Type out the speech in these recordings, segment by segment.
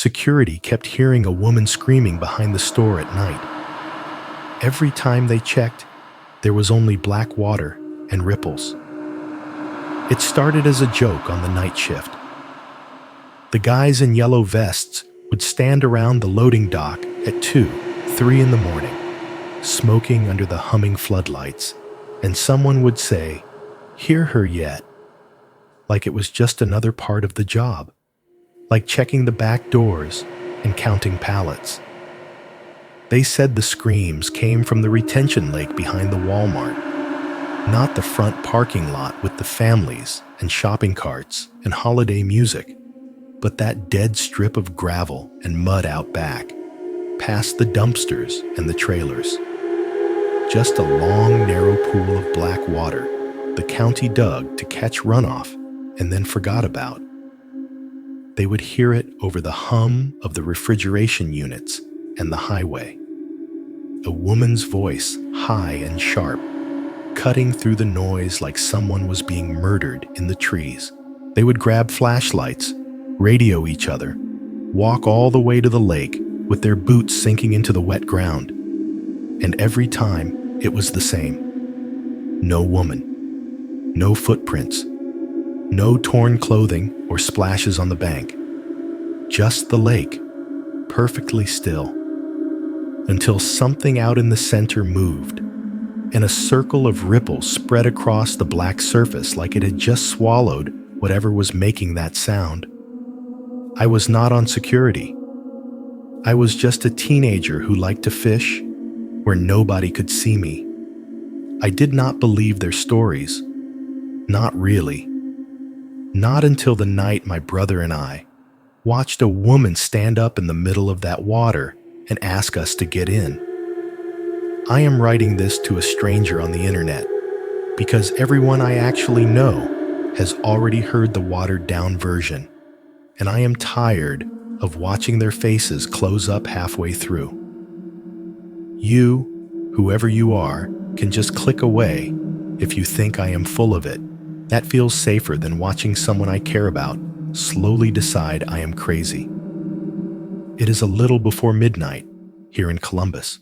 Security kept hearing a woman screaming behind the store at night. Every time they checked, there was only black water and ripples. It started as a joke on the night shift. The guys in yellow vests would stand around the loading dock at 2, 3 in the morning, smoking under the humming floodlights, and someone would say, "Hear her yet?" Like it was just another part of the job, like checking the back doors and counting pallets. They said the screams came from the retention lake behind the Walmart, not the front parking lot with the families and shopping carts and holiday music, but that dead strip of gravel and mud out back, past the dumpsters and the trailers. Just a long, narrow pool of black water the county dug to catch runoff and then forgot about. They would hear it over the hum of the refrigeration units and the highway. A woman's voice, high and sharp, cutting through the noise like someone was being murdered in the trees. They would grab flashlights, radio each other, walk all the way to the lake with their boots sinking into the wet ground. And every time, it was the same. No woman. No footprints. No torn clothing or splashes on the bank. Just the lake, perfectly still. Until something out in the center moved, and a circle of ripples spread across the black surface like it had just swallowed whatever was making that sound. I was not on security. I was just a teenager who liked to fish where nobody could see me. I did not believe their stories. Not really. Not until the night my brother and I watched a woman stand up in the middle of that water and ask us to get in. I am writing this to a stranger on the internet because everyone I actually know has already heard the watered-down version, and I am tired of watching their faces close up halfway through. You, whoever you are, can just click away if you think I am full of it. That feels safer than watching someone I care about slowly decide I am crazy. It is a little before midnight here in Columbus.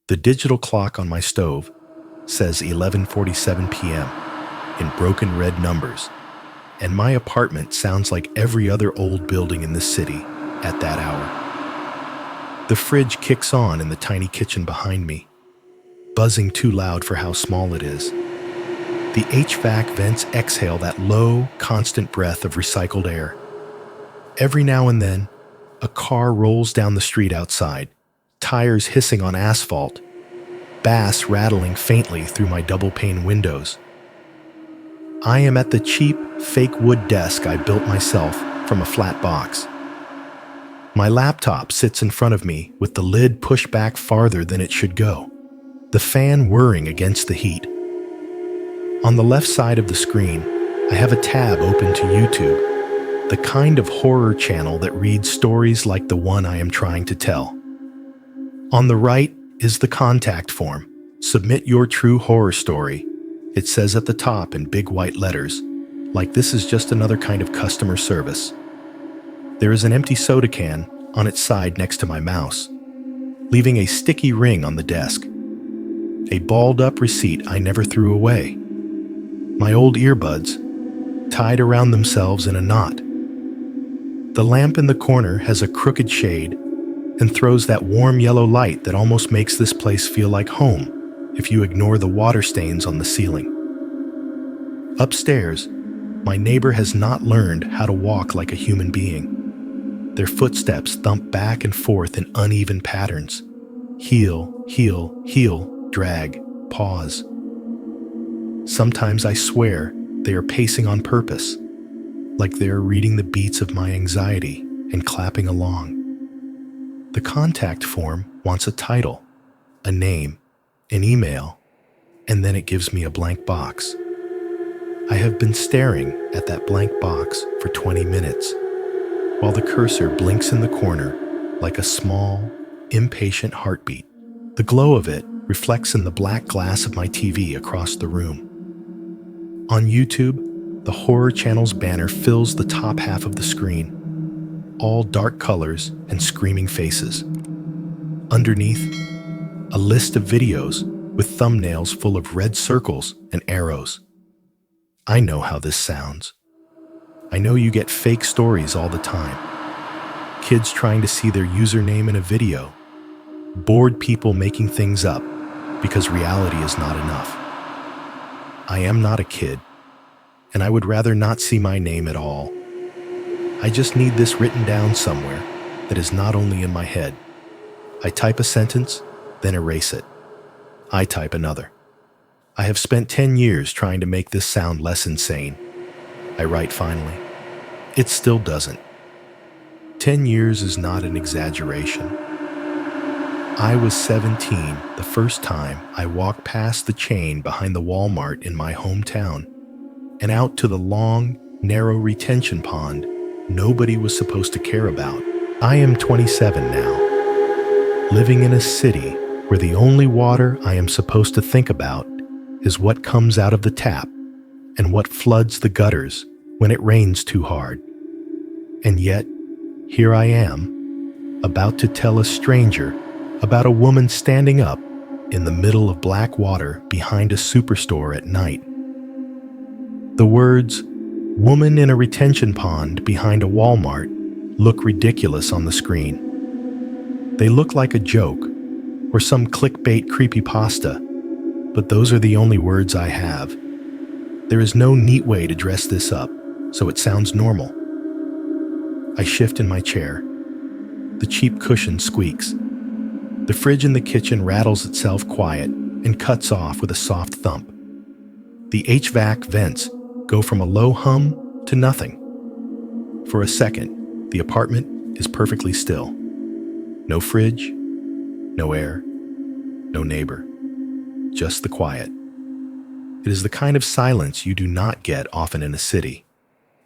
The digital clock on my stove says 11:47 p.m. in broken red numbers, and my apartment sounds like every other old building in the city at that hour. The fridge kicks on in the tiny kitchen behind me, buzzing too loud for how small it is. The HVAC vents exhale that low, constant breath of recycled air. Every now and then, a car rolls down the street outside, tires hissing on asphalt, bass rattling faintly through my double-pane windows. I am at the cheap, fake wood desk I built myself from a flat box. My laptop sits in front of me with the lid pushed back farther than it should go, the fan whirring against the heat. On the left side of the screen, I have a tab open to YouTube, the kind of horror channel that reads stories like the one I am trying to tell. On the right is the contact form. Submit your true horror story. It says at the top in big white letters, like this is just another kind of customer service. There is an empty soda can on its side next to my mouse, leaving a sticky ring on the desk. A balled-up receipt I never threw away. My old earbuds, tied around themselves in a knot. The lamp in the corner has a crooked shade and throws that warm yellow light that almost makes this place feel like home if you ignore the water stains on the ceiling. Upstairs, my neighbor has not learned how to walk like a human being. Their footsteps thump back and forth in uneven patterns. Heel, heel, heel, drag, pause. Sometimes I swear they are pacing on purpose, like they are reading the beats of my anxiety and clapping along. The contact form wants a title, a name, an email, and then it gives me a blank box. I have been staring at that blank box for 20 minutes, while the cursor blinks in the corner like a small, impatient heartbeat. The glow of it reflects in the black glass of my TV across the room. On YouTube, the horror channel's banner fills the top half of the screen. all dark colors and screaming faces. Underneath, a list of videos with thumbnails full of red circles and arrows. I know how this sounds. I know you get fake stories all the time. Kids trying to see their username in a video. Bored people making things up because reality is not enough. I am not a kid, and I would rather not see my name at all. I just need this written down somewhere that is not only in my head. I type a sentence, then erase it. I type another. I have spent 10 years trying to make this sound less insane. I write finally. It still doesn't. 10 years is not an exaggeration. I was 17 the first time I walked past the chain behind the Walmart in my hometown and out to the long, narrow retention pond nobody was supposed to care about. I am 27 now, living in a city where the only water I am supposed to think about is what comes out of the tap and what floods the gutters when it rains too hard. And yet, here I am, about to tell a stranger about a woman standing up in the middle of black water behind a superstore at night. The words, "woman in a retention pond behind a Walmart," look ridiculous on the screen. They look like a joke or some clickbait creepypasta, but those are the only words I have. There is no neat way to dress this up, so it sounds normal. I shift in my chair. The cheap cushion squeaks. The fridge in the kitchen rattles itself quiet and cuts off with a soft thump. The HVAC vents go from a low hum to nothing. For a second, the apartment is perfectly still. No fridge, no air, no neighbor, just the quiet. It is the kind of silence you do not get often in a city.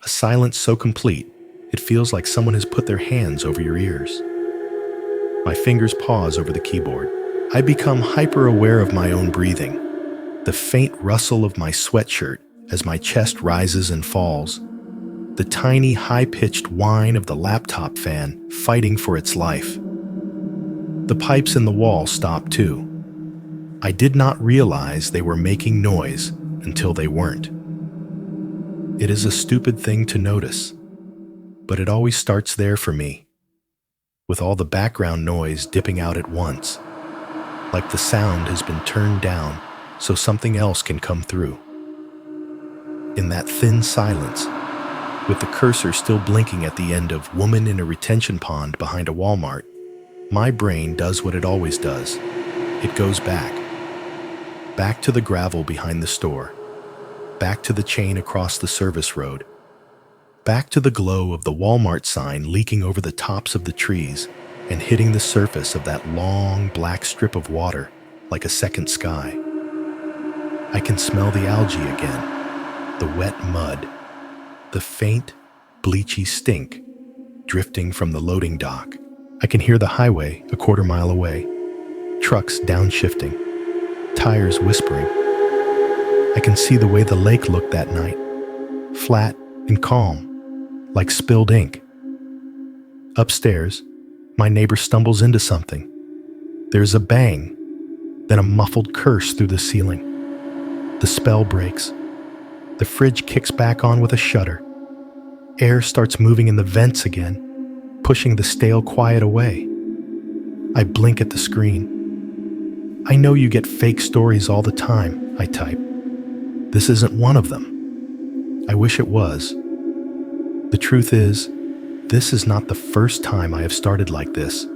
A silence so complete, it feels like someone has put their hands over your ears. My fingers pause over the keyboard. I become hyper-aware of my own breathing, the faint rustle of my sweatshirt as my chest rises and falls, the tiny, high-pitched whine of the laptop fan fighting for its life. The pipes in the wall stop too. I did not realize they were making noise until they weren't. It is a stupid thing to notice, but it always starts there for me, with all the background noise dipping out at once, like the sound has been turned down so something else can come through. In that thin silence, with the cursor still blinking at the end of "woman in a retention pond behind a Walmart," my brain does what it always does. It goes back. Back to the gravel behind the store. Back to the chain across the service road. Back to the glow of the Walmart sign leaking over the tops of the trees and hitting the surface of that long black strip of water like a second sky. I can smell the algae again, the wet mud, the faint, bleachy stink drifting from the loading dock. I can hear the highway a quarter mile away, trucks downshifting, tires whispering. I can see the way the lake looked that night, flat and calm, like spilled ink. Upstairs, my neighbor stumbles into something. There's a bang, then a muffled curse through the ceiling. The spell breaks. The fridge kicks back on with a shudder. Air starts moving in the vents again, pushing the stale quiet away. I blink at the screen. "I know you get fake stories all the time," I type. "This isn't one of them. I wish it was. The truth is, this is not the first time I have started like this.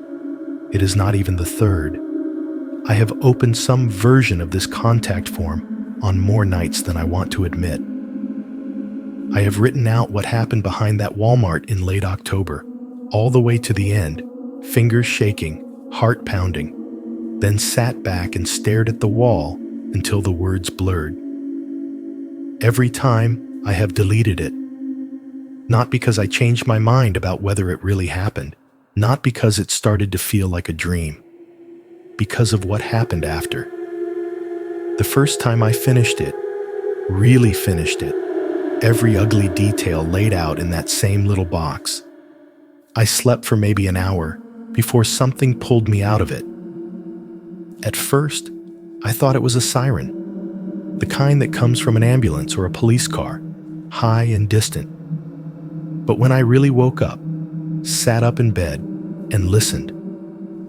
It is not even the third. I have opened some version of this contact form on more nights than I want to admit. I have written out what happened behind that Walmart in late October, all the way to the end, fingers shaking, heart pounding, then sat back and stared at the wall until the words blurred. Every time I have deleted it. Not because I changed my mind about whether it really happened, not because it started to feel like a dream, because of what happened after. The first time I finished it, really finished it, every ugly detail laid out in that same little box. I slept for maybe an hour before something pulled me out of it. At first, I thought it was a siren, the kind that comes from an ambulance or a police car, high and distant. But when I really woke up, sat up in bed, and listened,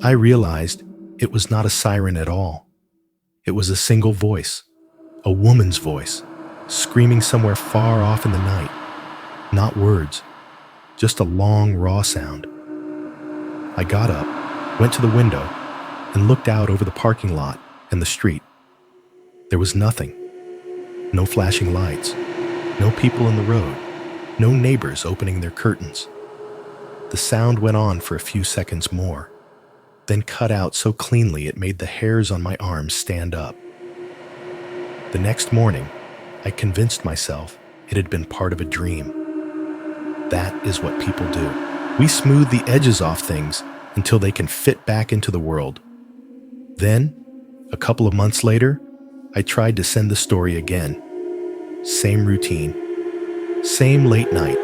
I realized it was not a siren at all. It was a single voice, a woman's voice, screaming somewhere far off in the night. Not words, just a long, raw sound. I got up, went to the window, and looked out over the parking lot and the street. There was nothing. No flashing lights, no people in the road, no neighbors opening their curtains. The sound went on for a few seconds more, then cut out so cleanly it made the hairs on my arms stand up. The next morning, I convinced myself it had been part of a dream. That is what people do. We smooth the edges off things until they can fit back into the world. Then, a couple of months later, I tried to send the story again. Same routine, same late night,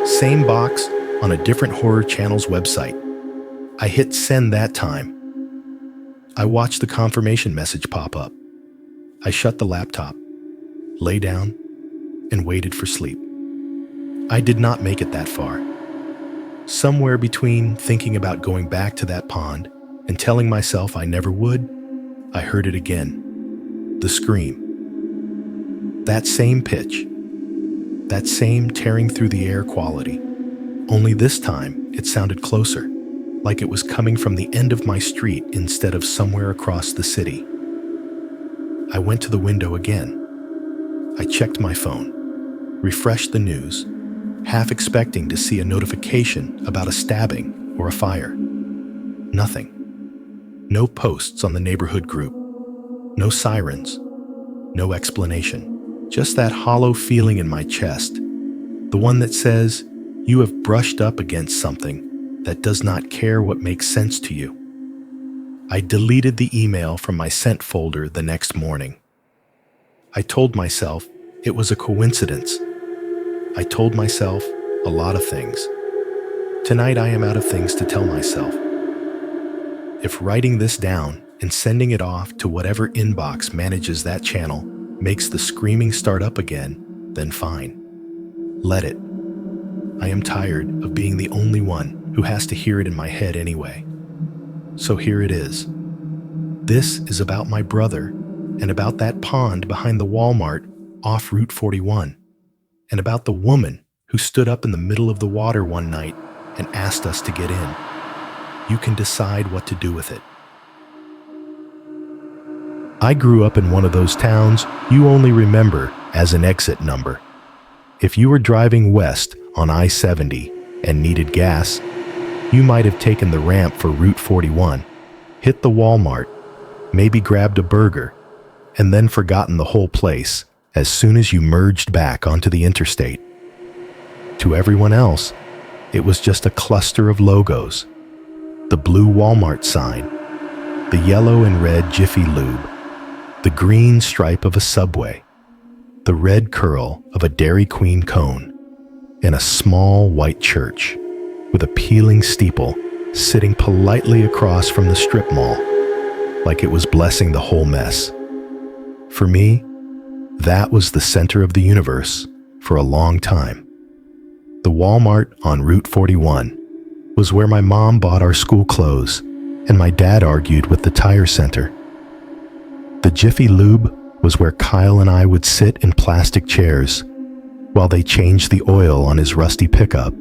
same box on a different horror channel's website. I hit send that time. I watched the confirmation message pop up. I shut the laptop, lay down, and waited for sleep. I did not make it that far. Somewhere between thinking about going back to that pond and telling myself I never would, I heard it again. The scream. That same pitch. That same tearing through the air quality. Only this time, it sounded closer, like it was coming from the end of my street instead of somewhere across the city. I went to the window again. I checked my phone, refreshed the news, half expecting to see a notification about a stabbing or a fire. Nothing. No posts on the neighborhood group. No sirens. No explanation. Just that hollow feeling in my chest. The one that says, you have brushed up against something that does not care what makes sense to you. I deleted the email from my sent folder the next morning. I told myself it was a coincidence. I told myself a lot of things. Tonight I am out of things to tell myself. If writing this down and sending it off to whatever inbox manages that channel makes the screaming start up again, then fine. Let it. I am tired of being the only one who has to hear it in my head anyway. So here it is. This is about my brother and about that pond behind the Walmart off Route 41. And about the woman who stood up in the middle of the water one night and asked us to get in. You can decide what to do with it. I grew up in one of those towns you only remember as an exit number. If you were driving west on I-70 and needed gas, you might have taken the ramp for Route 41, hit the Walmart, maybe grabbed a burger, and then forgotten the whole place as soon as you merged back onto the interstate. To everyone else, it was just a cluster of logos. The blue Walmart sign, the yellow and red Jiffy Lube, the green stripe of a Subway, the red curl of a Dairy Queen cone, and a small white church with a peeling steeple sitting politely across from the strip mall, like it was blessing the whole mess. For me, that was the center of the universe for a long time. The Walmart on Route 41 was where my mom bought our school clothes and my dad argued with the tire center. The Jiffy Lube was where Kyle and I would sit in plastic chairs while they changed the oil on his rusty pickup,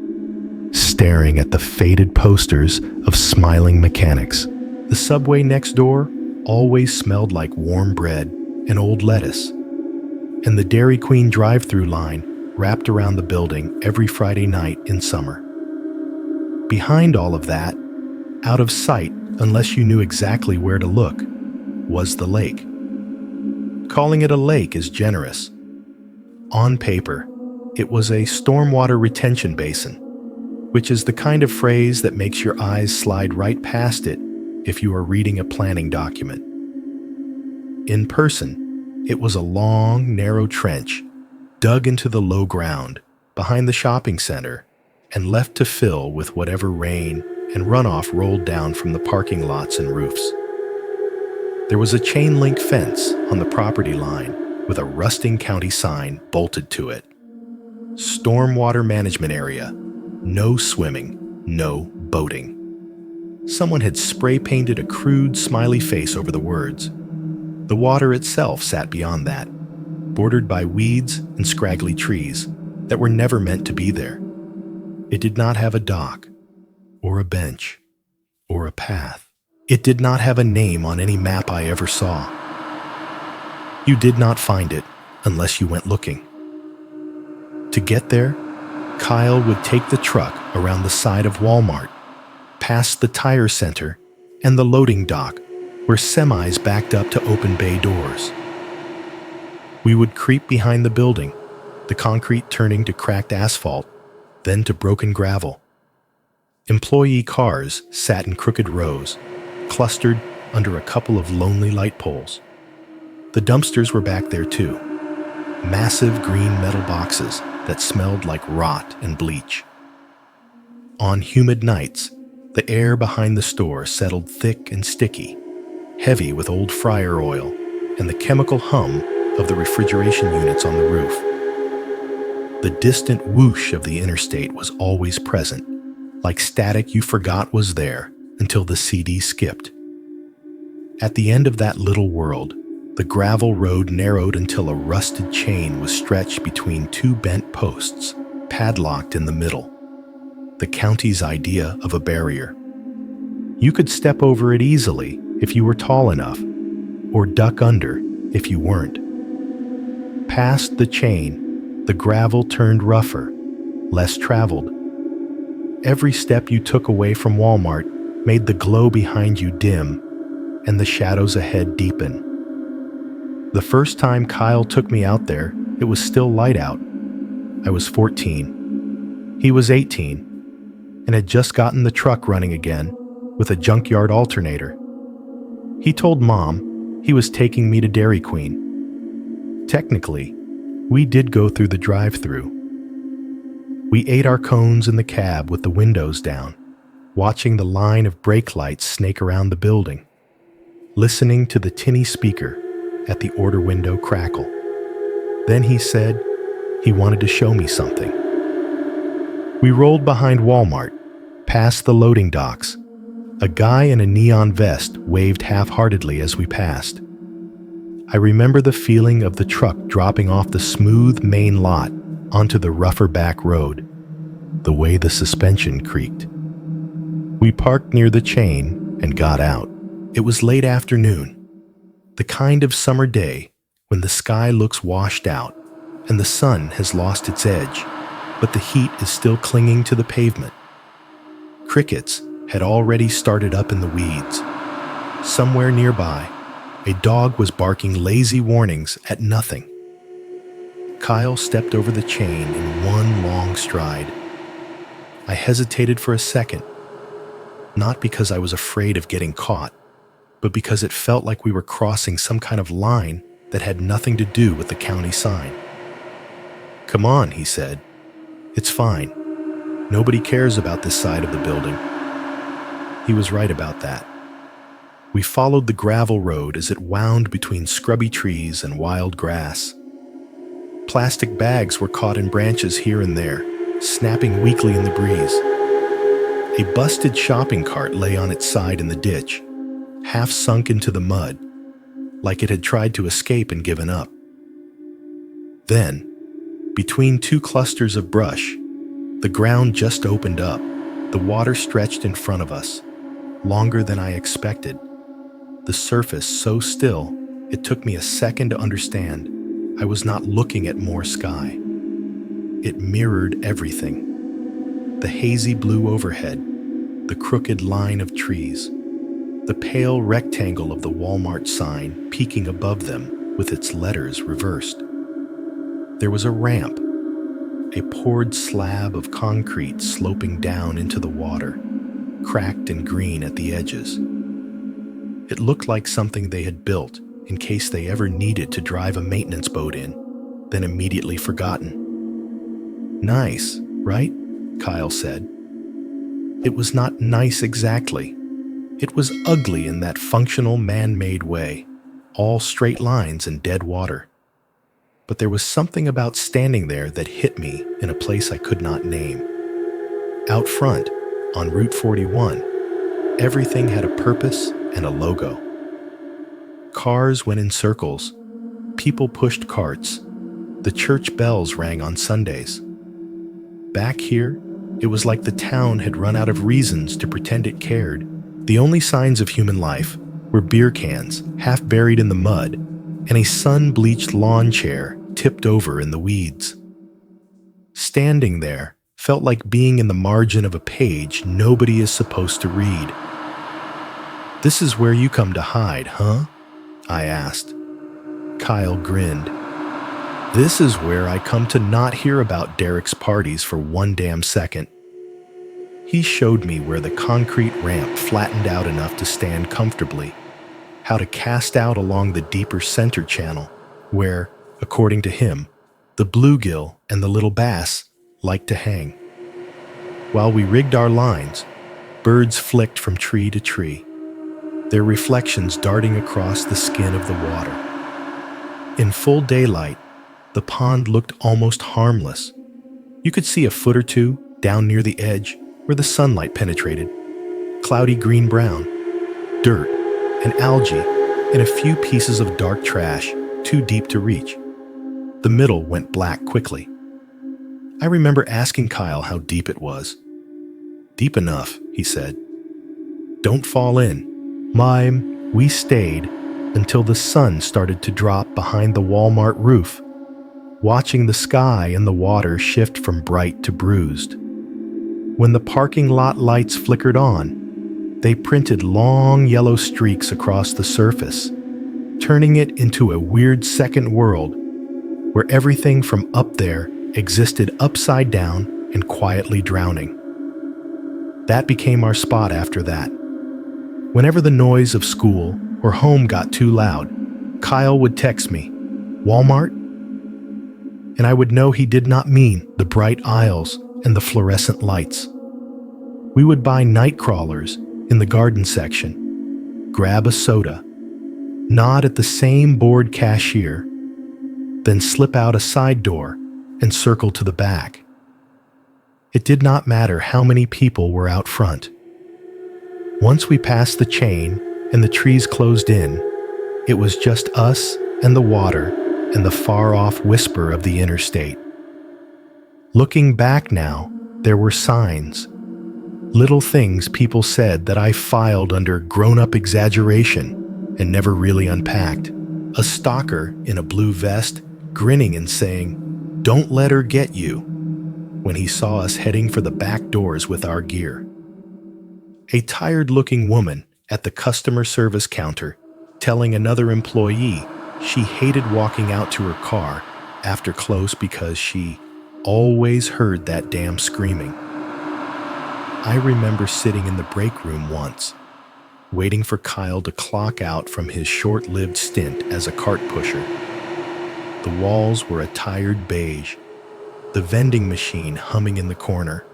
staring at the faded posters of smiling mechanics. The Subway next door always smelled like warm bread and old lettuce. And the Dairy Queen drive-through line wrapped around the building every Friday night in summer. Behind all of that, out of sight unless you knew exactly where to look, was the lake. Calling it a lake is generous. On paper, it was a stormwater retention basin, which is the kind of phrase that makes your eyes slide right past it if you are reading a planning document. In person, it was a long, narrow trench dug into the low ground behind the shopping center and left to fill with whatever rain and runoff rolled down from the parking lots and roofs. There was a chain-link fence on the property line with a rusting county sign bolted to it. Stormwater management area. No swimming, no boating. Someone had spray-painted a crude smiley face over the words. The water itself sat beyond that, bordered by weeds and scraggly trees that were never meant to be there. It did not have a dock, or a bench, or a path. It did not have a name on any map I ever saw. You did not find it unless you went looking. To get there, Kyle would take the truck around the side of Walmart, past the tire center and the loading dock where semis backed up to open bay doors. We would creep behind the building, the concrete turning to cracked asphalt, then to broken gravel. Employee cars sat in crooked rows, clustered under a couple of lonely light poles. The dumpsters were back there too, massive green metal boxes that smelled like rot and bleach. On humid nights, the air behind the store settled thick and sticky, heavy with old fryer oil and the chemical hum of the refrigeration units on the roof. The distant whoosh of the interstate was always present, like static you forgot was there until the CD skipped. At the end of that little world, the gravel road narrowed until a rusted chain was stretched between two bent posts, padlocked in the middle. The county's idea of a barrier. You could step over it easily if you were tall enough, or duck under if you weren't. Past the chain, the gravel turned rougher, less traveled. Every step you took away from Walmart made the glow behind you dim and the shadows ahead deepen. The first time Kyle took me out there, it was still light out. I was 14. He was 18 and had just gotten the truck running again with a junkyard alternator. He told Mom he was taking me to Dairy Queen. Technically, we did go through the drive-thru. We ate our cones in the cab with the windows down, watching the line of brake lights snake around the building, listening to the tinny speaker at the order window crackle. Then he said he wanted to show me something. We rolled behind Walmart, past the loading docks. A guy in a neon vest waved half-heartedly as we passed. I remember the feeling of the truck dropping off the smooth main lot onto the rougher back road, the way the suspension creaked. We parked near the chain and got out. It was late afternoon, the kind of summer day when the sky looks washed out and the sun has lost its edge, but the heat is still clinging to the pavement. Crickets had already started up in the weeds. Somewhere nearby, a dog was barking lazy warnings at nothing. Kyle stepped over the chain in one long stride. I hesitated for a second, not because I was afraid of getting caught, but because it felt like we were crossing some kind of line that had nothing to do with the county sign. "Come on," he said. "It's fine. Nobody cares about this side of the building." He was right about that. We followed the gravel road as it wound between scrubby trees and wild grass. Plastic bags were caught in branches here and there, snapping weakly in the breeze. A busted shopping cart lay on its side in the ditch, half sunk into the mud, like it had tried to escape and given up. Then, between two clusters of brush, the ground just opened up. The water stretched in front of us, longer than I expected. The surface so still, it took me a second to understand I was not looking at more sky. It mirrored everything. The hazy blue overhead, the crooked line of trees, the pale rectangle of the Walmart sign peeking above them with its letters reversed. There was a ramp, a poured slab of concrete sloping down into the water, cracked and green at the edges. It looked like something they had built in case they ever needed to drive a maintenance boat in, then immediately forgotten. Nice, right? Kyle said. It was not nice exactly. It was ugly in that functional man-made way, all straight lines and dead water. But there was something about standing there that hit me in a place I could not name. Out front, on Route 41, everything had a purpose and a logo. Cars went in circles. People pushed carts. The church bells rang on Sundays. Back here, it was like the town had run out of reasons to pretend it cared. The only signs of human life were beer cans half buried in the mud and a sun-bleached lawn chair tipped over in the weeds. Standing there felt like being in the margin of a page nobody is supposed to read. "This is where you come to hide, huh?" I asked. Kyle grinned. "This is where I come to not hear about Derek's parties for one damn second." He showed me where the concrete ramp flattened out enough to stand comfortably, how to cast out along the deeper center channel, where, according to him, the bluegill and the little bass liked to hang. While we rigged our lines, birds flicked from tree to tree, their reflections darting across the skin of the water. In full daylight, the pond looked almost harmless. You could see a foot or two down near the edge where the sunlight penetrated, cloudy green-brown, dirt, and algae, and a few pieces of dark trash too deep to reach. The middle went black quickly. I remember asking Kyle how deep it was. "Deep enough," he said. "Don't fall in." We stayed until the sun started to drop behind the Walmart roof, watching the sky and the water shift from bright to bruised. When the parking lot lights flickered on, they printed long yellow streaks across the surface, turning it into a weird second world where everything from up there existed upside down and quietly drowning. That became our spot after that. Whenever the noise of school or home got too loud, Kyle would text me, "Walmart?" And I would know he did not mean the bright aisles and the fluorescent lights. We would buy night crawlers in the garden section, grab a soda, nod at the same bored cashier, then slip out a side door and circle to the back. It did not matter how many people were out front. Once we passed the chain and the trees closed in, it was just us and the water and the far-off whisper of the interstate. Looking back now, there were signs. Little things people said that I filed under grown-up exaggeration and never really unpacked. A stalker in a blue vest grinning and saying, "Don't let her get you," when he saw us heading for the back doors with our gear. A tired-looking woman at the customer service counter telling another employee she hated walking out to her car after close because she always heard that damn screaming. I remember sitting in the break room once, waiting for Kyle to clock out from his short-lived stint as a cart pusher. The walls were a tired beige, the vending machine humming in the corner.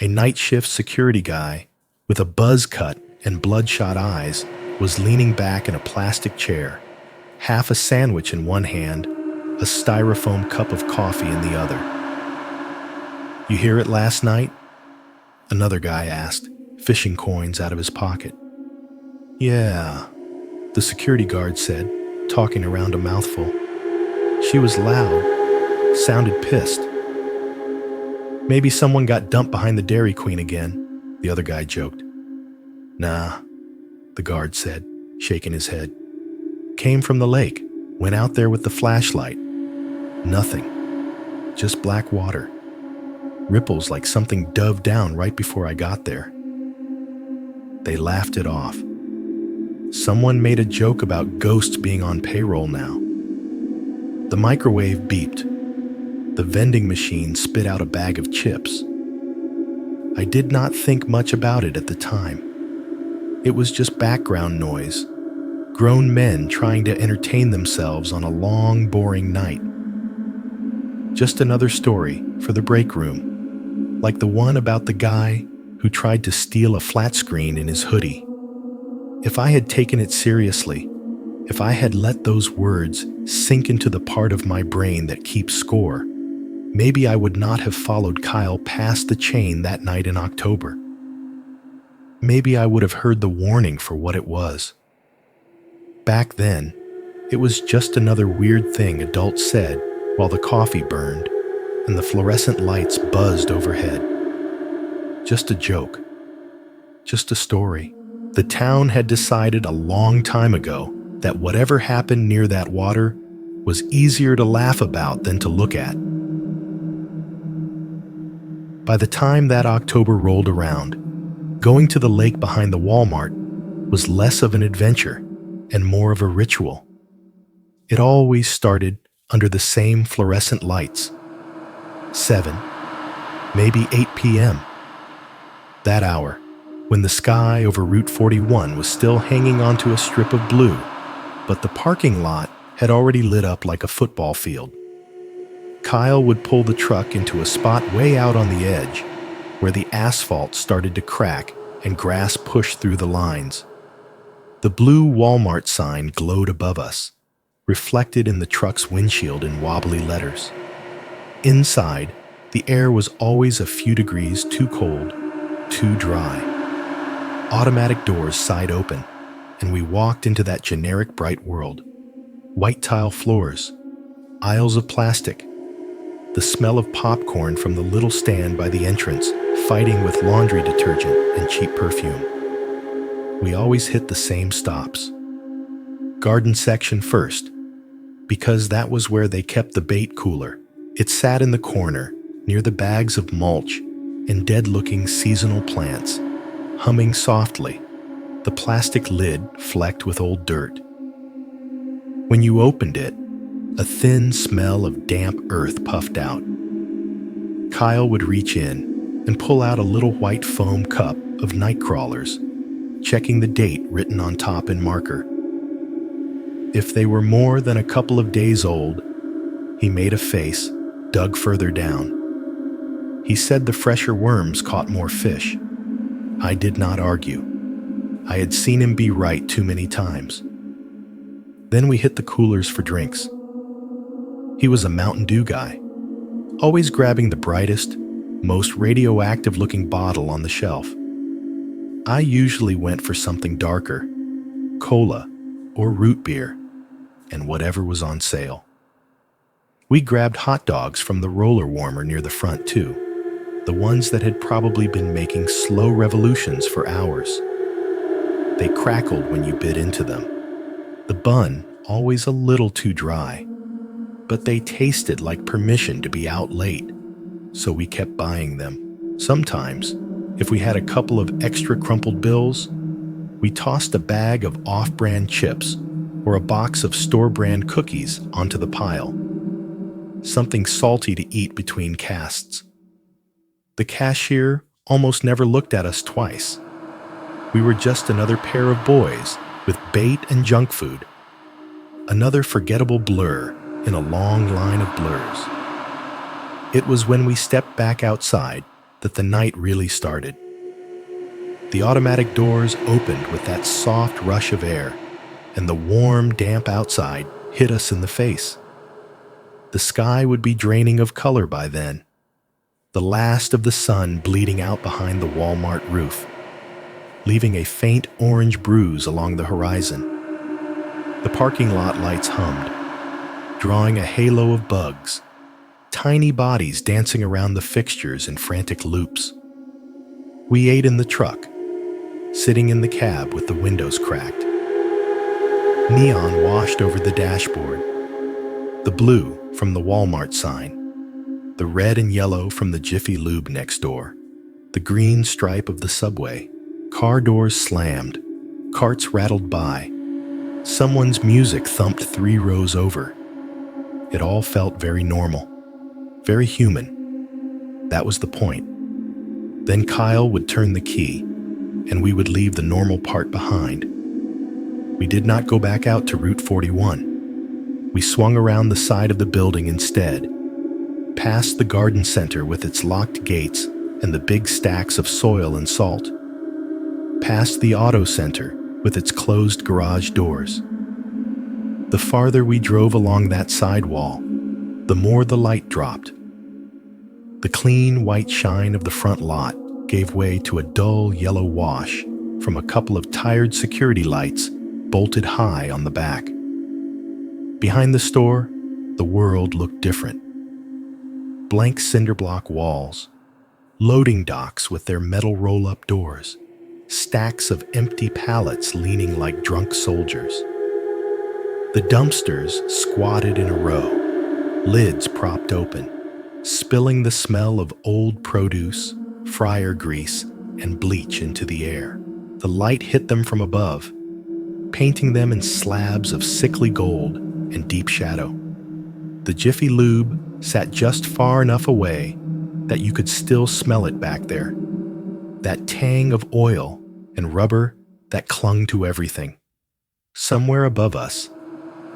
A night shift security guy with a buzz cut and bloodshot eyes was leaning back in a plastic chair, half a sandwich in one hand, a styrofoam cup of coffee in the other. "You hear it last night?" another guy asked, fishing coins out of his pocket. "Yeah," the security guard said, talking around a mouthful. "She was loud, sounded pissed." "Maybe someone got dumped behind the Dairy Queen again," the other guy joked. "Nah," the guard said, shaking his head. "Came from the lake, went out there with the flashlight. Nothing. Just black water. Ripples like something dove down right before I got there." They laughed it off. Someone made a joke about ghosts being on payroll now. The microwave beeped. The vending machine spit out a bag of chips. I did not think much about it at the time. It was just background noise, grown men trying to entertain themselves on a long, boring night. Just another story for the break room. like the one about the guy who tried to steal a flat screen in his hoodie. If I had taken it seriously, if I had let those words sink into the part of my brain that keeps score, maybe I would not have followed Kyle past the chain that night in October. Maybe I would have heard the warning for what it was. Back then, it was just another weird thing adults said while the coffee burned and the fluorescent lights buzzed overhead. Just a joke. Just a story. The town had decided a long time ago that whatever happened near that water was easier to laugh about than to look at. By the time that October rolled around, going to the lake behind the Walmart was less of an adventure and more of a ritual. It always started under the same fluorescent lights. 7, maybe 8 p.m. That hour, when the sky over Route 41 was still hanging onto a strip of blue, but the parking lot had already lit up like a football field. Kyle would pull the truck into a spot way out on the edge, where the asphalt started to crack and grass pushed through the lines. The blue Walmart sign glowed above us, reflected in the truck's windshield in wobbly letters. Inside, the air was always a few degrees too cold, too dry. Automatic doors side open, and we walked into that generic bright world. White tile floors, aisles of plastic, the smell of popcorn from the little stand by the entrance, fighting with laundry detergent and cheap perfume. We always hit the same stops. Garden section first, because that was where they kept the bait cooler. It sat in the corner, near the bags of mulch and dead-looking seasonal plants, humming softly, the plastic lid flecked with old dirt. When you opened it, a thin smell of damp earth puffed out. Kyle would reach in and pull out a little white foam cup of night crawlers, checking the date written on top in marker. If they were more than a couple of days old, he made a face, dug further down. He said the fresher worms caught more fish. I did not argue. I had seen him be right too many times. Then we hit the coolers for drinks. He was a Mountain Dew guy, always grabbing the brightest, most radioactive-looking bottle on the shelf. I usually went for something darker, cola or root beer, and whatever was on sale. We grabbed hot dogs from the roller warmer near the front too, the ones that had probably been making slow revolutions for hours. They crackled when you bit into them. The bun always a little too dry, but they tasted like permission to be out late, so we kept buying them. Sometimes, if we had a couple of extra crumpled bills, we tossed a bag of off-brand chips or a box of store-brand cookies onto the pile. Something salty to eat between casts. The cashier almost never looked at us twice. We were just another pair of boys with bait and junk food. Another forgettable blur in a long line of blurs. It was when we stepped back outside that the night really started. The automatic doors opened with that soft rush of air, and the warm, damp outside hit us in the face. The sky would be draining of color by then, the last of the sun bleeding out behind the Walmart roof, leaving a faint orange bruise along the horizon. The parking lot lights hummed, drawing a halo of bugs, tiny bodies dancing around the fixtures in frantic loops. We ate in the truck, sitting in the cab with the windows cracked. Neon washed over the dashboard, the blue from the Walmart sign, the red and yellow from the Jiffy Lube next door, the green stripe of the subway. Car doors slammed, carts rattled by, someone's music thumped 3 rows over. It all felt very normal, very human. That was the point. Then Kyle would turn the key, and we would leave the normal part behind. We did not go back out to Route 41. We swung around the side of the building instead, past the garden center with its locked gates and the big stacks of soil and salt. Past the auto center with its closed garage doors. The farther we drove along that sidewall, the more the light dropped. The clean white shine of the front lot gave way to a dull yellow wash from a couple of tired security lights bolted high on the back. Behind the store, the world looked different. Blank cinder block walls, loading docks with their metal roll-up doors, stacks of empty pallets leaning like drunk soldiers. The dumpsters squatted in a row, lids propped open, spilling the smell of old produce, fryer grease, and bleach into the air. The light hit them from above, painting them in slabs of sickly gold and deep shadow. The Jiffy Lube sat just far enough away that you could still smell it back there. That tang of oil and rubber that clung to everything. Somewhere above us,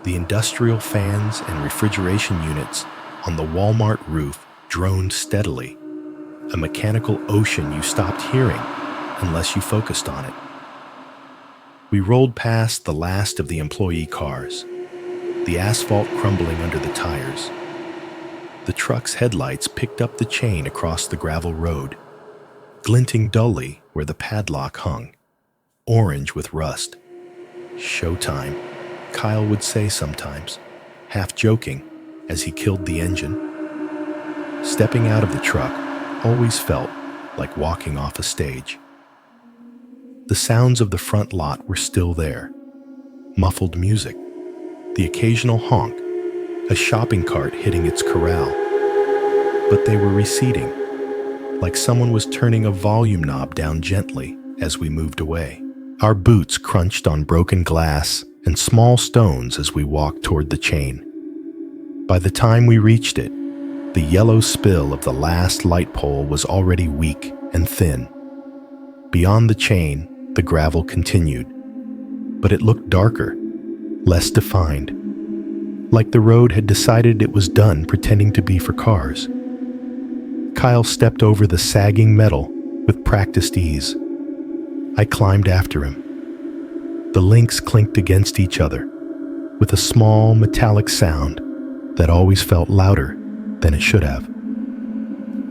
the industrial fans and refrigeration units on the Walmart roof droned steadily, a mechanical ocean you stopped hearing unless you focused on it. We rolled past the last of the employee cars, the asphalt crumbling under the tires. The truck's headlights picked up the chain across the gravel road, glinting dully where the padlock hung, orange with rust. Showtime, Kyle would say sometimes, half joking as he killed the engine. Stepping out of the truck always felt like walking off a stage. The sounds of the front lot were still there. Muffled music, the occasional honk, a shopping cart hitting its corral. But they were receding, like someone was turning a volume knob down gently as we moved away. Our boots crunched on broken glass and small stones as we walked toward the chain. By the time we reached it, the yellow spill of the last light pole was already weak and thin. Beyond the chain, the gravel continued, but it looked darker, less defined, like the road had decided it was done pretending to be for cars. Kyle stepped over the sagging metal with practiced ease. I climbed after him. The links clinked against each other with a small metallic sound that always felt louder than it should have.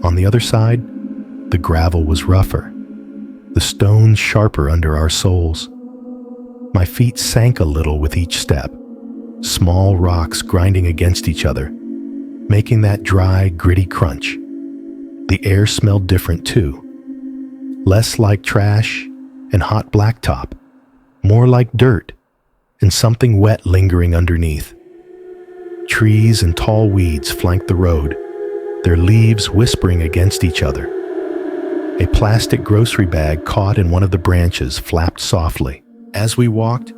On the other side, the gravel was rougher, the stones sharper under our soles. My feet sank a little with each step, small rocks grinding against each other, making that dry, gritty crunch. The air smelled different too, less like trash and hot blacktop, more like dirt and something wet lingering underneath. Trees and tall weeds flanked the road, their leaves whispering against each other. A plastic grocery bag caught in one of the branches flapped softly. As we walked,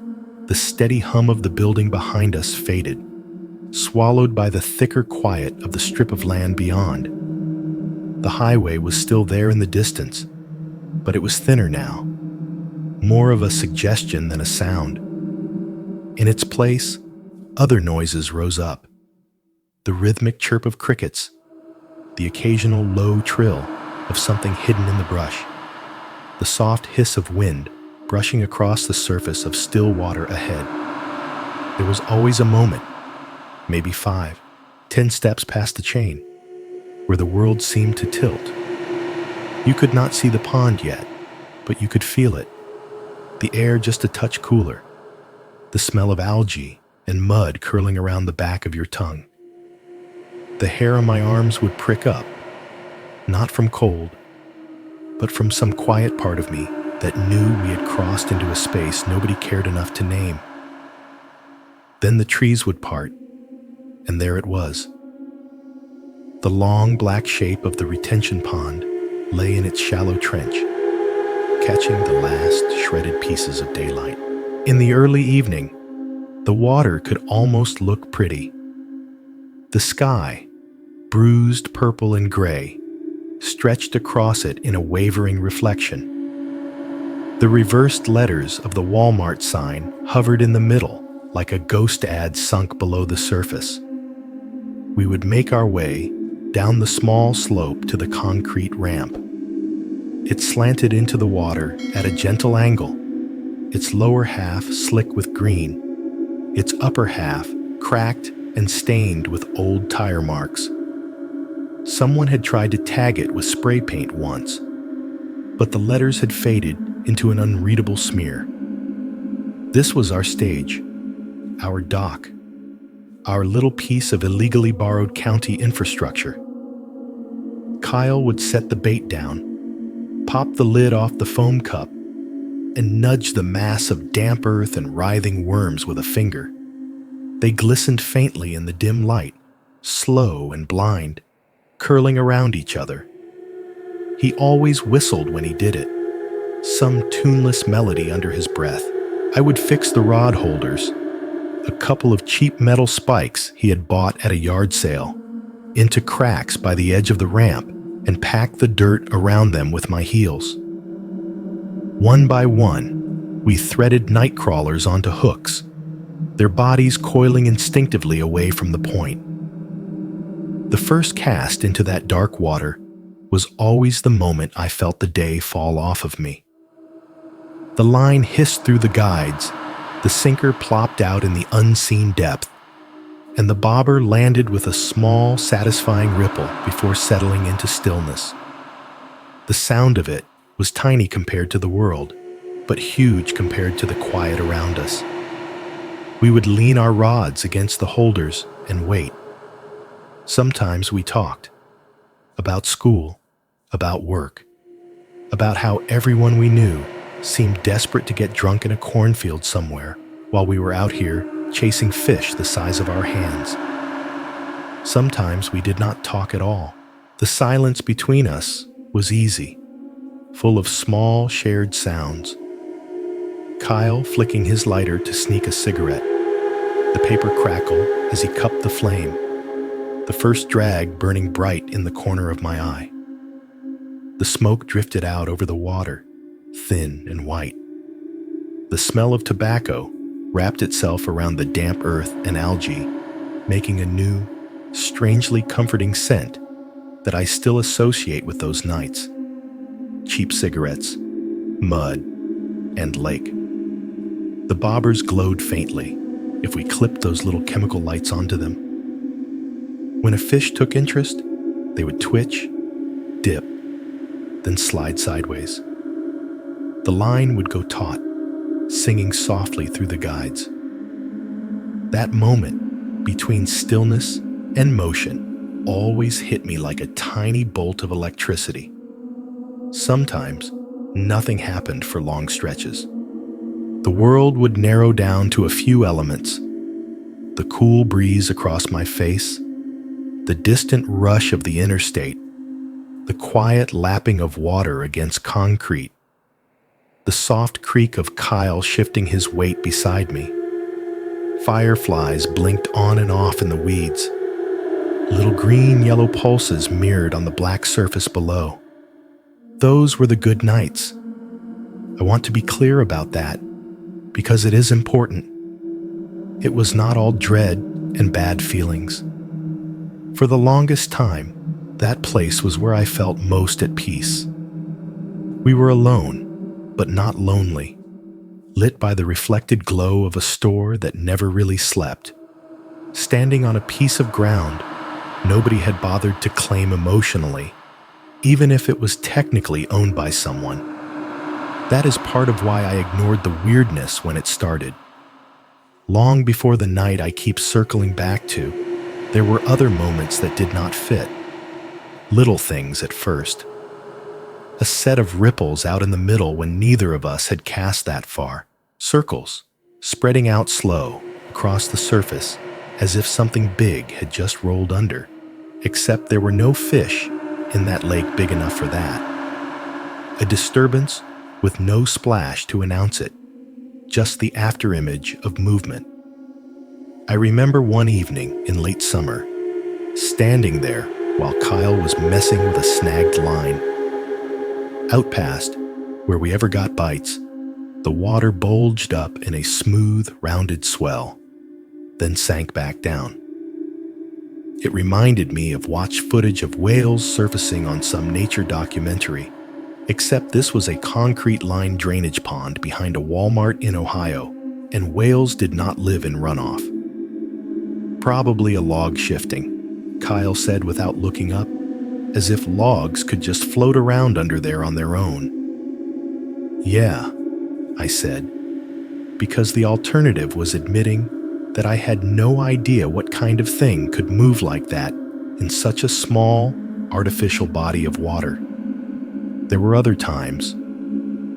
the steady hum of the building behind us faded, swallowed by the thicker quiet of the strip of land beyond. The highway was still there in the distance, but it was thinner now, more of a suggestion than a sound. In its place, other noises rose up. The rhythmic chirp of crickets, the occasional low trill of something hidden in the brush, the soft hiss of wind brushing across the surface of still water ahead. There was always a moment, maybe 5, 10 steps past the chain, where the world seemed to tilt. You could not see the pond yet, but you could feel it. The air just a touch cooler, the smell of algae and mud curling around the back of your tongue. The hair on my arms would prick up, not from cold, but from some quiet part of me that knew we had crossed into a space nobody cared enough to name. Then the trees would part, and there it was. The long black shape of the retention pond lay in its shallow trench, catching the last shredded pieces of daylight. In the early evening, the water could almost look pretty. The sky, bruised purple and gray, stretched across it in a wavering reflection. The reversed letters of the Walmart sign hovered in the middle like a ghost ad sunk below the surface. We would make our way down the small slope to the concrete ramp, It slanted into the water at a gentle angle, its lower half slick with green, its upper half cracked and stained with old tire marks. Someone had tried to tag it with spray paint once, but the letters had faded into an unreadable smear. This was our stage, our dock, our little piece of illegally borrowed county infrastructure. Kyle would set the bait down, pop the lid off the foam cup, and nudge the mass of damp earth and writhing worms with a finger. They glistened faintly in the dim light, slow and blind, curling around each other. He always whistled when he did it, some tuneless melody under his breath. I would fix the rod holders, a couple of cheap metal spikes he had bought at a yard sale, into cracks by the edge of the ramp and pack the dirt around them with my heels. One by one, we threaded night crawlers onto hooks, their bodies coiling instinctively away from the point. The first cast into that dark water was always the moment I felt the day fall off of me. The line hissed through the guides, the sinker plopped out in the unseen depth, and the bobber landed with a small, satisfying ripple before settling into stillness. The sound of it was tiny compared to the world, but huge compared to the quiet around us. We would lean our rods against the holders and wait. Sometimes we talked about school, about work, about how everyone we knew seemed desperate to get drunk in a cornfield somewhere while we were out here chasing fish the size of our hands. Sometimes we did not talk at all. The silence between us was easy, full of small shared sounds. Kyle flicking his lighter to sneak a cigarette, the paper crackle as he cupped the flame, the first drag burning bright in the corner of my eye. The smoke drifted out over the water, thin and white. The smell of tobacco wrapped itself around the damp earth and algae, making a new, strangely comforting scent that I still associate with those nights. Cheap cigarettes, mud, and lake. The bobbers glowed faintly if we clipped those little chemical lights onto them. When a fish took interest, they would twitch, dip, then slide sideways. The line would go taut, singing softly through the guides. That moment between stillness and motion always hit me like a tiny bolt of electricity. Sometimes, nothing happened for long stretches. The world would narrow down to a few elements: the cool breeze across my face, the distant rush of the interstate, the quiet lapping of water against concrete, the soft creak of Kyle shifting his weight beside me. Fireflies blinked on and off in the weeds. Little green-yellow pulses mirrored on the black surface below. Those were the good nights. I want to be clear about that, because it is important. It was not all dread and bad feelings. For the longest time, that place was where I felt most at peace. We were alone, but not lonely, lit by the reflected glow of a store that never really slept. Standing on a piece of ground nobody had bothered to claim emotionally, even if it was technically owned by someone. That is part of why I ignored the weirdness when it started. Long before the night I keep circling back to, there were other moments that did not fit. Little things at first. A set of ripples out in the middle when neither of us had cast that far. Circles, spreading out slow across the surface as if something big had just rolled under. Except there were no fish in that lake big enough for that. A disturbance with no splash to announce it. Just the afterimage of movement. I remember one evening in late summer, standing there while Kyle was messing with a snagged line. Out past, where we ever got bites, the water bulged up in a smooth, rounded swell, then sank back down. It reminded me of watched footage of whales surfacing on some nature documentary, Except this was a concrete-lined drainage pond behind a Walmart in Ohio, and whales did not live in runoff. Probably a log shifting, Kyle said without looking up, as if logs could just float around under there on their own. Yeah, I said, because the alternative was admitting that I had no idea what kind of thing could move like that in such a small, artificial body of water. There were other times,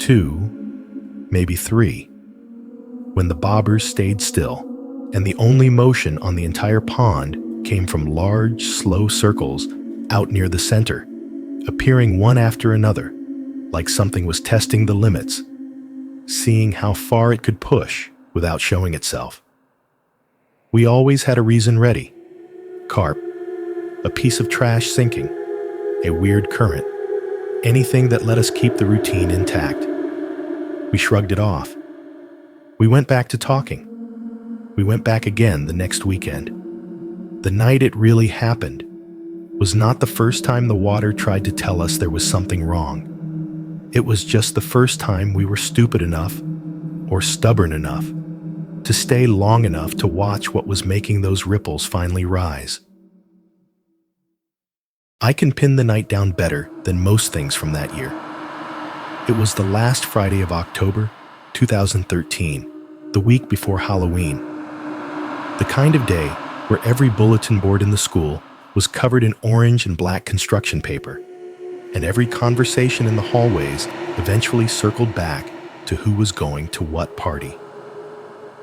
2, maybe 3, when the bobbers stayed still, and the only motion on the entire pond came from large, slow circles out near the center, appearing one after another, like something was testing the limits, seeing how far it could push without showing itself. We always had a reason ready. Carp, a piece of trash sinking, a weird current, anything that let us keep the routine intact. We shrugged it off. We went back to talking. We went back again the next weekend. The night it really happened was not the first time the water tried to tell us there was something wrong. It was just the first time we were stupid enough, or stubborn enough, to stay long enough to watch what was making those ripples finally rise. I can pin the night down better than most things from that year. It was the last Friday of October, 2013, the week before Halloween. The kind of day where every bulletin board in the school was covered in orange and black construction paper, and every conversation in the hallways eventually circled back to who was going to what party.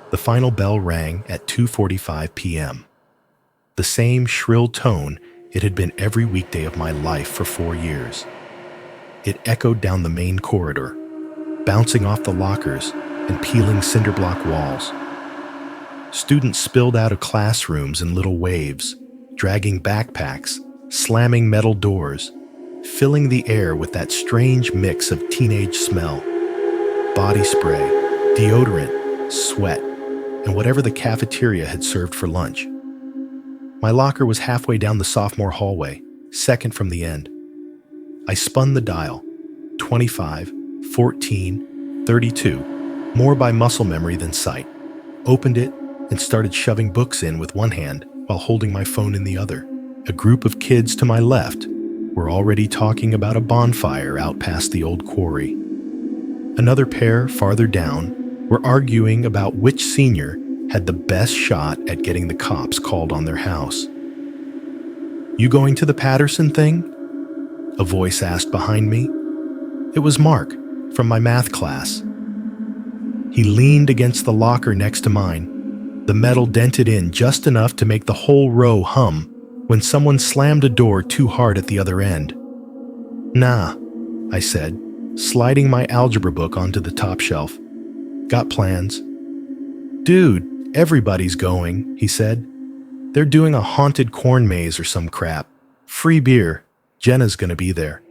The final bell rang at 2:45 p.m. The same shrill tone it had been every weekday of my life for 4 years. It echoed down the main corridor, bouncing off the lockers and peeling cinder block walls. Students spilled out of classrooms in little waves, dragging backpacks, slamming metal doors, filling the air with that strange mix of teenage smell, body spray, deodorant, sweat, and whatever the cafeteria had served for lunch. My locker was halfway down the sophomore hallway, second from the end. I spun the dial, 25, 14, 32, more by muscle memory than sight, opened it, and started shoving books in with one hand while holding my phone in the other. A group of kids to my left were already talking about a bonfire out past the old quarry. Another pair farther down were arguing about which senior had the best shot at getting the cops called on their house. "You going to the Patterson thing?" a voice asked behind me. It was Mark, from my math class. He leaned against the locker next to mine, the metal dented in just enough to make the whole row hum when someone slammed a door too hard at the other end. "Nah," I said, sliding my algebra book onto the top shelf. "Got plans." "Dude, everybody's going," he said. "They're doing a haunted corn maze or some crap. Free beer. Jenna's gonna be there."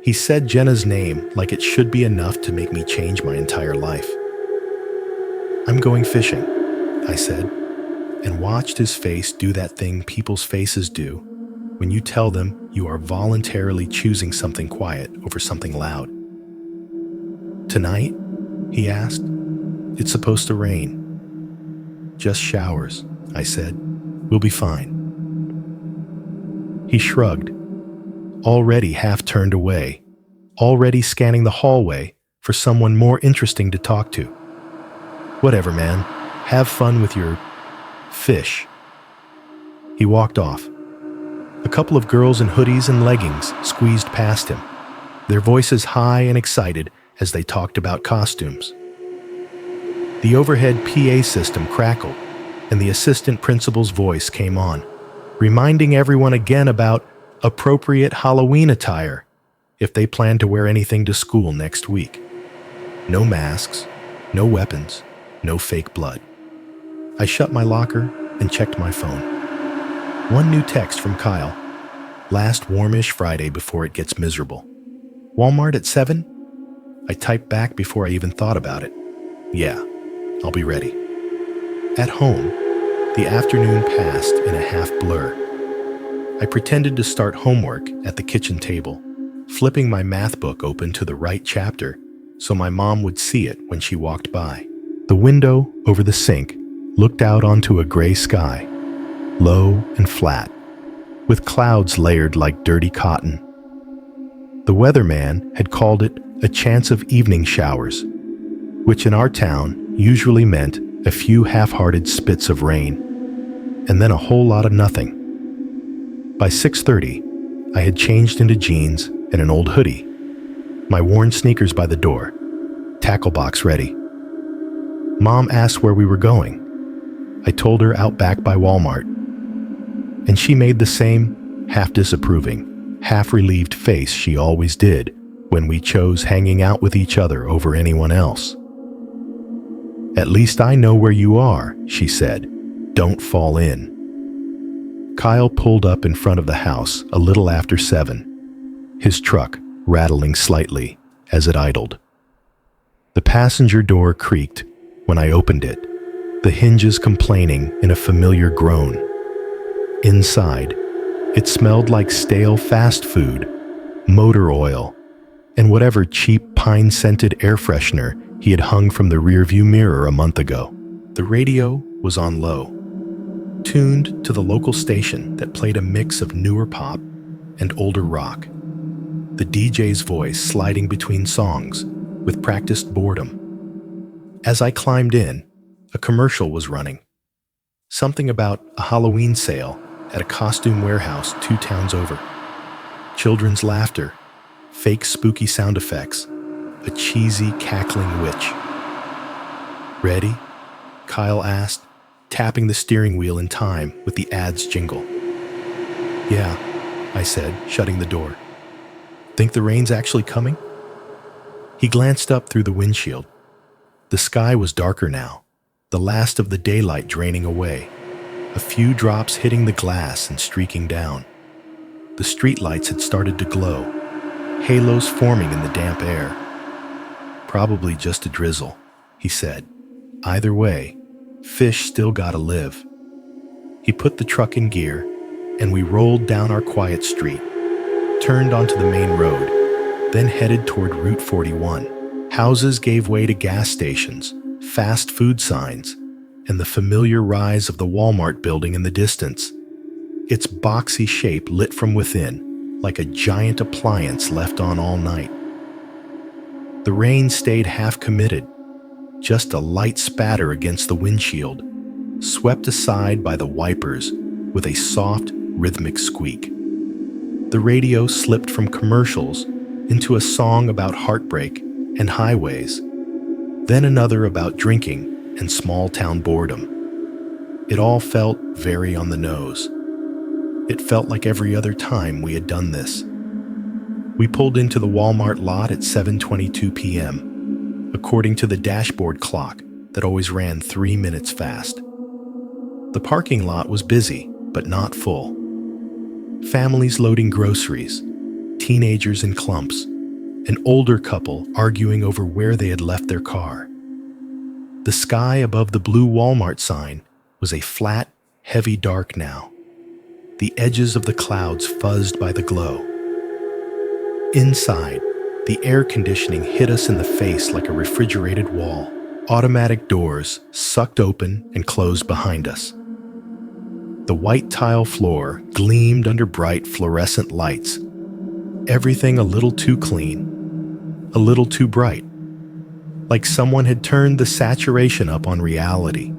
He said Jenna's name like it should be enough to make me change my entire life. "I'm going fishing," I said, and watched his face do that thing people's faces do when you tell them you are voluntarily choosing something quiet over something loud. "Tonight?" he asked. "It's supposed to rain." "Just showers," I said. "We'll be fine." He shrugged, already half turned away, already scanning the hallway for someone more interesting to talk to. "Whatever, man. Have fun with your fish." He walked off. A couple of girls in hoodies and leggings squeezed past him, their voices high and excited as they talked about costumes. The overhead PA system crackled, and the assistant principal's voice came on, reminding everyone again about appropriate Halloween attire if they plan to wear anything to school next week. No masks, no weapons, no fake blood. I shut my locker and checked my phone. One new text from Kyle. "Last warmish Friday before it gets miserable. Walmart at 7? I typed back before I even thought about it. "Yeah, I'll be ready." At home, the afternoon passed in a half blur. I pretended to start homework at the kitchen table, flipping my math book open to the right chapter so my mom would see it when she walked by. The window over the sink looked out onto a gray sky, low and flat, with clouds layered like dirty cotton. The weatherman had called it a chance of evening showers, which in our town usually meant a few half-hearted spits of rain, and then a whole lot of nothing. By 6:30, I had changed into jeans and an old hoodie, my worn sneakers by the door, tackle box ready. Mom asked where we were going. I told her out back by Walmart, and she made the same half-disapproving, half-relieved face she always did when we chose hanging out with each other over anyone else. "At least I know where you are," she said. "Don't fall in." Kyle pulled up in front of the house a little after 7, his truck rattling slightly as it idled. The passenger door creaked when I opened it, the hinges complaining in a familiar groan. Inside, it smelled like stale fast food, motor oil, and whatever cheap pine-scented air freshener he had hung from the rearview mirror a month ago. The radio was on low, tuned to the local station that played a mix of newer pop and older rock, the DJ's voice sliding between songs with practiced boredom. As I climbed in, a commercial was running. Something about a Halloween sale at a costume warehouse 2 towns over. Children's laughter, fake spooky sound effects, a cheesy cackling witch. "Ready?" Kyle asked, tapping the steering wheel in time with the ad's jingle. "Yeah," I said, shutting the door. "Think the rain's actually coming?" He glanced up through the windshield. The sky was darker now, the last of the daylight draining away, a few drops hitting the glass and streaking down. The streetlights had started to glow, halos forming in the damp air. "Probably just a drizzle," he said. "Either way, fish still gotta live." He put the truck in gear, and we rolled down our quiet street, turned onto the main road, then headed toward Route 41. Houses gave way to gas stations, fast food signs, and the familiar rise of the Walmart building in the distance, its boxy shape lit from within, like a giant appliance left on all night. The rain stayed half-committed, just a light spatter against the windshield, swept aside by the wipers with a soft, rhythmic squeak. The radio slipped from commercials into a song about heartbreak and highways, then another about drinking and small-town boredom. It all felt very on the nose. It felt like every other time we had done this. We pulled into the Walmart lot at 7:22 p.m., according to the dashboard clock that always ran 3 minutes fast. The parking lot was busy, but not full. Families loading groceries, teenagers in clumps, an older couple arguing over where they had left their car. The sky above the blue Walmart sign was a flat, heavy dark now, the edges of the clouds fuzzed by the glow. Inside, the air conditioning hit us in the face like a refrigerated wall. Automatic doors sucked open and closed behind us. The white tile floor gleamed under bright fluorescent lights. Everything a little too clean, a little too bright, like someone had turned the saturation up on reality.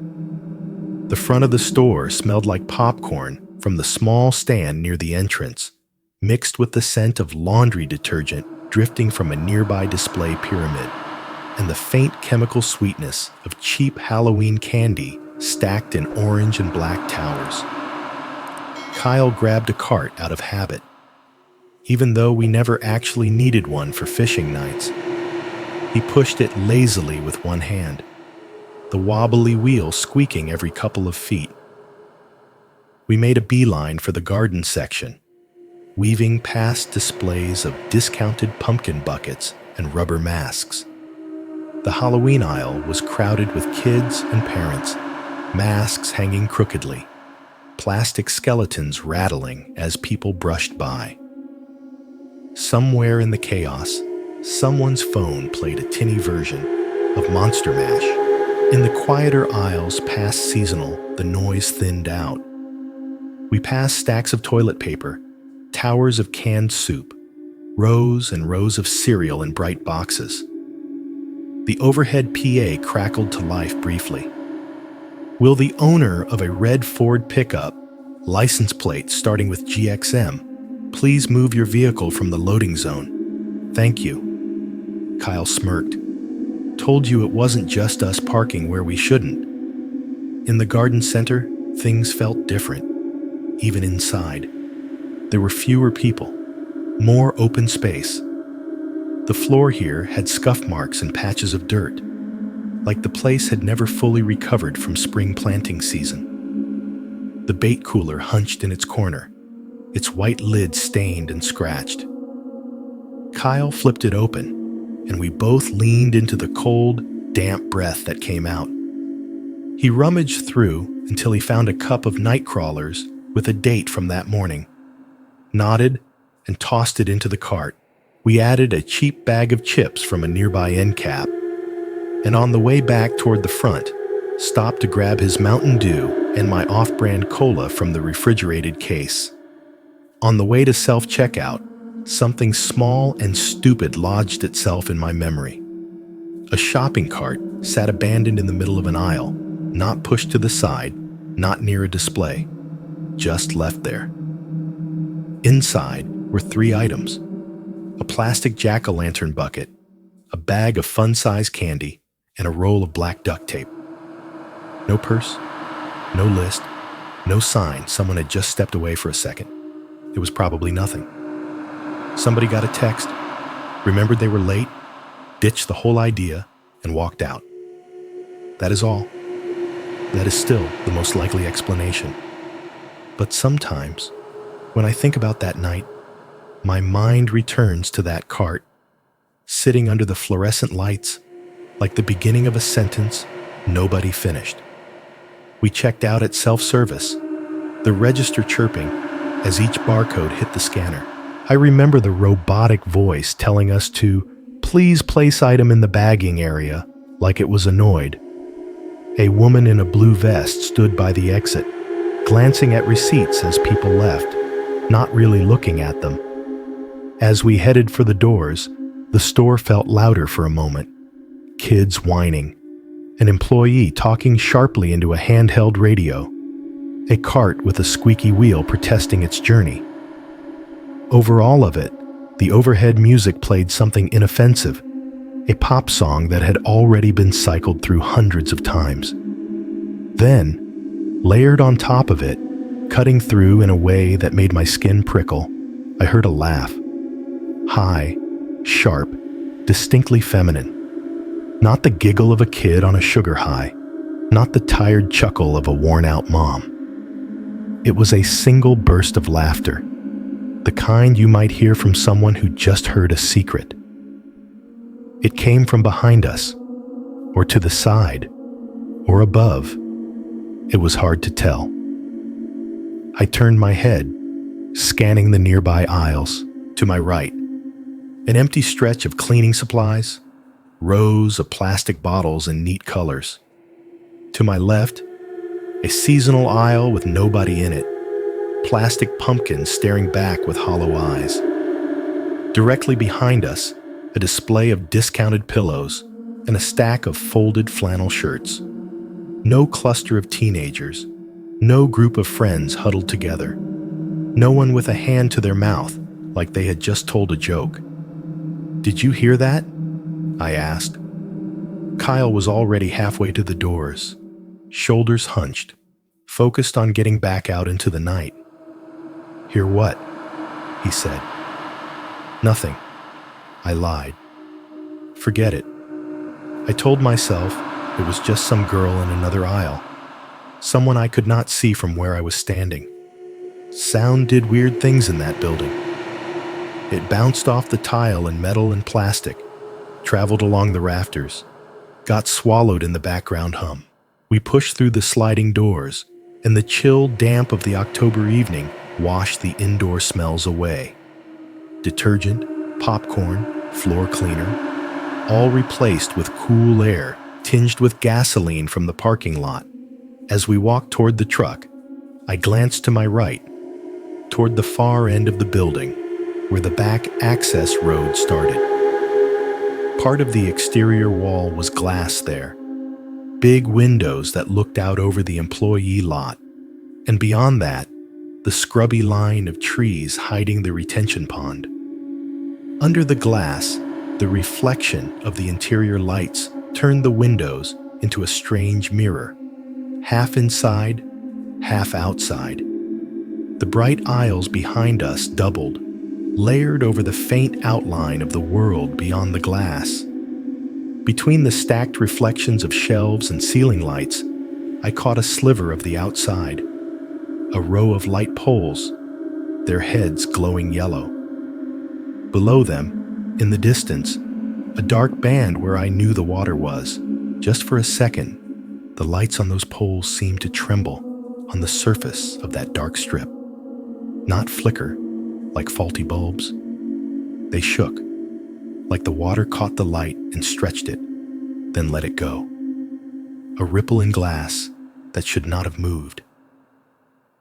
The front of the store smelled like popcorn from the small stand near the entrance, mixed with the scent of laundry detergent drifting from a nearby display pyramid, and the faint chemical sweetness of cheap Halloween candy stacked in orange and black towers. Kyle grabbed a cart out of habit, even though we never actually needed one for fishing nights. He pushed it lazily with one hand, the wobbly wheel squeaking every couple of feet. We made a beeline for the garden section, weaving past displays of discounted pumpkin buckets and rubber masks. The Halloween aisle was crowded with kids and parents, masks hanging crookedly, plastic skeletons rattling as people brushed by. Somewhere in the chaos, someone's phone played a tinny version of Monster Mash. In the quieter aisles past seasonal, the noise thinned out. We passed stacks of toilet paper, towers of canned soup, rows and rows of cereal in bright boxes. The overhead PA crackled to life briefly. Will the owner of a red Ford pickup, license plate starting with GXM, please move your vehicle from the loading zone? Thank you. Kyle smirked. Told you it wasn't just us parking where we shouldn't. In the garden center, things felt different, even inside. There were fewer people, more open space. The floor here had scuff marks and patches of dirt, like the place had never fully recovered from spring planting season. The bait cooler hunched in its corner, its white lid stained and scratched. Kyle flipped it open, and we both leaned into the cold, damp breath that came out. He rummaged through until he found a cup of night crawlers with a date from that morning, nodded, and tossed it into the cart. We added a cheap bag of chips from a nearby end cap, and on the way back toward the front, stopped to grab his Mountain Dew and my off-brand cola from the refrigerated case. On the way to self-checkout, something small and stupid lodged itself in my memory. A shopping cart sat abandoned in the middle of an aisle, not pushed to the side, not near a display, just left there. Inside were 3 items: a plastic jack-o'-lantern bucket, a bag of fun-size candy, and a roll of black duct tape. No purse, no list, no sign someone had just stepped away for a second. It was probably nothing. Somebody got a text, remembered they were late, ditched the whole idea, and walked out. That is all. That is still the most likely explanation. But sometimes, when I think about that night, my mind returns to that cart, sitting under the fluorescent lights, like the beginning of a sentence nobody finished. We checked out at self-service, the register chirping as each barcode hit the scanner. I remember the robotic voice telling us to please place item in the bagging area, like it was annoyed. A woman in a blue vest stood by the exit, glancing at receipts as people left, not really looking at them. As we headed for the doors, the store felt louder for a moment. Kids whining, an employee talking sharply into a handheld radio, a cart with a squeaky wheel protesting its journey. Over all of it, the overhead music played something inoffensive, a pop song that had already been cycled through hundreds of times. Then, layered on top of it, cutting through in a way that made my skin prickle, I heard a laugh. High, sharp, distinctly feminine. Not the giggle of a kid on a sugar high, not the tired chuckle of a worn-out mom. It was a single burst of laughter, the kind you might hear from someone who just heard a secret. It came from behind us, or to the side, or above. It was hard to tell. I turned my head, scanning the nearby aisles. To my right, an empty stretch of cleaning supplies, rows of plastic bottles in neat colors. To my left, a seasonal aisle with nobody in it, plastic pumpkins staring back with hollow eyes. Directly behind us, a display of discounted pillows and a stack of folded flannel shirts. No cluster of teenagers, no group of friends huddled together, no one with a hand to their mouth like they had just told a joke. "Did you hear that?" I asked. Kyle was already halfway to the doors, shoulders hunched, focused on getting back out into the night. "Hear what?" he said. "Nothing," I lied. "Forget it." I told myself it was just some girl in another aisle, someone I could not see from where I was standing. Sound did weird things in that building. It bounced off the tile and metal and plastic, traveled along the rafters, got swallowed in the background hum. We pushed through the sliding doors, and the chill damp of the October evening washed the indoor smells away. detergent, popcorn, floor cleaner, all replaced with cool air tinged with gasoline from the parking lot. As we walked toward the truck, I glanced to my right, toward the far end of the building, where the back access road started. Part of the exterior wall was glass there, big windows that looked out over the employee lot, and beyond that, the scrubby line of trees hiding the retention pond. Under the glass, the reflection of the interior lights turned the windows into a strange mirror, half inside, half outside. The bright aisles behind us doubled, layered over the faint outline of the world beyond the glass. Between the stacked reflections of shelves and ceiling lights, I caught a sliver of the outside, a row of light poles, their heads glowing yellow. Below them, in the distance, a dark band where I knew the water was. Just for a second, the lights on those poles seemed to tremble on the surface of that dark strip. Not flicker, like faulty bulbs. They shook, like the water caught the light and stretched it, then let it go. A ripple in glass that should not have moved.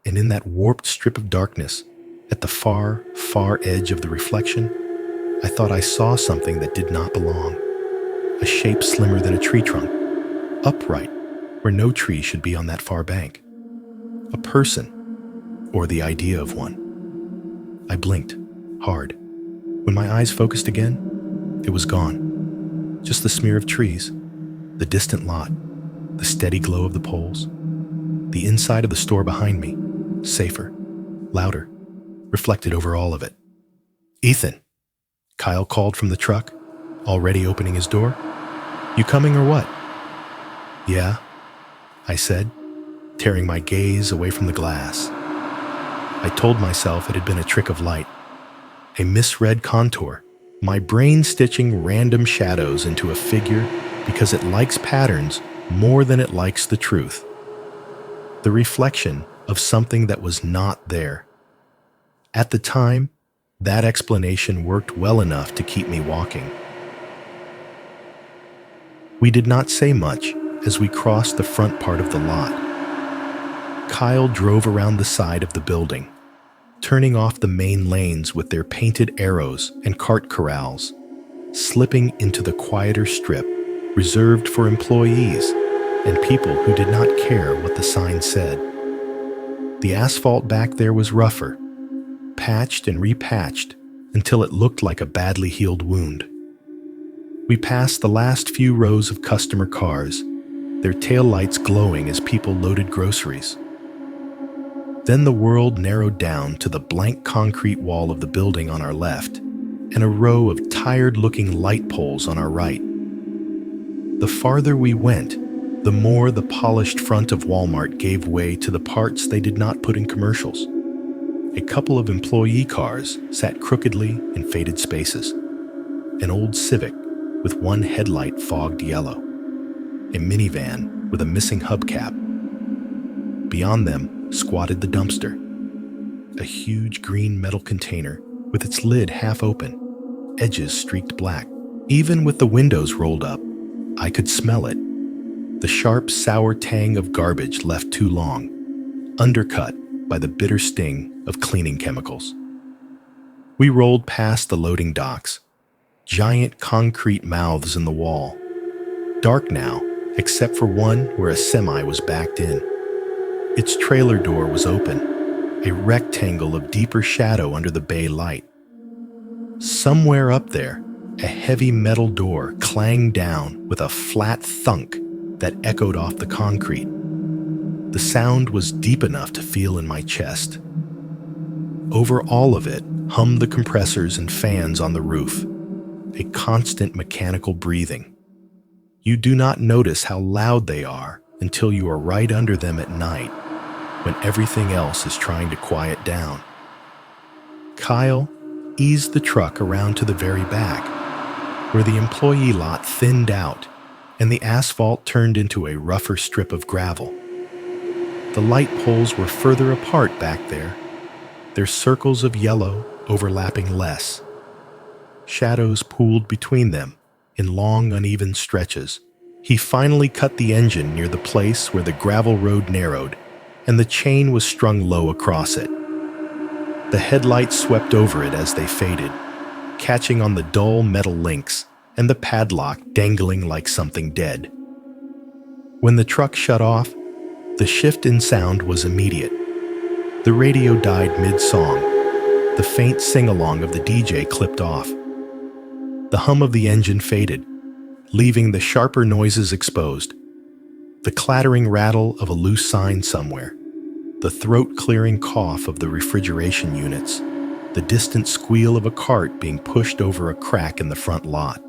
And in that warped strip of darkness, at the far, far edge of the reflection, I thought I saw something that did not belong. A shape slimmer than a tree trunk, upright, where no tree should be on that far bank. A person, or the idea of one. I blinked, hard. When my eyes focused again, it was gone. Just the smear of trees, the distant lot, the steady glow of the poles. The inside of the store behind me, safer, louder, reflected over all of it. "Ethan," Kyle called from the truck, already opening his door. "You coming or what?" "Yeah," I said, tearing my gaze away from the glass. I told myself it had been a trick of light, a misread contour, my brain stitching random shadows into a figure because it likes patterns more than it likes the truth. The reflection of something that was not there. At the time, that explanation worked well enough to keep me walking. We did not say much as we crossed the front part of the lot. Kyle drove around the side of the building, turning off the main lanes with their painted arrows and cart corrals, slipping into the quieter strip reserved for employees and people who did not care what the sign said. The asphalt back there was rougher, patched and repatched until it looked like a badly healed wound. We passed the last few rows of customer cars, their taillights glowing as people loaded groceries. Then the world narrowed down to the blank concrete wall of the building on our left and a row of tired-looking light poles on our right. The farther we went, the more the polished front of Walmart gave way to the parts they did not put in commercials. A couple of employee cars sat crookedly in faded spaces. An old Civic with one headlight fogged yellow. A minivan with a missing hubcap. Beyond them squatted the dumpster, a huge green metal container with its lid half open, edges streaked black. Even with the windows rolled up, I could smell it. The sharp, sour tang of garbage left too long, undercut by the bitter sting of cleaning chemicals. We rolled past the loading docks, giant concrete mouths in the wall. Dark now, except for one where a semi was backed in. Its trailer door was open, a rectangle of deeper shadow under the bay light. Somewhere up there, a heavy metal door clanged down with a flat thunk that echoed off the concrete. The sound was deep enough to feel in my chest. Over all of it hummed the compressors and fans on the roof, a constant mechanical breathing. You do not notice how loud they are until you are right under them at night, when everything else is trying to quiet down. Kyle eased the truck around to the very back, where the employee lot thinned out and the asphalt turned into a rougher strip of gravel. The light poles were further apart back there, their circles of yellow overlapping less. Shadows pooled between them in long, uneven stretches. He finally cut the engine near the place where the gravel road narrowed, and the chain was strung low across it. The headlights swept over it as they faded, catching on the dull metal links and the padlock dangling like something dead. When the truck shut off, the shift in sound was immediate. The radio died mid-song. The faint sing-along of the DJ clipped off. The hum of the engine faded, leaving the sharper noises exposed. The clattering rattle of a loose sign somewhere, the throat-clearing cough of the refrigeration units, the distant squeal of a cart being pushed over a crack in the front lot.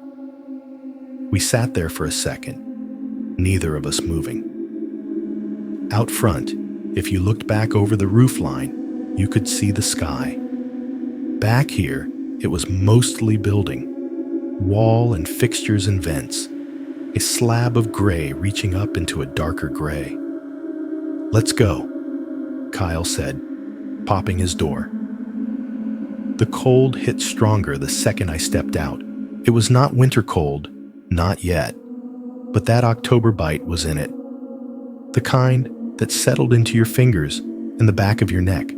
We sat there for a second, neither of us moving. Out front, if you looked back over the roofline, you could see the sky. Back here, it was mostly building, wall and fixtures and vents, a slab of gray reaching up into a darker gray. "Let's go," Kyle said, popping his door. The cold hit stronger the second I stepped out. It was not winter cold, not yet, but that October bite was in it. The kind that settled into your fingers and the back of your neck.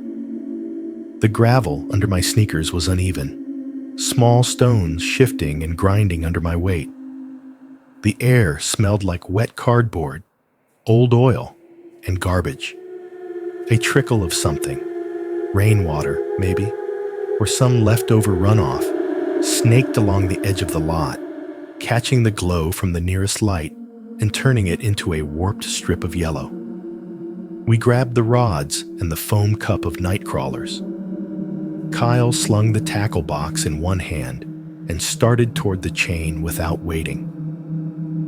The gravel under my sneakers was uneven, small stones shifting and grinding under my weight. The air smelled like wet cardboard, old oil, and garbage. A trickle of something, rainwater maybe, or some leftover runoff, snaked along the edge of the lot, catching the glow from the nearest light and turning it into a warped strip of yellow. We grabbed the rods and the foam cup of night crawlers. Kyle slung the tackle box in one hand and started toward the chain without waiting.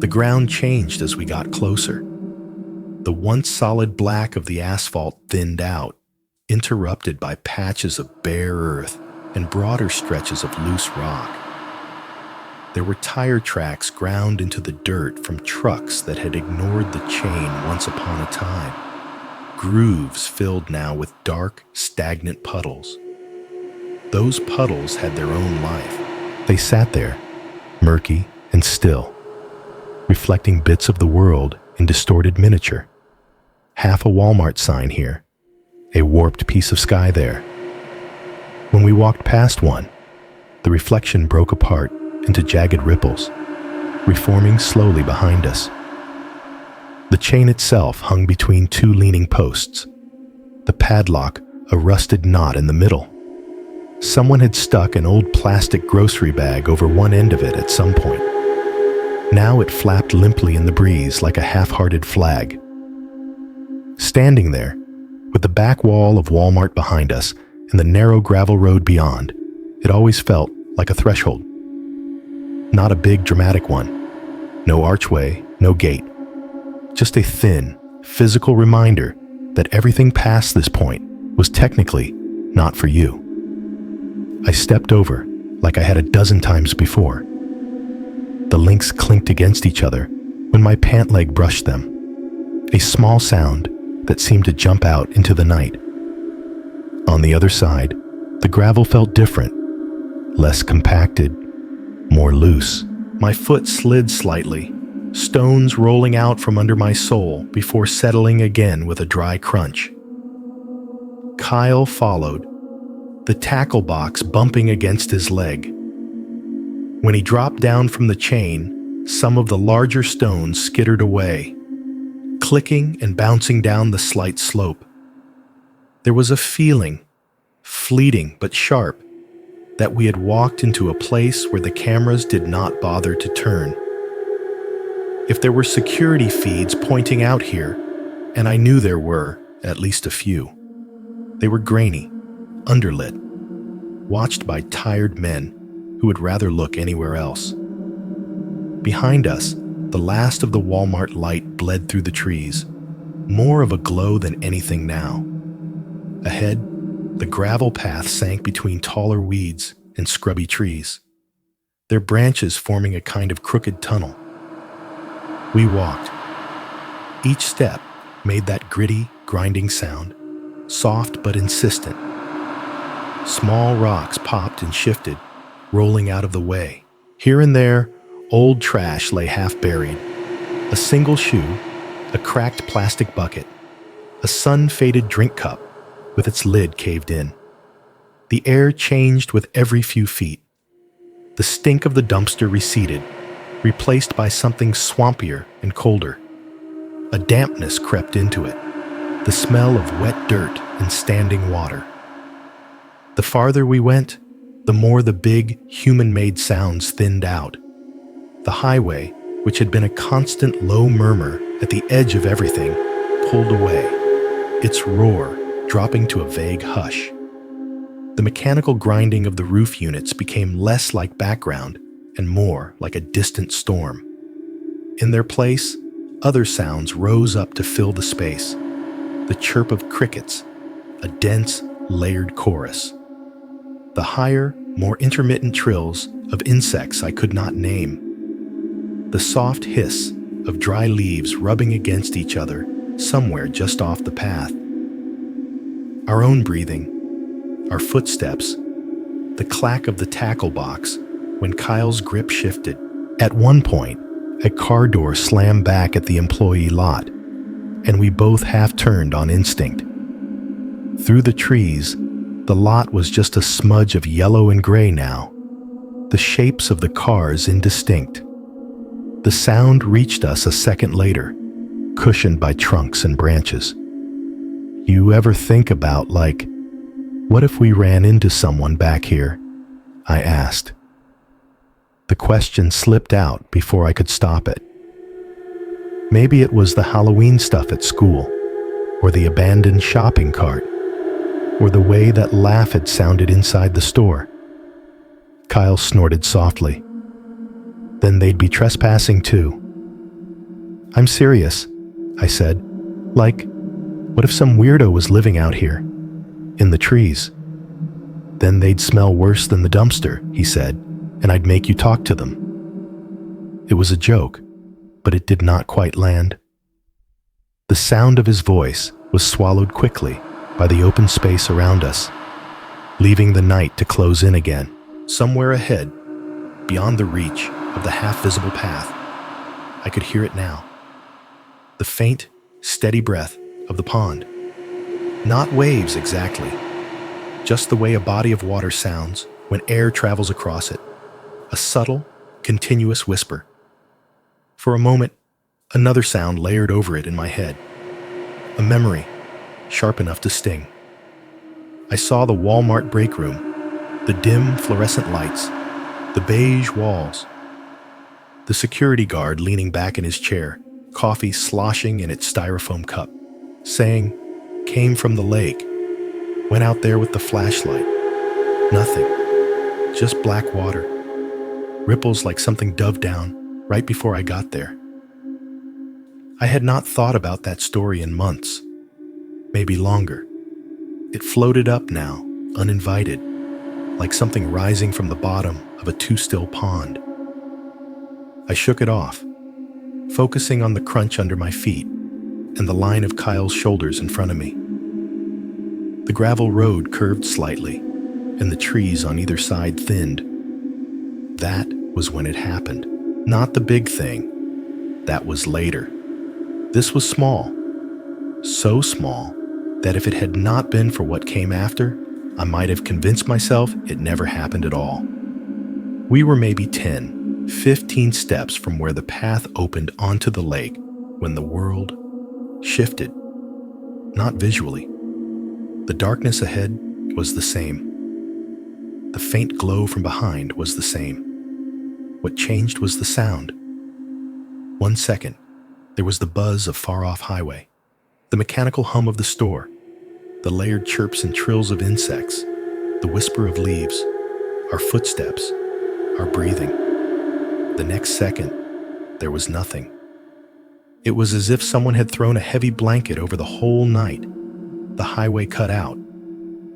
The ground changed as we got closer. The once solid black of the asphalt thinned out, interrupted by patches of bare earth and broader stretches of loose rock. There were tire tracks ground into the dirt from trucks that had ignored the chain once upon a time. Grooves filled now with dark, stagnant puddles. Those puddles had their own life. They sat there, murky and still, reflecting bits of the world in distorted miniature. Half a Walmart sign here, a warped piece of sky there. When we walked past one, the reflection broke apart into jagged ripples, reforming slowly behind us. The chain itself hung between two leaning posts, the padlock a rusted knot in the middle. Someone had stuck an old plastic grocery bag over one end of it at some point. Now it flapped limply in the breeze like a half-hearted flag. Standing there, with the back wall of Walmart behind us and the narrow gravel road beyond, it always felt like a threshold. Not a big, dramatic one. No archway, no gate. Just a thin, physical reminder that everything past this point was technically not for you. I stepped over, like I had a dozen times before. The links clinked against each other when my pant leg brushed them, a small sound that seemed to jump out into the night. On the other side, the gravel felt different, less compacted, more loose. My foot slid slightly, stones rolling out from under my sole before settling again with a dry crunch. Kyle followed, the tackle box bumping against his leg. When he dropped down from the chain, some of the larger stones skittered away, clicking and bouncing down the slight slope. There was a feeling, fleeting but sharp, that we had walked into a place where the cameras did not bother to turn. If there were security feeds pointing out here, and I knew there were, at least a few, they were grainy, underlit, watched by tired men who would rather look anywhere else. Behind us, the last of the Walmart light bled through the trees, more of a glow than anything now. Ahead, the gravel path sank between taller weeds and scrubby trees, their branches forming a kind of crooked tunnel. We walked. Each step made that gritty, grinding sound, soft but insistent. Small rocks popped and shifted, rolling out of the way. Here and there, old trash lay half buried. A single shoe, a cracked plastic bucket, a sun-faded drink cup with its lid caved in. The air changed with every few feet. The stink of the dumpster receded, replaced by something swampier and colder. A dampness crept into it, the smell of wet dirt and standing water. The farther we went, the more the big, human-made sounds thinned out. The highway, which had been a constant low murmur at the edge of everything, pulled away, its roar dropping to a vague hush. The mechanical grinding of the roof units became less like background and more like a distant storm. In their place, other sounds rose up to fill the space. The chirp of crickets, a dense, layered chorus. The higher, more intermittent trills of insects I could not name. The soft hiss of dry leaves rubbing against each other somewhere just off the path. Our own breathing, our footsteps, the clack of the tackle box when Kyle's grip shifted. At one point, a car door slammed back at the employee lot, and we both half-turned on instinct. Through the trees, the lot was just a smudge of yellow and gray now, the shapes of the cars indistinct. The sound reached us a second later, cushioned by trunks and branches. You ever think about, what if we ran into someone back here? I asked. The question slipped out before I could stop it. Maybe it was the Halloween stuff at school, or the abandoned shopping cart, or the way that laugh had sounded inside the store. Kyle snorted softly. Then they'd be trespassing too. I'm serious, I said. What if some weirdo was living out here, in the trees? Then they'd smell worse than the dumpster, he said, and I'd make you talk to them. It was a joke, but it did not quite land. The sound of his voice was swallowed quickly by the open space around us, leaving the night to close in again. Somewhere ahead, beyond the reach of the half-visible path, I could hear it now. The faint, steady breath of the pond. Not waves exactly, just the way a body of water sounds when air travels across it. A subtle, continuous whisper. For a moment, another sound layered over it in my head. A memory, sharp enough to sting. I saw the Walmart break room, the dim fluorescent lights, the beige walls. The security guard leaning back in his chair, coffee sloshing in its styrofoam cup, saying, "Came from the lake. Went out there with the flashlight. Nothing. Just black water. Ripples like something dove down right before I got there." I had not thought about that story in months, maybe longer. It floated up now, uninvited, like something rising from the bottom of a too-still pond. I shook it off, focusing on the crunch under my feet and the line of Kyle's shoulders in front of me. The gravel road curved slightly, and the trees on either side thinned. That was when it happened. Not the big thing. That was later. This was small. So small that if it had not been for what came after, I might have convinced myself it never happened at all. We were maybe 10, 15 steps from where the path opened onto the lake when the world shifted. Not visually. The darkness ahead was the same. The faint glow from behind was the same. What changed was the sound. 1 second, there was the buzz of far-off highway, the mechanical hum of the store, the layered chirps and trills of insects, the whisper of leaves, our footsteps, our breathing. The next second, there was nothing. It was as if someone had thrown a heavy blanket over the whole night. The highway cut out.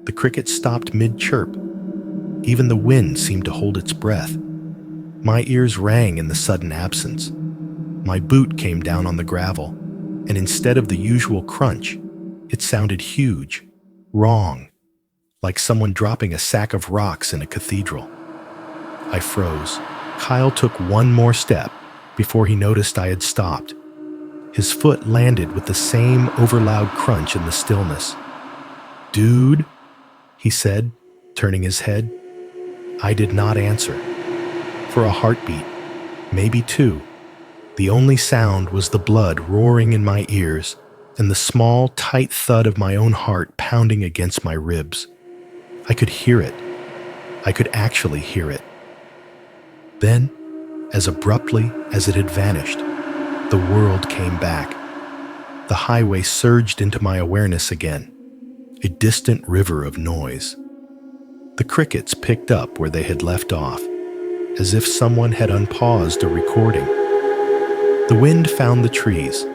The cricket stopped mid-chirp. Even the wind seemed to hold its breath. My ears rang in the sudden absence. My boot came down on the gravel, and instead of the usual crunch, it sounded huge, wrong, like someone dropping a sack of rocks in a cathedral. I froze. Kyle took one more step before he noticed I had stopped. His foot landed with the same overloud crunch in the stillness. "Dude," he said, turning his head. I did not answer. For a heartbeat, maybe two, the only sound was the blood roaring in my ears and the small, tight thud of my own heart pounding against my ribs. I could hear it. I could actually hear it. Then, as abruptly as it had vanished, the world came back. The highway surged into my awareness again, a distant river of noise. The crickets picked up where they had left off, as if someone had unpaused a recording. The wind found the trees,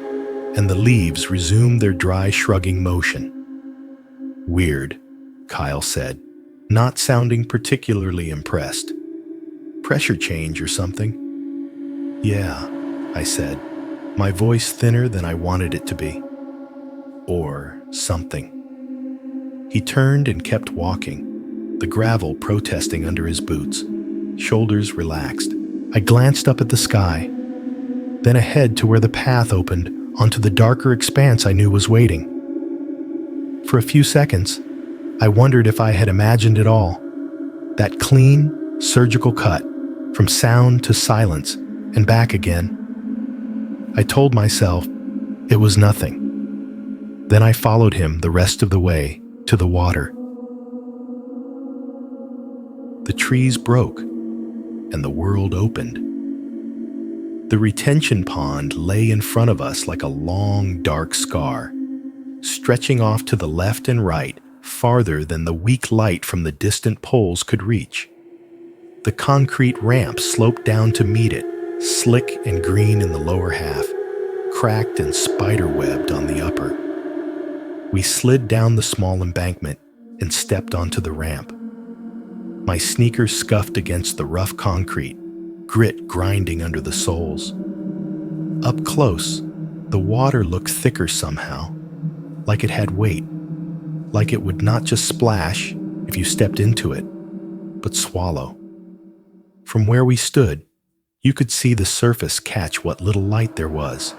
and the leaves resumed their dry shrugging motion. "Weird," Kyle said, not sounding particularly impressed. "Pressure change or something?" "Yeah," I said, my voice thinner than I wanted it to be. "Or something." He turned and kept walking, the gravel protesting under his boots, shoulders relaxed. I glanced up at the sky, then ahead to where the path opened onto the darker expanse I knew was waiting. For a few seconds, I wondered if I had imagined it all. That clean, surgical cut, from sound to silence and back again. I told myself it was nothing. Then I followed him the rest of the way to the water. The trees broke, and the world opened. The retention pond lay in front of us like a long, dark scar, stretching off to the left and right farther than the weak light from the distant poles could reach. The concrete ramp sloped down to meet it, slick and green in the lower half, cracked and spider-webbed on the upper. We slid down the small embankment and stepped onto the ramp. My sneakers scuffed against the rough concrete, grit grinding under the soles. Up close, the water looked thicker somehow, like it had weight, like it would not just splash if you stepped into it, but swallow. From where we stood, you could see the surface catch what little light there was.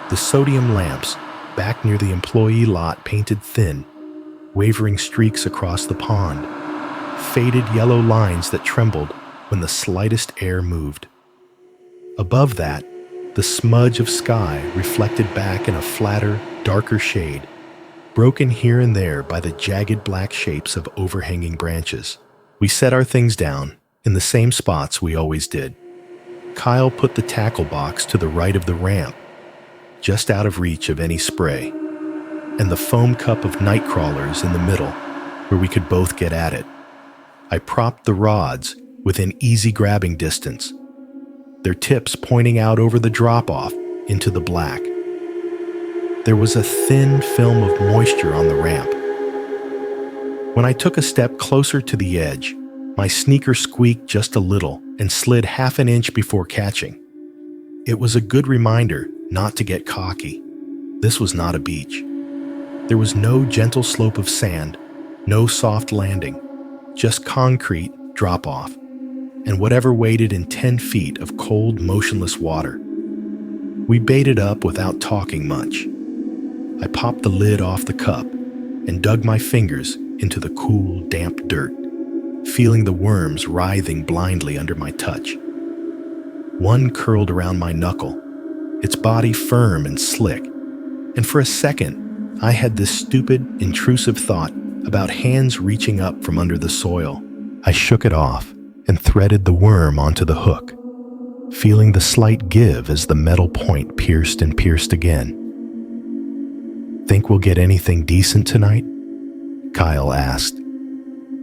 The sodium lamps, back near the employee lot, painted thin, wavering streaks across the pond, faded yellow lines that trembled when the slightest air moved. Above that, the smudge of sky reflected back in a flatter, darker shade, broken here and there by the jagged black shapes of overhanging branches. We set our things down in the same spots we always did. Kyle put the tackle box to the right of the ramp, just out of reach of any spray, and the foam cup of night crawlers in the middle, where we could both get at it. I propped the rods within easy grabbing distance, their tips pointing out over the drop-off into the black. There was a thin film of moisture on the ramp. When I took a step closer to the edge, my sneaker squeaked just a little and slid half an inch before catching. It was a good reminder not to get cocky. This was not a beach. There was no gentle slope of sand, no soft landing, just concrete drop-off, and whatever waited in 10 feet of cold, motionless water. We baited up without talking much. I popped the lid off the cup and dug my fingers into the cool, damp dirt, feeling the worms writhing blindly under my touch. One curled around my knuckle, its body firm and slick, and for a second, I had this stupid, intrusive thought about hands reaching up from under the soil. I shook it off and threaded the worm onto the hook, feeling the slight give as the metal point pierced and pierced again. "Think we'll get anything decent tonight?" Kyle asked,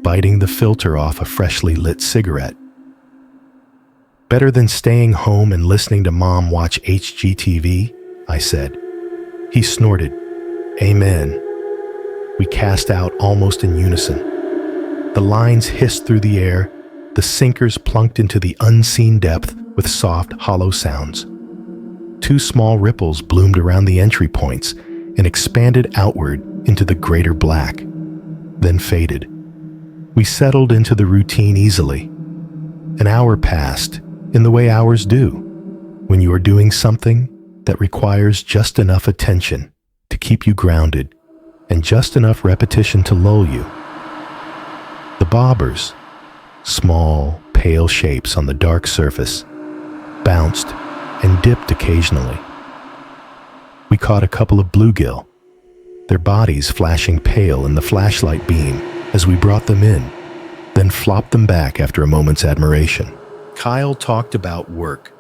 biting the filter off a freshly lit cigarette. "Better than staying home and listening to Mom watch HGTV," I said. He snorted, "Amen." We cast out almost in unison. The lines hissed through the air, the sinkers plunked into the unseen depth with soft, hollow sounds. Two small ripples bloomed around the entry points and expanded outward into the greater black, then faded. We settled into the routine easily. An hour passed, in the way hours do, when you are doing something that requires just enough attention to keep you grounded and just enough repetition to lull you. The bobbers, small, pale shapes on the dark surface, bounced and dipped occasionally. We caught a couple of bluegill, their bodies flashing pale in the flashlight beam as we brought them in, then flopped them back after a moment's admiration. Kyle talked about work.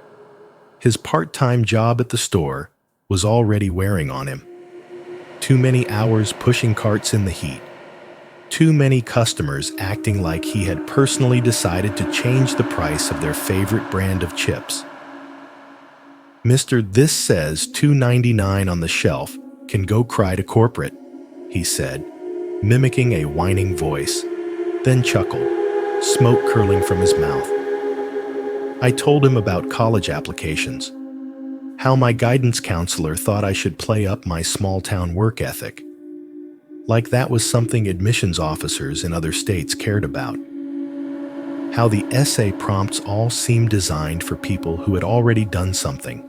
His part-time job at the store was already wearing on him. Too many hours pushing carts in the heat. Too many customers acting like he had personally decided to change the price of their favorite brand of chips. "Mr. This says $2.99 on the shelf can go cry to corporate," he said, mimicking a whining voice, then chuckled, smoke curling from his mouth. I told him about college applications, how my guidance counselor thought I should play up my small-town work ethic, like that was something admissions officers in other states cared about. How the essay prompts all seemed designed for people who had already done something,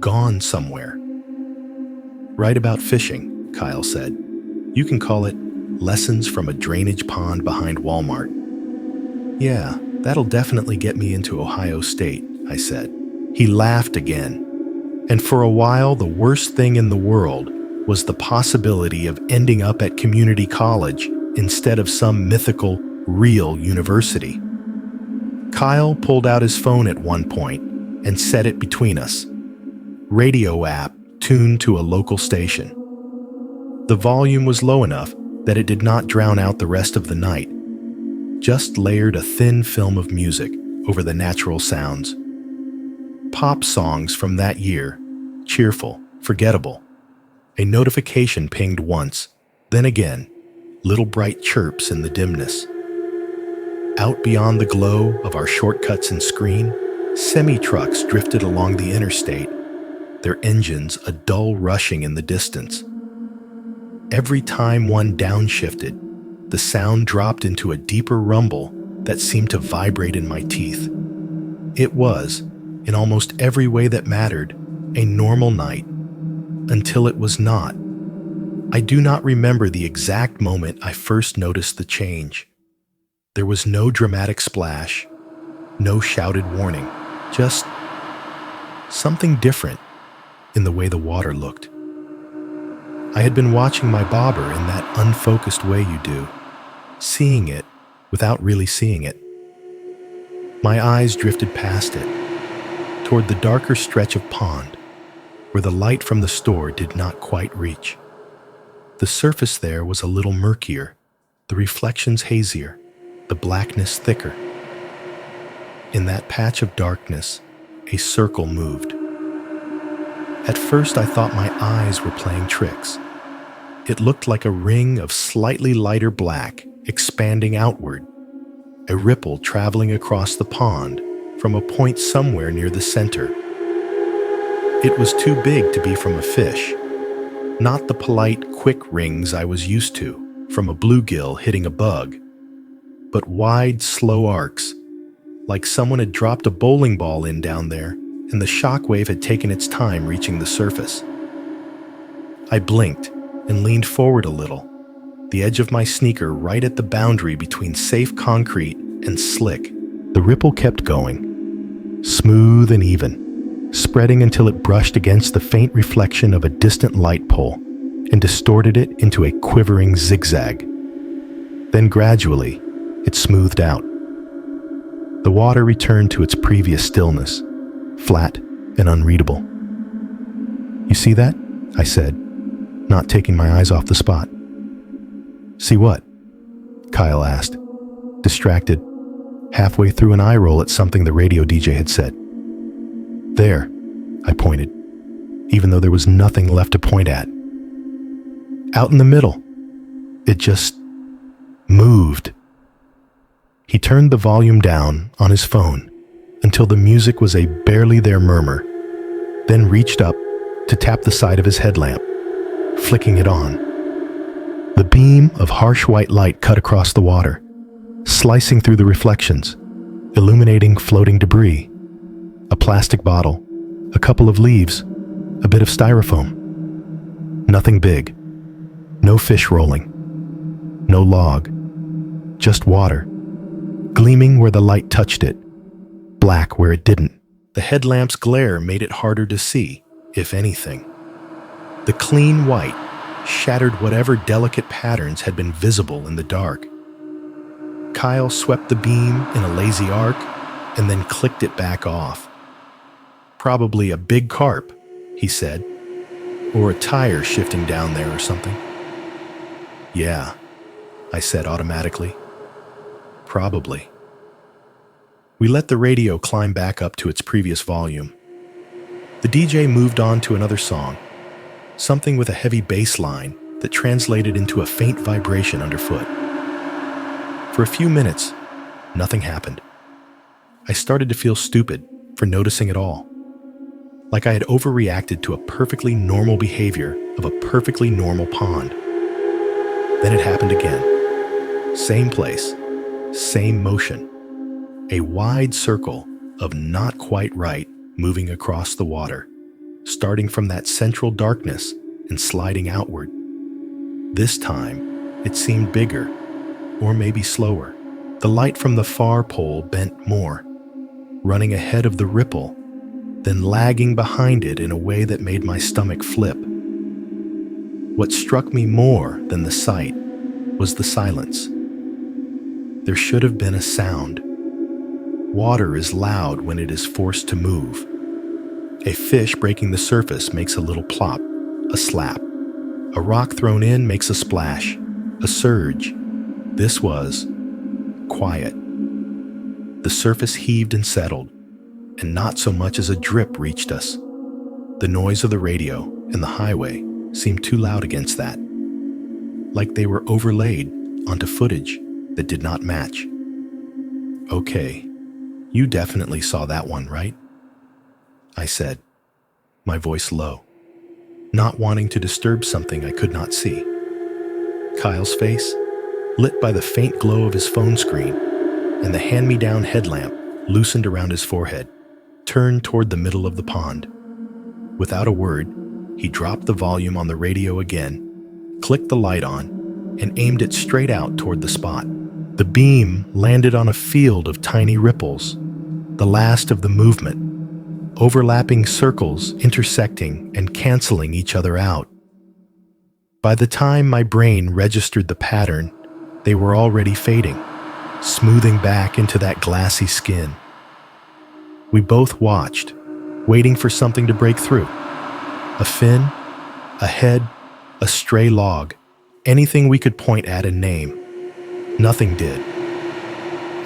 gone somewhere. "Write about fishing," Kyle said. "You can call it Lessons from a Drainage Pond Behind Walmart." "Yeah, that'll definitely get me into Ohio State," I said. He laughed again. And for a while, the worst thing in the world was the possibility of ending up at community college instead of some mythical, real university. Kyle pulled out his phone at one point and set it between us. Radio app tuned to a local station. The volume was low enough that it did not drown out the rest of the night, just layered a thin film of music over the natural sounds. Pop songs from that year, cheerful, forgettable. A notification pinged once, then again, little bright chirps in the dimness. Out beyond the glow of our shortcuts and screen, semi-trucks drifted along the interstate, their engines a dull rushing in the distance. Every time one downshifted, the sound dropped into a deeper rumble that seemed to vibrate in my teeth. It was, in almost every way that mattered, a normal night, until it was not. I do not remember the exact moment I first noticed the change. There was no dramatic splash, no shouted warning, just something different in the way the water looked. I had been watching my bobber in that unfocused way you do, seeing it without really seeing it. My eyes drifted past it, toward the darker stretch of pond, where the light from the store did not quite reach. The surface there was a little murkier, the reflections hazier, the blackness thicker. In that patch of darkness, a circle moved. At first I thought my eyes were playing tricks. It looked like a ring of slightly lighter black expanding outward, a ripple traveling across the pond from a point somewhere near the center. It was too big to be from a fish, not the polite, quick rings I was used to from a bluegill hitting a bug, but wide, slow arcs, like someone had dropped a bowling ball in down there and the shockwave had taken its time reaching the surface. I blinked and leaned forward a little, the edge of my sneaker right at the boundary between safe concrete and slick. The ripple kept going, smooth and even, spreading until it brushed against the faint reflection of a distant light pole and distorted it into a quivering zigzag. Then gradually, it smoothed out. The water returned to its previous stillness, flat and unreadable. "You see that?" I said, not taking my eyes off the spot. "See what?" Kyle asked, distracted, halfway through an eye roll at something the radio DJ had said. "There," I pointed, even though there was nothing left to point at. "Out in the middle. It just moved." He turned the volume down on his phone until the music was a barely there murmur, then reached up to tap the side of his headlamp, flicking it on. The beam of harsh white light cut across the water, slicing through the reflections, illuminating floating debris, a plastic bottle, a couple of leaves, a bit of styrofoam. Nothing big. No fish rolling. No log. Just water, gleaming where the light touched it, black where it didn't. The headlamp's glare made it harder to see, if anything. The clean white shattered whatever delicate patterns had been visible in the dark. Kyle swept the beam in a lazy arc and then clicked it back off. Probably a big carp, he said, or a tire shifting down there or something. Yeah, I said automatically. Probably. We let the radio climb back up to its previous volume. The DJ moved on to another song, something with a heavy bass line that translated into a faint vibration underfoot. For a few minutes, nothing happened. I started to feel stupid for noticing it all, like I had overreacted to a perfectly normal behavior of a perfectly normal pond. Then it happened again. Same place, same motion. A wide circle of not quite right moving across the water, starting from that central darkness and sliding outward. This time, it seemed bigger, or maybe slower. The light from the far pole bent more, running ahead of the ripple, then lagging behind it in a way that made my stomach flip. What struck me more than the sight was the silence. There should have been a sound. Water is loud when it is forced to move. A fish breaking the surface makes a little plop, a slap. A rock thrown in makes a splash, a surge. This was quiet. The surface heaved and settled, and not so much as a drip reached us. The noise of the radio and the highway seemed too loud against that, like they were overlaid onto footage that did not match. Okay, you definitely saw that one, right? I said, my voice low, not wanting to disturb something I could not see. Kyle's face, lit by the faint glow of his phone screen and the hand-me-down headlamp loosened around his forehead, turned toward the middle of the pond. Without a word, he dropped the volume on the radio again, clicked the light on, and aimed it straight out toward the spot. The beam landed on a field of tiny ripples, the last of the movement, overlapping circles intersecting and canceling each other out. By the time my brain registered the pattern, they were already fading, smoothing back into that glassy skin. We both watched, waiting for something to break through. A fin, a head, a stray log, anything we could point at and name. Nothing did.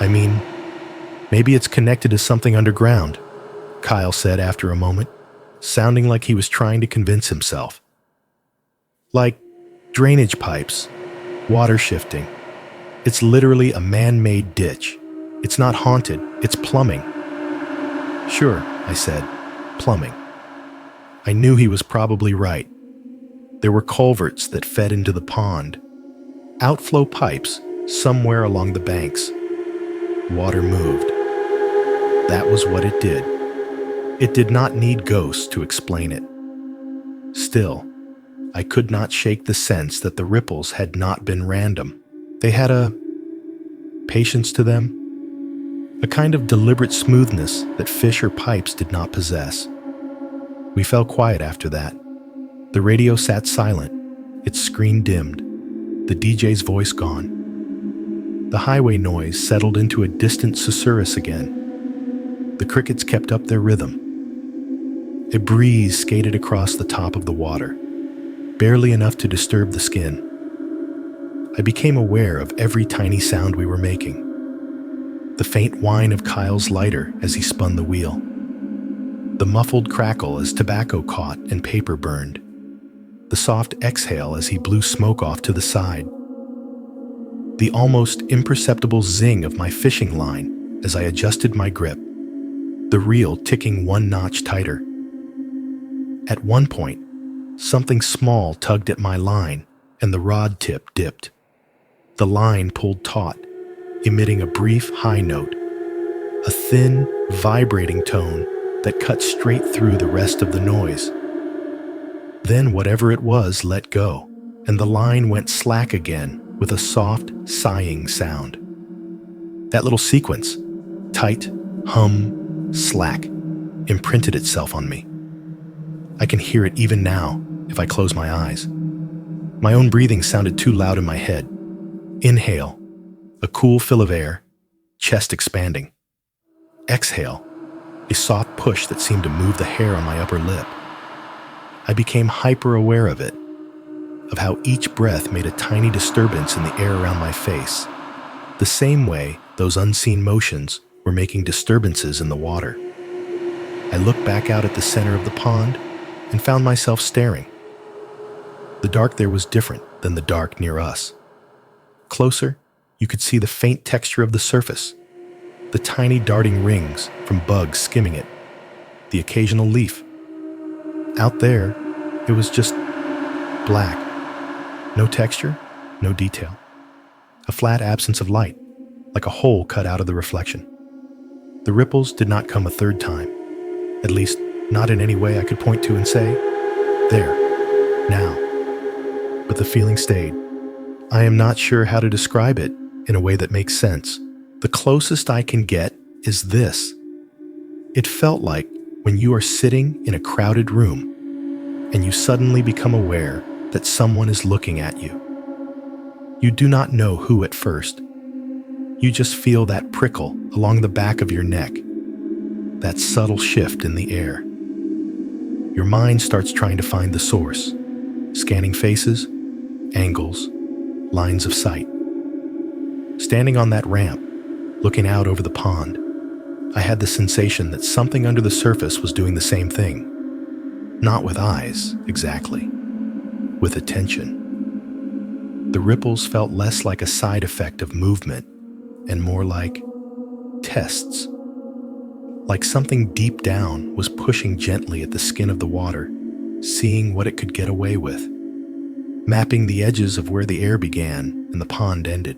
I mean, maybe it's connected to something underground, Kyle said after a moment, sounding like he was trying to convince himself. Like drainage pipes, water shifting. It's literally a man-made ditch. It's not haunted, it's plumbing. Sure, I said, plumbing. I knew he was probably right. There were culverts that fed into the pond, outflow pipes somewhere along the banks. Water moved. That was what it did. It did not need ghosts to explain it. Still, I could not shake the sense that the ripples had not been random. They had a patience to them, a kind of deliberate smoothness that fish or pipes did not possess. We fell quiet after that. The radio sat silent, its screen dimmed, the DJ's voice gone. The highway noise settled into a distant susurrus again. The crickets kept up their rhythm. A breeze skated across the top of the water, barely enough to disturb the skin. I became aware of every tiny sound we were making. The faint whine of Kyle's lighter as he spun the wheel. The muffled crackle as tobacco caught and paper burned. The soft exhale as he blew smoke off to the side. The almost imperceptible zing of my fishing line as I adjusted my grip, the reel ticking one notch tighter. At one point, something small tugged at my line and the rod tip dipped. The line pulled taut, emitting a brief high note. a thin, vibrating tone that cut straight through the rest of the noise. Then whatever it was let go, and the line went slack again with a soft, sighing sound. That little sequence, tight, hum, slack, imprinted itself on me. I can hear it even now if I close my eyes. My own breathing sounded too loud in my head. Inhale, a cool fill of air, chest expanding. Exhale, a soft push that seemed to move the hair on my upper lip. I became hyper-aware of it, of how each breath made a tiny disturbance in the air around my face, the same way those unseen motions were making disturbances in the water. I looked back out at the center of the pond and found myself staring. The dark there was different than the dark near us. Closer, you could see the faint texture of the surface, the tiny darting rings from bugs skimming it, the occasional leaf. Out there, it was just black. No texture, no detail. A flat absence of light, like a hole cut out of the reflection. The ripples did not come a third time, at least not in any way I could point to and say, there, now. But the feeling stayed. I am not sure how to describe it in a way that makes sense. The closest I can get is this. It felt like when you are sitting in a crowded room and you suddenly become aware that someone is looking at you. You do not know who at first. You just feel that prickle along the back of your neck, that subtle shift in the air. Your mind starts trying to find the source, scanning faces, angles, lines of sight. Standing on that ramp, looking out over the pond, I had the sensation that something under the surface was doing the same thing. Not with eyes, exactly. With attention. The ripples felt less like a side effect of movement and more like tests. Like something deep down was pushing gently at the skin of the water, seeing what it could get away with, mapping the edges of where the air began and the pond ended.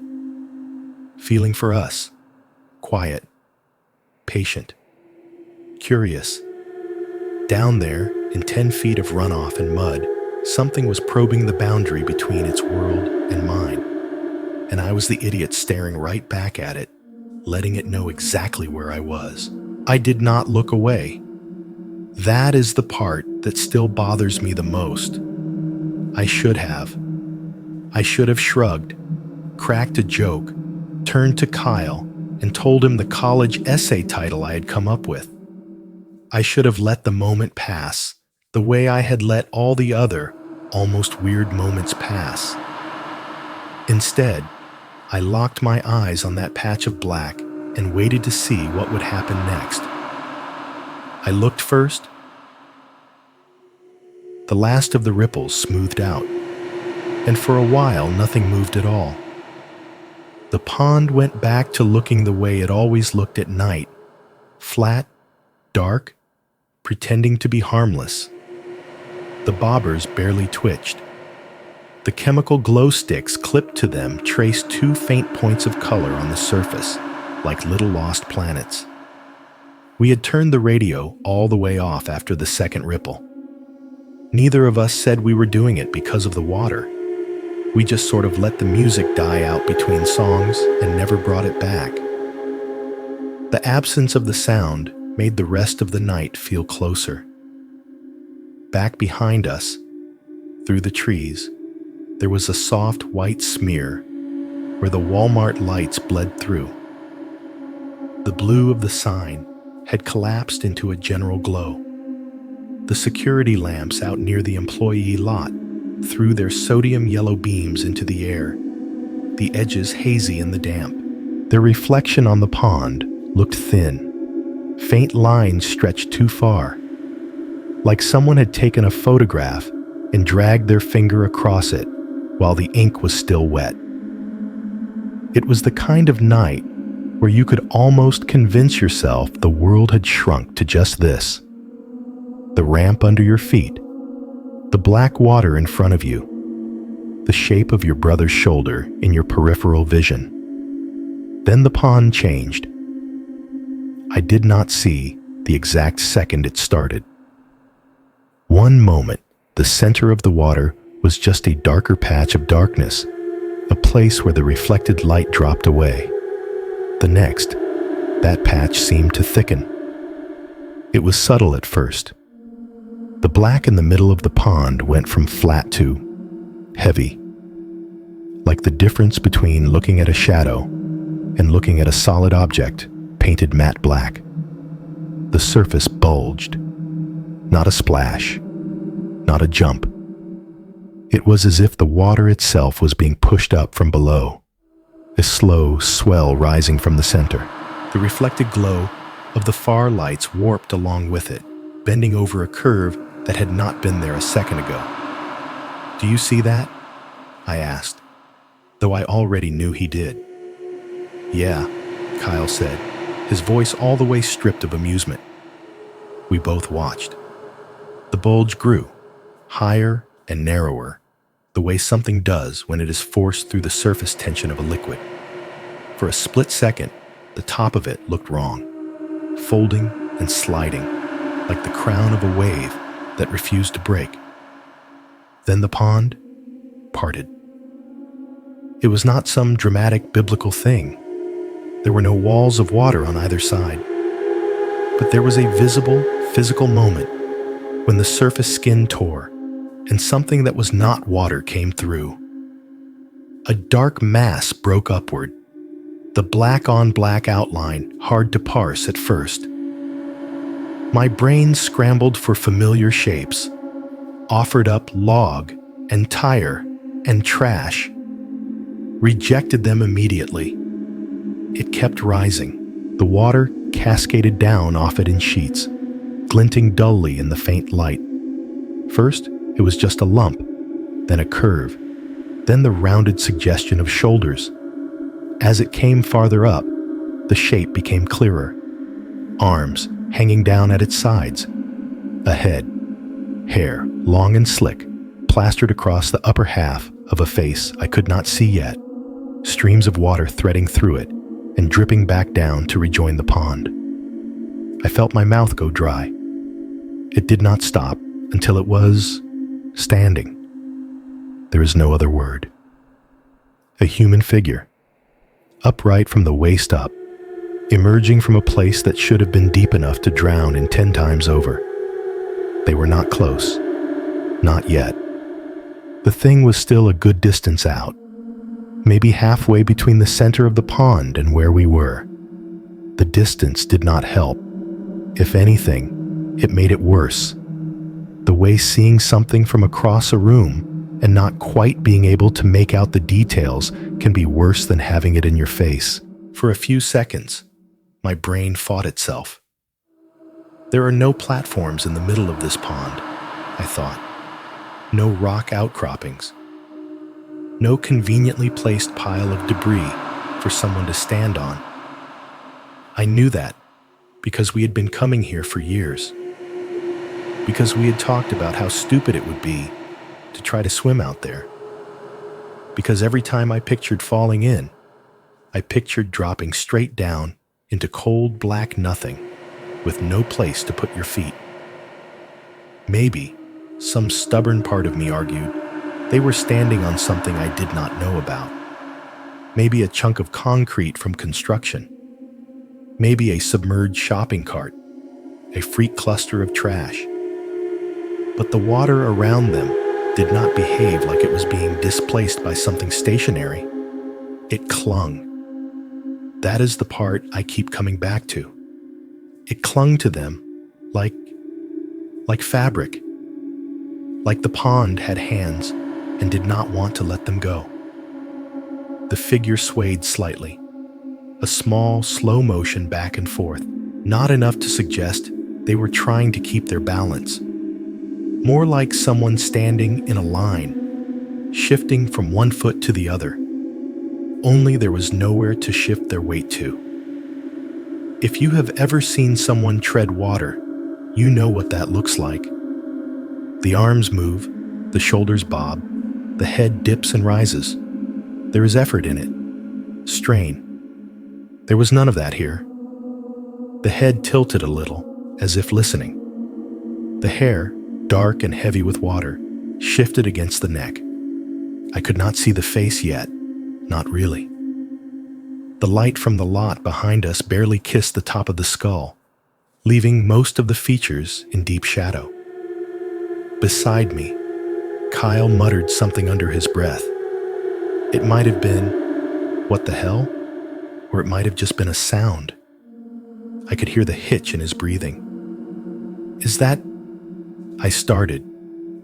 Feeling for us, quiet, patient, curious. Down there, in 10 feet of runoff and mud, something was probing the boundary between its world and mine. And I was the idiot staring right back at it, letting it know exactly where I was. I did not look away. That is the part that still bothers me the most. I should have. I should have shrugged, cracked a joke, turned to Kyle, and told him the college essay title I had come up with. I should have let the moment pass, the way I had let all the other, almost weird moments pass. Instead, I locked my eyes on that patch of black and waited to see what would happen next. I looked first. The last of the ripples smoothed out, and for a while nothing moved at all. The pond went back to looking the way it always looked at night, flat, dark, pretending to be harmless. The bobbers barely twitched. The chemical glow sticks clipped to them traced 2 faint points of color on the surface, like little lost planets. We had turned the radio all the way off after the second ripple. Neither of us said we were doing it because of the water. We just sort of let the music die out between songs and never brought it back. The absence of the sound made the rest of the night feel closer. Back behind us, through the trees, there was a soft white smear where the Walmart lights bled through. The blue of the sign had collapsed into a general glow. The security lamps out near the employee lot threw their sodium yellow beams into the air, the edges hazy in the damp. Their reflection on the pond looked thin. Faint lines stretched too far, like someone had taken a photograph and dragged their finger across it while the ink was still wet. It was the kind of night where you could almost convince yourself the world had shrunk to just this: the ramp under your feet, the black water in front of you, the shape of your brother's shoulder in your peripheral vision. Then the pond changed. I did not see the exact second it started. One moment, the center of the water was just a darker patch of darkness, a place where the reflected light dropped away. The next, that patch seemed to thicken. It was subtle at first. The black in the middle of the pond went from flat to heavy, like the difference between looking at a shadow and looking at a solid object painted matte black. The surface bulged. Not a splash, not a jump. It was as if the water itself was being pushed up from below, a slow swell rising from the center. The reflected glow of the far lights warped along with it, bending over a curve that had not been there a second ago. "Do you see that?" I asked, though I already knew he did. "Yeah," Kyle said, his voice all the way stripped of amusement. We both watched. The bulge grew, higher and narrower, the way something does when it is forced through the surface tension of a liquid. For a split second, the top of it looked wrong, folding and sliding, like the crown of a wave that refused to break. Then the pond parted. It was not some dramatic biblical thing. There were no walls of water on either side. But there was a visible, physical moment when the surface skin tore and something that was not water came through. A dark mass broke upward, the black-on-black outline hard to parse at first. My brain scrambled for familiar shapes, offered up log and tire and trash, rejected them immediately. It kept rising. The water cascaded down off it in sheets, glinting dully in the faint light. First, it was just a lump, then a curve, then the rounded suggestion of shoulders. As it came farther up, the shape became clearer. Arms hanging down at its sides. A head, hair long and slick, plastered across the upper half of a face I could not see yet. Streams of water threading through it and dripping back down to rejoin the pond. I felt my mouth go dry. It did not stop until it was standing. There is no other word. A human figure, upright from the waist up, emerging from a place that should have been deep enough to drown in 10 times over. They were not close. Not yet. The thing was still a good distance out, maybe halfway between the center of the pond and where we were. The distance did not help. If anything, it made it worse. The way seeing something from across a room and not quite being able to make out the details can be worse than having it in your face. For a few seconds, my brain fought itself. There are no platforms in the middle of this pond, I thought. No rock outcroppings. No conveniently placed pile of debris for someone to stand on. I knew that because we had been coming here for years. Because we had talked about how stupid it would be to try to swim out there. Because every time I pictured falling in, I pictured dropping straight down into cold black nothing with no place to put your feet. Maybe, some stubborn part of me argued, they were standing on something I did not know about. Maybe a chunk of concrete from construction. Maybe a submerged shopping cart, a freak cluster of trash. But the water around them did not behave like it was being displaced by something stationary. It clung. That is the part I keep coming back to. It clung to them like fabric. Like the pond had hands and did not want to let them go. The figure swayed slightly. A small, slow motion back and forth, not enough to suggest they were trying to keep their balance. More like someone standing in a line, shifting from one foot to the other. Only there was nowhere to shift their weight to. If you have ever seen someone tread water, you know what that looks like. The arms move, the shoulders bob, the head dips and rises. There is effort in it, strain. There was none of that here. The head tilted a little, as if listening. The hair, dark and heavy with water, shifted against the neck. I could not see the face yet, not really. The light from the lot behind us barely kissed the top of the skull, leaving most of the features in deep shadow. Beside me, Kyle muttered something under his breath. It might have been, "What the hell?" Or it might have just been a sound. I could hear the hitch in his breathing. "Is that—" I started,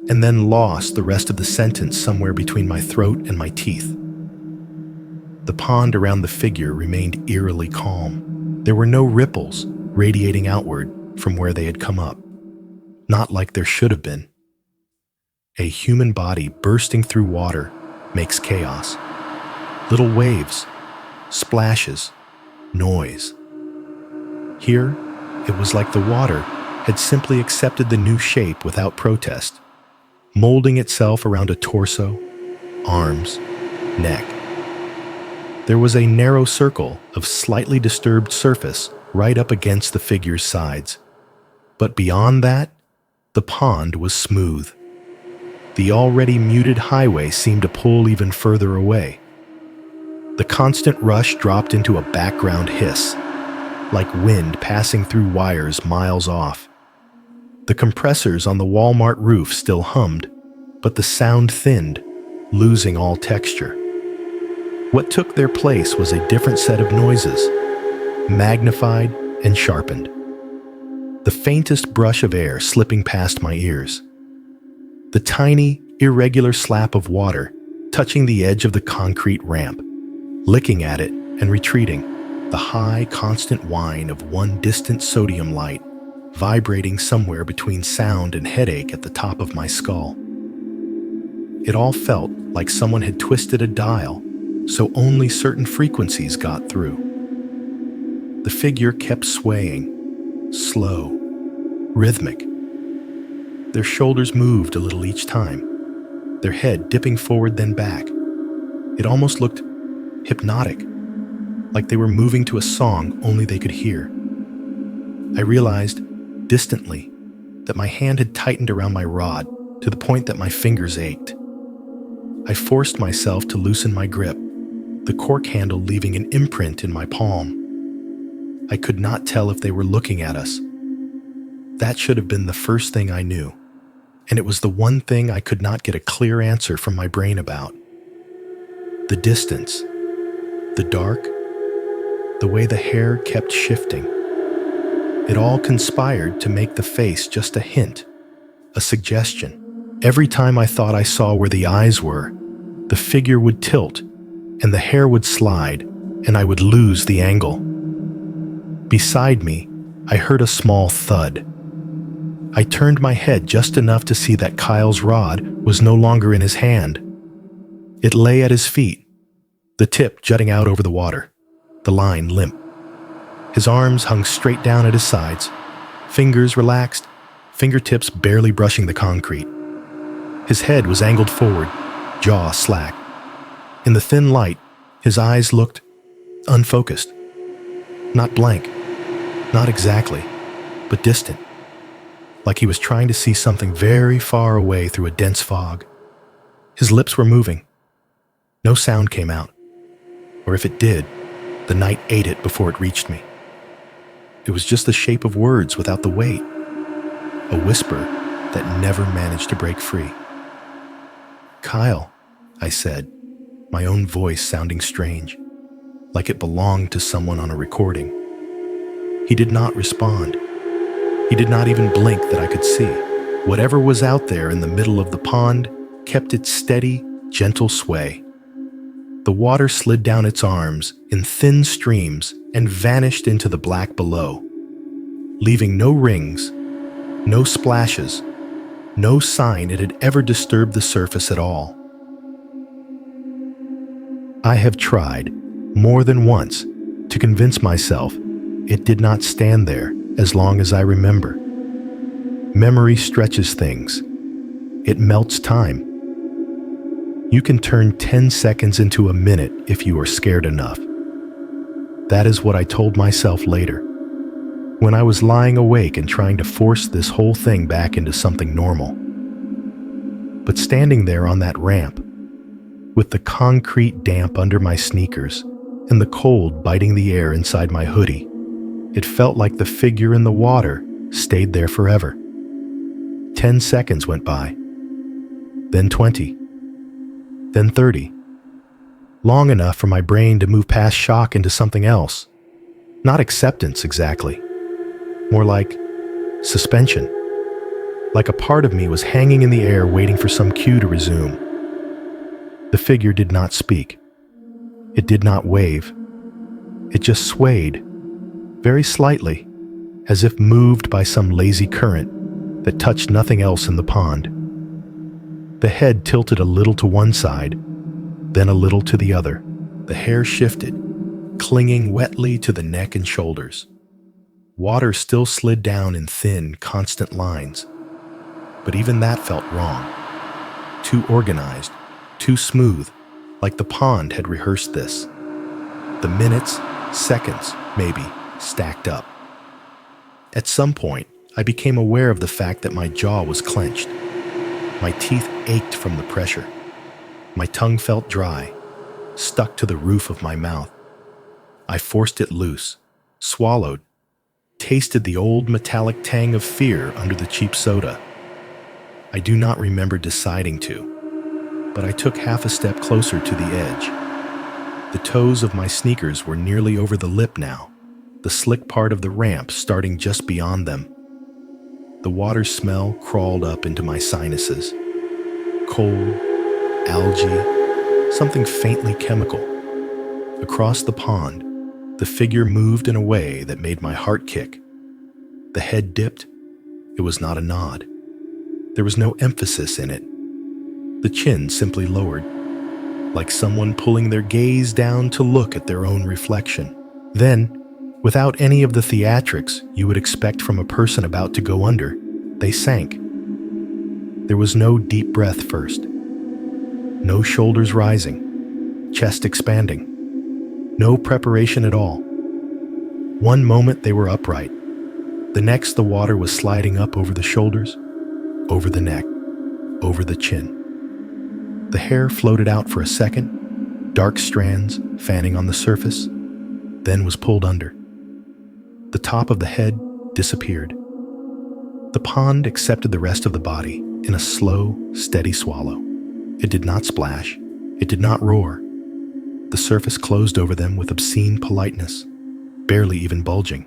and then lost the rest of the sentence somewhere between my throat and my teeth. The pond around the figure remained eerily calm. There were no ripples radiating outward from where they had come up, not like there should have been. A human body bursting through water makes chaos. Little waves, splashes, noise. Here, it was like the water had simply accepted the new shape without protest, molding itself around a torso, arms, neck. There was a narrow circle of slightly disturbed surface right up against the figure's sides. But beyond that, the pond was smooth. The already muted highway seemed to pull even further away. The constant rush dropped into a background hiss, like wind passing through wires miles off. The compressors on the Walmart roof still hummed, but the sound thinned, losing all texture. What took their place was a different set of noises, magnified and sharpened. The faintest brush of air slipping past my ears. The tiny, irregular slap of water touching the edge of the concrete ramp, licking at it and retreating. The high, constant whine of one distant sodium light vibrating somewhere between sound and headache at the top of my skull. It all felt like someone had twisted a dial so only certain frequencies got through. The figure kept swaying, slow, rhythmic. Their shoulders moved a little each time, their head dipping forward then back. It almost looked hypnotic, like they were moving to a song only they could hear. I realized, distantly, that my hand had tightened around my rod to the point that my fingers ached. I forced myself to loosen my grip, the cork handle leaving an imprint in my palm. I could not tell if they were looking at us. That should have been the first thing I knew, and it was the one thing I could not get a clear answer from my brain about. The distance, the dark, the way the hair kept shifting. It all conspired to make the face just a hint, a suggestion. Every time I thought I saw where the eyes were, the figure would tilt, and the hair would slide, and I would lose the angle. Beside me, I heard a small thud. I turned my head just enough to see that Kyle's rod was no longer in his hand. It lay at his feet, the tip jutting out over the water, the line limp. His arms hung straight down at his sides, fingers relaxed, fingertips barely brushing the concrete. His head was angled forward, jaw slack. In the thin light, his eyes looked unfocused. Not blank, not exactly, but distant. Like he was trying to see something very far away through a dense fog. His lips were moving. No sound came out. Or if it did, the night ate it before it reached me. It was just the shape of words without the weight. A whisper that never managed to break free. "Kyle," I said, my own voice sounding strange, like it belonged to someone on a recording. He did not respond. He did not even blink that I could see. Whatever was out there in the middle of the pond kept its steady, gentle sway. The water slid down its arms in thin streams and vanished into the black below, leaving no rings, no splashes, no sign it had ever disturbed the surface at all. I have tried, more than once, to convince myself it did not stand there as long as I remember. Memory stretches things. It melts time. You can turn 10 seconds into a minute if you are scared enough. That is what I told myself later. when I was lying awake and trying to force this whole thing back into something normal. But standing there on that ramp, with the concrete damp under my sneakers and the cold biting the air inside my hoodie, it felt like the figure in the water stayed there forever. 10 seconds went by, then 20, then 30. Long enough for my brain to move past shock into something else. Not acceptance exactly, more like suspension. Like a part of me was hanging in the air waiting for some cue to resume. The figure did not speak. It did not wave. It just swayed, very slightly, as if moved by some lazy current that touched nothing else in the pond. The head tilted a little to one side, then a little to the other. The hair shifted, clinging wetly to the neck and shoulders. Water still slid down in thin, constant lines, but even that felt wrong. Too organized, too smooth, like the pond had rehearsed this. The minutes, seconds, maybe, stacked up. At some point, I became aware of the fact that my jaw was clenched. My teeth ached from the pressure. My tongue felt dry, stuck to the roof of my mouth. I forced it loose, swallowed, tasted the old metallic tang of fear under the cheap soda. I do not remember deciding to, but I took half a step closer to the edge. The toes of my sneakers were nearly over the lip now, the slick part of the ramp starting just beyond them. The water smell crawled up into my sinuses. Cold, algae, something faintly chemical. Across the pond, the figure moved in a way that made my heart kick. The head dipped. It was not a nod. There was no emphasis in it. The chin simply lowered, like someone pulling their gaze down to look at their own reflection. Then, without any of the theatrics you would expect from a person about to go under, they sank. There was no deep breath first. No shoulders rising, chest expanding. No preparation at all. One moment they were upright. The next the water was sliding up over the shoulders, over the neck, over the chin. The hair floated out for a second, dark strands fanning on the surface, then was pulled under. The top of the head disappeared. The pond accepted the rest of the body in a slow, steady swallow. It did not splash. It did not roar. The surface closed over them with obscene politeness, barely even bulging.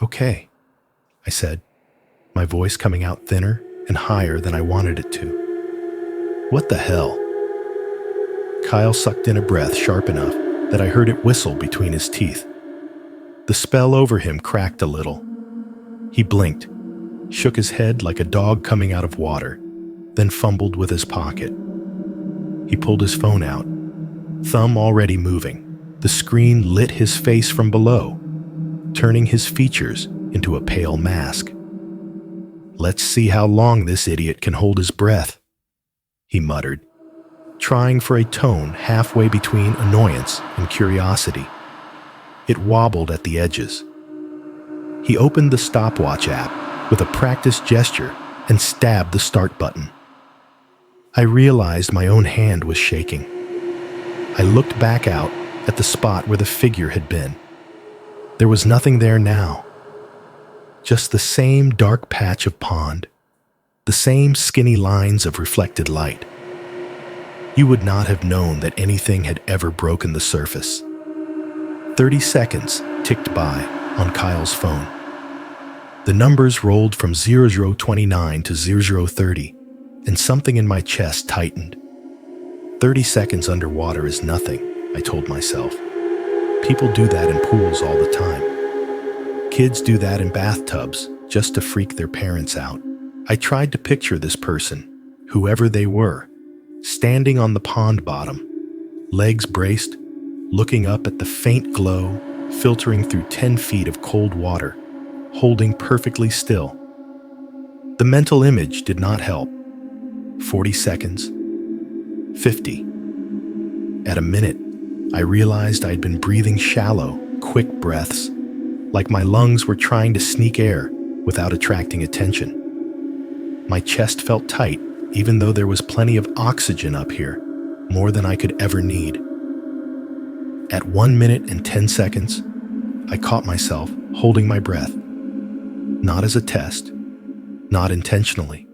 "Okay," I said, my voice coming out thinner and higher than I wanted it to. "What the hell?" Kyle sucked in a breath sharp enough that I heard it whistle between his teeth. The spell over him cracked a little. He blinked, shook his head like a dog coming out of water, then fumbled with his pocket. He pulled his phone out, thumb already moving. The screen lit his face from below, turning his features into a pale mask. "Let's see how long this idiot can hold his breath," he muttered, trying for a tone halfway between annoyance and curiosity. It wobbled at the edges. He opened the stopwatch app with a practiced gesture and stabbed the start button. I realized my own hand was shaking. I looked back out at the spot where the figure had been. There was nothing there now. Just the same dark patch of pond, the same skinny lines of reflected light. You would not have known that anything had ever broken the surface. 30 seconds ticked by on Kyle's phone. The numbers rolled from 0029 to 0030, and something in my chest tightened. 30 seconds underwater is nothing, I told myself. People do that in pools all the time. Kids do that in bathtubs just to freak their parents out. I tried to picture this person, whoever they were, standing on the pond bottom, legs braced, looking up at the faint glow filtering through 10 feet of cold water, holding perfectly still. The mental image did not help. 40 seconds. 50. At a minute, I realized I'd been breathing shallow, quick breaths, like my lungs were trying to sneak air without attracting attention. My chest felt tight, even though there was plenty of oxygen up here, more than I could ever need. At 1 minute and 10 seconds, I caught myself holding my breath. Not as a test, not intentionally.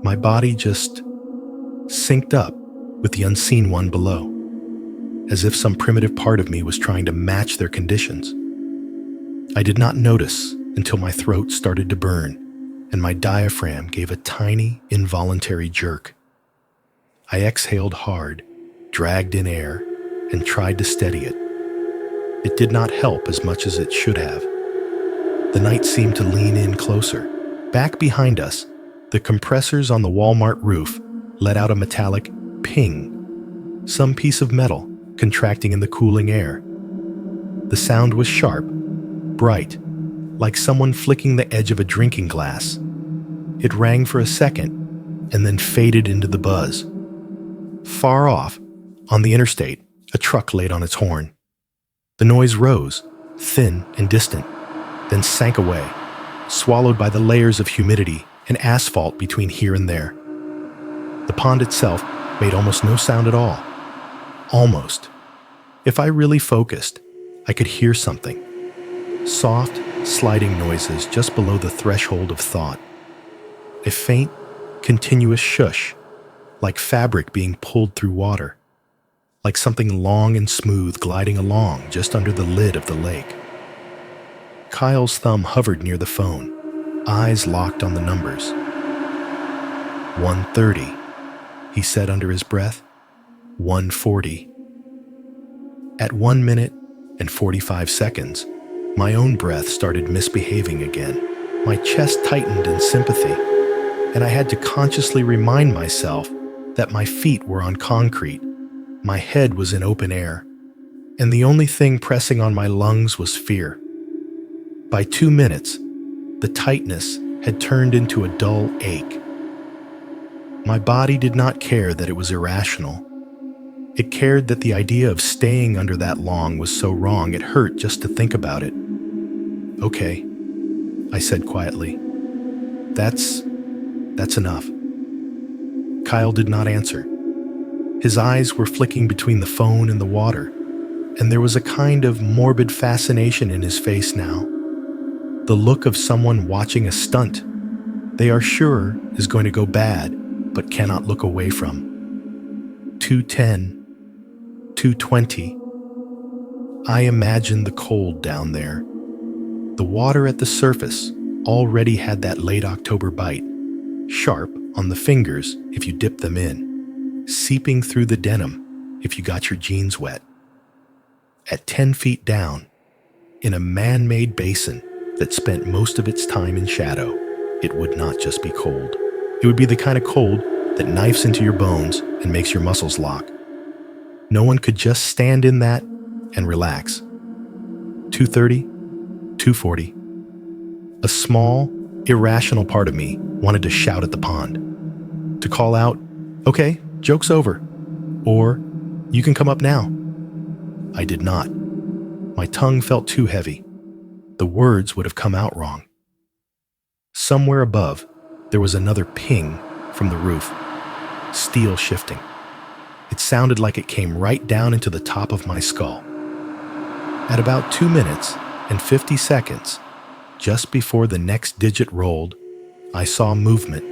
My body just synced up with the unseen one below, as if some primitive part of me was trying to match their conditions. I did not notice until my throat started to burn and my diaphragm gave a tiny, involuntary jerk. I exhaled hard, dragged in air, and tried to steady it. It did not help as much as it should have. The night seemed to lean in closer. Back behind us, the compressors on the Walmart roof let out a metallic ping, some piece of metal contracting in the cooling air. The sound was sharp, bright, like someone flicking the edge of a drinking glass. It rang for a second and then faded into the buzz. Far off, on the interstate, a truck laid on its horn. The noise rose, thin and distant, then sank away, swallowed by the layers of humidity and asphalt between here and there. The pond itself made almost no sound at all. Almost. If I really focused, I could hear something. Soft, sliding noises just below the threshold of thought. A faint, continuous shush, like fabric being pulled through water, like something long and smooth gliding along just under the lid of the lake. Kyle's thumb hovered near the phone, eyes locked on the numbers. 1:30, he said under his breath. 1:40. At 1 minute and 45 seconds, my own breath started misbehaving again. My chest tightened in sympathy, and I had to consciously remind myself that my feet were on concrete, my head was in open air, and the only thing pressing on my lungs was fear. By 2 minutes, the tightness had turned into a dull ache. My body did not care that it was irrational. It cared that the idea of staying under that long was so wrong it hurt just to think about it. "Okay," I said quietly. That's enough." Kyle did not answer. His eyes were flicking between the phone and the water, and there was a kind of morbid fascination in his face now. The look of someone watching a stunt they are sure is going to go bad, but cannot look away from. 2:10, 2:20. I imagined the cold down there. The water at the surface already had that late October bite, sharp on the fingers if you dip them in, seeping through the denim if you got your jeans wet. At 10 feet down, in a man-made basin that spent most of its time in shadow, it would not just be cold. It would be the kind of cold that knifes into your bones and makes your muscles lock. No one could just stand in that and relax. 2:30, 2:40. A small, irrational part of me wanted to shout at the pond, to call out, "Okay, joke's over," or "You can come up now." I did not. My tongue felt too heavy. The words would have come out wrong. Somewhere above, there was another ping from the roof, steel shifting. It sounded like it came right down into the top of my skull. At about 2 minutes and 50 seconds, just before the next digit rolled, I saw movement.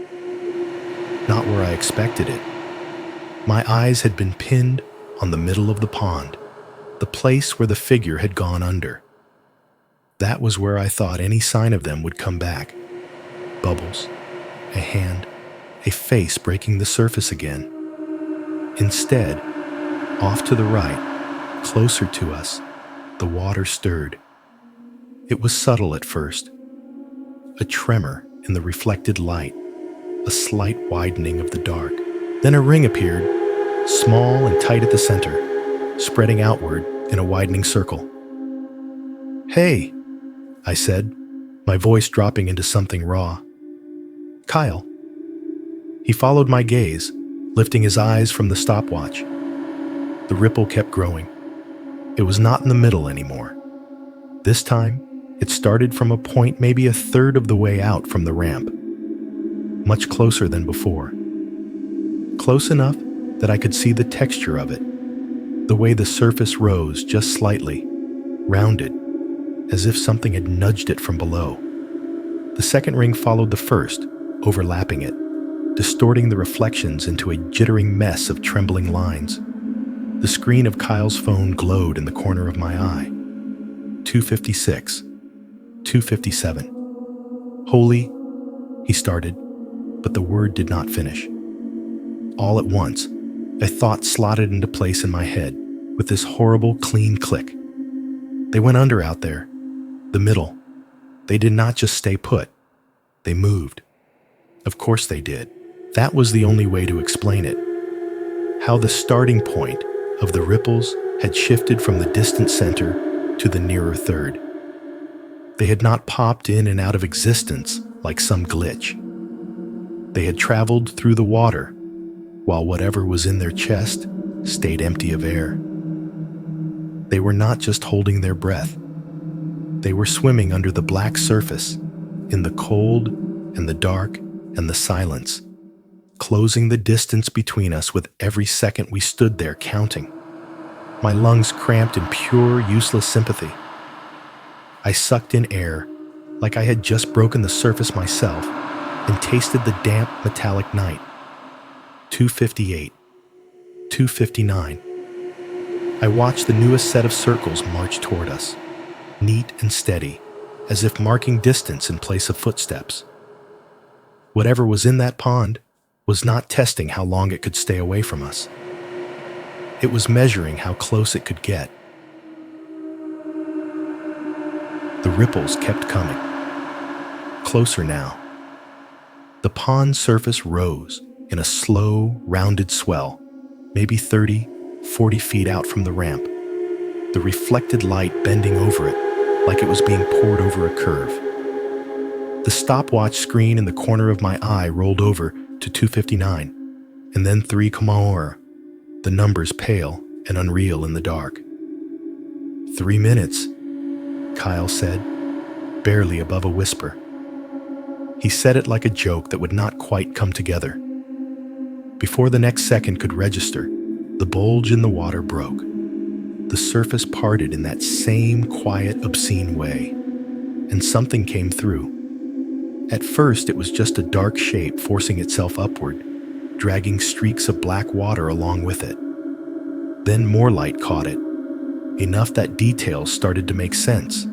Not where I expected it. My eyes had been pinned on the middle of the pond, the place where the figure had gone under. That was where I thought any sign of them would come back. Bubbles, a hand, a face breaking the surface again. Instead, off to the right, closer to us, the water stirred. It was subtle at first. A tremor in the reflected light, a slight widening of the dark. Then a ring appeared, small and tight at the center, spreading outward in a widening circle. "Hey," I said, my voice dropping into something raw. "Kyle." He followed my gaze, lifting his eyes from the stopwatch. The ripple kept growing. It was not in the middle anymore. This time, It started from a point maybe a third of the way out from the ramp, much closer than before. Close enough that I could see the texture of it, the way the surface rose just slightly, rounded, as if something had nudged it from below. The second ring followed the first, overlapping it, distorting the reflections into a jittering mess of trembling lines. The screen of Kyle's phone glowed in the corner of my eye. 2:56, 2:57. Holy, he started, but the word did not finish. All at once, a thought slotted into place in my head with this horrible, clean click. They went under out there. The middle. They did not just stay put. They moved. Of course they did. That was the only way to explain it. How the starting point of the ripples had shifted from the distant center to the nearer third. They had not popped in and out of existence like some glitch. They had traveled through the water, while whatever was in their chest stayed empty of air. They were not just holding their breath. They were swimming under the black surface, in the cold and the dark and the silence, closing the distance between us with every second we stood there counting. My lungs cramped in pure, useless sympathy. I sucked in air like I had just broken the surface myself and tasted the damp, metallic night. 2:58, 2:59. I watched the newest set of circles march toward us, neat and steady, as if marking distance in place of footsteps. Whatever was in that pond was not testing how long it could stay away from us. It was measuring how close it could get. The ripples kept coming. Closer now. The pond surface rose in a slow, rounded swell, maybe 30, 40 feet out from the ramp, the reflected light bending over it like it was being poured over a curve. The stopwatch screen in the corner of my eye rolled over to 2:59, and then 3 km, the numbers pale and unreal in the dark. 3 minutes, Kyle said, barely above a whisper. He said it like a joke that would not quite come together. Before the next second could register, the bulge in the water broke. The surface parted in that same quiet, obscene way, and something came through. At first, it was just a dark shape forcing itself upward, dragging streaks of black water along with it. Then more light caught it, enough that details started to make sense.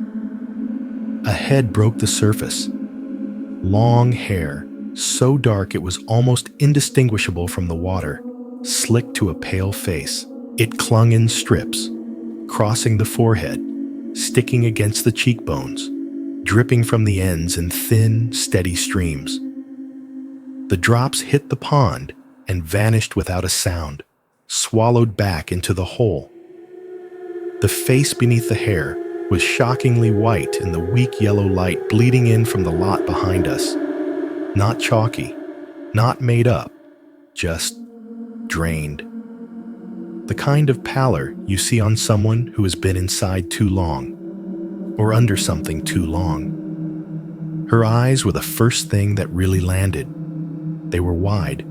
A head broke the surface. Long hair, so dark it was almost indistinguishable from the water, slicked to a pale face. It clung in strips, crossing the forehead, sticking against the cheekbones, dripping from the ends in thin, steady streams. The drops hit the pond and vanished without a sound, swallowed back into the hole. The face beneath the hair was shockingly white in the weak yellow light bleeding in from the lot behind us. Not chalky, not made up, just drained. The kind of pallor you see on someone who has been inside too long, or under something too long. Her eyes were the first thing that really landed. They were wide,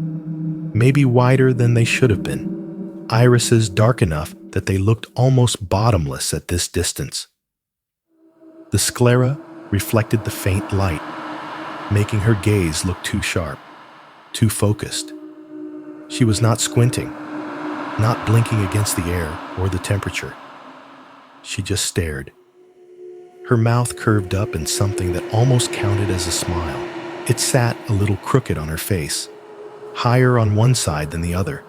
maybe wider than they should have been, irises dark enough that they looked almost bottomless at this distance. The sclera reflected the faint light, making her gaze look too sharp, too focused. She was not squinting, not blinking against the air or the temperature. She just stared. Her mouth curved up in something that almost counted as a smile. It sat a little crooked on her face, higher on one side than the other,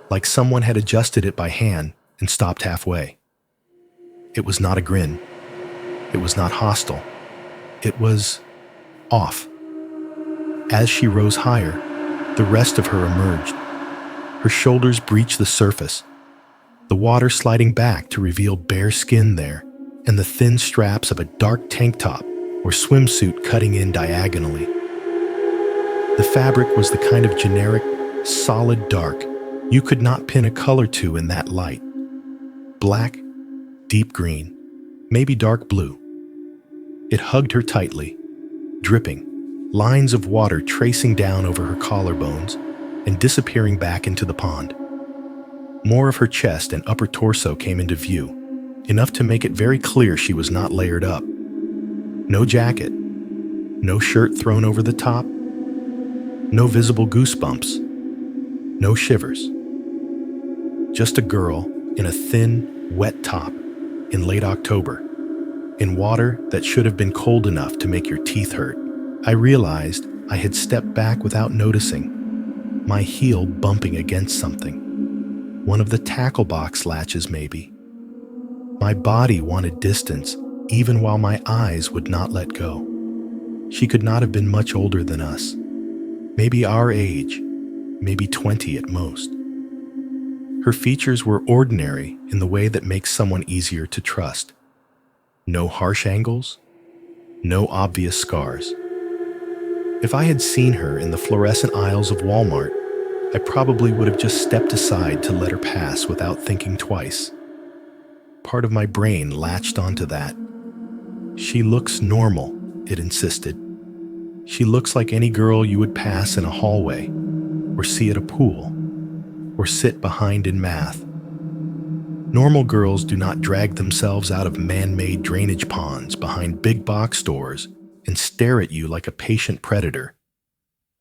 like someone had adjusted it by hand and stopped halfway. It was not a grin. It was not hostile. It was off. As she rose higher, the rest of her emerged. Her shoulders breached the surface, the water sliding back to reveal bare skin there, and the thin straps of a dark tank top or swimsuit cutting in diagonally. The fabric was the kind of generic, solid dark you could not pin a color to in that light. Black, deep green, maybe dark blue. It hugged her tightly, dripping, lines of water tracing down over her collarbones and disappearing back into the pond. More of her chest and upper torso came into view, enough to make it very clear she was not layered up. No jacket, no shirt thrown over the top, no visible goosebumps, no shivers. Just a girl in a thin, wet top in late October, in water that should have been cold enough to make your teeth hurt. I realized I had stepped back without noticing, my heel bumping against something. One of the tackle box latches, maybe. My body wanted distance, even while my eyes would not let go. She could not have been much older than us. Maybe our age, maybe 20 at most. Her features were ordinary in the way that makes someone easier to trust. No harsh angles, no obvious scars. If I had seen her in the fluorescent aisles of Walmart, I probably would have just stepped aside to let her pass without thinking twice. Part of my brain latched onto that. She looks normal, it insisted. She looks like any girl you would pass in a hallway, or see at a pool, or sit behind in math. Normal girls do not drag themselves out of man-made drainage ponds behind big box stores and stare at you like a patient predator.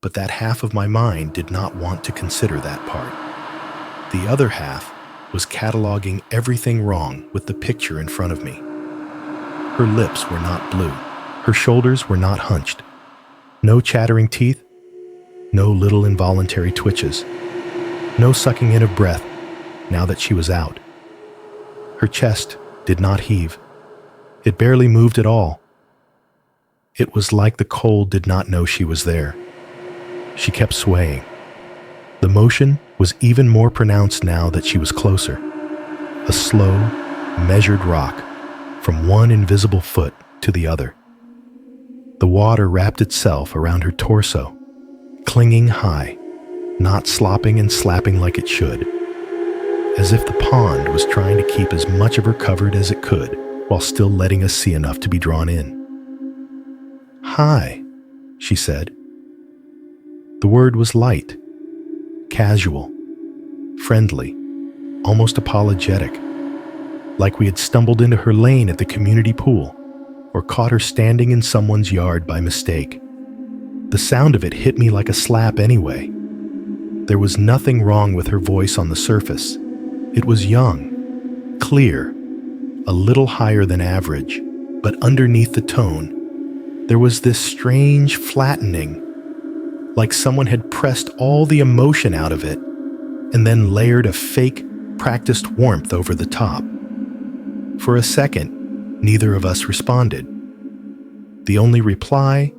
But that half of my mind did not want to consider that part. The other half was cataloging everything wrong with the picture in front of me. Her lips were not blue. Her shoulders were not hunched. No chattering teeth. No little involuntary twitches. No sucking in of breath now that she was out. Her chest did not heave. It barely moved at all. It was like the cold did not know she was there. She kept swaying. The motion was even more pronounced now that she was closer. A slow, measured rock from one invisible foot to the other. The water wrapped itself around her torso, clinging high, not slopping and slapping like it should, as if the pond was trying to keep as much of her covered as it could while still letting us see enough to be drawn in. "Hi," she said. The word was light, casual, friendly, almost apologetic, like we had stumbled into her lane at the community pool or caught her standing in someone's yard by mistake. The sound of it hit me like a slap anyway. There was nothing wrong with her voice on the surface. It was young, clear, a little higher than average, but underneath the tone, there was this strange flattening, like someone had pressed all the emotion out of it and then layered a fake, practiced warmth over the top. For a second, neither of us responded. The only reply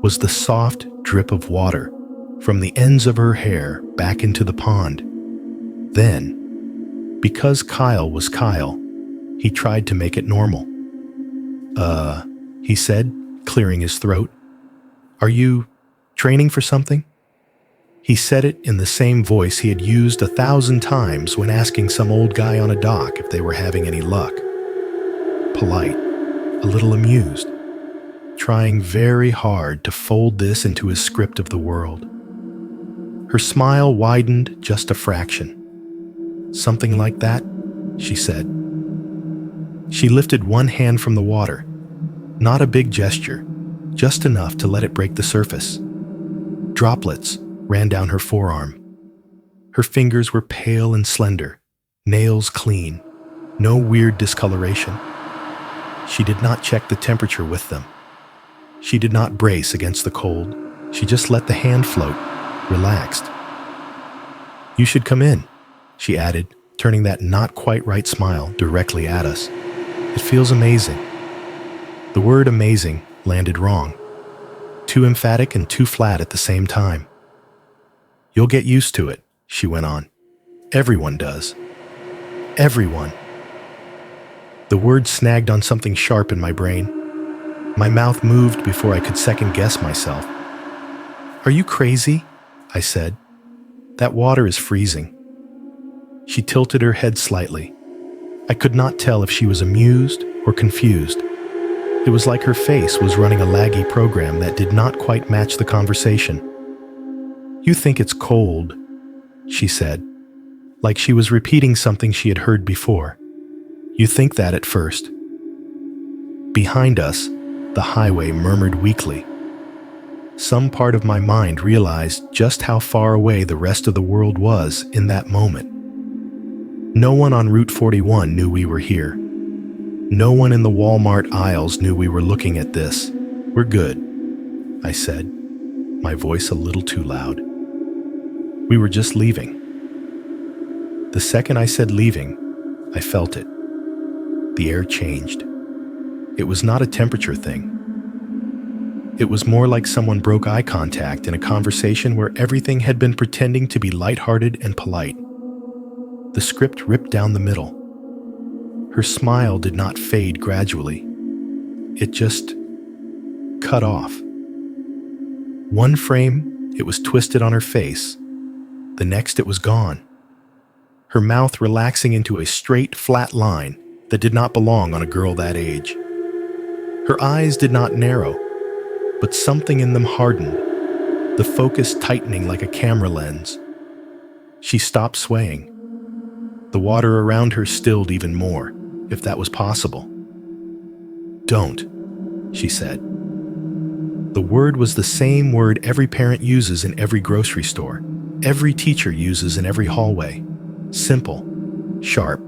was the soft drip of water from the ends of her hair back into the pond. Then, because Kyle was Kyle, he tried to make it normal. He said, clearing his throat. "Are you training for something?" He said it in the same voice he had used 1,000 times when asking some old guy on a dock if they were having any luck. Polite, a little amused, trying very hard to fold this into his script of the world. Her smile widened just a fraction. "Something like that," she said. She lifted one hand from the water, not a big gesture, just enough to let it break the surface. Droplets ran down her forearm. Her fingers were pale and slender, nails clean, no weird discoloration. She did not check the temperature with them. She did not brace against the cold. She just let the hand float, relaxed. "You should come in," she added, turning that not quite right smile directly at us. "It feels amazing." The word amazing landed wrong. Too emphatic and too flat at the same time. "You'll get used to it," she went on. "Everyone does. Everyone." The word snagged on something sharp in my brain. My mouth moved before I could second-guess myself. "Are you crazy?" I said. "That water is freezing." She tilted her head slightly. I could not tell if she was amused or confused. It was like her face was running a laggy program that did not quite match the conversation. "You think it's cold," she said, like she was repeating something she had heard before. "You think that at first." Behind us, the highway murmured weakly. Some part of my mind realized just how far away the rest of the world was in that moment. No one on Route 41 knew we were here. No one in the Walmart aisles knew we were looking at this. "We're good," I said, my voice a little too loud. "We were just leaving." The second I said leaving, I felt it. The air changed. It was not a temperature thing. It was more like someone broke eye contact in a conversation where everything had been pretending to be lighthearted and polite. The script ripped down the middle. Her smile did not fade gradually. It just cut off. One frame, it was twisted on her face. The next, it was gone. Her mouth relaxing into a straight, flat line that did not belong on a girl that age. Her eyes did not narrow, but something in them hardened, the focus tightening like a camera lens. She stopped swaying. The water around her stilled even more, if that was possible. "Don't," she said. The word was the same word every parent uses in every grocery store, every teacher uses in every hallway. Simple, sharp,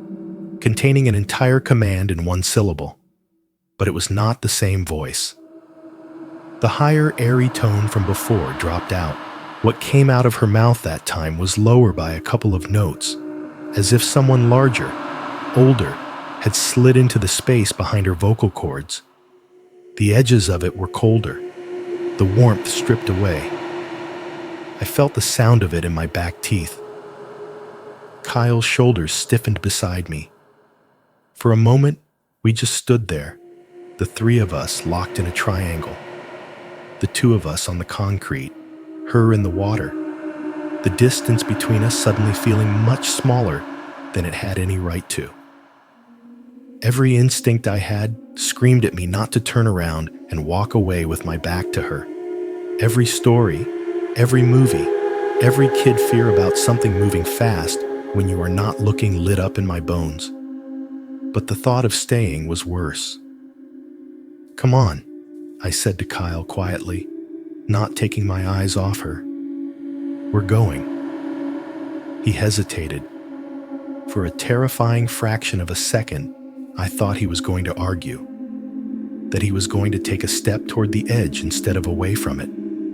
containing an entire command in one syllable. But it was not the same voice. The higher, airy tone from before dropped out. What came out of her mouth that time was lower by a couple of notes, as if someone larger, older, had slid into the space behind her vocal cords. The edges of it were colder, the warmth stripped away. I felt the sound of it in my back teeth. Kyle's shoulders stiffened beside me. For a moment, we just stood there, the three of us locked in a triangle. The two of us on the concrete, her in the water, the distance between us suddenly feeling much smaller than it had any right to. Every instinct I had screamed at me not to turn around and walk away with my back to her. Every story, every movie, every kid fear about something moving fast when you are not looking lit up in my bones. But the thought of staying was worse. "Come on," I said to Kyle quietly, not taking my eyes off her. "We're going." He hesitated. For a terrifying fraction of a second, I thought he was going to argue, that he was going to take a step toward the edge instead of away from it.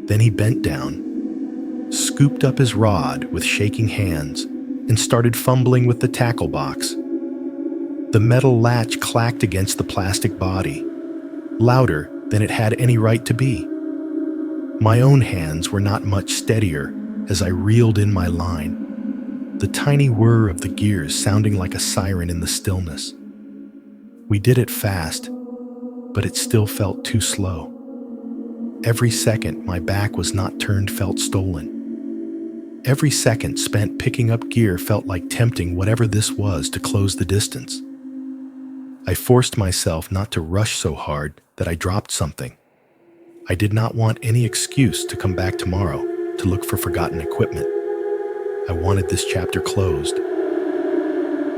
Then he bent down, scooped up his rod with shaking hands, and started fumbling with the tackle box. The metal latch clacked against the plastic body, louder than it had any right to be. My own hands were not much steadier as I reeled in my line, the tiny whir of the gears sounding like a siren in the stillness. We did it fast, but it still felt too slow. Every second my back was not turned felt stolen. Every second spent picking up gear felt like tempting whatever this was to close the distance. I forced myself not to rush so hard that I dropped something. I did not want any excuse to come back tomorrow to look for forgotten equipment. I wanted this chapter closed.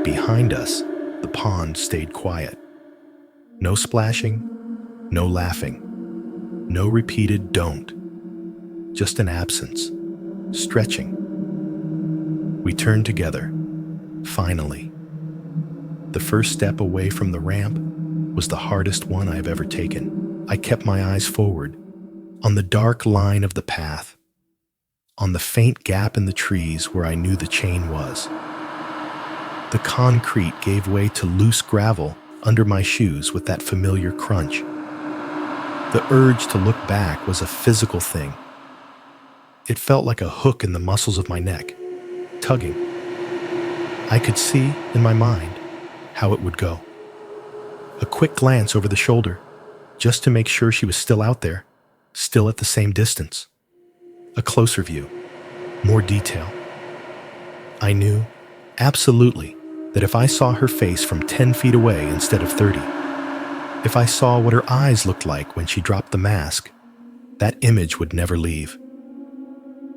Behind us, the pond stayed quiet. No splashing, no laughing, no repeated "don't." Just an absence, stretching. We turned together, finally. The first step away from the ramp was the hardest one I have ever taken. I kept my eyes forward, on the dark line of the path, on the faint gap in the trees where I knew the chain was. The concrete gave way to loose gravel under my shoes with that familiar crunch. The urge to look back was a physical thing. It felt like a hook in the muscles of my neck, tugging. I could see, in my mind, how it would go. A quick glance over the shoulder, just to make sure she was still out there, still at the same distance. A closer view, more detail. I knew, absolutely, that if I saw her face from 10 feet away instead of 30, If I saw what her eyes looked like when she dropped the mask, that image would never leave.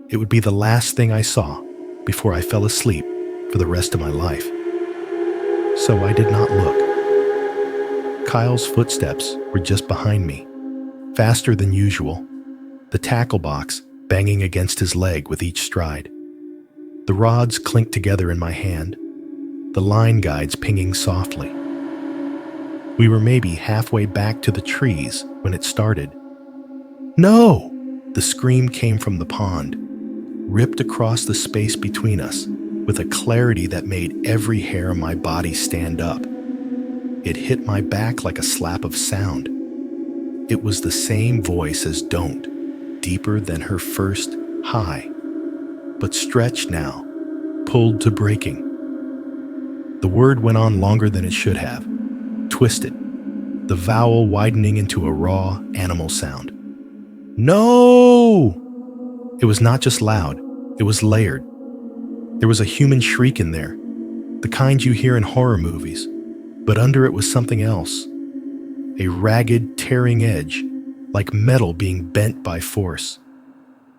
It would be the last thing I saw before I fell asleep for the rest of my life. So I did not look. Kyle's footsteps were just behind me, faster than usual, the tackle box banging against his leg with each stride. The rods clinked together in my hand, the line guides pinging softly. We were maybe halfway back to the trees when it started. No! The scream came from the pond, ripped across the space between us with a clarity that made every hair on my body stand up. It hit my back like a slap of sound. It was the same voice as Don't, deeper than her first hi, but stretched now, pulled to breaking. The word went on longer than it should have, twisted, the vowel widening into a raw animal sound. No! It was not just loud, it was layered. There was a human shriek in there, the kind you hear in horror movies, but under it was something else. A ragged, tearing edge, like metal being bent by force.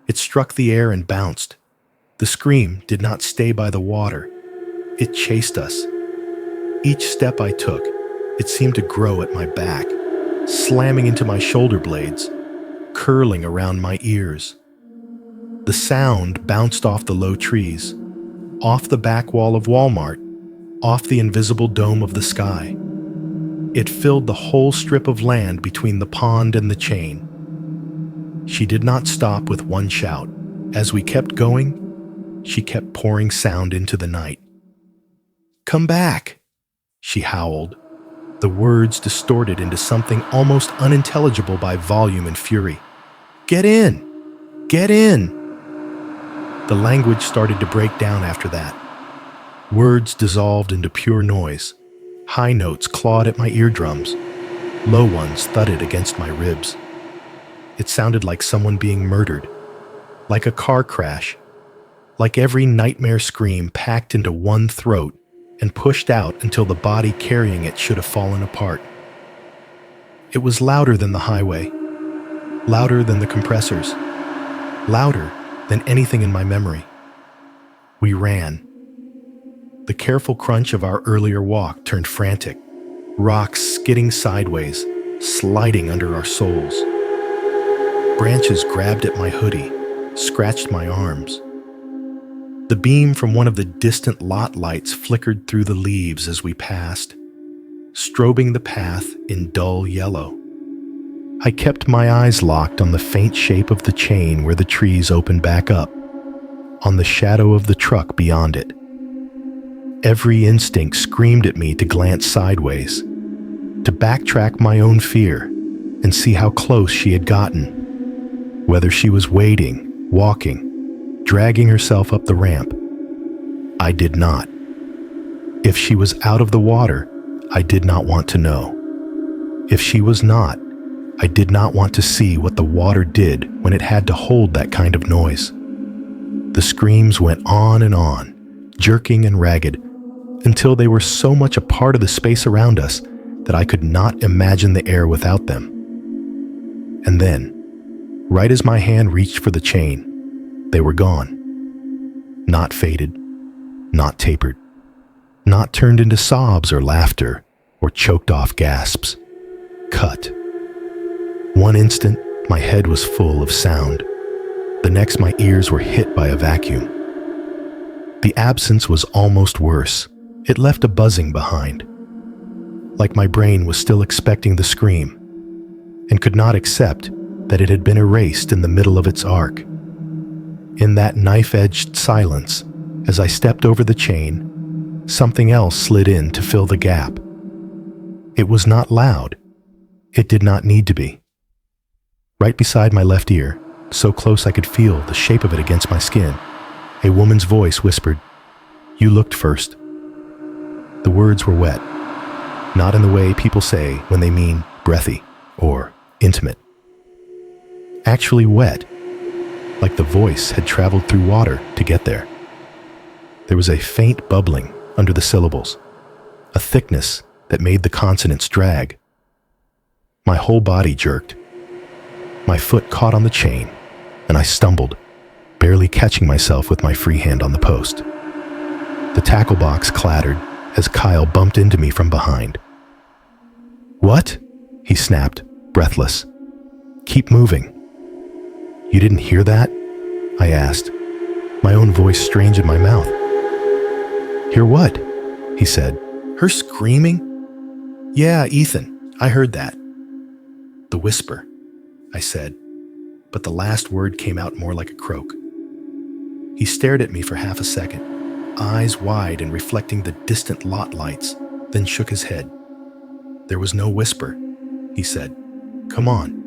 It struck the air and bounced. The scream did not stay by the water. It chased us. Each step I took, it seemed to grow at my back, slamming into my shoulder blades, curling around my ears. The sound bounced off the low trees, off the back wall of Walmart, off the invisible dome of the sky. It filled the whole strip of land between the pond and the chain. She did not stop with one shout. As we kept going, she kept pouring sound into the night. "Come back," she howled, the words distorted into something almost unintelligible by volume and fury. "Get in! Get in!" The language started to break down after that. Words dissolved into pure noise. High notes clawed at my eardrums. Low ones thudded against my ribs. It sounded like someone being murdered, like a car crash, like every nightmare scream packed into one throat and pushed out until the body carrying it should have fallen apart. It was louder than the highway, louder than the compressors, louder than anything in my memory. We ran. The careful crunch of our earlier walk turned frantic, rocks skidding sideways, sliding under our soles. Branches grabbed at my hoodie, scratched my arms. The beam from one of the distant lot lights flickered through the leaves as we passed, strobing the path in dull yellow. I kept my eyes locked on the faint shape of the chain where the trees opened back up, on the shadow of the truck beyond it. Every instinct screamed at me to glance sideways, to backtrack my own fear and see how close she had gotten. Whether she was waiting, walking, dragging herself up the ramp. I did not. If she was out of the water, I did not want to know. If she was not, I did not want to see what the water did when it had to hold that kind of noise. The screams went on, jerking and ragged, until they were so much a part of the space around us that I could not imagine the air without them. And then, right as my hand reached for the chain, they were gone. Not faded, not tapered, not turned into sobs or laughter or choked off gasps. Cut. One instant, my head was full of sound. The next, my ears were hit by a vacuum. The absence was almost worse. It left a buzzing behind, like my brain was still expecting the scream and could not accept that it had been erased in the middle of its arc. In that knife-edged silence, as I stepped over the chain, something else slid in to fill the gap. It was not loud. It did not need to be. Right beside my left ear, so close I could feel the shape of it against my skin, a woman's voice whispered, "You looked first." The words were wet, not in the way people say when they mean breathy or intimate. Actually wet, like the voice had traveled through water to get there. There was a faint bubbling under the syllables, a thickness that made the consonants drag. My whole body jerked. My foot caught on the chain, and I stumbled, barely catching myself with my free hand on the post. The tackle box clattered as Kyle bumped into me from behind. "What?" he snapped, breathless. "Keep moving." "You didn't hear that?" I asked, my own voice strange in my mouth. "Hear what?" he said. "Her screaming?" "Yeah, Ethan, I heard that." "The whisper," I said, but the last word came out more like a croak. He stared at me for half a second, eyes wide and reflecting the distant lot lights, then shook his head. "There was no whisper," he said. "Come on."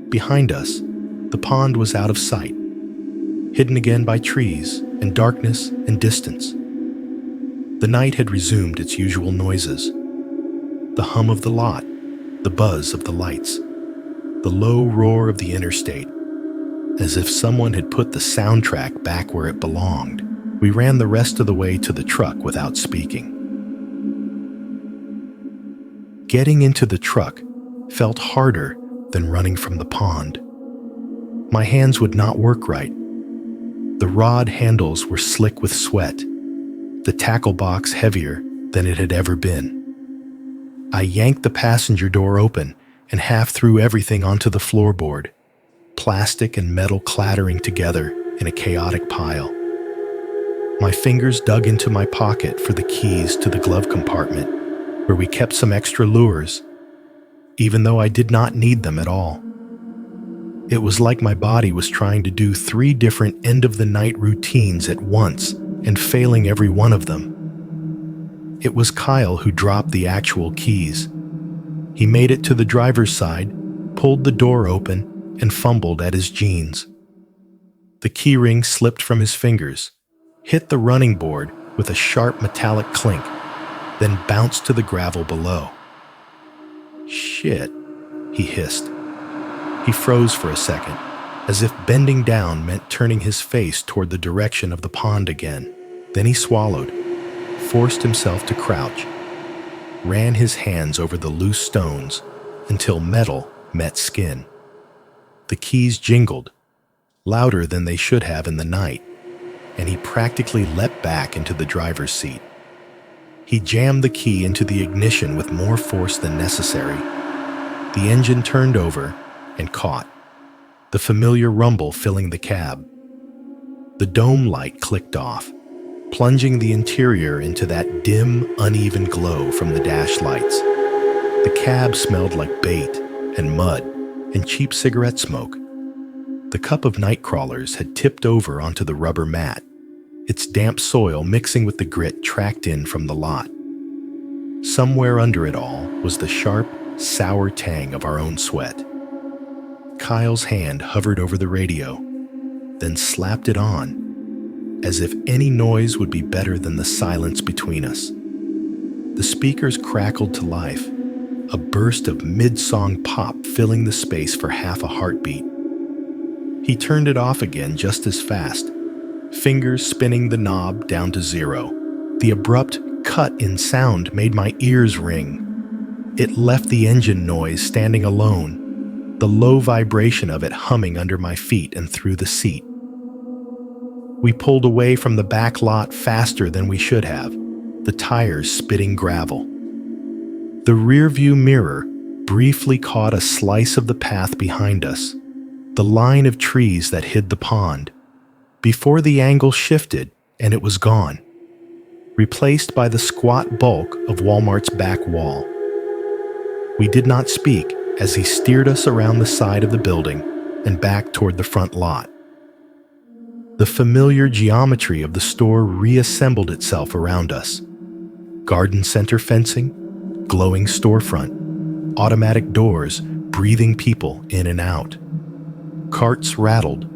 Behind us, the pond was out of sight, hidden again by trees and darkness and distance. The night had resumed its usual noises. The hum of the lot, the buzz of the lights, the low roar of the interstate. As if someone had put the soundtrack back where it belonged, we ran the rest of the way to the truck without speaking. Getting into the truck felt harder than running from the pond. My hands would not work right. The rod handles were slick with sweat, the tackle box heavier than it had ever been. I yanked the passenger door open and half threw everything onto the floorboard, plastic and metal clattering together in a chaotic pile. My fingers dug into my pocket for the keys to the glove compartment, where we kept some extra lures, even though I did not need them at all. It was like my body was trying to do 3 different end-of-the-night routines at once and failing every one of them. It was Kyle who dropped the actual keys. He made it to the driver's side, pulled the door open, and fumbled at his jeans. The key ring slipped from his fingers, hit the running board with a sharp metallic clink, then bounced to the gravel below. "Shit," he hissed. He froze for a second, as if bending down meant turning his face toward the direction of the pond again. Then he swallowed, forced himself to crouch, ran his hands over the loose stones until metal met skin. The keys jingled, louder than they should have in the night, and he practically leapt back into the driver's seat. He jammed the key into the ignition with more force than necessary. The engine turned over and caught, the familiar rumble filling the cab. The dome light clicked off, plunging the interior into that dim, uneven glow from the dash lights. The cab smelled like bait and mud and cheap cigarette smoke. The cup of night crawlers had tipped over onto the rubber mat, its damp soil mixing with the grit tracked in from the lot. Somewhere under it all was the sharp, sour tang of our own sweat. Kyle's hand hovered over the radio, then slapped it on, as if any noise would be better than the silence between us. The speakers crackled to life, a burst of mid-song pop filling the space for half a heartbeat. He turned it off again just as fast, fingers spinning the knob down to 0. The abrupt cut in sound made my ears ring. It left the engine noise standing alone, the low vibration of it humming under my feet and through the seat. We pulled away from the back lot faster than we should have, the tires spitting gravel. The rearview mirror briefly caught a slice of the path behind us, the line of trees that hid the pond, before the angle shifted and it was gone, replaced by the squat bulk of Walmart's back wall. We did not speak as he steered us around the side of the building and back toward the front lot. The familiar geometry of the store reassembled itself around us. Garden center fencing, glowing storefront, automatic doors breathing people in and out. Carts rattled,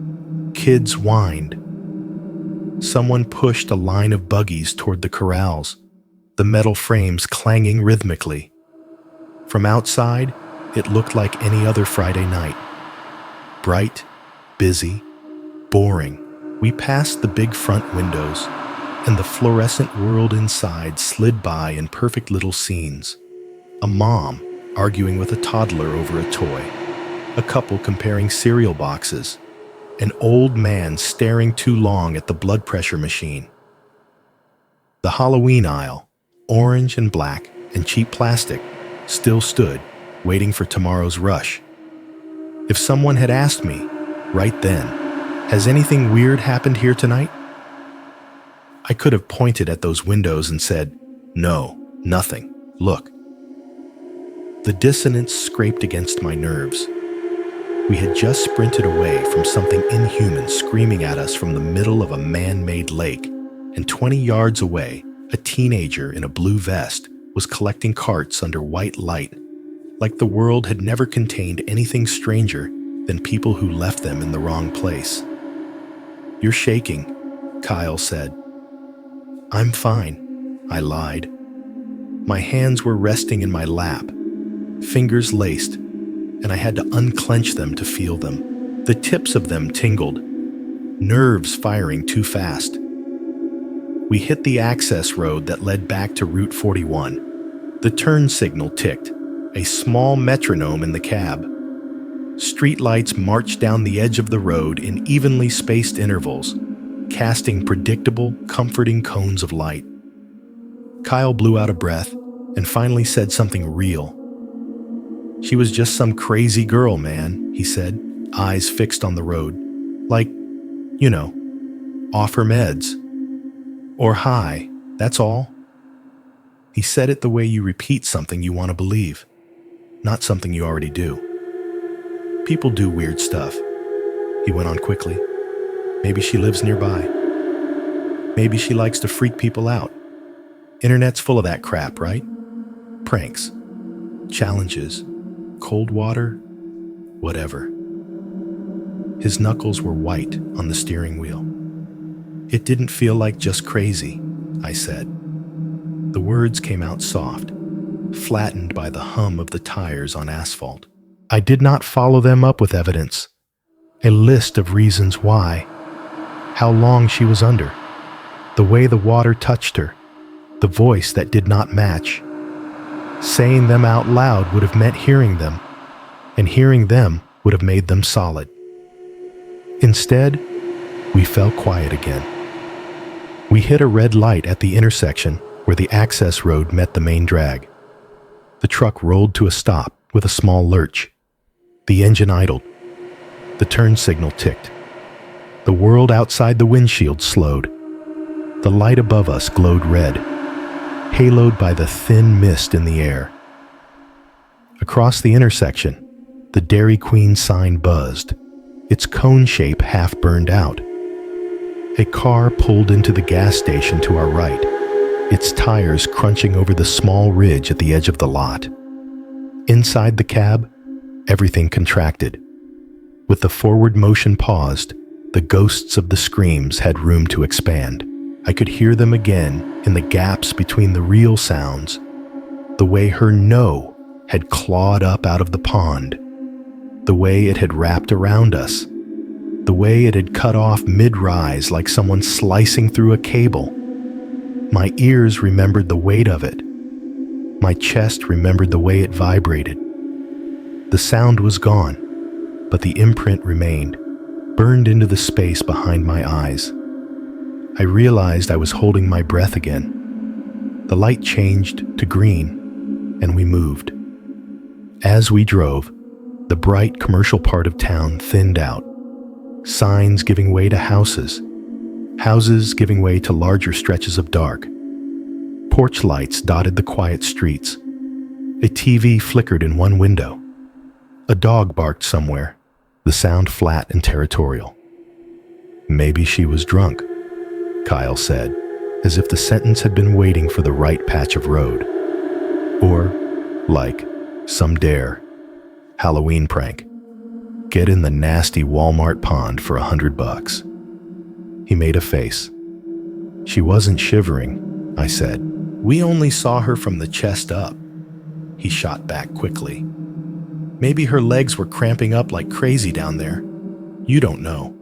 kids whined. Someone pushed a line of buggies toward the corrals, the metal frames clanging rhythmically. From outside, it looked like any other Friday night. Bright, busy, boring. We passed the big front windows, and the fluorescent world inside slid by in perfect little scenes. A mom, arguing with a toddler over a toy, a couple comparing cereal boxes, an old man staring too long at the blood pressure machine. The Halloween aisle, orange and black and cheap plastic, still stood, waiting for tomorrow's rush. If someone had asked me, right then, "Has anything weird happened here tonight?" I could have pointed at those windows and said, "No, nothing. Look." The dissonance scraped against my nerves. We had just sprinted away from something inhuman screaming at us from the middle of a man-made lake, and 20 yards away, a teenager in a blue vest was collecting carts under white light, like the world had never contained anything stranger than people who left them in the wrong place. "You're shaking," Kyle said. "I'm fine," I lied. My hands were resting in my lap, fingers laced, and I had to unclench them to feel them. The tips of them tingled, nerves firing too fast. We hit the access road that led back to Route 41. The turn signal ticked, a small metronome in the cab. Streetlights marched down the edge of the road in evenly spaced intervals, casting predictable, comforting cones of light. Kyle blew out a breath and finally said something real. "She was just some crazy girl, man," he said, eyes fixed on the road. "Like, you know, off her meds. Or high, that's all." He said it the way you repeat something you want to believe, not something you already do. "People do weird stuff," he went on quickly. "Maybe she lives nearby. Maybe she likes to freak people out. Internet's full of that crap, right? Pranks, challenges, cold water, whatever." His knuckles were white on the steering wheel. "It didn't feel like just crazy," I said. The words came out soft, flattened by the hum of the tires on asphalt. I did not follow them up with evidence, a list of reasons why, how long she was under, the way the water touched her, the voice that did not match. Saying them out loud would have meant hearing them, and hearing them would have made them solid. Instead, we fell quiet again. We hit a red light at the intersection where the access road met the main drag. The truck rolled to a stop with a small lurch. The engine idled. The turn signal ticked. The world outside the windshield slowed. The light above us glowed red, haloed by the thin mist in the air. Across the intersection, the Dairy Queen sign buzzed, its cone shape half burned out. A car pulled into the gas station to our right, its tires crunching over the small ridge at the edge of the lot. Inside the cab, everything contracted. With the forward motion paused, the ghosts of the screams had room to expand. I could hear them again in the gaps between the real sounds, the way her no had clawed up out of the pond, the way it had wrapped around us, the way it had cut off mid-rise like someone slicing through a cable. My ears remembered the weight of it. My chest remembered the way it vibrated. The sound was gone, but the imprint remained, burned into the space behind my eyes. I realized I was holding my breath again. The light changed to green, and we moved. As we drove, the bright commercial part of town thinned out, signs giving way to houses, houses giving way to larger stretches of dark. Porch lights dotted the quiet streets. A TV flickered in one window. A dog barked somewhere, the sound flat and territorial. "Maybe she was drunk," Kyle said, as if the sentence had been waiting for the right patch of road. Or, like, some dare, Halloween prank. Get in the nasty Walmart pond for $100. He made a face. "She wasn't shivering," I said. "We only saw her from the chest up." He shot back quickly. "Maybe her legs were cramping up like crazy down there. You don't know."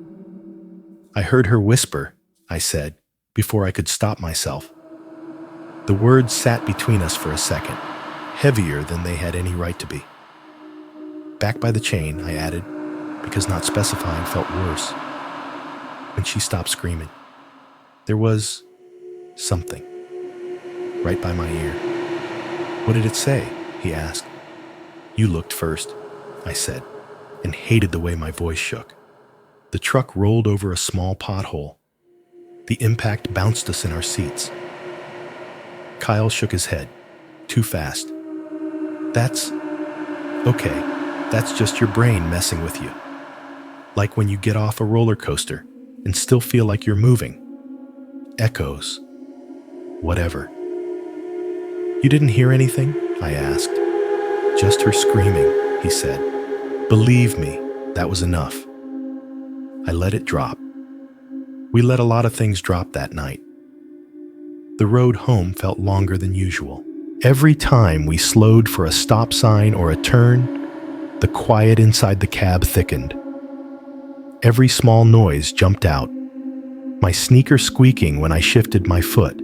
"I heard her whisper," I said, before I could stop myself. The words sat between us for a second, heavier than they had any right to be. Back by the chain, I added, because not specifying felt worse. When she stopped screaming, there was something right by my ear. What did it say? He asked. You looked first, I said, and hated the way my voice shook. The truck rolled over a small pothole. The impact bounced us in our seats. Kyle shook his head, too fast. That's okay. That's just your brain messing with you. Like when you get off a roller coaster and still feel like you're moving. Echoes. Whatever. You didn't hear anything? I asked. Just her screaming, he said. Believe me, that was enough. I let it drop. We let a lot of things drop that night. The road home felt longer than usual. Every time we slowed for a stop sign or a turn, the quiet inside the cab thickened. Every small noise jumped out. My sneaker squeaking when I shifted my foot.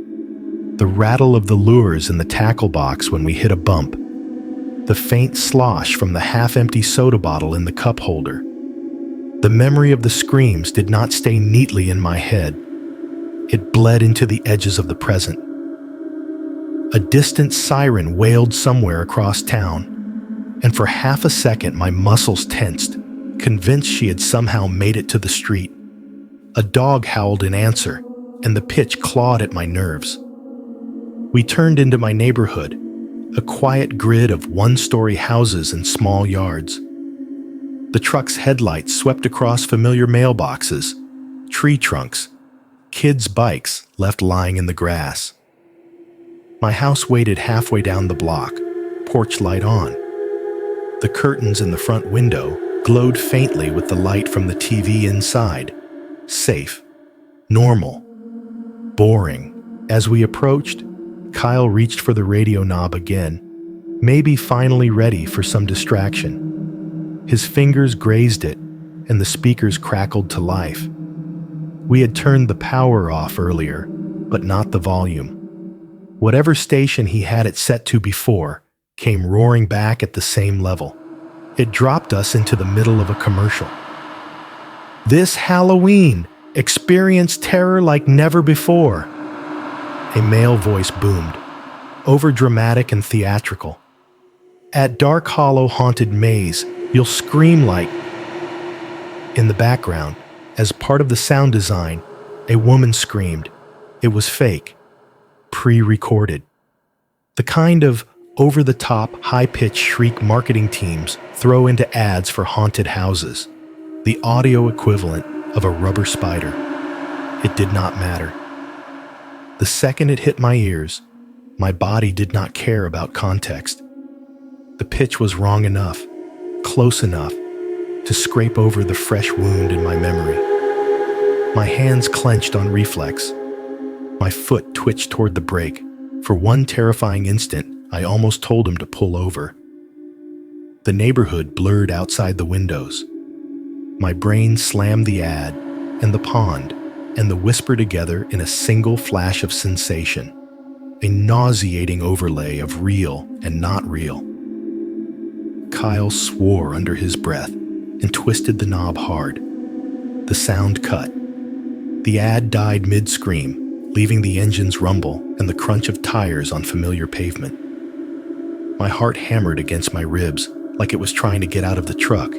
The rattle of the lures in the tackle box when we hit a bump. The faint slosh from the half-empty soda bottle in the cup holder. The memory of the screams did not stay neatly in my head. It bled into the edges of the present. A distant siren wailed somewhere across town, and for half a second my muscles tensed, convinced she had somehow made it to the street. A dog howled in answer, and the pitch clawed at my nerves. We turned into my neighborhood, a quiet grid of one-story houses and small yards. The truck's headlights swept across familiar mailboxes, tree trunks, kids' bikes left lying in the grass. My house waited halfway down the block, porch light on. The curtains in the front window glowed faintly with the light from the TV inside. Safe, normal, boring. As we approached, Kyle reached for the radio knob again, maybe finally ready for some distraction. His fingers grazed it, and the speakers crackled to life. We had turned the power off earlier, but not the volume. Whatever station he had it set to before came roaring back at the same level. It dropped us into the middle of a commercial. This Halloween, experience terror like never before. A male voice boomed, overdramatic and theatrical. At Dark Hollow Haunted Maze, you'll scream like... In the background, as part of the sound design, a woman screamed. It was fake, pre-recorded. The kind of over-the-top, high-pitched shriek marketing teams throw into ads for haunted houses. The audio equivalent of a rubber spider. It did not matter. The second it hit my ears, my body did not care about context. The pitch was wrong enough, close enough, to scrape over the fresh wound in my memory. My hands clenched on reflex. My foot twitched toward the brake. For one terrifying instant, I almost told him to pull over. The neighborhood blurred outside the windows. My brain slammed the ad and the pond and the whisper together in a single flash of sensation, a nauseating overlay of real and not real. Kyle swore under his breath and twisted the knob hard. The sound cut. The ad died mid-scream, leaving the engine's rumble and the crunch of tires on familiar pavement. My heart hammered against my ribs like it was trying to get out of the truck.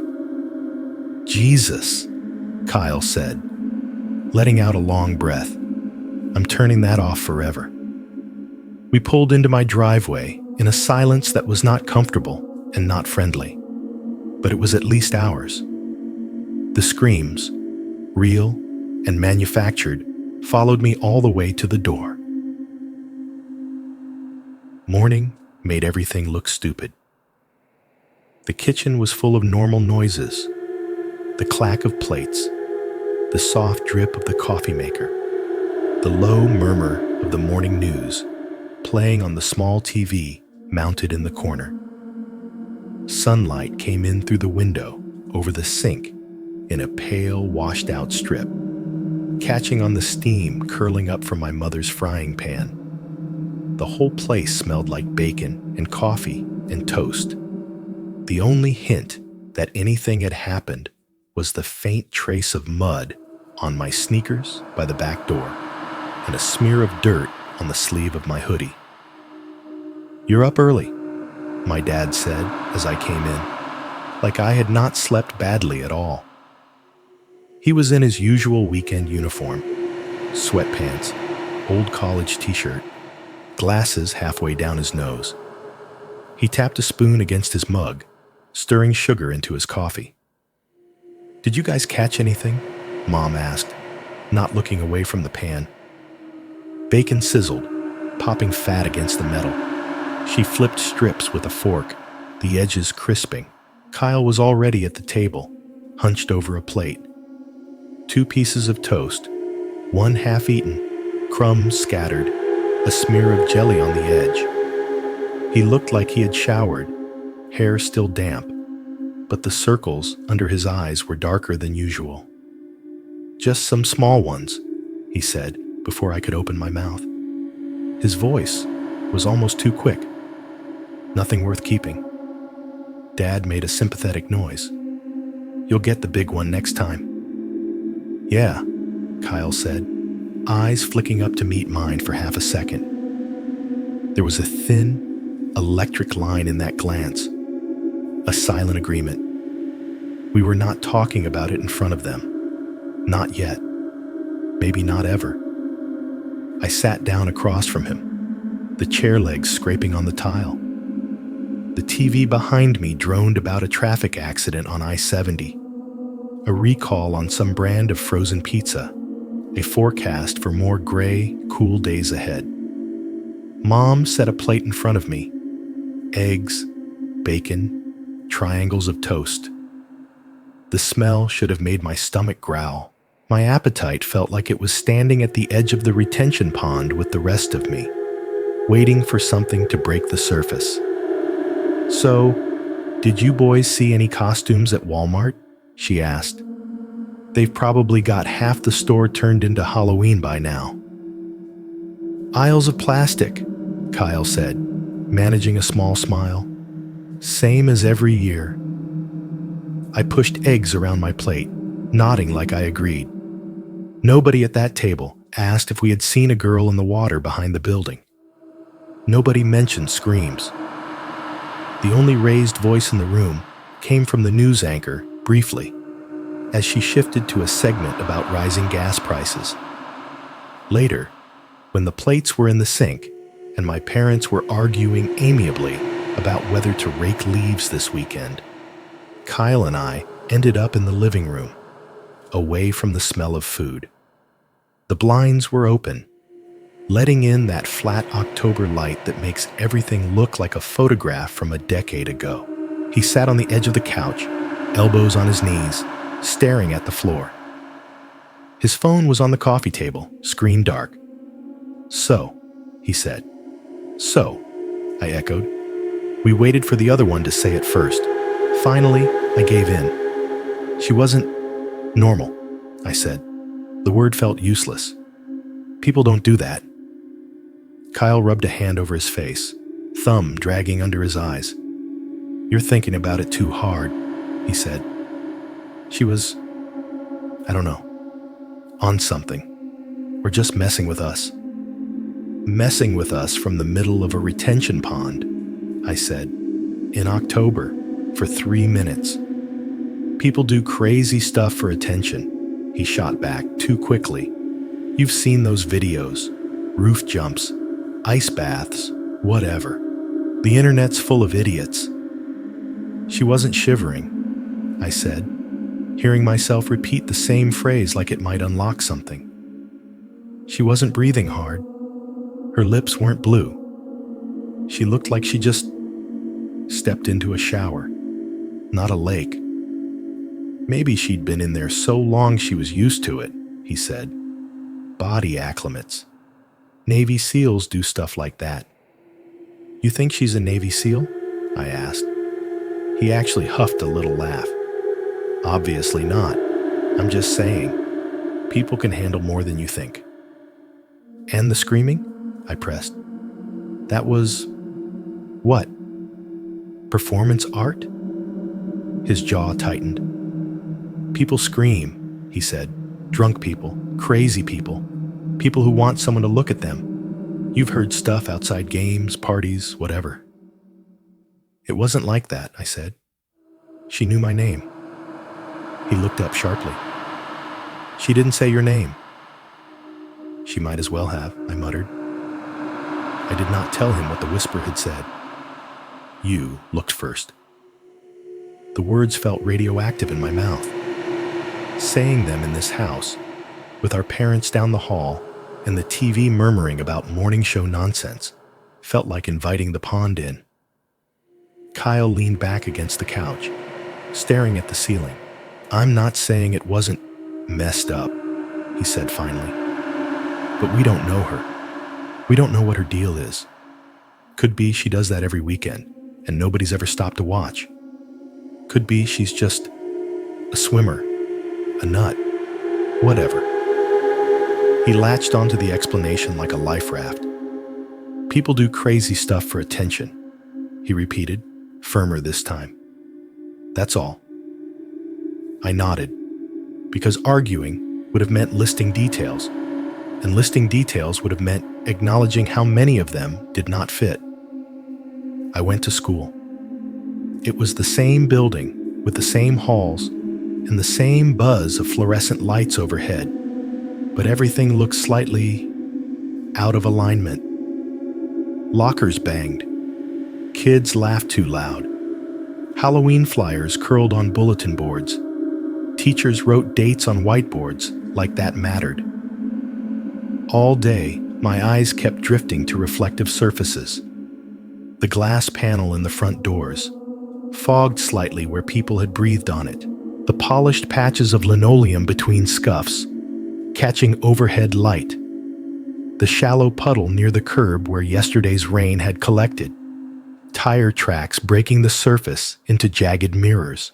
Jesus, Kyle said, letting out a long breath. I'm turning that off forever. We pulled into my driveway in a silence that was not comfortable and not friendly, but it was at least ours. The screams, real and manufactured, followed me all the way to the door. Morning made everything look stupid. The kitchen was full of normal noises, the clack of plates, the soft drip of the coffee maker, the low murmur of the morning news playing on the small TV mounted in the corner. Sunlight came in through the window over the sink in a pale, washed-out strip, catching on the steam curling up from my mother's frying pan. The whole place smelled like bacon and coffee and toast. The only hint that anything had happened was the faint trace of mud on my sneakers by the back door and a smear of dirt on the sleeve of my hoodie. "You're up early," my dad said as I came in, like I had not slept badly at all. He was in his usual weekend uniform, sweatpants, old college t-shirt, glasses halfway down his nose. He tapped a spoon against his mug, stirring sugar into his coffee. "Did you guys catch anything?" Mom asked, not looking away from the pan. Bacon sizzled, popping fat against the metal. She flipped strips with a fork, the edges crisping. Kyle was already at the table, hunched over a plate. 2 pieces of toast, one half-eaten, crumbs scattered, a smear of jelly on the edge. He looked like he had showered, hair still damp, but the circles under his eyes were darker than usual. "Just some small ones," he said before I could open my mouth. His voice was almost too quick. "Nothing worth keeping." Dad made a sympathetic noise. "You'll get the big one next time." "Yeah," Kyle said, eyes flicking up to meet mine for half a second. There was a thin, electric line in that glance, a silent agreement. We were not talking about it in front of them. Not yet. Maybe not ever. I sat down across from him, the chair legs scraping on the tile. The TV behind me droned about a traffic accident on I-70, a recall on some brand of frozen pizza, a forecast for more gray, cool days ahead. Mom set a plate in front of me. Eggs, bacon, triangles of toast. The smell should have made my stomach growl. My appetite felt like it was standing at the edge of the retention pond with the rest of me, waiting for something to break the surface. "So, did you boys see any costumes at Walmart?" she asked. "They've probably got half the store turned into Halloween by now." "Aisles of plastic," Kyle said, managing a small smile. "Same as every year." I pushed eggs around my plate, nodding like I agreed. Nobody at that table asked if we had seen a girl in the water behind the building. Nobody mentioned screams. The only raised voice in the room came from the news anchor, briefly, as she shifted to a segment about rising gas prices. Later, when the plates were in the sink and my parents were arguing amiably about whether to rake leaves this weekend, Kyle and I ended up in the living room, away from the smell of food. The blinds were open, letting in that flat October light that makes everything look like a photograph from a decade ago. He sat on the edge of the couch, elbows on his knees, staring at the floor. His phone was on the coffee table, screen dark. "So," he said. "So," I echoed. We waited for the other one to say it first. Finally, I gave in. "She wasn't normal," I said. The word felt useless. "People don't do that." Kyle rubbed a hand over his face, thumb dragging under his eyes. "You're thinking about it too hard," he said. "She was, I don't know, on something. Or just messing with us." "Messing with us from the middle of a retention pond," I said. "In October, for 3 minutes. People do crazy stuff for attention," he shot back too quickly. "You've seen those videos. Roof jumps, ice baths, whatever. The internet's full of idiots." "She wasn't shivering," I said, hearing myself repeat the same phrase like it might unlock something. "She wasn't breathing hard. Her lips weren't blue. She looked like she just stepped into a shower, not a lake." "Maybe she'd been in there so long she was used to it," he said. "Body acclimates. Navy SEALs do stuff like that." "You think she's a Navy SEAL?" I asked. He actually huffed a little laugh. "Obviously not. I'm just saying, people can handle more than you think." "And the screaming?" I pressed. That was what? Performance art? His jaw tightened. People scream, he said. Drunk people, crazy people, people who want someone to look at them. You've heard stuff outside games, parties, whatever. It wasn't like that, I said. She knew my name. He looked up sharply. She didn't say your name. She might as well have, I muttered. I did not tell him what the whisper had said. You looked first. The words felt radioactive in my mouth. Saying them in this house, with our parents down the hall and the TV murmuring about morning show nonsense, felt like inviting the pond in. Kyle leaned back against the couch, staring at the ceiling. I'm not saying it wasn't messed up, he said finally. But we don't know her. We don't know what her deal is. Could be she does that every weekend, and nobody's ever stopped to watch. Could be she's just a swimmer, a nut, whatever. He latched onto the explanation like a life raft. People do crazy stuff for attention, he repeated, firmer this time. That's all. I nodded, because arguing would have meant listing details, and listing details would have meant acknowledging how many of them did not fit. I went to school. It was the same building with the same halls and the same buzz of fluorescent lights overhead, but everything looked slightly out of alignment. Lockers banged. Kids laughed too loud. Halloween flyers curled on bulletin boards. Teachers wrote dates on whiteboards like that mattered. All day, my eyes kept drifting to reflective surfaces. The glass panel in the front doors, fogged slightly where people had breathed on it. The polished patches of linoleum between scuffs, catching overhead light. The shallow puddle near the curb where yesterday's rain had collected. Tire tracks breaking the surface into jagged mirrors.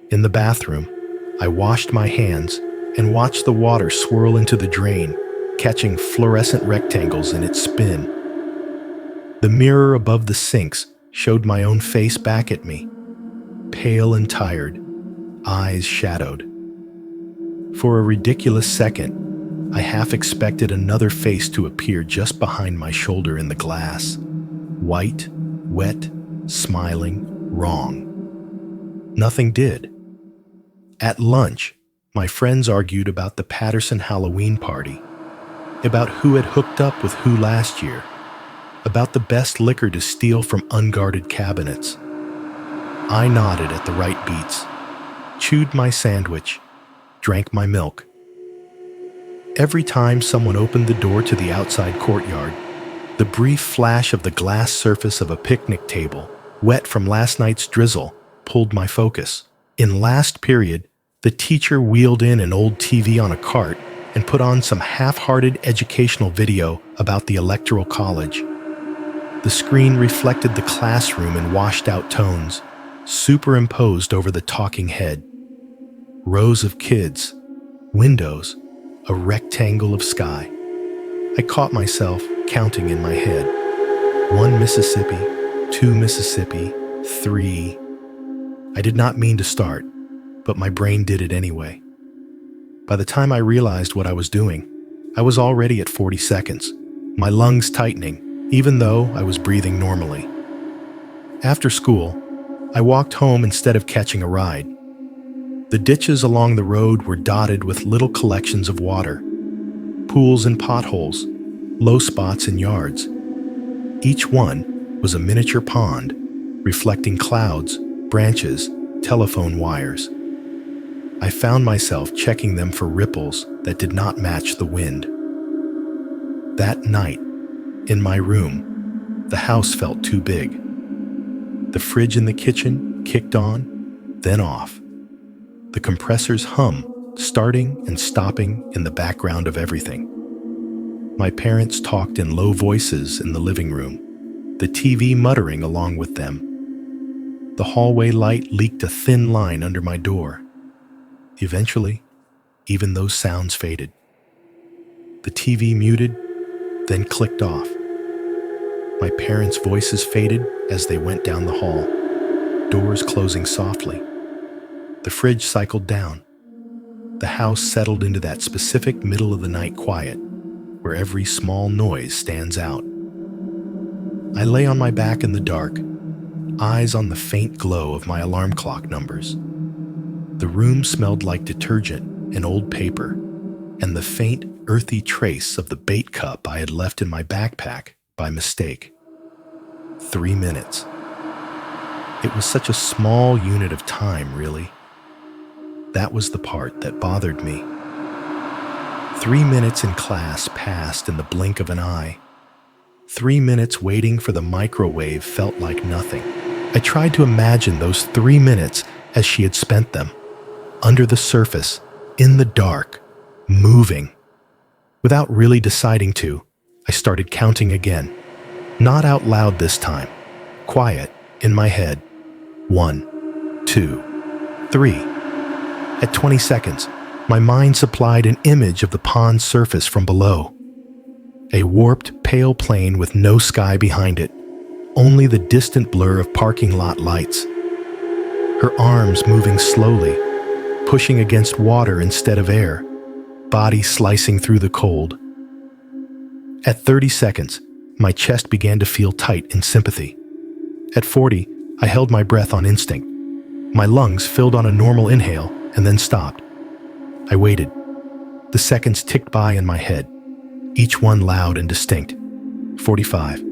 In the bathroom, I washed my hands and watched the water swirl into the drain, catching fluorescent rectangles in its spin. The mirror above the sinks showed my own face back at me, pale and tired, eyes shadowed. For a ridiculous second, I half expected another face to appear just behind my shoulder in the glass. White, wet, smiling, wrong. Nothing did. At lunch, my friends argued about the Patterson Halloween party, about who had hooked up with who last year, about the best liquor to steal from unguarded cabinets. I nodded at the right beats, chewed my sandwich, drank my milk. Every time someone opened the door to the outside courtyard, the brief flash of the glass surface of a picnic table, wet from last night's drizzle, pulled my focus. In last period, the teacher wheeled in an old TV on a cart and put on some half-hearted educational video about the Electoral College. The screen reflected the classroom in washed-out tones, superimposed over the talking head. Rows of kids, windows, a rectangle of sky. I caught myself counting in my head. 1 Mississippi, 2 Mississippi, 3. I did not mean to start, but my brain did it anyway. By the time I realized what I was doing, I was already at 40 seconds, my lungs tightening, even though I was breathing normally. After school, I walked home instead of catching a ride. The ditches along the road were dotted with little collections of water, pools and potholes, low spots in yards. Each one was a miniature pond, reflecting clouds, branches, telephone wires. I found myself checking them for ripples that did not match the wind. That night, in my room, the house felt too big. The fridge in the kitchen kicked on, then off. The compressor's hum starting and stopping in the background of everything. My parents talked in low voices in the living room, the TV muttering along with them. The hallway light leaked a thin line under my door. Eventually, even those sounds faded. The TV muted, then clicked off. My parents' voices faded as they went down the hall, doors closing softly. The fridge cycled down. The house settled into that specific middle-of-the-night quiet where every small noise stands out. I lay on my back in the dark, eyes on the faint glow of my alarm clock numbers. The room smelled like detergent and old paper, and the faint, earthy trace of the bait cup I had left in my backpack by mistake. 3 minutes. It was such a small unit of time, really. That was the part that bothered me. 3 minutes in class passed in the blink of an eye. 3 minutes waiting for the microwave felt like nothing. I tried to imagine those 3 minutes as she had spent them, under the surface, in the dark, moving. Without really deciding to, I started counting again. Not out loud this time. Quiet, in my head. 1, 2, 3. At 20 seconds, my mind supplied an image of the pond's surface from below. A warped, pale plane with no sky behind it, only the distant blur of parking lot lights. Her arms moving slowly, pushing against water instead of air, body slicing through the cold. At 30 seconds, my chest began to feel tight in sympathy. At 40, I held my breath on instinct. My lungs filled on a normal inhale and then stopped. I waited. The seconds ticked by in my head, each one loud and distinct. 45,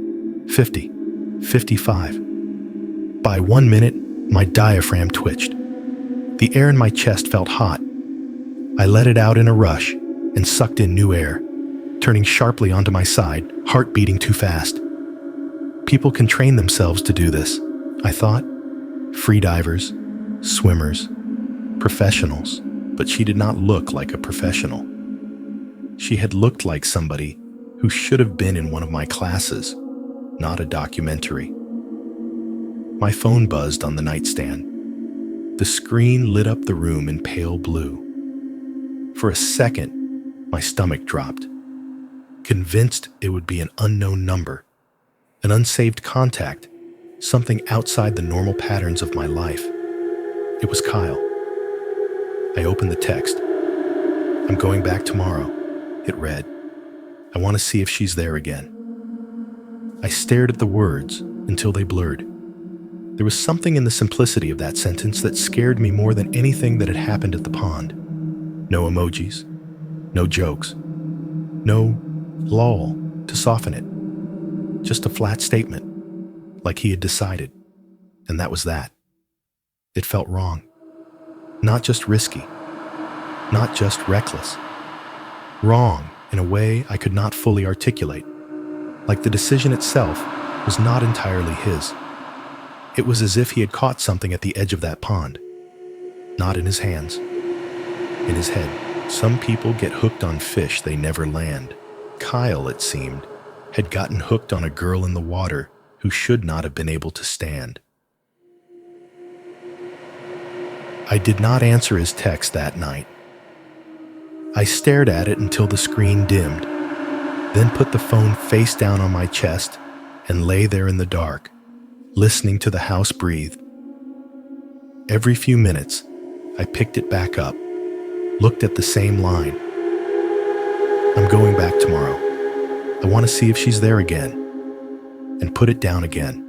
50, 55. By 1 minute, my diaphragm twitched. The air in my chest felt hot. I let it out in a rush and sucked in new air, turning sharply onto my side, heart beating too fast. People can train themselves to do this, I thought. Freedivers, swimmers, professionals, but she did not look like a professional. She had looked like somebody who should have been in one of my classes, not a documentary. My phone buzzed on the nightstand. The screen lit up the room in pale blue. For a second, my stomach dropped, convinced it would be an unknown number, an unsaved contact, something outside the normal patterns of my life. It was Kyle. I opened the text. "I'm going back tomorrow," it read. "I want to see if she's there again." I stared at the words until they blurred. There was something in the simplicity of that sentence that scared me more than anything that had happened at the pond. No emojis, no jokes, no lull to soften it. Just a flat statement, like he had decided, and that was that. It felt wrong. Not just risky, not just reckless. Wrong in a way I could not fully articulate, like the decision itself was not entirely his. It was as if he had caught something at the edge of that pond, not in his hands, in his head. Some people get hooked on fish they never land. Kyle, it seemed, had gotten hooked on a girl in the water who should not have been able to stand. I did not answer his text that night. I stared at it until the screen dimmed, then put the phone face down on my chest and lay there in the dark, listening to the house breathe. Every few minutes, I picked it back up, looked at the same line. "I'm going back tomorrow. I want to see if she's there again," and put it down again.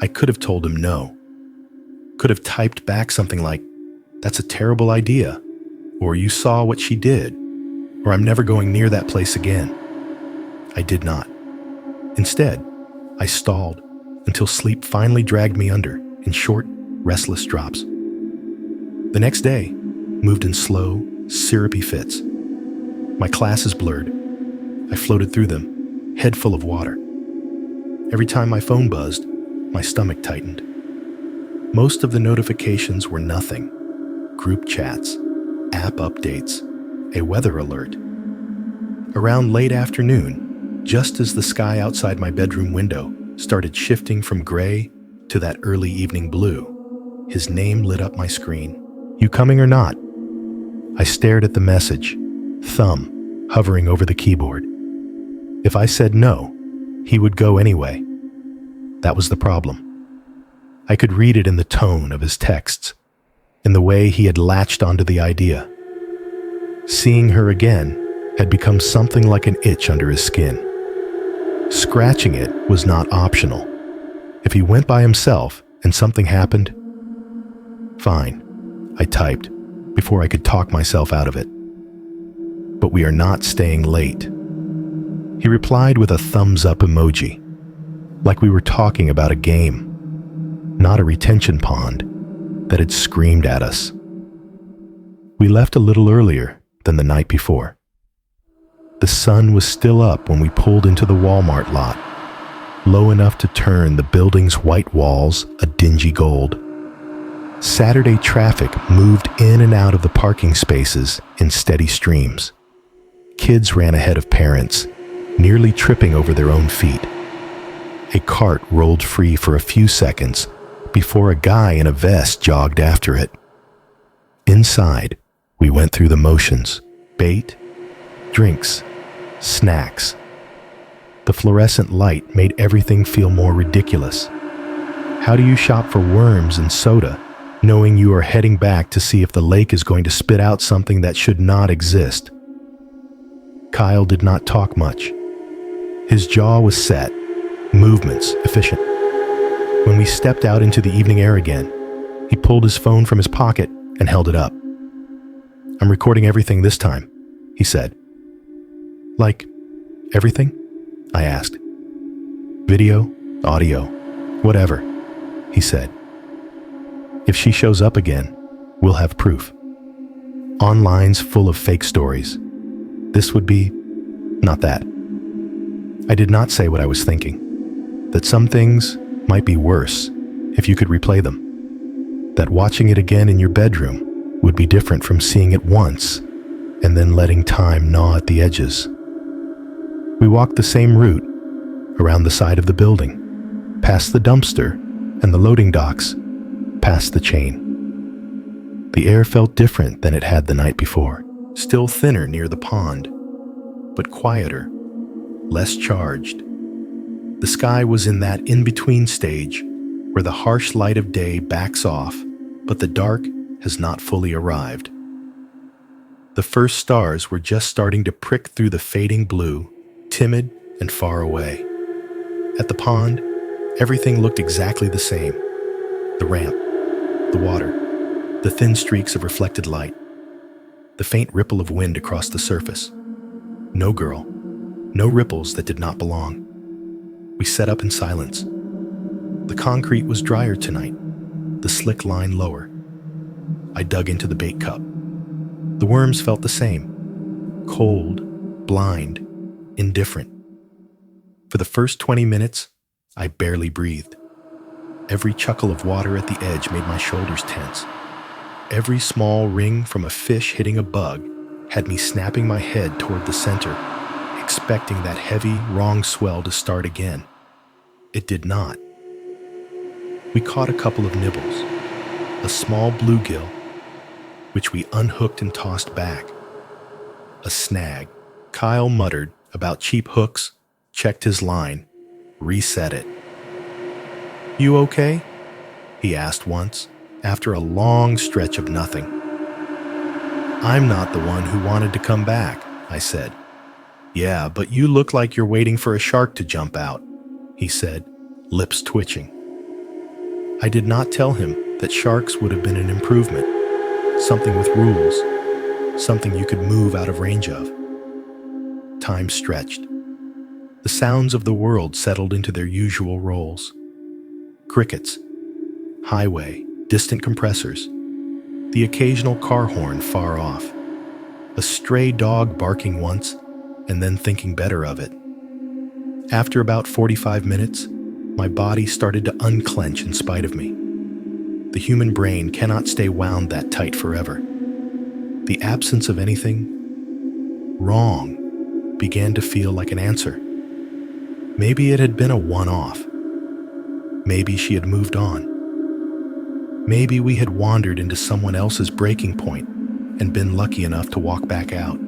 I could have told him no. Could have typed back something like, "That's a terrible idea," or "You saw what she did," or "I'm never going near that place again." I did not. Instead, I stalled until sleep finally dragged me under in short, restless drops. The next day moved in slow, syrupy fits. My classes blurred. I floated through them, head full of water. Every time my phone buzzed, my stomach tightened. Most of the notifications were nothing. Group chats, app updates, a weather alert. Around late afternoon, just as the sky outside my bedroom window started shifting from gray to that early evening blue, his name lit up my screen. "You coming or not?" I stared at the message, thumb hovering over the keyboard. If I said no, He would go anyway. That was the problem. I could read it in the tone of his texts, in the way he had latched onto the idea. Seeing her again had become something like an itch under his skin. Scratching it was not optional. If he went by himself and something happened, fine, I typed before I could talk myself out of it. But we are not staying late. He replied with a thumbs up emoji, like we were talking about a game, not a retention pond that had screamed at us. We left a little earlier than the night before. The sun was still up when we pulled into the Walmart lot, low enough to turn the building's white walls a dingy gold. Saturday traffic moved in and out of the parking spaces in steady streams. Kids ran ahead of parents, nearly tripping over their own feet. A cart rolled free for a few seconds before a guy in a vest jogged after it. Inside, we went through the motions: bait, drinks, snacks. The fluorescent light made everything feel more ridiculous. How do you shop for worms and soda, knowing you are heading back to see if the lake is going to spit out something that should not exist? Kyle did not talk much. His jaw was set, movements efficient. When we stepped out into the evening air again, he pulled his phone from his pocket and held it up. "I'm recording everything this time," he said. "Like, everything?" I asked. "Video, audio, whatever," he said. "If she shows up again, we'll have proof. Online's full of fake stories. This would be not that." I did not say what I was thinking, that some things might be worse if you could replay them, that watching it again in your bedroom would be different from seeing it once and then letting time gnaw at the edges. We walked the same route, around the side of the building, past the dumpster and the loading docks, past the chain. The air felt different than it had the night before, still thinner near the pond, but quieter, less charged. The sky was in that in-between stage where the harsh light of day backs off, but the dark has not fully arrived. The first stars were just starting to prick through the fading blue, timid and far away. At the pond, everything looked exactly the same. The ramp, the water, the thin streaks of reflected light, the faint ripple of wind across the surface. No girl, no ripples that did not belong. We set up in silence. The concrete was drier tonight, the slick line lower. I dug into the bait cup. The worms felt the same. Cold, blind, indifferent. For the first 20 minutes, I barely breathed. Every chuckle of water at the edge made my shoulders tense. Every small ring from a fish hitting a bug had me snapping my head toward the center, expecting that heavy, wrong swell to start again. It did not. We caught a couple of nibbles, a small bluegill, which we unhooked and tossed back. A snag. Kyle muttered about cheap hooks, checked his line, reset it. "You okay?" he asked once, after a long stretch of nothing. "I'm not the one who wanted to come back," I said. "Yeah, but you look like you're waiting for a shark to jump out," he said, lips twitching. I did not tell him that sharks would have been an improvement, something with rules, something you could move out of range of. Time stretched. The sounds of the world settled into their usual roles. Crickets, highway, distant compressors, the occasional car horn far off, a stray dog barking once and then thinking better of it. After about 45 minutes, my body started to unclench in spite of me. The human brain cannot stay wound that tight forever. The absence of anything wrong began to feel like an answer. Maybe it had been a one-off. Maybe she had moved on. Maybe we had wandered into someone else's breaking point and been lucky enough to walk back out.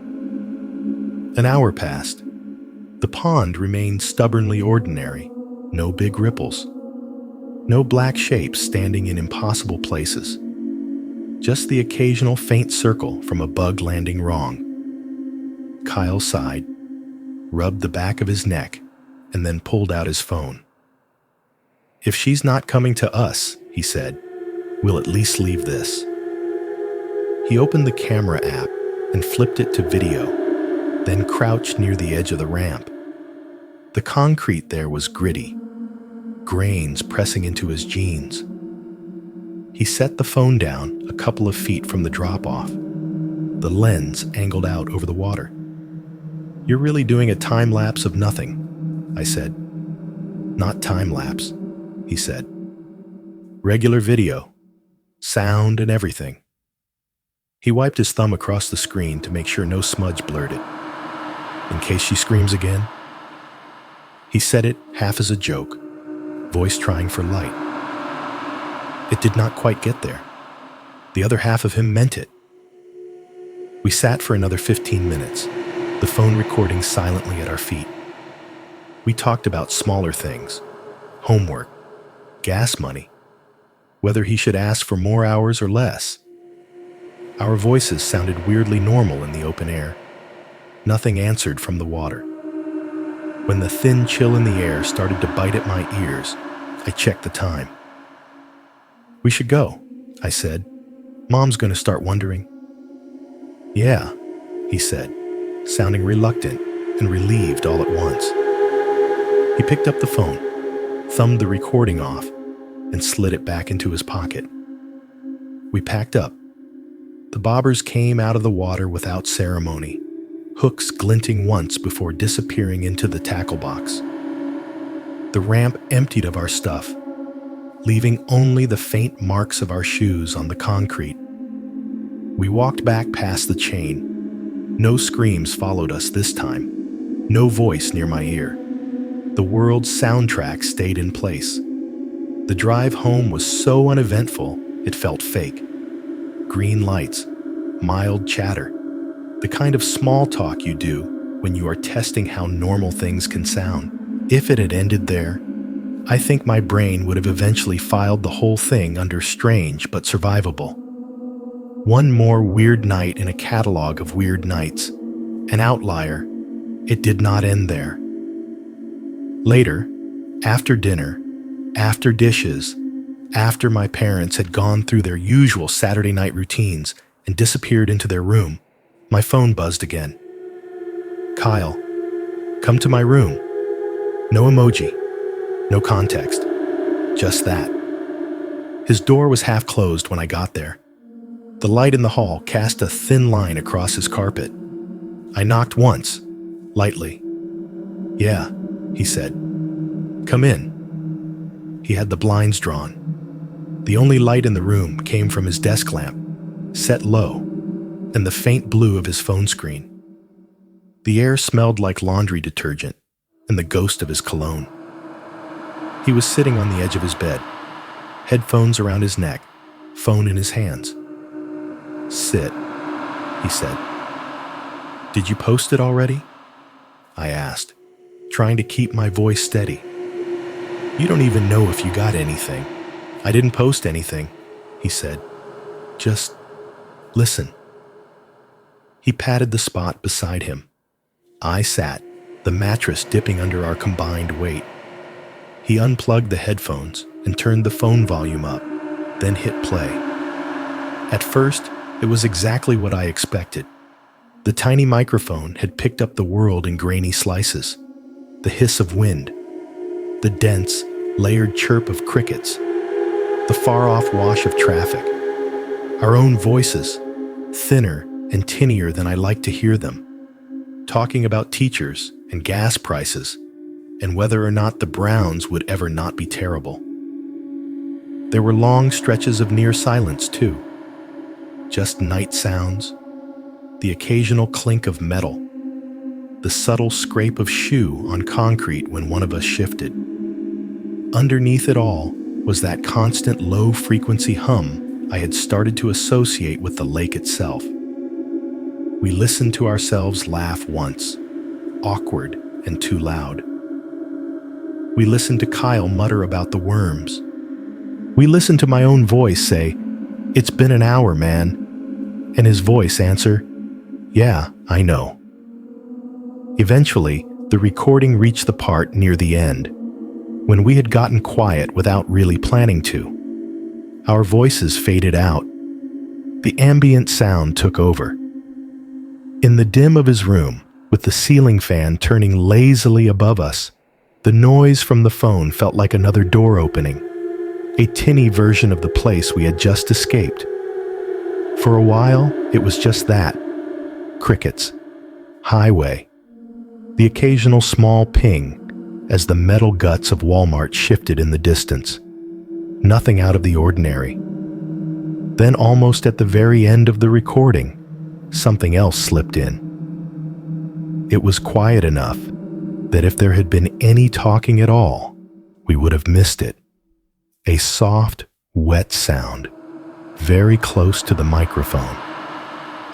An hour passed. The pond remained stubbornly ordinary. No big ripples. No black shapes standing in impossible places. Just the occasional faint circle from a bug landing wrong. Kyle sighed, rubbed the back of his neck, and then pulled out his phone. "If she's not coming to us," he said, "we'll at least leave this." He opened the camera app and flipped it to video, then crouched near the edge of the ramp. The concrete there was gritty, grains pressing into his jeans. He set the phone down a couple of feet from the drop-off, the lens angled out over the water. "You're really doing a time-lapse of nothing," I said. "Not time-lapse," he said. "Regular video, sound and everything." He wiped his thumb across the screen to make sure no smudge blurred it. "In case she screams again?" He said it half as a joke, voice trying for light. It did not quite get there. The other half of him meant it. We sat for another 15 minutes, the phone recording silently at our feet. We talked about smaller things, homework, gas money, whether he should ask for more hours or less. Our voices sounded weirdly normal in the open air. Nothing answered from the water. When the thin chill in the air started to bite at my ears, I checked the time. "We should go," I said. "Mom's going to start wondering." "Yeah," he said, sounding reluctant and relieved all at once. He picked up the phone, thumbed the recording off, and slid it back into his pocket. We packed up. The bobbers came out of the water without ceremony, hooks glinting once before disappearing into the tackle box. The ramp emptied of our stuff, leaving only the faint marks of our shoes on the concrete. We walked back past the chain. No screams followed us this time. No voice near my ear. The world's soundtrack stayed in place. The drive home was so uneventful, it felt fake. Green lights, mild chatter, the kind of small talk you do when you are testing how normal things can sound. If it had ended there, I think my brain would have eventually filed the whole thing under strange but survivable. One more weird night in a catalog of weird nights. An outlier. It did not end there. Later, after dinner, after dishes, after my parents had gone through their usual Saturday night routines and disappeared into their room, my phone buzzed again. "Kyle, come to my room." No emoji, no context, just that. His door was half closed when I got there. The light in the hall cast a thin line across his carpet. I knocked once, lightly. "Yeah," he said. "Come in." He had the blinds drawn. The only light in the room came from his desk lamp, set low, and the faint blue of his phone screen. The air smelled like laundry detergent and the ghost of his cologne. He was sitting on the edge of his bed, headphones around his neck, phone in his hands. "Sit," he said. "Did you post it already?" I asked, trying to keep my voice steady. "You don't even know if you got anything." "I didn't post anything," he said. "Just listen." He patted the spot beside him. I sat, the mattress dipping under our combined weight. He unplugged the headphones and turned the phone volume up, then hit play. At first, it was exactly what I expected. The tiny microphone had picked up the world in grainy slices. The hiss of wind, the dense, layered chirp of crickets, the far-off wash of traffic, our own voices, thinner and tinnier than I liked to hear them, talking about teachers and gas prices, and whether or not the Browns would ever not be terrible. There were long stretches of near silence, too. Just night sounds, the occasional clink of metal, the subtle scrape of shoe on concrete when one of us shifted. Underneath it all was that constant low-frequency hum I had started to associate with the lake itself. We listened to ourselves laugh once, awkward and too loud. We listened to Kyle mutter about the worms. We listened to my own voice say, "It's been an hour, man." And his voice answer, "Yeah, I know." Eventually, the recording reached the part near the end, when we had gotten quiet without really planning to. Our voices faded out. The ambient sound took over. In the dim of his room, with the ceiling fan turning lazily above us, the noise from the phone felt like another door opening, a tinny version of the place we had just escaped. For a while, it was just that. Crickets. Highway. The occasional small ping as the metal guts of Walmart shifted in the distance. Nothing out of the ordinary. Then almost at the very end of the recording, something else slipped in. It was quiet enough that if there had been any talking at all, we would have missed it. A soft, wet sound, very close to the microphone.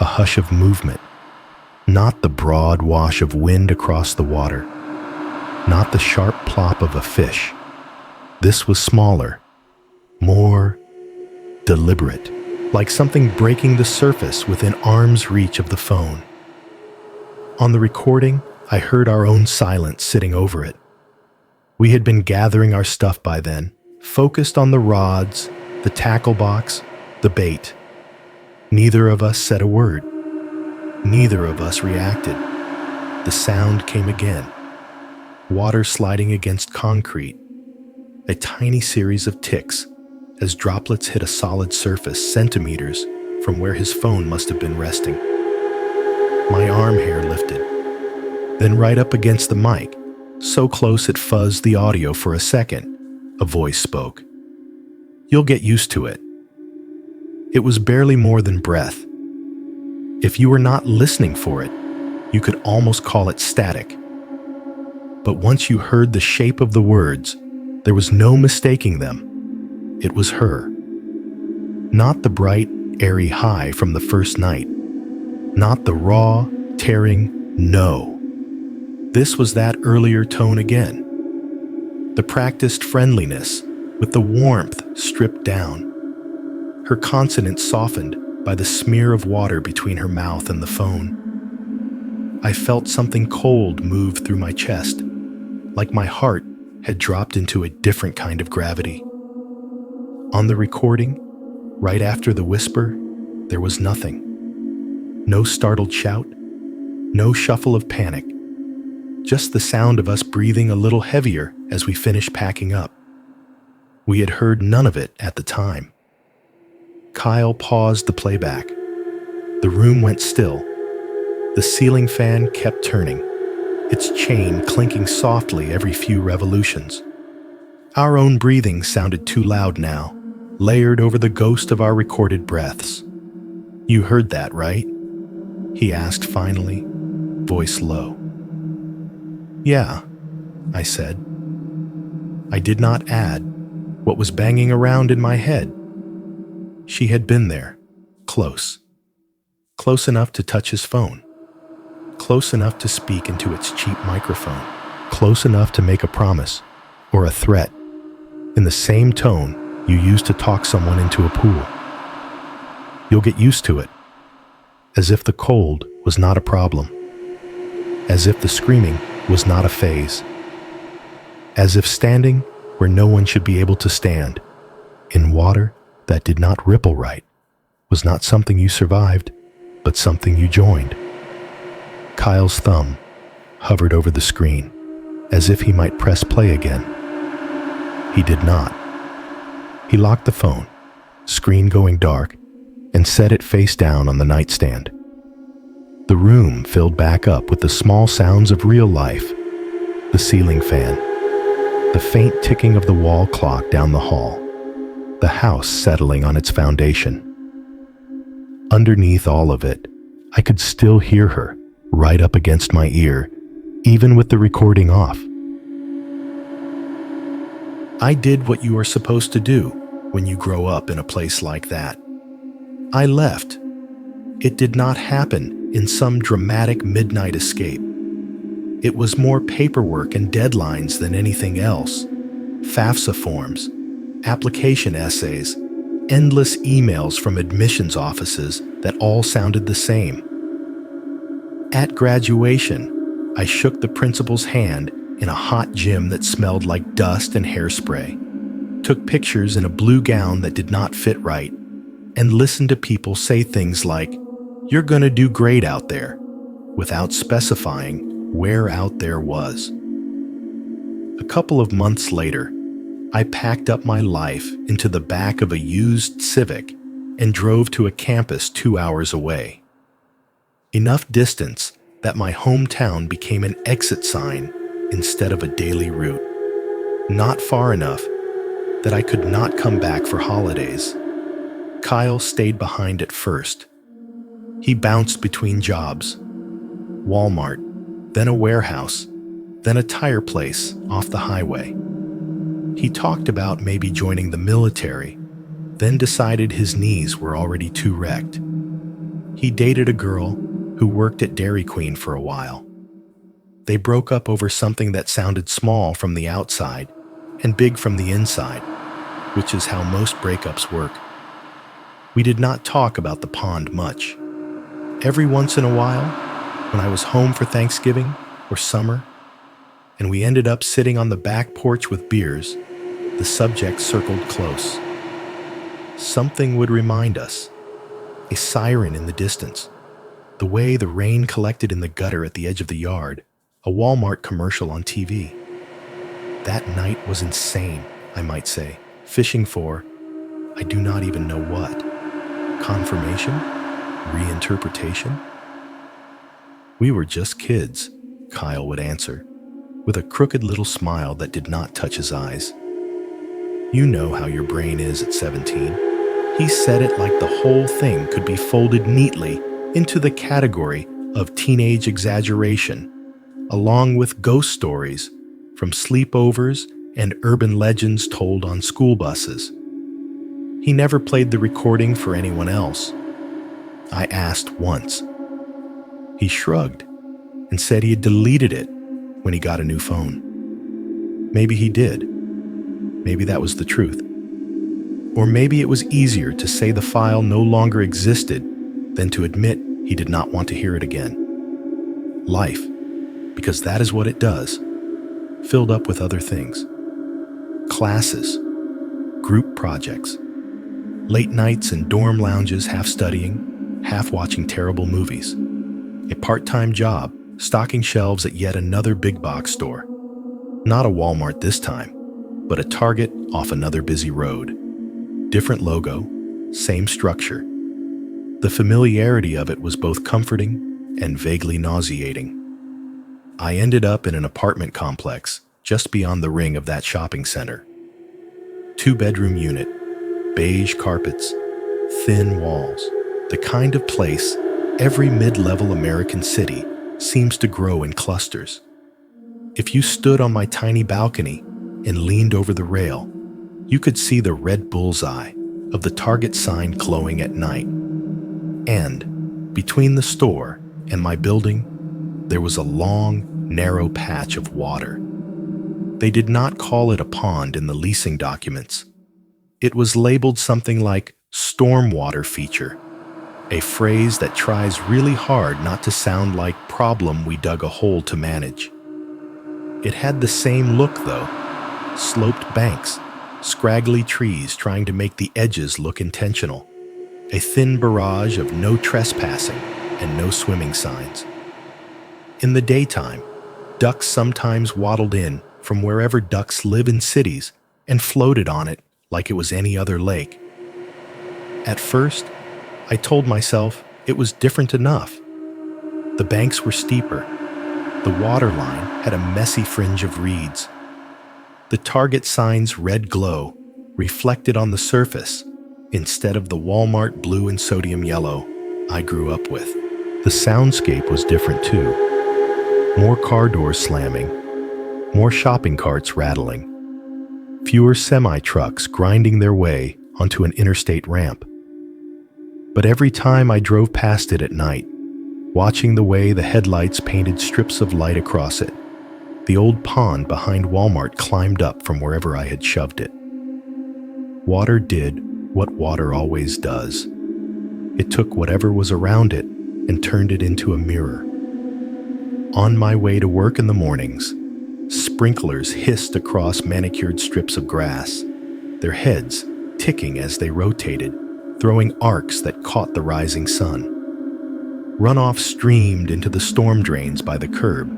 A hush of movement, not the broad wash of wind across the water, not the sharp plop of a fish. This was smaller, more deliberate, like something breaking the surface within arm's reach of the phone. On the recording, I heard our own silence sitting over it. We had been gathering our stuff by then, focused on the rods, the tackle box, the bait. Neither of us said a word. Neither of us reacted. The sound came again. Water sliding against concrete. A tiny series of ticks as droplets hit a solid surface centimeters from where his phone must have been resting. My arm hair lifted, then right up against the mic, so close it fuzzed the audio for a second. A voice spoke. "You'll get used to it." It was barely more than breath. If you were not listening for it, you could almost call it static. But once you heard the shape of the words, there was no mistaking them. It was her. Not the bright, airy high from the first night. Not the raw, tearing no. This was that earlier tone again. The practiced friendliness, with the warmth stripped down. Her consonants softened by the smear of water between her mouth and the phone. I felt something cold move through my chest, like my heart had dropped into a different kind of gravity. On the recording, right after the whisper, there was nothing. No startled shout, no shuffle of panic, just the sound of us breathing a little heavier as we finished packing up. We had heard none of it at the time. Kyle paused the playback. The room went still. The ceiling fan kept turning, its chain clinking softly every few revolutions. Our own breathing sounded too loud now, layered over the ghost of our recorded breaths. "You heard that, right?" he asked finally, voice low. "Yeah," I said. I did not add what was banging around in my head. She had been there, close. Close enough to touch his phone. Close enough to speak into its cheap microphone. Close enough to make a promise, or a threat, in the same tone you use to talk someone into a pool. You'll get used to it. As if the cold was not a problem. As if the screaming was not a phase. As if standing where no one should be able to stand, in water that did not ripple right, was not something you survived, but something you joined. Kyle's thumb hovered over the screen, as if he might press play again. He did not. He locked the phone, screen going dark, and set it face down on the nightstand. The room filled back up with the small sounds of real life, the ceiling fan, the faint ticking of the wall clock down the hall, the house settling on its foundation. Underneath all of it, I could still hear her right up against my ear, even with the recording off. I did what you are supposed to do when you grow up in a place like that. I left. It did not happen in some dramatic midnight escape. It was more paperwork and deadlines than anything else. FAFSA forms, application essays, endless emails from admissions offices that all sounded the same. At graduation, I shook the principal's hand in a hot gym that smelled like dust and hairspray, took pictures in a blue gown that did not fit right, and listened to people say things like, "You're gonna do great out there," without specifying where out there was. A couple of months later, I packed up my life into the back of a used Civic and drove to a campus 2 hours away. Enough distance that my hometown became an exit sign instead of a daily route. Not far enough that I could not come back for holidays. Kyle stayed behind at first. He bounced between jobs. Walmart, then a warehouse, then a tire place off the highway. He talked about maybe joining the military, then decided his knees were already too wrecked. He dated a girl who worked at Dairy Queen for a while. They broke up over something that sounded small from the outside and big from the inside, which is how most breakups work. We did not talk about the pond much. Every once in a while, when I was home for Thanksgiving or summer, and we ended up sitting on the back porch with beers, the subject circled close. Something would remind us, a siren in the distance, the way the rain collected in the gutter at the edge of the yard, a Walmart commercial on TV. That night was insane, I might say, fishing for, I do not even know what. Confirmation? Reinterpretation? "We were just kids," Kyle would answer, with a crooked little smile that did not touch his eyes. "You know how your brain is at 17. He said it like the whole thing could be folded neatly into the category of teenage exaggeration, along with ghost stories from sleepovers and urban legends told on school buses. He never played the recording for anyone else. I asked once. He shrugged and said he had deleted it when he got a new phone. Maybe he did. Maybe that was the truth. Or maybe it was easier to say the file no longer existed than to admit he did not want to hear it again. Life, because that is what it does, filled up with other things. Classes, group projects, late nights in dorm lounges half studying, half watching terrible movies, a part-time job stocking shelves at yet another big box store. Not a Walmart this time, but a Target off another busy road. Different logo, same structure. The familiarity of it was both comforting and vaguely nauseating. I ended up in an apartment complex just beyond the ring of that shopping center. 2-bedroom unit, beige carpets, thin walls, the kind of place every mid-level American city seems to grow in clusters. If you stood on my tiny balcony and leaned over the rail, you could see the red bullseye of the Target sign glowing at night. And between the store and my building, there was a long, narrow patch of water. They did not call it a pond in the leasing documents. It was labeled something like stormwater feature, a phrase that tries really hard not to sound like problem we dug a hole to manage. It had the same look though, sloped banks, scraggly trees trying to make the edges look intentional, a thin barrage of no trespassing and no swimming signs. In the daytime, ducks sometimes waddled in from wherever ducks live in cities and floated on it like it was any other lake. At first, I told myself it was different enough. The banks were steeper. The water line had a messy fringe of reeds. The Target sign's red glow reflected on the surface instead of the Walmart blue and sodium yellow I grew up with. The soundscape was different too. More car doors slamming, more shopping carts rattling, fewer semi-trucks grinding their way onto an interstate ramp. But every time I drove past it at night, watching the way the headlights painted strips of light across it. The old pond behind Walmart climbed up from wherever I had shoved it. Water did what water always does. It took whatever was around it and turned it into a mirror. On my way to work in the mornings, sprinklers hissed across manicured strips of grass, their heads ticking as they rotated, throwing arcs that caught the rising sun. Runoff streamed into the storm drains by the curb,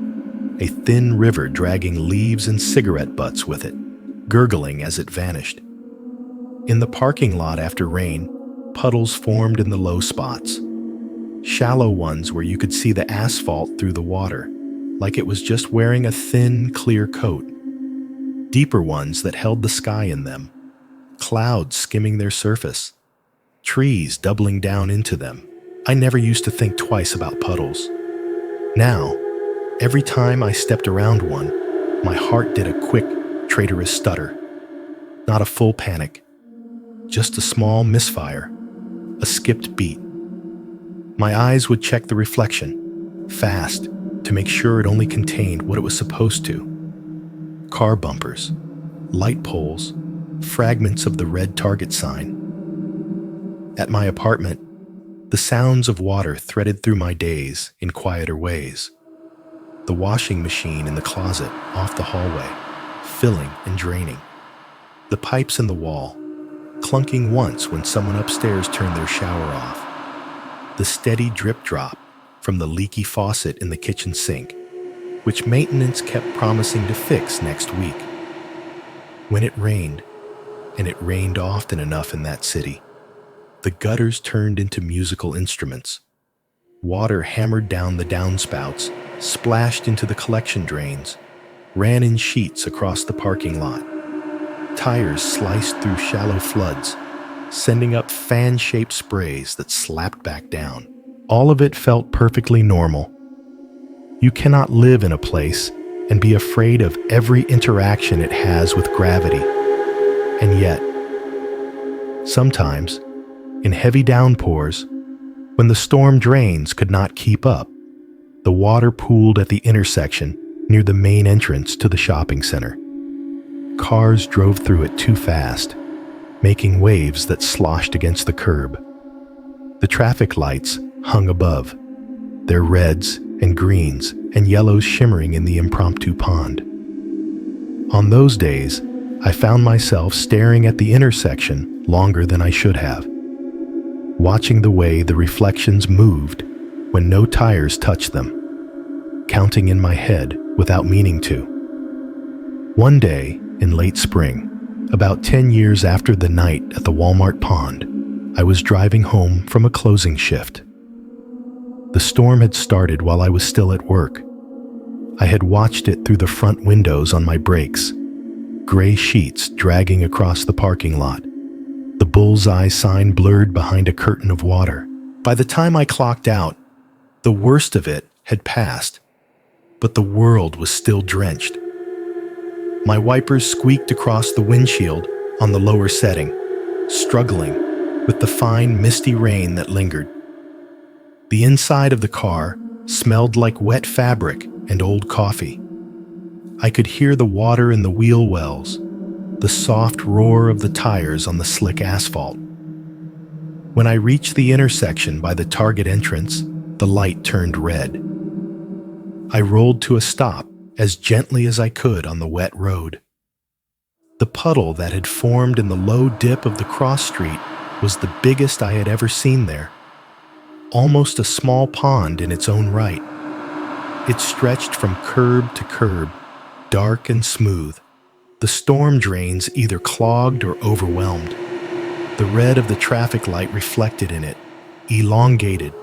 a thin river dragging leaves and cigarette butts with it, gurgling as it vanished. In the parking lot after rain, puddles formed in the low spots. Shallow ones where you could see the asphalt through the water, like it was just wearing a thin, clear coat. Deeper ones that held the sky in them, clouds skimming their surface, trees doubling down into them. I never used to think twice about puddles. Now, every time I stepped around one, my heart did a quick, traitorous stutter. Not a full panic, just a small misfire, a skipped beat. My eyes would check the reflection, fast, to make sure it only contained what it was supposed to. Car bumpers, light poles, fragments of the red Target sign. At my apartment, the sounds of water threaded through my days in quieter ways. The washing machine in the closet off the hallway, filling and draining. The pipes in the wall, clunking once when someone upstairs turned their shower off. The steady drip drop from the leaky faucet in the kitchen sink, which maintenance kept promising to fix next week. When it rained, and it rained often enough in that city, the gutters turned into musical instruments. Water hammered down the downspouts, splashed into the collection drains, ran in sheets across the parking lot. Tires sliced through shallow floods, sending up fan-shaped sprays that slapped back down. All of it felt perfectly normal. You cannot live in a place and be afraid of every interaction it has with gravity. And yet, sometimes, in heavy downpours, when the storm drains could not keep up, the water pooled at the intersection near the main entrance to the shopping center. Cars drove through it too fast, making waves that sloshed against the curb. The traffic lights hung above, their reds and greens and yellows shimmering in the impromptu pond. On those days, I found myself staring at the intersection longer than I should have, watching the way the reflections moved when no tires touched them, counting in my head without meaning to. One day, in late spring, about 10 years after the night at the Walmart pond, I was driving home from a closing shift. The storm had started while I was still at work. I had watched it through the front windows on my brakes, gray sheets dragging across the parking lot, the bullseye sign blurred behind a curtain of water. By the time I clocked out, the worst of it had passed, but the world was still drenched. My wipers squeaked across the windshield on the lower setting, struggling with the fine, misty rain that lingered. The inside of the car smelled like wet fabric and old coffee. I could hear the water in the wheel wells, the soft roar of the tires on the slick asphalt. When I reached the intersection by the Target entrance, the light turned red. I rolled to a stop as gently as I could on the wet road. The puddle that had formed in the low dip of the cross street was the biggest I had ever seen there, almost a small pond in its own right. It stretched from curb to curb, dark and smooth, the storm drains either clogged or overwhelmed. The red of the traffic light reflected in it, elongated,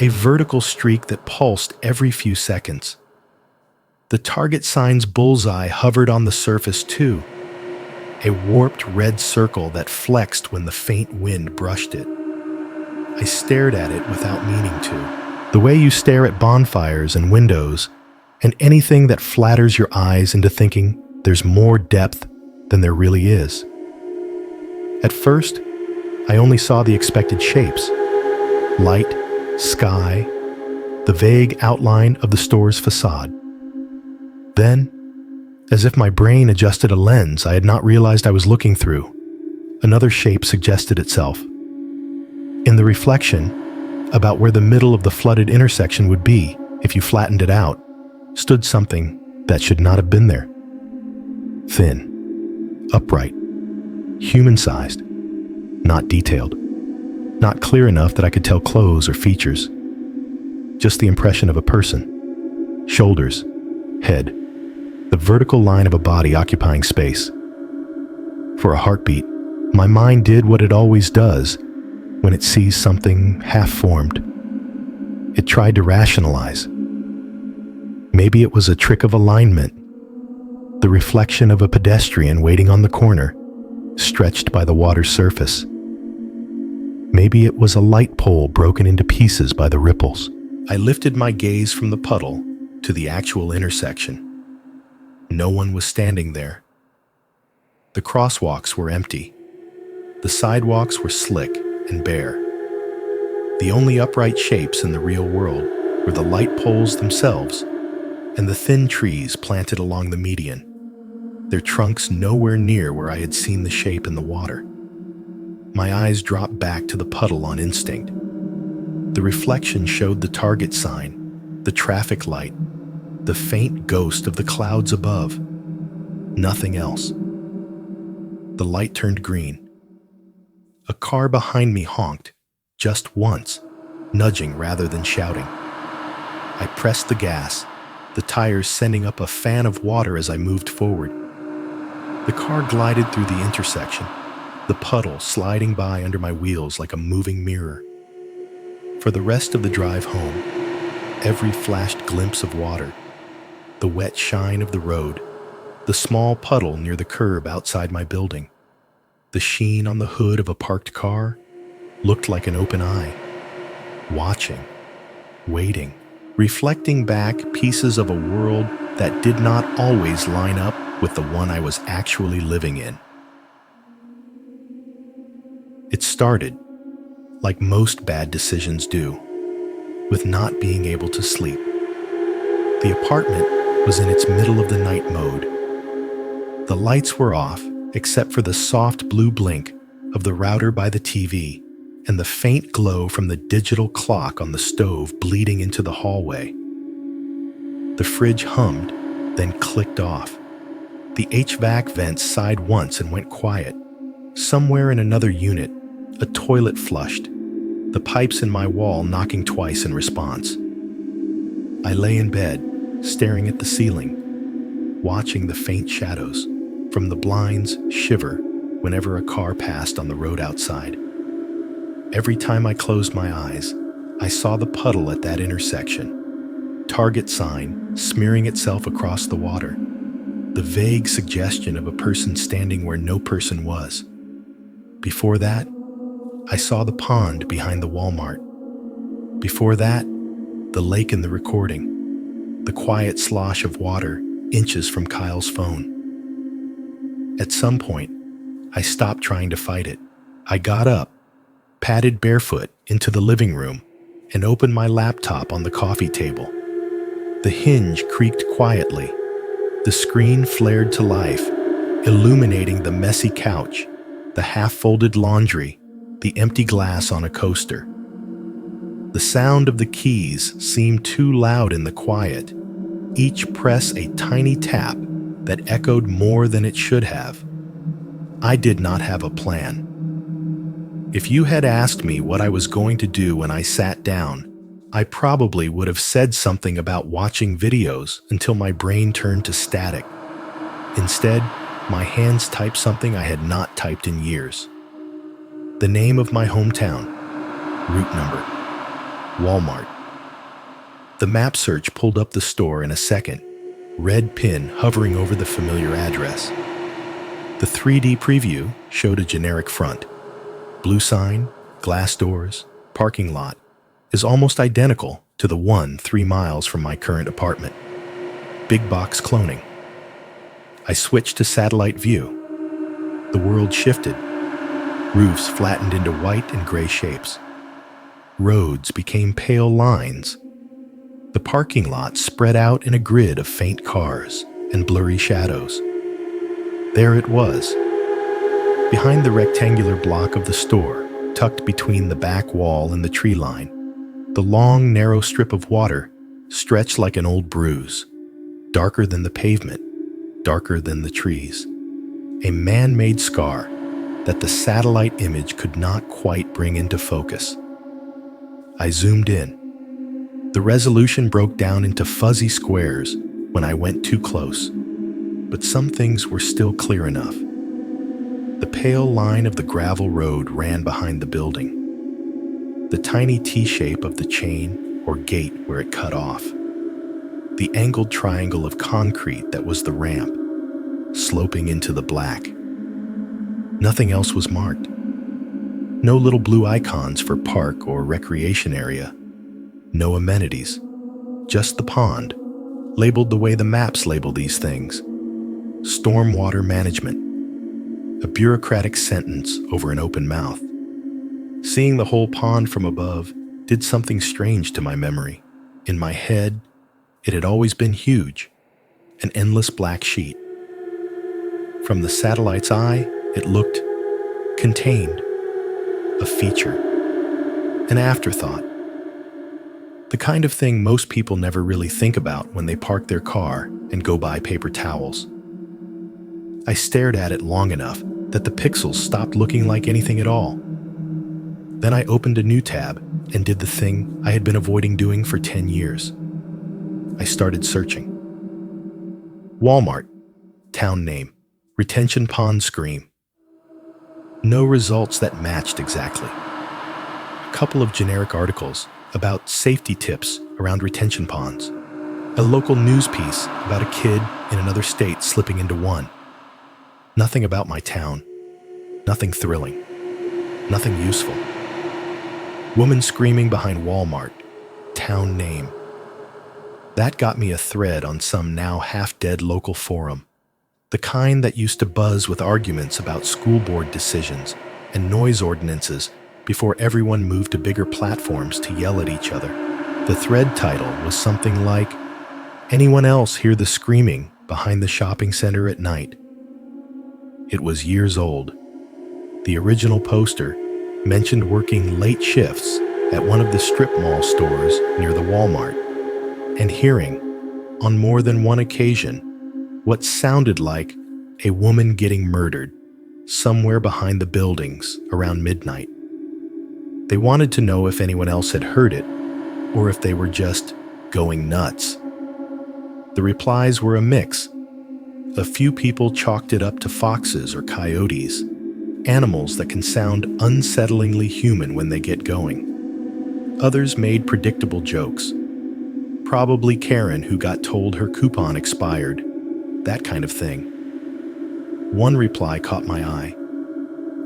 a vertical streak that pulsed every few seconds. The Target sign's bullseye hovered on the surface too, a warped red circle that flexed when the faint wind brushed it. I stared at it without meaning to, the way you stare at bonfires and windows and anything that flatters your eyes into thinking there's more depth than there really is. At first, I only saw the expected shapes: light, sky, the vague outline of the store's facade. Then, as if my brain adjusted a lens I had not realized I was looking through, another shape suggested itself. In the reflection, about where the middle of the flooded intersection would be if you flattened it out, stood something that should not have been there. Thin, upright, human-sized, not detailed, not clear enough that I could tell clothes or features. Just the impression of a person. Shoulders, head, the vertical line of a body occupying space. For a heartbeat, my mind did what it always does when it sees something half-formed. It tried to rationalize. Maybe it was a trick of alignment, the reflection of a pedestrian waiting on the corner, stretched by the water's surface. Maybe it was a light pole broken into pieces by the ripples. I lifted my gaze from the puddle to the actual intersection. No one was standing there. The crosswalks were empty. The sidewalks were slick and bare. The only upright shapes in the real world were the light poles themselves and the thin trees planted along the median, their trunks nowhere near where I had seen the shape in the water. My eyes dropped back to the puddle on instinct. The reflection showed the target sign, the traffic light, the faint ghost of the clouds above. Nothing else. The light turned green. A car behind me honked, just once, nudging rather than shouting. I pressed the gas, the tires sending up a fan of water as I moved forward. The car glided through the intersection, the puddle sliding by under my wheels like a moving mirror. For the rest of the drive home, every flashed glimpse of water, the wet shine of the road, the small puddle near the curb outside my building, the sheen on the hood of a parked car, looked like an open eye, watching, waiting, reflecting back pieces of a world that did not always line up with the one I was actually living in. It started, like most bad decisions do, with not being able to sleep. The apartment was in its middle of the night mode. The lights were off, except for the soft blue blink of the router by the TV and the faint glow from the digital clock on the stove bleeding into the hallway. The fridge hummed, then clicked off. The HVAC vents sighed once and went quiet. Somewhere in another unit, a toilet flushed, the pipes in my wall knocking twice in response. I lay in bed, staring at the ceiling, watching the faint shadows from the blinds shiver whenever a car passed on the road outside. Every time I closed my eyes, I saw the puddle at that intersection, target sign smearing itself across the water, the vague suggestion of a person standing where no person was. Before that, I saw the pond behind the Walmart. Before that, the lake in the recording, the quiet slosh of water inches from Kyle's phone. At some point, I stopped trying to fight it. I got up, padded barefoot into the living room, and opened my laptop on the coffee table. The hinge creaked quietly. The screen flared to life, illuminating the messy couch, the half-folded laundry, the empty glass on a coaster. The sound of the keys seemed too loud in the quiet, each press a tiny tap that echoed more than it should have. I did not have a plan. If you had asked me what I was going to do when I sat down, I probably would have said something about watching videos until my brain turned to static. Instead, my hands typed something I had not typed in years. The name of my hometown, route number, Walmart. The map search pulled up the store in a second, red pin hovering over the familiar address. The 3D preview showed a generic front. Blue sign, glass doors, parking lot is almost identical to the one 3 miles from my current apartment. Big box cloning. I switched to satellite view. The world shifted. Roofs flattened into white and gray shapes. Roads became pale lines. The parking lot spread out in a grid of faint cars and blurry shadows. There it was, behind the rectangular block of the store, tucked between the back wall and the tree line. The long, narrow strip of water stretched like an old bruise, darker than the pavement, darker than the trees. A man-made scar that the satellite image could not quite bring into focus. I zoomed in. The resolution broke down into fuzzy squares when I went too close, but some things were still clear enough. The pale line of the gravel road ran behind the building. The tiny T-shape of the chain or gate where it cut off. The angled triangle of concrete that was the ramp, sloping into the black. Nothing else was marked. No little blue icons for park or recreation area. No amenities. Just the pond, labeled the way the maps label these things. Stormwater management. A bureaucratic sentence over an open mouth. Seeing the whole pond from above did something strange to my memory. In my head, it had always been huge, an endless black sheet. From the satellite's eye, it looked contained, a feature, an afterthought. The kind of thing most people never really think about when they park their car and go buy paper towels. I stared at it long enough that the pixels stopped looking like anything at all. Then I opened a new tab and did the thing I had been avoiding doing for 10 years. I started searching. Walmart, town name, retention pond scream. No results that matched exactly. A couple of generic articles about safety tips around retention ponds. A local news piece about a kid in another state slipping into one. Nothing about my town. Nothing thrilling. Nothing useful. Woman screaming behind Walmart. Town name. That got me a thread on some now half-dead local forum. The kind that used to buzz with arguments about school board decisions and noise ordinances before everyone moved to bigger platforms to yell at each other. The thread title was something like, "Anyone else hear the screaming behind the shopping center at night?" It was years old. The original poster mentioned working late shifts at one of the strip mall stores near the Walmart and hearing, on more than one occasion, what sounded like a woman getting murdered somewhere behind the buildings around midnight. They wanted to know if anyone else had heard it or if they were just going nuts. The replies were a mix. A few people chalked it up to foxes or coyotes, animals that can sound unsettlingly human when they get going. Others made predictable jokes. Probably Karen who got told her coupon expired, that kind of thing. One reply caught my eye.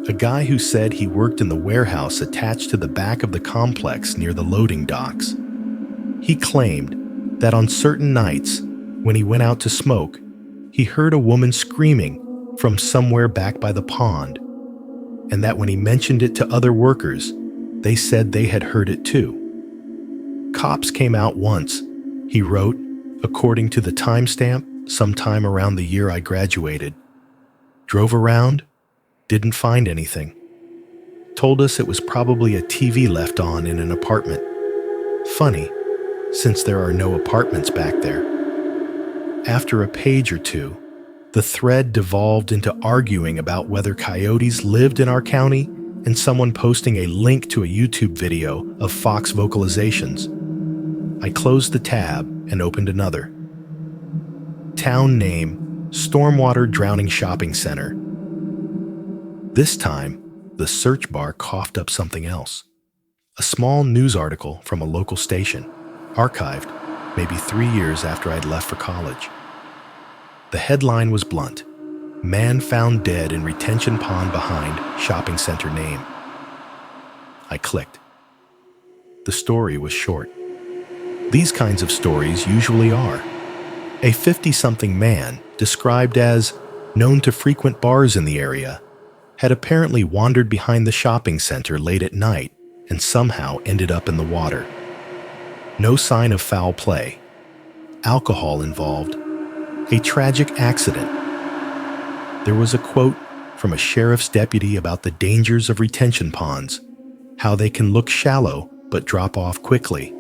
A guy who said he worked in the warehouse attached to the back of the complex near the loading docks. He claimed that on certain nights, when he went out to smoke, he heard a woman screaming from somewhere back by the pond, and that when he mentioned it to other workers, they said they had heard it too. Cops came out once, he wrote, according to the timestamp, sometime around the year I graduated. Drove around, didn't find anything. Told us it was probably a TV left on in an apartment. Funny, since there are no apartments back there. After a page or two, the thread devolved into arguing about whether coyotes lived in our county and someone posting a link to a YouTube video of fox vocalizations. I closed the tab and opened another. Town name, Stormwater Drowning Shopping Center. This time, the search bar coughed up something else. A small news article from a local station, archived maybe 3 years after I'd left for college. The headline was blunt. Man found dead in retention pond behind shopping center name. I clicked. The story was short. These kinds of stories usually are. A 50-something man, described as known to frequent bars in the area, had apparently wandered behind the shopping center late at night and somehow ended up in the water. No sign of foul play. Alcohol involved. A tragic accident. There was a quote from a sheriff's deputy about the dangers of retention ponds, how they can look shallow but drop off quickly,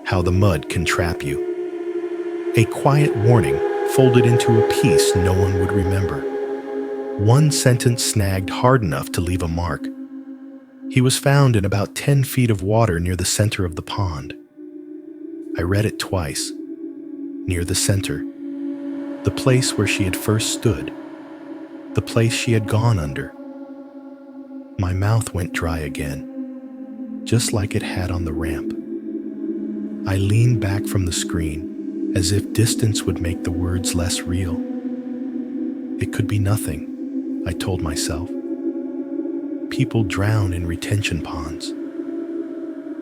how the mud can trap you. A quiet warning folded into a piece no one would remember. One sentence snagged hard enough to leave a mark. He was found in about 10 feet of water near the center of the pond. I read it twice. Near the center. The place where she had first stood. The place she had gone under. My mouth went dry again, just like it had on the ramp. I leaned back from the screen, as if distance would make the words less real. It could be nothing, I told myself. People drown in retention ponds.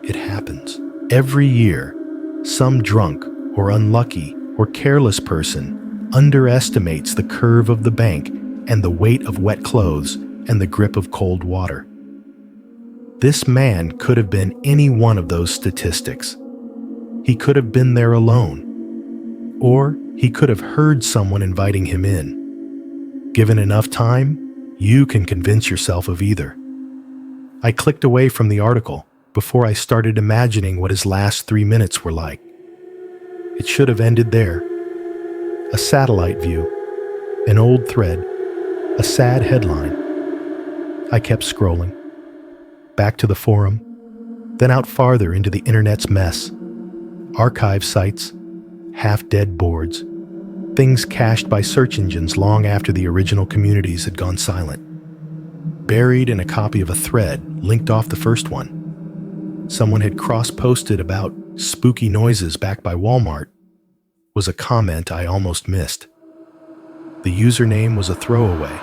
It happens. Every year, some drunk or unlucky or careless person underestimates the curve of the bank and the weight of wet clothes and the grip of cold water. This man could have been any one of those statistics. He could have been there alone, or he could have heard someone inviting him in. Given enough time, you can convince yourself of either. I clicked away from the article before I started imagining what his last 3 minutes were like. It should have ended there. A satellite view, an old thread, a sad headline. I kept scrolling. Back to the forum, then out farther into the internet's mess. Archive sites, half-dead boards, things cached by search engines long after the original communities had gone silent. Buried in a copy of a thread linked off the first one, someone had cross-posted about spooky noises back by Walmart, was a comment I almost missed. The username was a throwaway,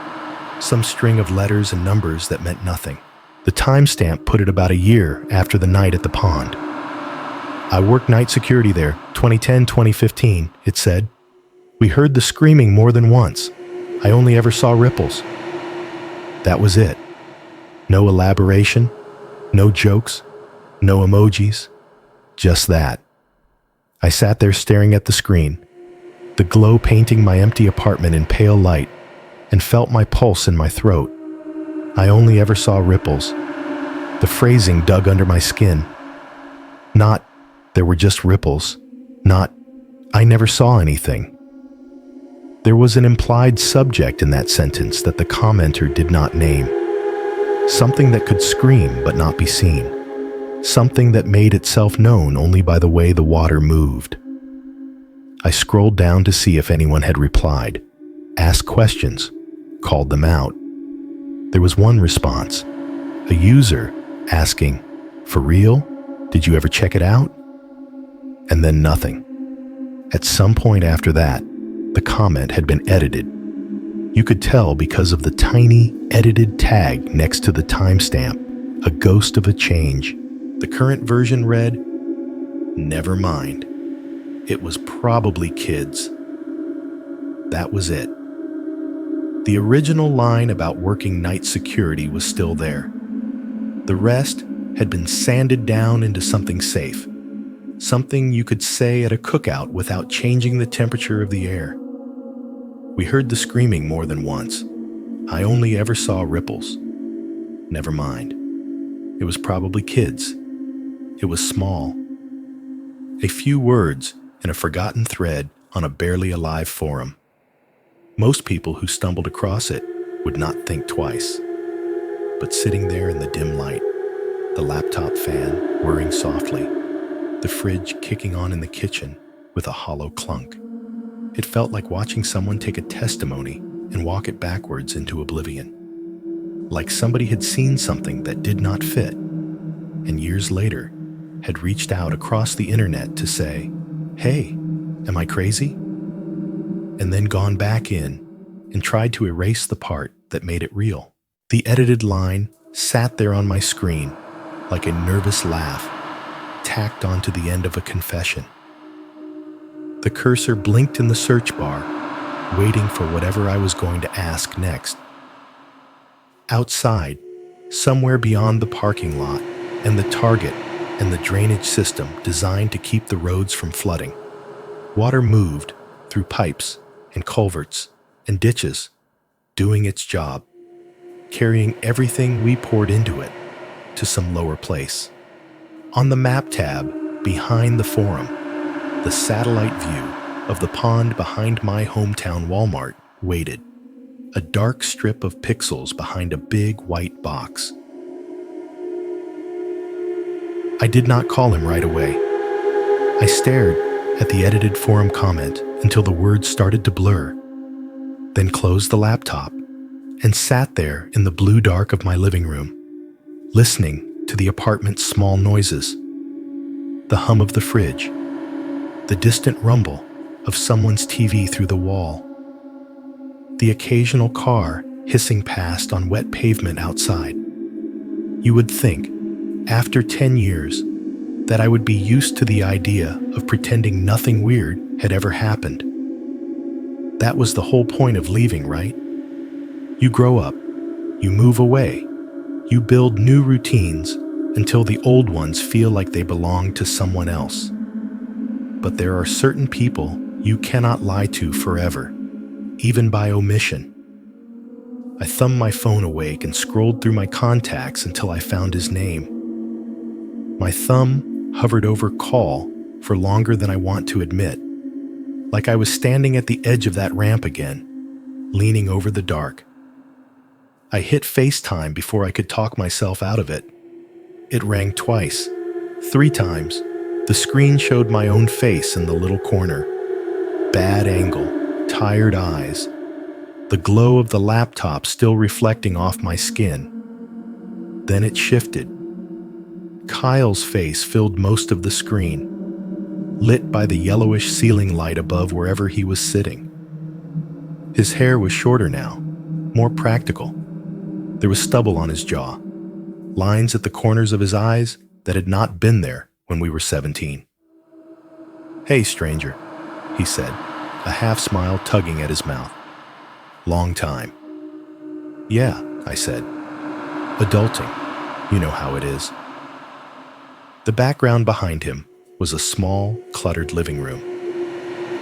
some string of letters and numbers that meant nothing. The timestamp put it about a year after the night at the pond. I worked night security there, 2010-2015, it said. We heard the screaming more than once. I only ever saw ripples. That was it. No elaboration, no jokes, no emojis, just that. I sat there staring at the screen, the glow painting my empty apartment in pale light, and felt my pulse in my throat. I only ever saw ripples. The phrasing dug under my skin. Not, there were just ripples. Not, I never saw anything. There was an implied subject in that sentence that the commenter did not name. Something that could scream but not be seen. Something that made itself known only by the way the water moved. I scrolled down to see if anyone had replied, asked questions, called them out. There was one response, a user asking, "For real? Did you ever check it out?" And then nothing. At some point after that, the comment had been edited. You could tell because of the tiny, edited tag next to the timestamp, a ghost of a change. The current version read, "Never mind. It was probably kids." That was it. The original line about working night security was still there. The rest had been sanded down into something safe. Something you could say at a cookout without changing the temperature of the air. We heard the screaming more than once. I only ever saw ripples. Never mind. It was probably kids. It was small. A few words in a forgotten thread on a barely alive forum. Most people who stumbled across it would not think twice. But sitting there in the dim light, the laptop fan whirring softly, the fridge kicking on in the kitchen with a hollow clunk, it felt like watching someone take a testimony and walk it backwards into oblivion. Like somebody had seen something that did not fit, and years later had reached out across the internet to say, "Hey, am I crazy?" And then gone back in and tried to erase the part that made it real. The edited line sat there on my screen like a nervous laugh tacked onto the end of a confession. The cursor blinked in the search bar, waiting for whatever I was going to ask next. Outside, somewhere beyond the parking lot and the Target and the drainage system designed to keep the roads from flooding. Water moved through pipes and culverts and ditches, doing its job, carrying everything we poured into it to some lower place. On the map tab behind the forum, the satellite view of the pond behind my hometown Walmart waited, a dark strip of pixels behind a big white box. I did not call him right away. I stared at the edited forum comment until the words started to blur, then closed the laptop and sat there in the blue dark of my living room, listening to the apartment's small noises, the hum of the fridge, the distant rumble of someone's TV through the wall, the occasional car hissing past on wet pavement outside. You would think, after 10 years, that I would be used to the idea of pretending nothing weird had ever happened. That was the whole point of leaving, right? You grow up, you move away, you build new routines until the old ones feel like they belong to someone else. But there are certain people you cannot lie to forever, even by omission. I thumbed my phone awake and scrolled through my contacts until I found his name. My thumb hovered over call for longer than I want to admit, like I was standing at the edge of that ramp again, leaning over the dark. I hit FaceTime before I could talk myself out of it. It rang twice, 3 times. The screen showed my own face in the little corner. Bad angle, tired eyes, the glow of the laptop still reflecting off my skin. Then it shifted. Kyle's face filled most of the screen, lit by the yellowish ceiling light above wherever he was sitting. His hair was shorter now, more practical. There was stubble on his jaw, lines at the corners of his eyes that had not been there when we were 17. "Hey, stranger," he said, a half-smile tugging at his mouth. "Long time." "Yeah," I said. "Adulting. You know how it is." The background behind him was a small, cluttered living room.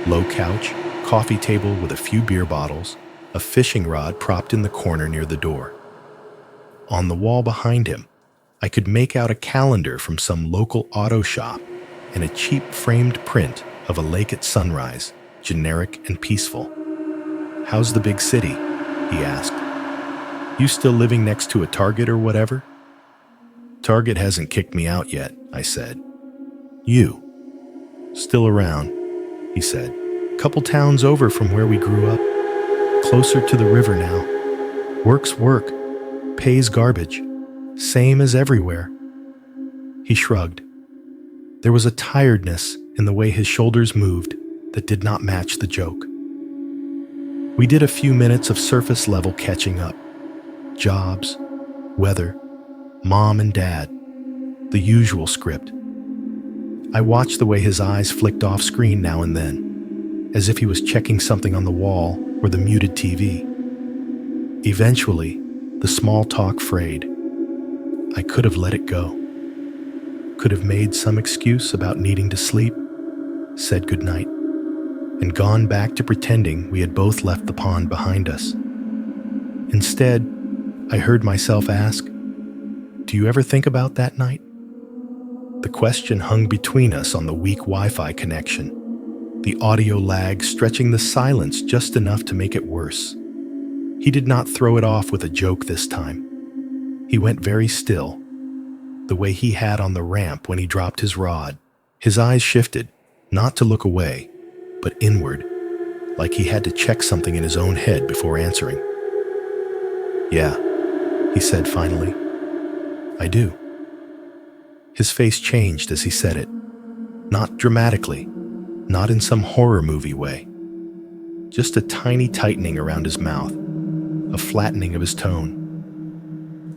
Low couch, coffee table with a few beer bottles, a fishing rod propped in the corner near the door. On the wall behind him, I could make out a calendar from some local auto shop and a cheap framed print of a lake at sunrise, generic and peaceful. "How's the big city?" he asked. "You still living next to a Target or whatever?" "Target hasn't kicked me out yet," I said. "You?" "Still around," he said. "Couple towns over from where we grew up. Closer to the river now. Work's work. Pays garbage. Same as everywhere." He shrugged. There was a tiredness in the way his shoulders moved that did not match the joke. We did a few minutes of surface-level catching up. Jobs, weather, mom and dad, the usual script. I watched the way his eyes flicked off screen now and then, as if he was checking something on the wall or the muted TV. Eventually, the small talk frayed. I could have let it go. Could have made some excuse about needing to sleep, said goodnight, and gone back to pretending we had both left the pond behind us. Instead, I heard myself ask, "Do you ever think about that night?" The question hung between us on the weak Wi-Fi connection, the audio lag stretching the silence just enough to make it worse. He did not throw it off with a joke this time. He went very still, the way he had on the ramp when he dropped his rod. His eyes shifted, not to look away, but inward, like he had to check something in his own head before answering. "Yeah," he said finally. "I do." His face changed as he said it, not dramatically, not in some horror movie way. Just a tiny tightening around his mouth, a flattening of his tone.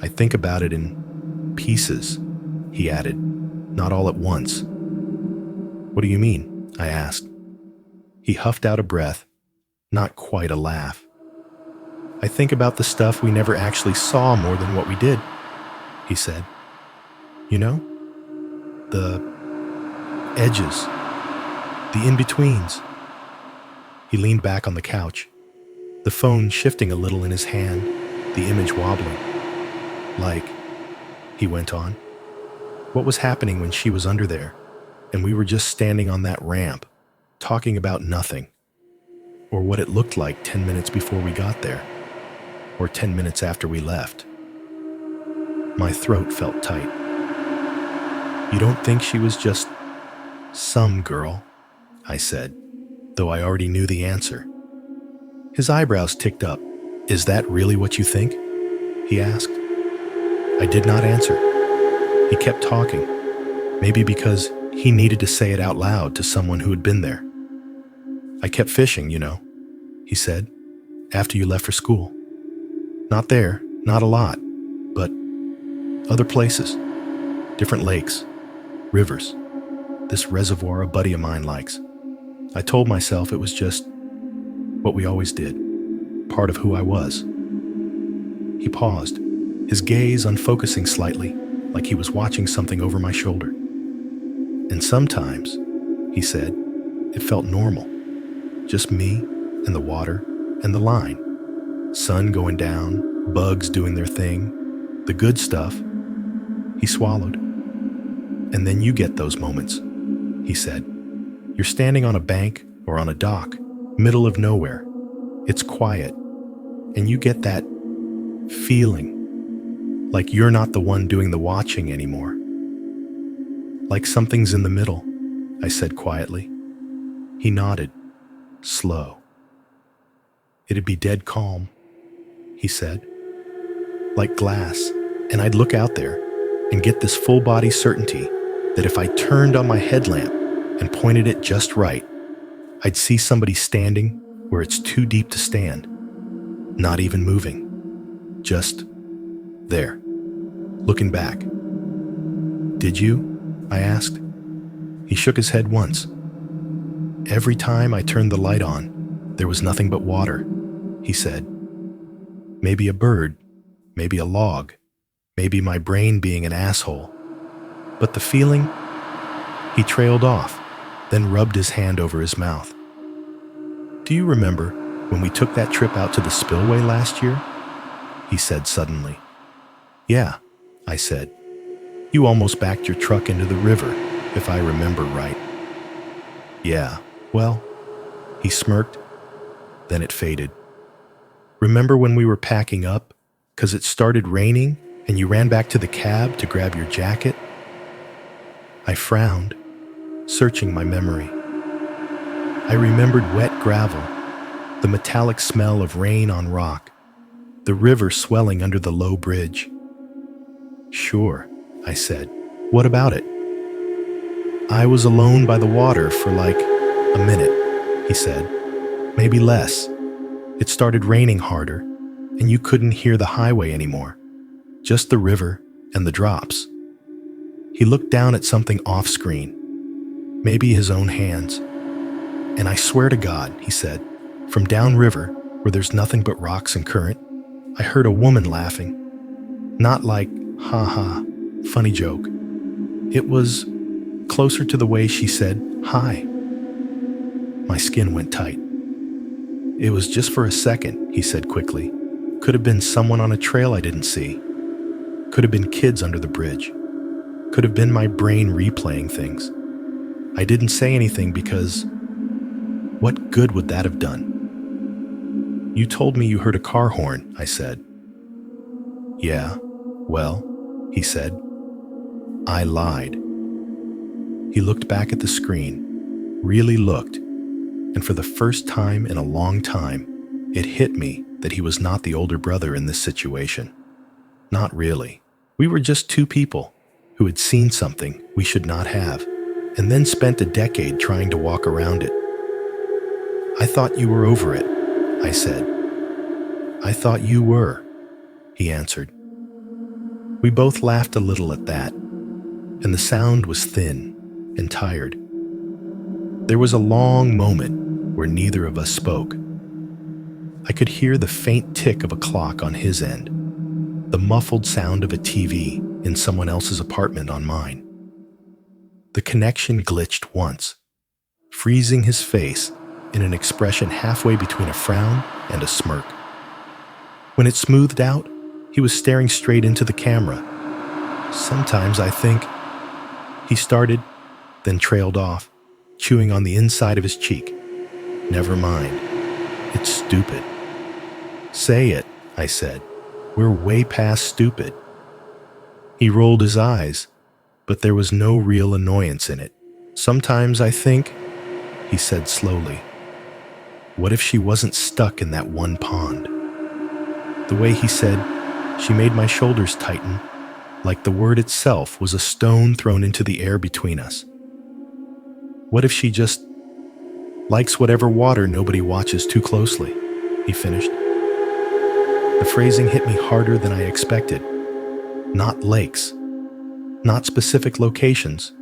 "I think about it in pieces," he added, "not all at once." "What do you mean?" I asked. He huffed out a breath, not quite a laugh. "I think about the stuff we never actually saw more than what we did," he said. "You know? The edges, the in-betweens. He leaned back on the couch, the phone shifting a little in his hand, the image wobbling. Like, he went on, what was happening when she was under there, and we were just standing on that ramp, talking about nothing, or what it looked like 10 minutes before we got there, or 10 minutes after we left. My throat felt tight. You don't think she was just some girl? I said, though I already knew the answer. His eyebrows ticked up. Is that really what you think? He asked. I did not answer. He kept talking, maybe because he needed to say it out loud to someone who had been there. I kept fishing, he said, after you left for school. Not there, not a lot, but other places, different lakes, rivers, this reservoir a buddy of mine likes. I told myself it was just what we always did, part of who I was. He paused, his gaze unfocusing slightly, like he was watching something over my shoulder. And sometimes, he said, it felt normal. Just me and the water and the line. Sun going down, bugs doing their thing, the good stuff. He swallowed. And then you get those moments, he said. You're standing on a bank or on a dock, middle of nowhere. It's quiet, and you get that feeling, like you're not the one doing the watching anymore. Like something's in the middle, I said quietly. He nodded, slow. It'd be dead calm, he said. Like glass, and I'd look out there and get this full-body certainty that if I turned on my headlamp and pointed it just right, I'd see somebody standing where it's too deep to stand, not even moving, just there, looking back. Did you? I asked. He shook his head once. Every time I turned the light on, there was nothing but water, he said. Maybe a bird, maybe a log, maybe my brain being an asshole. But the feeling? He trailed off, then rubbed his hand over his mouth. Do you remember when we took that trip out to the spillway last year? He said suddenly. Yeah, I said. You almost backed your truck into the river, if I remember right. Yeah, well, he smirked, then it faded. Remember when we were packing up, 'cause it started raining and you ran back to the cab to grab your jacket? I frowned, searching my memory. I remembered wet gravel, the metallic smell of rain on rock, the river swelling under the low bridge. Sure, I said. What about it? I was alone by the water for like a minute, he said. Maybe less. It started raining harder, and you couldn't hear the highway anymore, just the river and the drops. He looked down at something off-screen, maybe his own hands. And I swear to God, he said, from downriver, where there's nothing but rocks and current, I heard a woman laughing. Not like, ha-ha, funny joke. It was closer to the way she said, hi. My skin went tight. It was just for a second, he said quickly. Could have been someone on a trail I didn't see. Could have been kids under the bridge. Could have been my brain replaying things. I didn't say anything because what good would that have done? You told me you heard a car horn, I said. Yeah, well, he said. I lied. He looked back at the screen, really looked, and for the first time in a long time, it hit me that he was not the older brother in this situation. Not really. We were just two people who had seen something we should not have, and then spent a decade trying to walk around it. I thought you were over it, I said. I thought you were, he answered. We both laughed a little at that, and the sound was thin and tired. There was a long moment where neither of us spoke. I could hear the faint tick of a clock on his end, the muffled sound of a TV in someone else's apartment on mine. The connection glitched once, freezing his face in an expression halfway between a frown and a smirk. When it smoothed out, he was staring straight into the camera. "Sometimes I think," he started, then trailed off, chewing on the inside of his cheek. "Never mind. It's stupid." "Say it," I said. "We're way past stupid." He rolled his eyes, but there was no real annoyance in it. "Sometimes I think," he said slowly, "what if she wasn't stuck in that one pond?" The way he said, she made my shoulders tighten, like the word itself was a stone thrown into the air between us. "What if she just likes whatever water nobody watches too closely?" he finished. The phrasing hit me harder than I expected. Not lakes, not specific locations,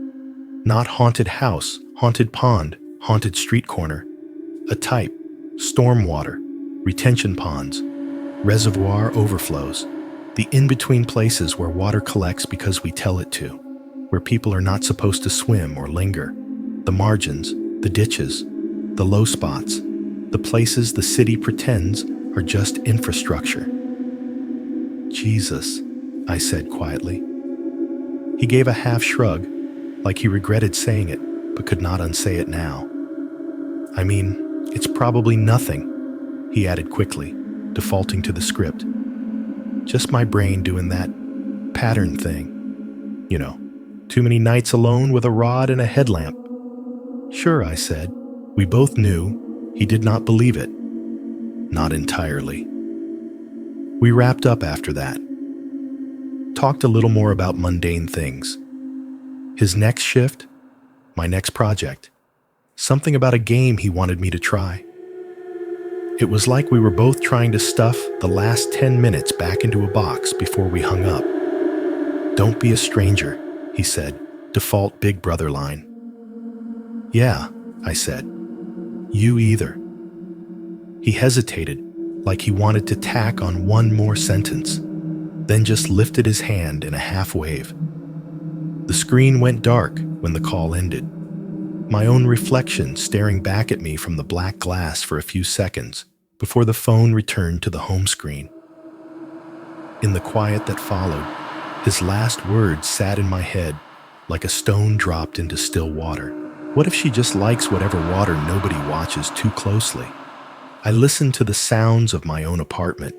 not haunted house, haunted pond, haunted street corner. A type: stormwater, retention ponds, reservoir overflows, the in-between places where water collects because we tell it to, where people are not supposed to swim or linger, the margins, the ditches, the low spots, the places the city pretends are just infrastructure. "Jesus," I said quietly. He gave a half shrug, like he regretted saying it, but could not unsay it now. "I mean, it's probably nothing," he added quickly, defaulting to the script. "Just my brain doing that pattern thing. You know, too many nights alone with a rod and a headlamp." "Sure," I said. We both knew he did not believe it. Not entirely. We wrapped up after that. Talked a little more about mundane things. His next shift, my next project, something about a game he wanted me to try. It was like we were both trying to stuff the last 10 minutes back into a box before we hung up. "Don't be a stranger," he said, default big brother line. "Yeah," I said. "You either." He hesitated, like he wanted to tack on one more sentence, then just lifted his hand in a half wave. The screen went dark when the call ended. My own reflection staring back at me from the black glass for a few seconds before the phone returned to the home screen. In the quiet that followed, his last words sat in my head like a stone dropped into still water. What if she just likes whatever water nobody watches too closely? I listened to the sounds of my own apartment,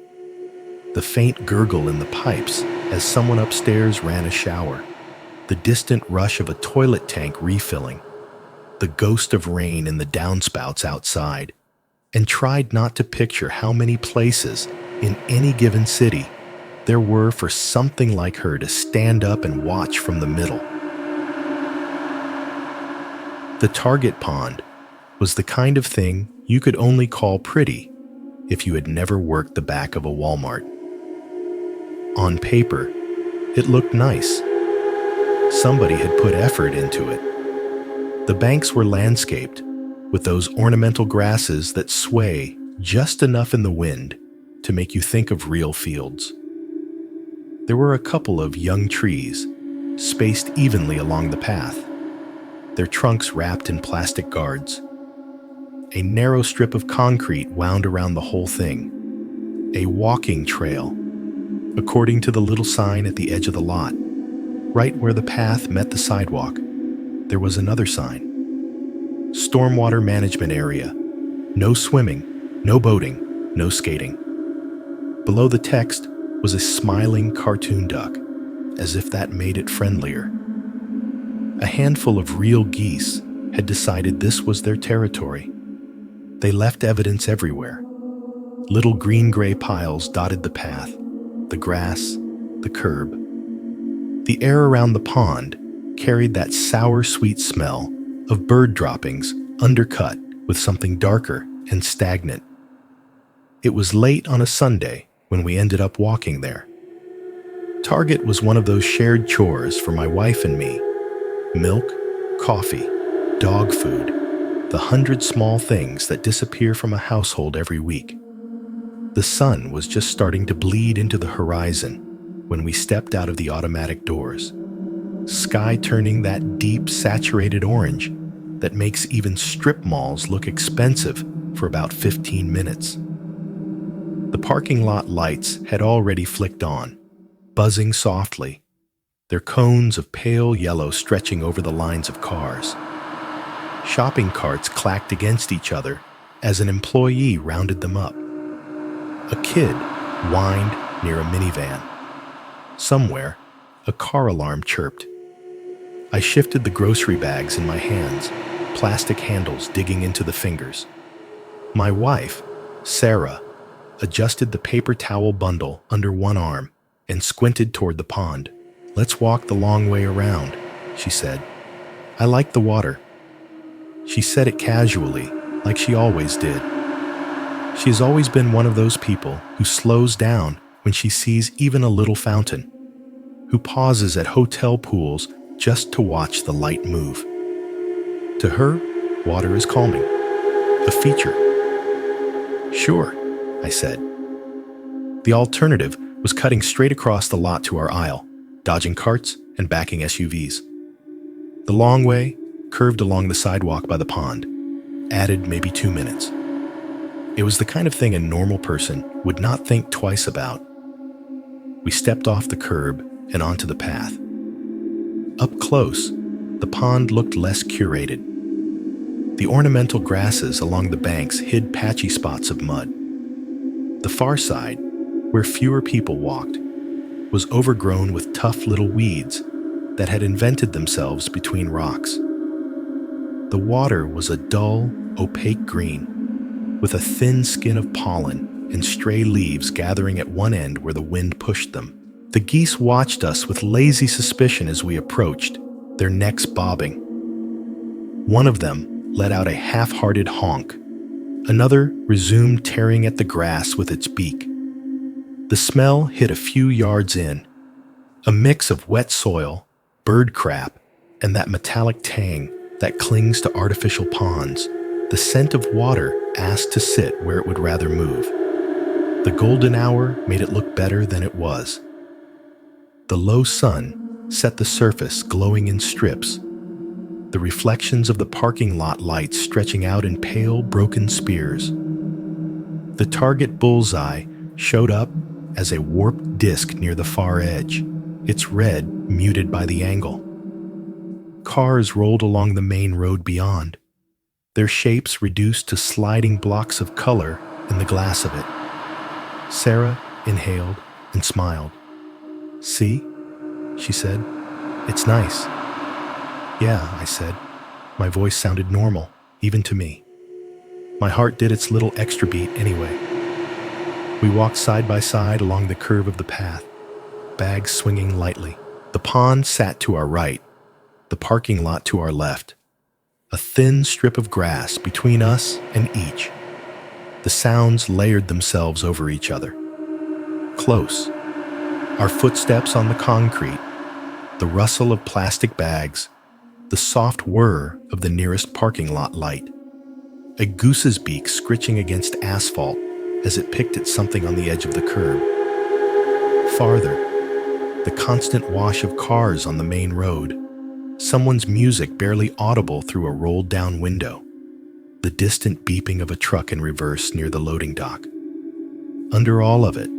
the faint gurgle in the pipes as someone upstairs ran a shower, the distant rush of a toilet tank refilling, the ghost of rain in the downspouts outside, and tried not to picture how many places in any given city there were for something like her to stand up and watch from the middle. The Target pond was the kind of thing you could only call pretty if you had never worked the back of a Walmart. On paper, it looked nice. Somebody had put effort into it. The banks were landscaped with those ornamental grasses that sway just enough in the wind to make you think of real fields. There were a couple of young trees, spaced evenly along the path, their trunks wrapped in plastic guards. A narrow strip of concrete wound around the whole thing, a walking trail, according to the little sign at the edge of the lot. Right where the path met the sidewalk, there was another sign. Stormwater management area. No swimming, no boating, no skating. Below the text was a smiling cartoon duck, as if that made it friendlier. A handful of real geese had decided this was their territory. They left evidence everywhere. Little green-gray piles dotted the path, the grass, the curb. The air around the pond carried that sour-sweet smell of bird droppings undercut with something darker and stagnant. It was late on a Sunday when we ended up walking there. Target was one of those shared chores for my wife and me. Milk, coffee, dog food, the 100 small things that disappear from a household every week. The sun was just starting to bleed into the horizon when we stepped out of the automatic doors. sky turning that deep, saturated orange that makes even strip malls look expensive for about 15 minutes. The parking lot lights had already flicked on, buzzing softly, their cones of pale yellow stretching over the lines of cars. Shopping carts clacked against each other as an employee rounded them up. A kid whined near a minivan. Somewhere, a car alarm chirped. I shifted the grocery bags in my hands, plastic handles digging into the fingers. My wife, Sarah, adjusted the paper towel bundle under one arm and squinted toward the pond. "Let's walk the long way around," she said. "I like the water." She said it casually, like she always did. She has always been one of those people who slows down when she sees even a little fountain, who pauses at hotel pools just to watch the light move. To her, water is calming, a feature. "Sure," I said. The alternative was cutting straight across the lot to our aisle, dodging carts and backing SUVs. The long way curved along the sidewalk by the pond, added maybe 2 minutes. It was the kind of thing a normal person would not think twice about. We stepped off the curb and onto the path. Up close, the pond looked less curated. The ornamental grasses along the banks hid patchy spots of mud. The far side, where fewer people walked, was overgrown with tough little weeds that had invented themselves between rocks. The water was a dull, opaque green, with a thin skin of pollen and stray leaves gathering at one end where the wind pushed them. The geese watched us with lazy suspicion as we approached, their necks bobbing. One of them let out a half-hearted honk. Another resumed tearing at the grass with its beak. The smell hit a few yards in, a mix of wet soil, bird crap, and that metallic tang that clings to artificial ponds. The scent of water asked to sit where it would rather move. The golden hour made it look better than it was. The low sun set the surface glowing in strips, the reflections of the parking lot lights stretching out in pale, broken spears. The target bullseye showed up as a warped disc near the far edge, its red muted by the angle. Cars rolled along the main road beyond, their shapes reduced to sliding blocks of color in the glass of it. Sarah inhaled and smiled. "See?" she said. "It's nice." "Yeah," I said. My voice sounded normal, even to me. My heart did its little extra beat anyway. We walked side by side along the curve of the path, bags swinging lightly. The pond sat to our right, the parking lot to our left. A thin strip of grass between us and each. The sounds layered themselves over each other. Close. Our footsteps on the concrete, the rustle of plastic bags, the soft whir of the nearest parking lot light. A goose's beak scritching against asphalt as it picked at something on the edge of the curb. Farther, the constant wash of cars on the main road, someone's music barely audible through a rolled-down window, the distant beeping of a truck in reverse near the loading dock. Under all of it,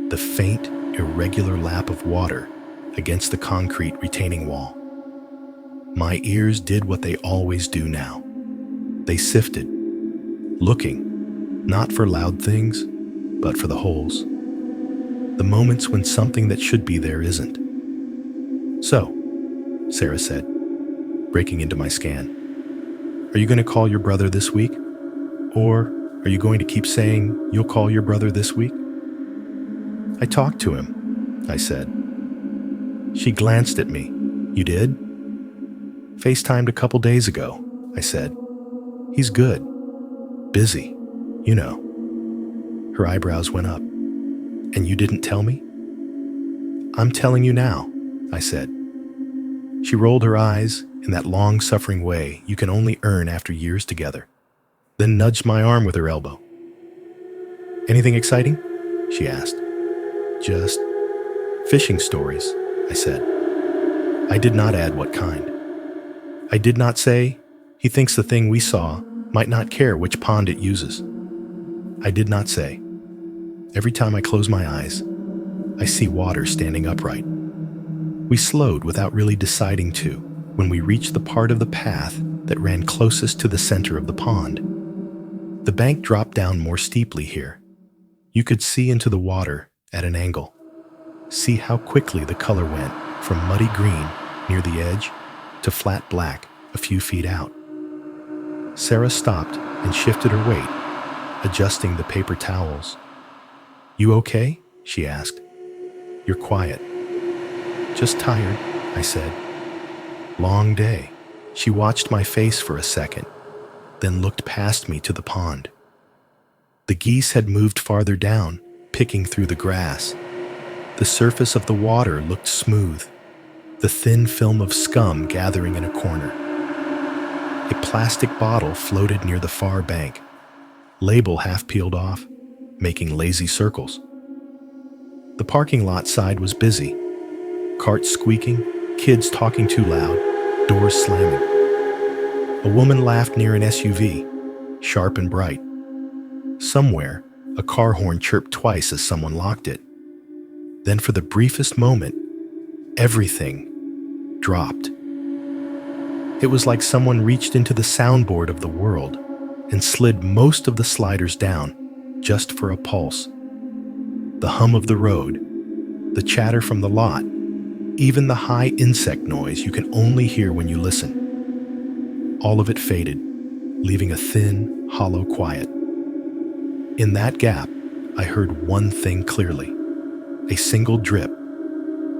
the faint, irregular lap of water against the concrete retaining wall. My ears did what they always do now. They sifted, looking, not for loud things, but for the holes. The moments when something that should be there isn't. "So," Sarah said, breaking into my scan, "are you going to call your brother this week? Or are you going to keep saying you'll call your brother this week?" "I talked to him," I said. She glanced at me. "You did?" "FaceTimed a couple days ago," I said. "He's good. Busy, you know." Her eyebrows went up. "And you didn't tell me?" "I'm telling you now," I said. She rolled her eyes in that long-suffering way you can only earn after years together, then nudged my arm with her elbow. "Anything exciting?" she asked. "Just fishing stories," I said. I did not add what kind. I did not say, he thinks the thing we saw might not care which pond it uses. I did not say, every time I close my eyes, I see water standing upright. We slowed without really deciding to when we reached the part of the path that ran closest to the center of the pond. The bank dropped down more steeply here. You could see into the water at an angle. See how quickly the color went from muddy green near the edge to flat black a few feet out. Sarah stopped and shifted her weight, adjusting the paper towels. "You okay?" she asked. "You're quiet." "Just tired," I said. "Long day." She watched my face for a second, then looked past me to the pond. The geese had moved farther down, picking through the grass. The surface of the water looked smooth, the thin film of scum gathering in a corner. A plastic bottle floated near the far bank, label half peeled off, making lazy circles. The parking lot side was busy. Carts squeaking, kids talking too loud, doors slamming. A woman laughed near an SUV, sharp and bright. Somewhere, a car horn chirped twice as someone locked it. Then for the briefest moment, everything dropped. It was like someone reached into the soundboard of the world and slid most of the sliders down just for a pulse. The hum of the road, the chatter from the lot, even the high insect noise you can only hear when you listen. All of it faded, leaving a thin, hollow quiet. In that gap, I heard one thing clearly. A single drip.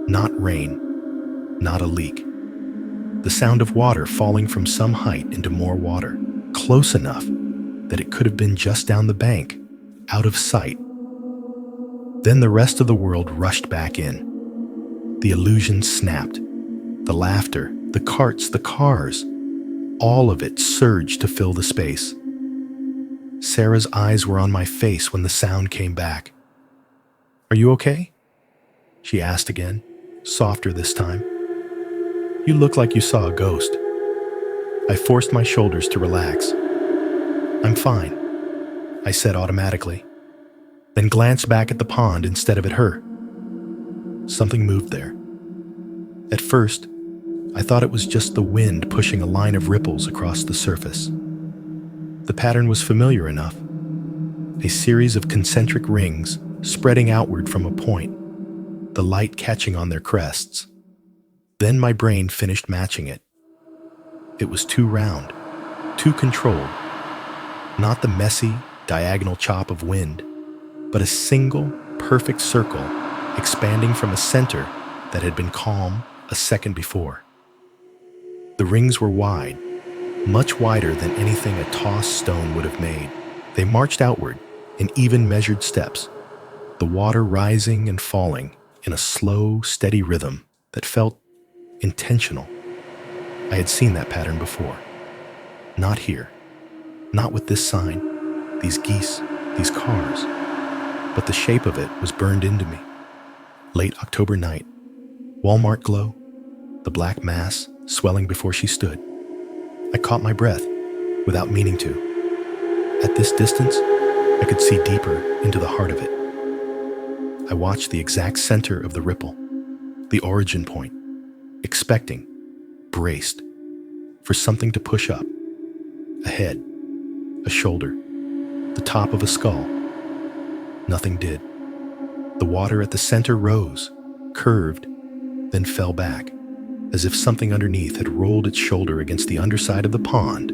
Not rain, not a leak. The sound of water falling from some height into more water, close enough that it could have been just down the bank, out of sight. Then the rest of the world rushed back in. The illusion snapped. The laughter, the carts, the cars, all of it surged to fill the space. Sarah's eyes were on my face when the sound came back. "Are you okay?" she asked again, softer this time. "You look like you saw a ghost." I forced my shoulders to relax. "I'm fine," I said automatically, then glanced back at the pond instead of at her. Something moved there. At first, I thought it was just the wind pushing a line of ripples across the surface. The pattern was familiar enough. A series of concentric rings spreading outward from a point, the light catching on their crests. Then my brain finished matching it. It was too round, too controlled. Not the messy, diagonal chop of wind, but a single, perfect circle expanding from a center that had been calm a second before. The rings were wide, much wider than anything a tossed stone would have made. They marched outward in even measured steps, the water rising and falling in a slow, steady rhythm that felt intentional. I had seen that pattern before. Not here. Not with this sign, these geese, these cars. But the shape of it was burned into me. Late October night, Walmart glow, the black mass swelling before she stood. I caught my breath without meaning to. At this distance, I could see deeper into the heart of it. I watched the exact center of the ripple, the origin point, expecting, braced, for something to push up. A head, a shoulder, the top of a skull. Nothing did. The water at the center rose, curved, then fell back, as if something underneath had rolled its shoulder against the underside of the pond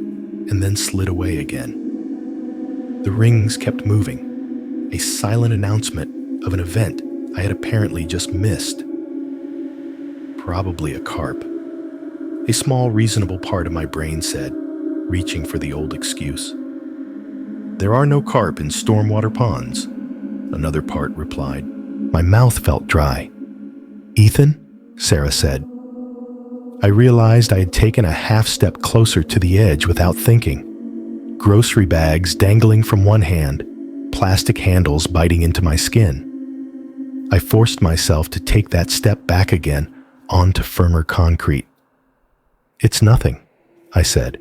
and then slid away again. The rings kept moving, a silent announcement of an event I had apparently just missed. Probably a carp. A small, reasonable part of my brain said, reaching for the old excuse. "There are no carp in stormwater ponds," another part replied. My mouth felt dry. "Ethan?" Sarah said. I realized I had taken a half step closer to the edge without thinking. Grocery bags dangling from one hand, plastic handles biting into my skin. I forced myself to take that step back again, onto firmer concrete. "It's nothing," I said.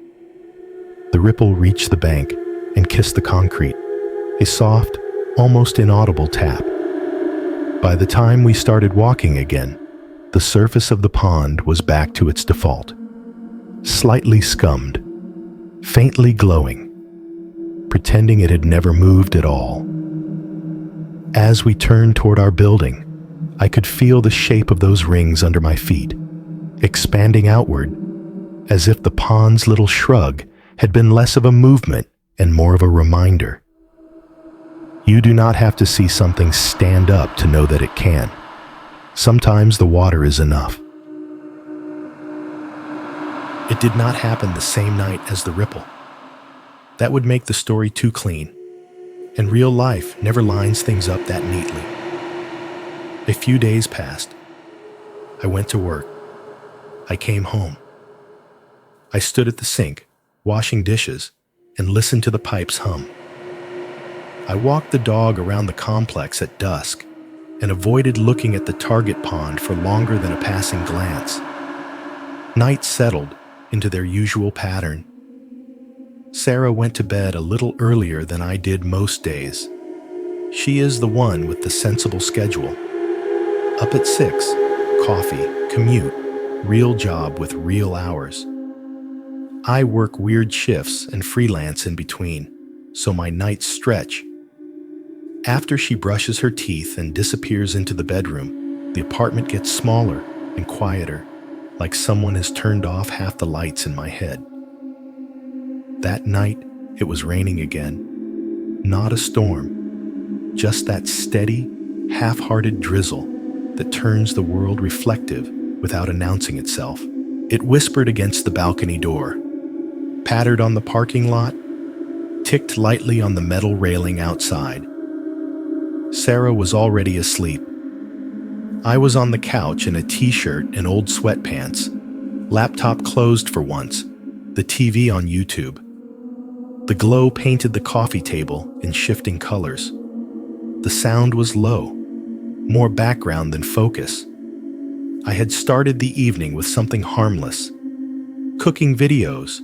The ripple reached the bank and kissed the concrete, a soft, almost inaudible tap. By the time we started walking again, the surface of the pond was back to its default, slightly scummed, faintly glowing, pretending it had never moved at all. As we turned toward our building, I could feel the shape of those rings under my feet, expanding outward, as if the pond's little shrug had been less of a movement and more of a reminder. You do not have to see something stand up to know that it can. Sometimes the water is enough. It did not happen the same night as the ripple. That would make the story too clean, and real life never lines things up that neatly. A few days passed. I went to work. I came home. I stood at the sink, washing dishes, and listened to the pipes hum. I walked the dog around the complex at dusk and avoided looking at the target pond for longer than a passing glance. Night settled into their usual pattern. Sarah went to bed a little earlier than I did most days. She is the one with the sensible schedule. Up at 6, coffee, commute, real job with real hours. I work weird shifts and freelance in between, so my nights stretch. After she brushes her teeth and disappears into the bedroom, the apartment gets smaller and quieter, like someone has turned off half the lights in my head. That night, it was raining again. Not a storm, just that steady, half-hearted drizzle that turns the world reflective without announcing itself. It whispered against the balcony door, pattered on the parking lot, ticked lightly on the metal railing outside. Sarah was already asleep. I was on the couch in a t-shirt and old sweatpants, laptop closed for once, the TV on YouTube. The glow painted the coffee table in shifting colors. The sound was low, more background than focus. I had started the evening with something harmless. Cooking videos,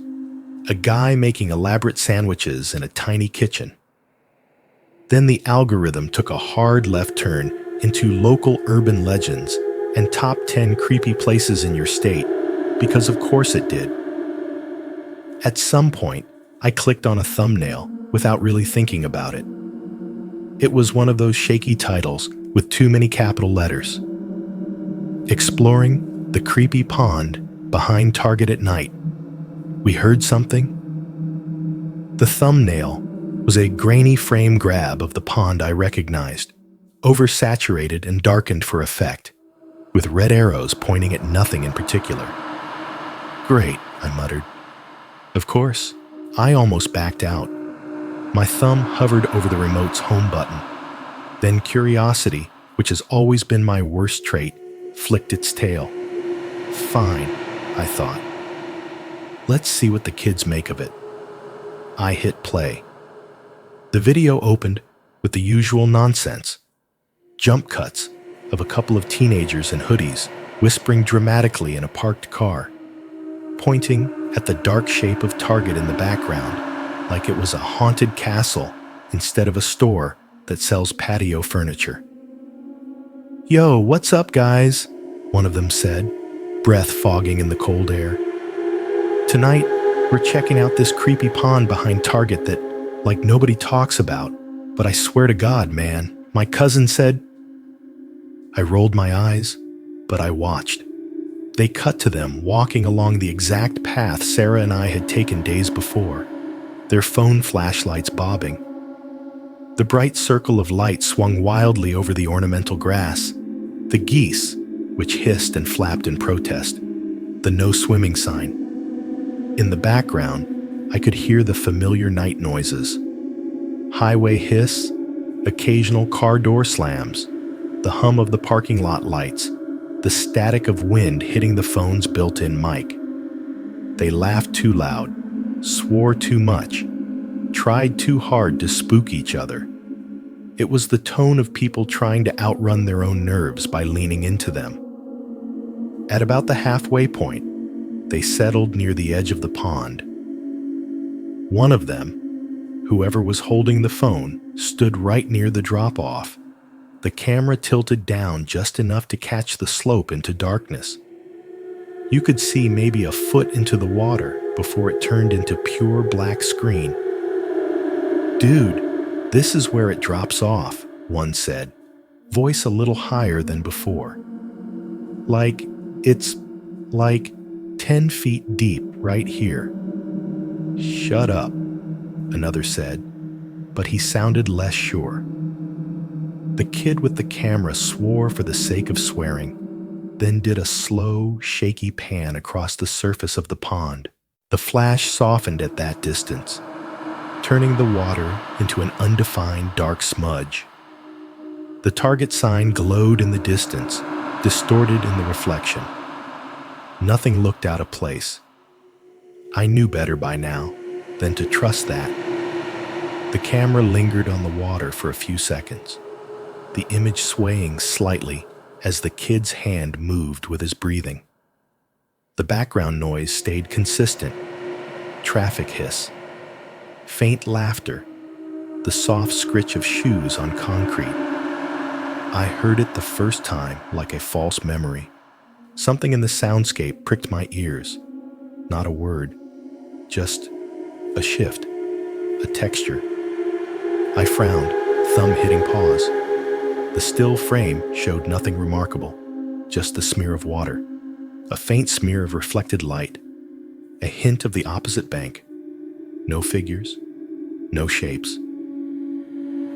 a guy making elaborate sandwiches in a tiny kitchen. Then the algorithm took a hard left turn into local urban legends and top 10 creepy places in your state, because of course it did. At some point, I clicked on a thumbnail without really thinking about it. It was one of those shaky titles with too many capital letters. Exploring the creepy pond behind Target at night. We heard something. The thumbnail was a grainy frame grab of the pond I recognized, oversaturated and darkened for effect, with red arrows pointing at nothing in particular. "Great," I muttered. Of course, I almost backed out. My thumb hovered over the remote's home button. Then curiosity, which has always been my worst trait, flicked its tail. Fine, I thought. Let's see what the kids make of it. I hit play. The video opened with the usual nonsense. Jump cuts of a couple of teenagers in hoodies whispering dramatically in a parked car, pointing at the dark shape of Target in the background like it was a haunted castle instead of a store that sells patio furniture. "Yo, what's up, guys?" one of them said, breath fogging in the cold air. "Tonight, we're checking out this creepy pond behind Target that, like, nobody talks about, but I swear to God, man, my cousin said..." I rolled my eyes, but I watched. They cut to them walking along the exact path Sarah and I had taken days before, their phone flashlights bobbing. The bright circle of light swung wildly over the ornamental grass, the geese, which hissed and flapped in protest, the no swimming sign. In the background, I could hear the familiar night noises. Highway hiss, occasional car door slams, the hum of the parking lot lights, the static of wind hitting the phone's built-in mic. They laughed too loud, swore too much, tried too hard to spook each other. It was the tone of people trying to outrun their own nerves by leaning into them. At about the halfway point, they settled near the edge of the pond. One of them, whoever was holding the phone, stood right near the drop-off. The camera tilted down just enough to catch the slope into darkness. You could see maybe a foot into the water before it turned into pure black screen. "Dude, this is where it drops off," one said, voice a little higher than before. It's like 10 feet deep right here." "Shut up," another said, but he sounded less sure. The kid with the camera swore for the sake of swearing, then did a slow, shaky pan across the surface of the pond. The flash softened at that distance, turning the water into an undefined dark smudge. The target sign glowed in the distance, distorted in the reflection. Nothing looked out of place. I knew better by now than to trust that. The camera lingered on the water for a few seconds, the image swaying slightly as the kid's hand moved with his breathing. The background noise stayed consistent. Traffic hiss, faint laughter, the soft scritch of shoes on concrete. I heard it the first time like a false memory. Something in the soundscape pricked my ears. Not a word, just a shift, a texture. I frowned, thumb hitting pause. The still frame showed nothing remarkable, just the smear of water, a faint smear of reflected light, a hint of the opposite bank. No figures, no shapes.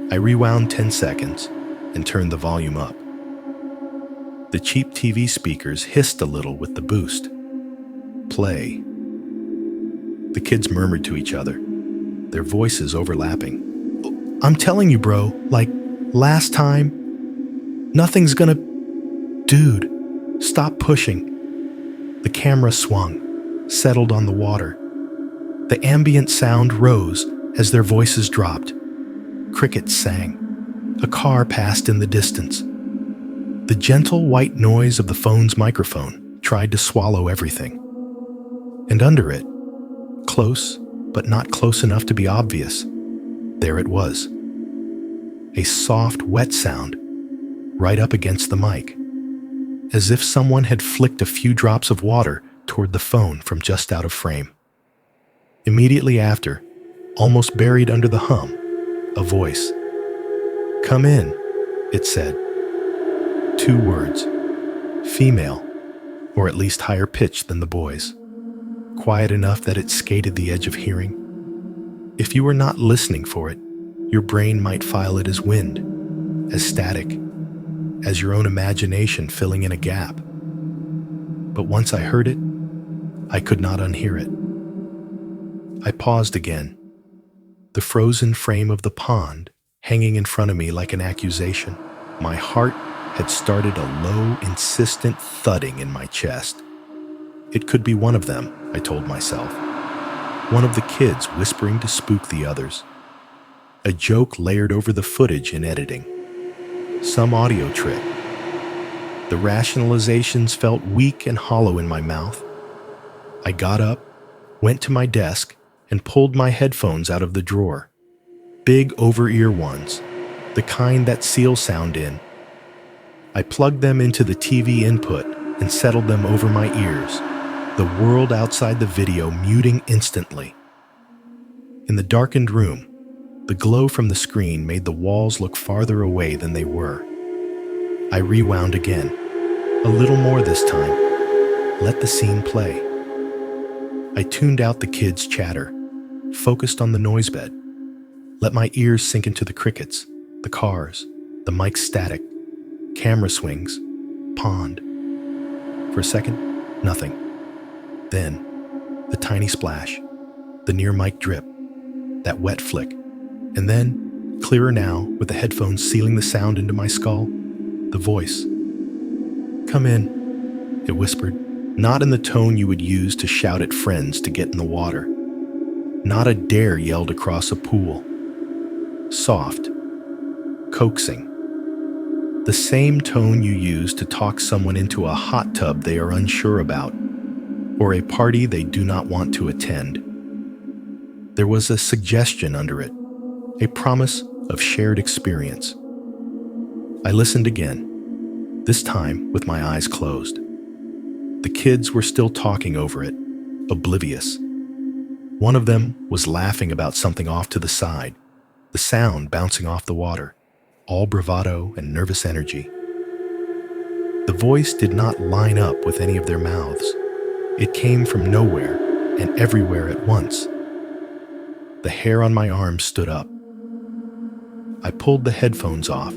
I rewound 10 seconds and turned the volume up. The cheap TV speakers hissed a little with the boost. Play. The kids murmured to each other, their voices overlapping. "I'm telling you, bro, like last time, nothing's gonna..." "Dude, stop pushing." The camera swung, settled on the water. The ambient sound rose as their voices dropped. Crickets sang. A car passed in the distance. The gentle white noise of the phone's microphone tried to swallow everything. And under it, close but not close enough to be obvious, there it was. A soft, wet sound right up against the mic, as if someone had flicked a few drops of water toward the phone from just out of frame. Immediately after, almost buried under the hum, a voice. "Come in," it said. 2 words. Female, or at least higher pitched than the boys. Quiet enough that it skated the edge of hearing. If you were not listening for it, your brain might file it as wind, as static, as your own imagination filling in a gap. But once I heard it, I could not unhear it. I paused again, the frozen frame of the pond hanging in front of me like an accusation. My heart had started a low, insistent thudding in my chest. It could be one of them, I told myself. One of the kids whispering to spook the others. A joke layered over the footage in editing. Some audio trick. The rationalizations felt weak and hollow in my mouth. I got up, went to my desk, and pulled my headphones out of the drawer. Big over-ear ones, the kind that seal sound in. I plugged them into the TV input and settled them over my ears, the world outside the video muting instantly. In the darkened room, the glow from the screen made the walls look farther away than they were. I rewound again, a little more this time. Let the scene play. I tuned out the kids' chatter, focused on the noise bed. Let my ears sink into the crickets, the cars, the mic static, camera swings, pond. For a second, nothing. Then, the tiny splash, the near mic drip, that wet flick. And then, clearer now, with the headphones sealing the sound into my skull, the voice. "Come in," it whispered, not in the tone you would use to shout at friends to get in the water. Not a dare yelled across a pool. Soft, coaxing. The same tone you use to talk someone into a hot tub they are unsure about, or a party they do not want to attend. There was a suggestion under it, a promise of shared experience. I listened again, this time with my eyes closed. The kids were still talking over it, oblivious. One of them was laughing about something off to the side, the sound bouncing off the water, all bravado and nervous energy. The voice did not line up with any of their mouths. It came from nowhere and everywhere at once. The hair on my arm stood up. I pulled the headphones off,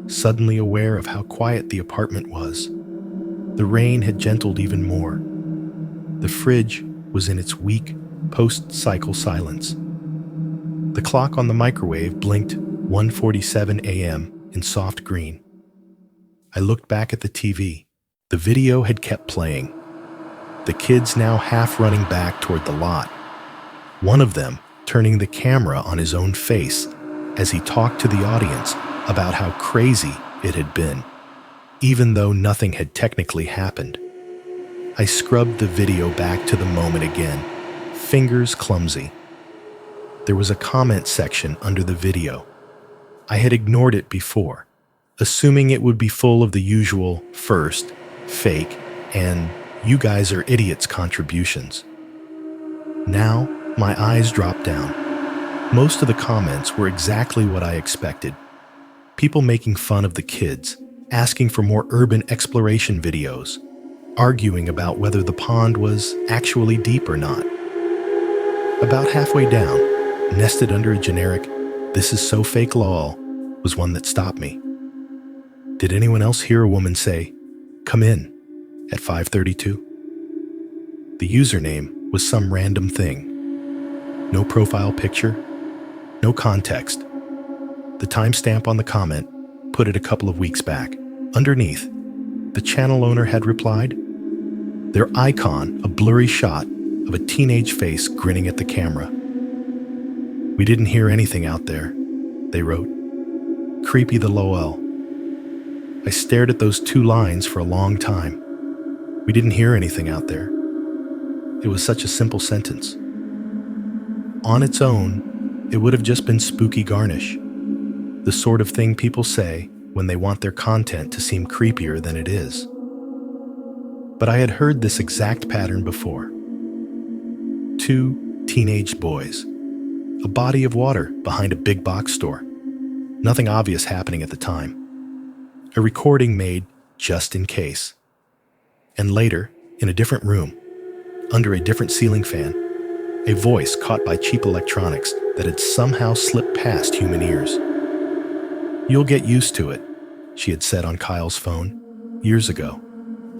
suddenly aware of how quiet the apartment was. The rain had gentled even more. The fridge was in its weak, post-cycle silence. The clock on the microwave blinked 1:47 a.m. in soft green. I looked back at the TV. The video had kept playing. The kids now half running back toward the lot. One of them turning the camera on his own face as he talked to the audience about how crazy it had been, even though nothing had technically happened. I scrubbed the video back to the moment again, fingers clumsy. There was a comment section under the video. I had ignored it before, assuming it would be full of the usual first, fake, and you guys are idiots contributions. Now, my eyes dropped down. Most of the comments were exactly what I expected. People making fun of the kids, asking for more urban exploration videos, arguing about whether the pond was actually deep or not. About halfway down, nested under a generic, "This is so fake lol," was one that stopped me. Did anyone else hear a woman say, "Come in," at 5:32? The username was some random thing. No profile picture, no context. The timestamp on the comment put it a couple of weeks back. Underneath, the channel owner had replied, their icon a blurry shot of a teenage face grinning at the camera. "We didn't hear anything out there," they wrote. Creepy the lol. I stared at those two lines for a long time. We didn't hear anything out there. It was such a simple sentence. On its own, it would have just been spooky garnish, the sort of thing people say when they want their content to seem creepier than it is. But I had heard this exact pattern before. Two teenage boys, a body of water behind a big box store. Nothing obvious happening at the time. A recording made just in case. And later, in a different room, under a different ceiling fan, a voice caught by cheap electronics that had somehow slipped past human ears. "You'll get used to it," she had said on Kyle's phone, years ago,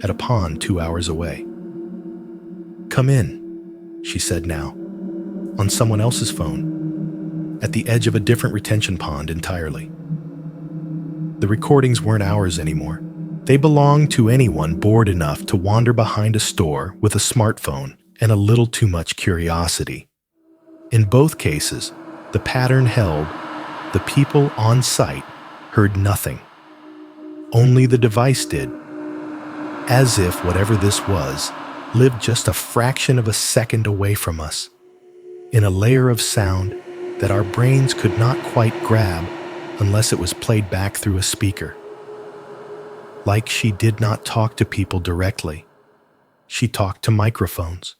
at a pond 2 hours away. "Come in," she said now, on someone else's phone, at the edge of a different retention pond entirely. The recordings weren't ours anymore. They belonged to anyone bored enough to wander behind a store with a smartphone and a little too much curiosity. In both cases, the pattern held. The people on site heard nothing. Only the device did. As if whatever this was lived just a fraction of a second away from us, in a layer of sound that our brains could not quite grab unless it was played back through a speaker. Like she did not talk to people directly. She talked to microphones.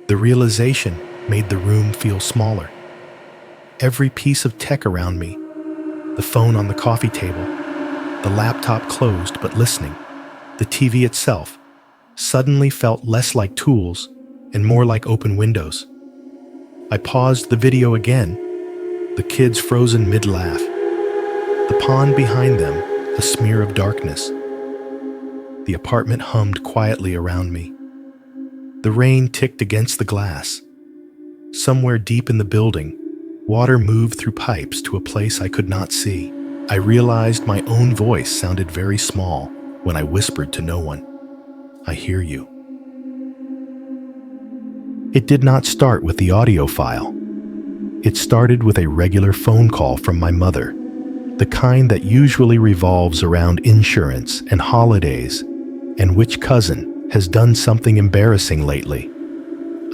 The realization made the room feel smaller. Every piece of tech around me, the phone on the coffee table, the laptop closed but listening, the TV itself, suddenly felt less like tools and more like open windows. I paused the video again, the kids frozen mid-laugh. The pond behind them, a smear of darkness. The apartment hummed quietly around me. The rain ticked against the glass. Somewhere deep in the building, water moved through pipes to a place I could not see. I realized my own voice sounded very small when I whispered to no one, "I hear you." It did not start with the audio file. It started with a regular phone call from my mother, The kind that usually revolves around insurance and holidays, and which cousin has done something embarrassing lately.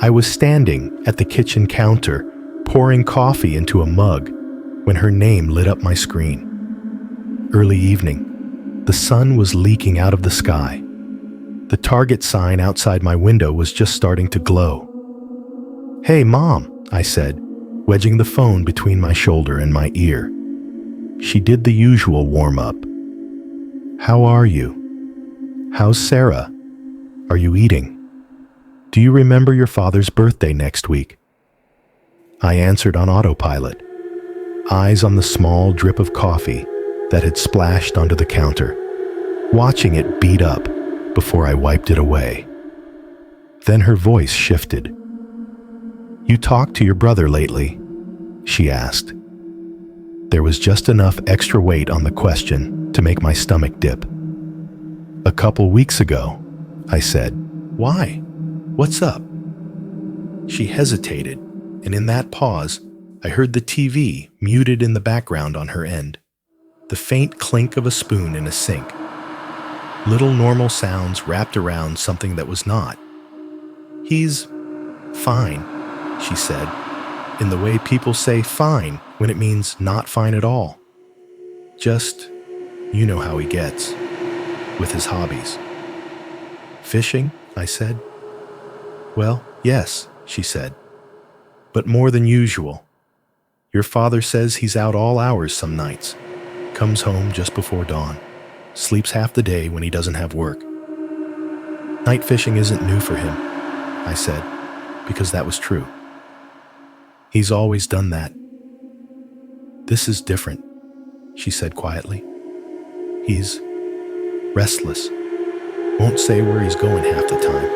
I was standing at the kitchen counter, pouring coffee into a mug, when her name lit up my screen. Early evening. The sun was leaking out of the sky. The Target sign outside my window was just starting to glow. "Hey, Mom," I said, wedging the phone between my shoulder and my ear. She did the usual warm-up. "How are you? How's Sarah? Are you eating? Do you remember your father's birthday next week?" I answered on autopilot, eyes on the small drip of coffee that had splashed onto the counter, watching it beat up before I wiped it away. Then her voice shifted. "You talked to your brother lately?" she asked. There was just enough extra weight on the question to make my stomach dip. "A couple weeks ago," I said. "Why? What's up?" She hesitated, and in that pause, I heard the TV muted in the background on her end. The faint clink of a spoon in a sink. Little normal sounds wrapped around something that was not. "He's fine," she said, in the way people say fine when it means not fine at all. "Just, you know how he gets, with his hobbies." "Fishing?" I said. "Well, yes," she said, "but more than usual. Your father says he's out all hours some nights, comes home just before dawn, sleeps half the day when he doesn't have work." "Night fishing isn't new for him," I said, because that was true. "He's always done that." "This is different," she said quietly. "He's restless, won't say where he's going half the time.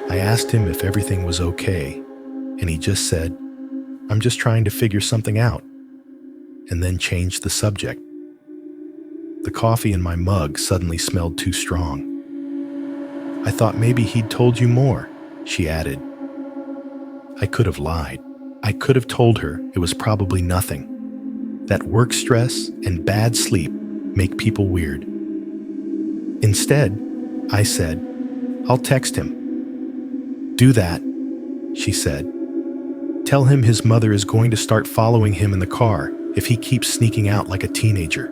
I asked him if everything was okay, and he just said, 'I'm just trying to figure something out,' and then changed the subject." The coffee in my mug suddenly smelled too strong. "I thought maybe he'd told you more," she added. I could have lied. I could have told her it was probably nothing. That work stress and bad sleep make people weird. Instead, I said, "I'll text him." "Do that," she said. "Tell him his mother is going to start following him in the car if he keeps sneaking out like a teenager."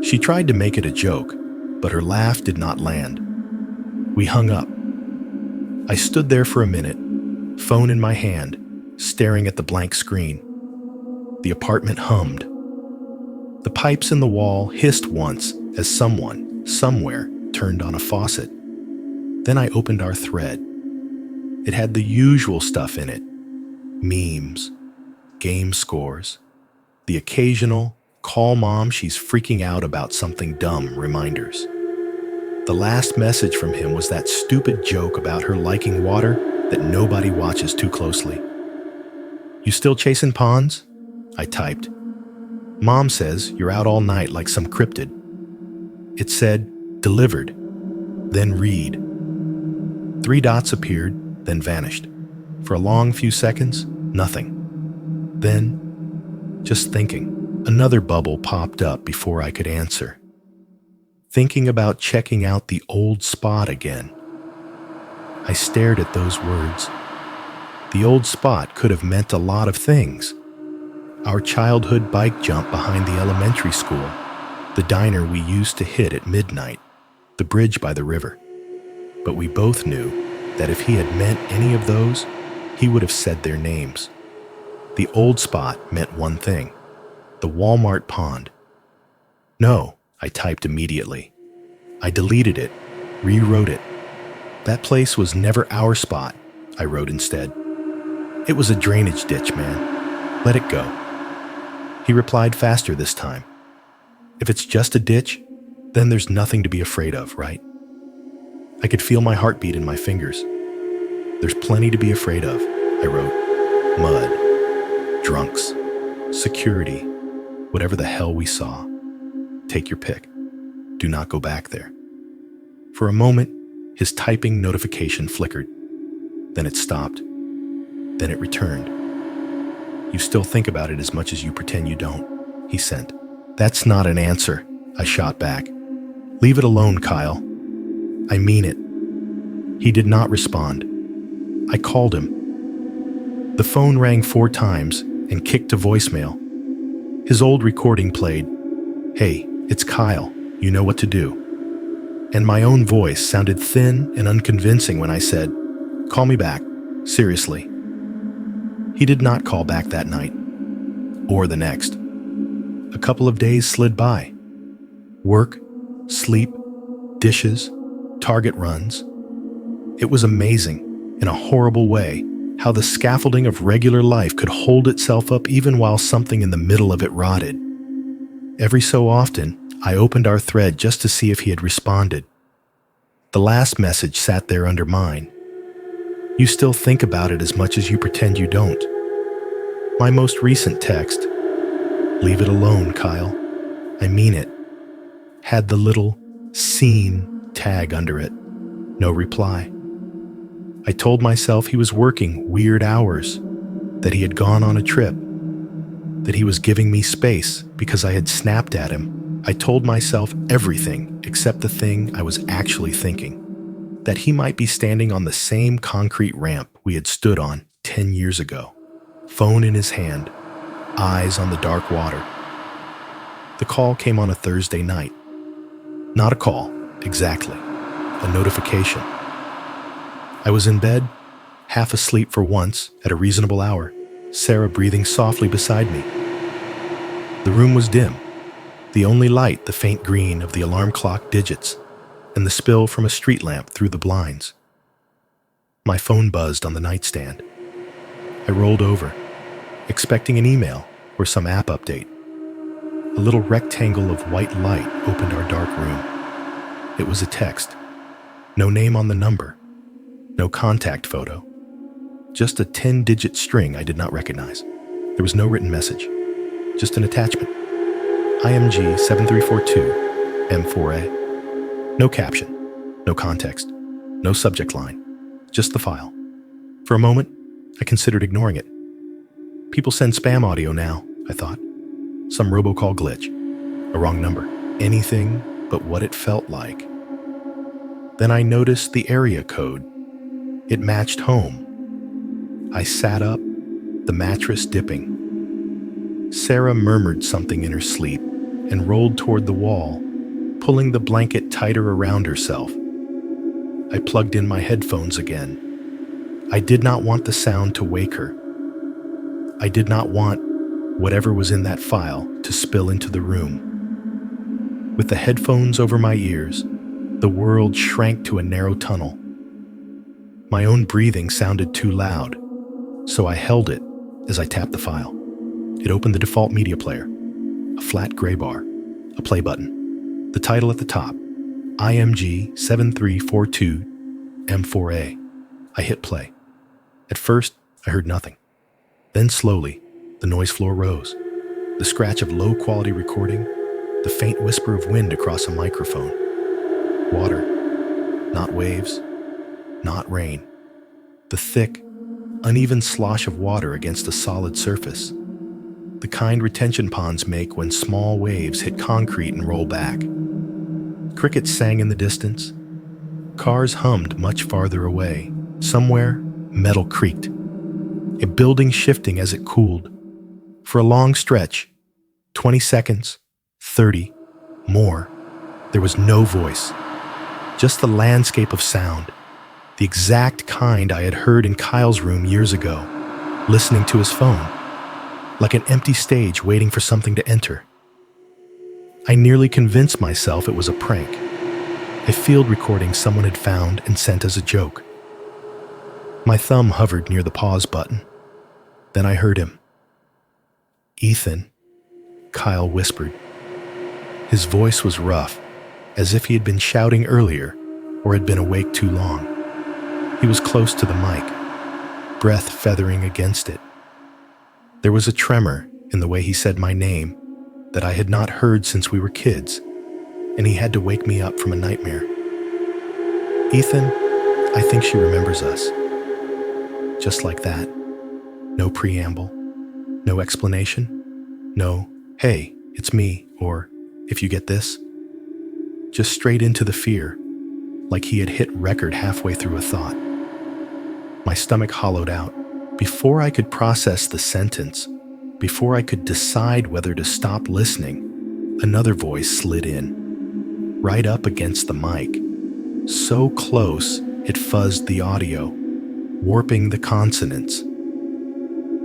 She tried to make it a joke, but her laugh did not land. We hung up. I stood there for a minute, phone in my hand, staring at the blank screen. The apartment hummed. The pipes in the wall hissed once as someone, somewhere, turned on a faucet. Then I opened our thread. It had the usual stuff in it. Memes, game scores, the occasional, "call mom, she's freaking out about something dumb" reminders. The last message from him was that stupid joke about her liking water that nobody watches too closely. "You still chasing ponds?" I typed. "Mom says you're out all night like some cryptid." It said, "Delivered." Then read. 3 dots appeared, then vanished. For a long few seconds, nothing. Then, just thinking, another bubble popped up before I could answer. Thinking about checking out the old spot again. I stared at those words. The old spot could have meant a lot of things. Our childhood bike jump behind the elementary school, the diner we used to hit at midnight, the bridge by the river. But we both knew that if he had meant any of those, he would have said their names. The old spot meant one thing: the Walmart pond. "No," I typed immediately. I deleted it, rewrote it. "That place was never our spot," I wrote instead. "It was a drainage ditch, man. Let it go." He replied faster this time. "If it's just a ditch, then there's nothing to be afraid of, right?" I could feel my heartbeat in my fingers. "There's plenty to be afraid of," I wrote. "Mud, drunks, security, whatever the hell we saw. Take your pick. Do not go back there." For a moment, his typing notification flickered. Then it stopped. Then it returned. "You still think about it as much as you pretend you don't," he sent. That's not an answer, I shot back. Leave it alone, Kyle. I mean it. He did not respond. I called him. The phone rang 4 times and kicked to voicemail. His old recording played. Hey, it's Kyle. You know what to do. And my own voice sounded thin and unconvincing when I said, call me back. Seriously. He did not call back that night. Or the next. A couple of days slid by. Work, sleep, dishes, Target runs. It was amazing, in a horrible way, how the scaffolding of regular life could hold itself up even while something in the middle of it rotted. Every so often, I opened our thread just to see if he had responded. The last message sat there under mine. You still think about it as much as you pretend you don't. My most recent text, leave it alone, Kyle. I mean it, had the little seen tag under it. No reply. I told myself he was working weird hours, that he had gone on a trip, that he was giving me space because I had snapped at him. I told myself everything except the thing I was actually thinking, that he might be standing on the same concrete ramp we had stood on 10 years ago, phone in his hand, eyes on the dark water. The call came on a Thursday night. Not a call, exactly. A notification. I was in bed, half asleep for once, at a reasonable hour, Sarah breathing softly beside me. The room was dim, the only light the faint green of the alarm clock digits, and the spill from a street lamp through the blinds. My phone buzzed on the nightstand. I rolled over, expecting an email or some app update. A little rectangle of white light opened our dark room. It was a text. No name on the number. No contact photo. Just a 10-digit string I did not recognize. There was no written message. Just an attachment. IMG 7342 M4A. No caption. No context. No subject line. Just the file. For a moment, I considered ignoring it. People send spam audio now, I thought. Some robocall glitch. A wrong number. Anything but what it felt like. Then I noticed the area code. It matched home. I sat up, the mattress dipping. Sarah murmured something in her sleep and rolled toward the wall, pulling the blanket tighter around herself. I plugged in my headphones again. I did not want the sound to wake her. I did not want whatever was in that file to spill into the room. With the headphones over my ears, the world shrank to a narrow tunnel. My own breathing sounded too loud, so I held it as I tapped the file. It opened the default media player, a flat gray bar, a play button, the title at the top, IMG 7342 M4A. I hit play. At first, I heard nothing. Then slowly, the noise floor rose. The scratch of low-quality recording, the faint whisper of wind across a microphone. Water, not waves, not rain. The thick, uneven slosh of water against a solid surface. The kind retention ponds make when small waves hit concrete and roll back. Crickets sang in the distance. Cars hummed much farther away. Somewhere, metal creaked. A building shifting as it cooled. For a long stretch, 20 seconds, 30, more, there was no voice. Just the landscape of sound, the exact kind I had heard in Kyle's room years ago, listening to his phone, like an empty stage waiting for something to enter. I nearly convinced myself it was a prank, a field recording someone had found and sent as a joke. My thumb hovered near the pause button. Then I heard him. Ethan, Kyle whispered. His voice was rough, as if he had been shouting earlier or had been awake too long. He was close to the mic, breath feathering against it. There was a tremor in the way he said my name that I had not heard since we were kids, and he had to wake me up from a nightmare. Ethan, I think she remembers us. Just like that. No preamble. No explanation. No, hey, "It's me," or, "If you get this," just straight into the fear, like he had hit record halfway through a thought. My stomach hollowed out. Before I could process the sentence, before I could decide whether to stop listening, another voice slid in, right up against the mic, so close it fuzzed the audio, warping the consonants.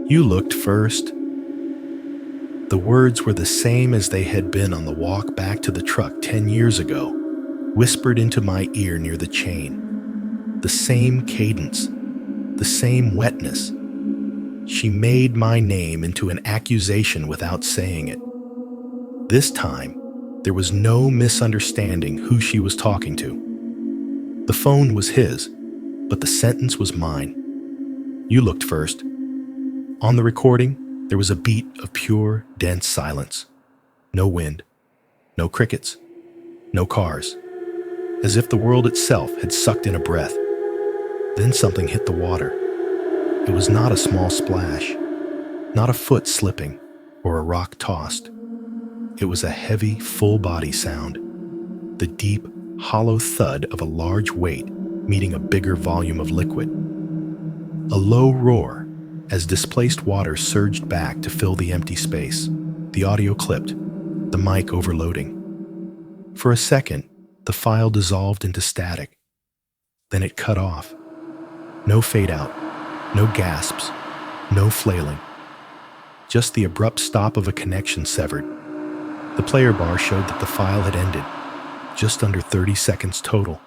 "You looked first." The words were the same as they had been on the walk back to the truck 10 years ago, whispered into my ear near the chain. The same cadence, the same wetness. She made my name into an accusation without saying it. This time, there was no misunderstanding who she was talking to. The phone was his, but the sentence was mine. "You looked first." On the recording, there was a beat of pure, dense silence. No wind, no crickets, no cars, as if the world itself had sucked in a breath. Then something hit the water. It was not a small splash, not a foot slipping or a rock tossed. It was a heavy, full-body sound, the deep, hollow thud of a large weight meeting a bigger volume of liquid. A low roar as displaced water surged back to fill the empty space. The audio clipped, the mic overloading. For a second, the file dissolved into static. Then it cut off. No fade out, no gasps, no flailing. Just the abrupt stop of a connection severed. The player bar showed that the file had ended, just under 30 seconds total.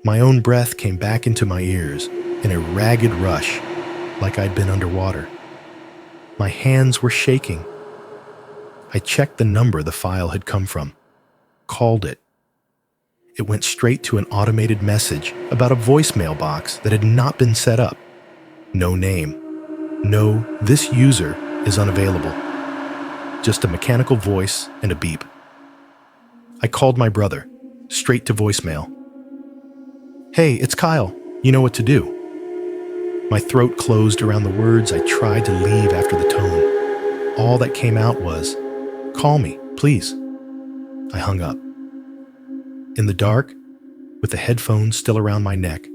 My own breath came back into my ears in a ragged rush, like I'd been underwater. My hands were shaking. I checked the number the file had come from, called it. It went straight to an automated message about a voicemail box that had not been set up. No name. No, this user is unavailable. Just a mechanical voice and a beep. I called my brother, straight to voicemail. "Hey, it's Kyle. You know what to do." My throat closed around the words I tried to leave after the tone. All that came out was, "Call me, please." I hung up. In the dark, with the headphones still around my neck,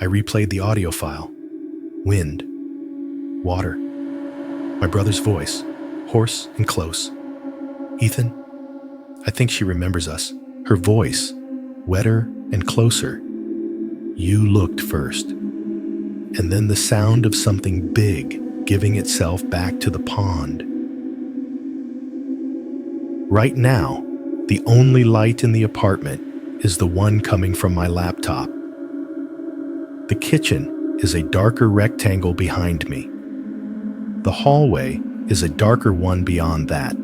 I replayed the audio file. Wind. Water. My brother's voice, hoarse and close. "Ethan?" I think she remembers us. Her voice, wetter and closer. "You looked first." And then the sound of something big giving itself back to the pond. Right now, the only light in the apartment is the one coming from my laptop. The kitchen is a darker rectangle behind me. The hallway is a darker one beyond that.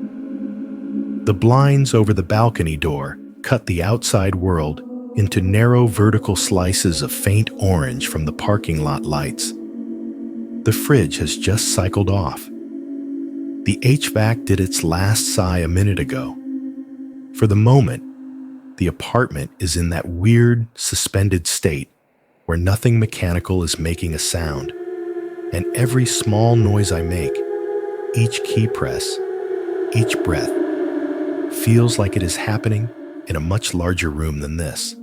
The blinds over the balcony door cut the outside world into narrow vertical slices of faint orange from the parking lot lights. The fridge has just cycled off. The HVAC did its last sigh a minute ago. For the moment, the apartment is in that weird, suspended state where nothing mechanical is making a sound, and every small noise I make, each key press, each breath, feels like it is happening in a much larger room than this.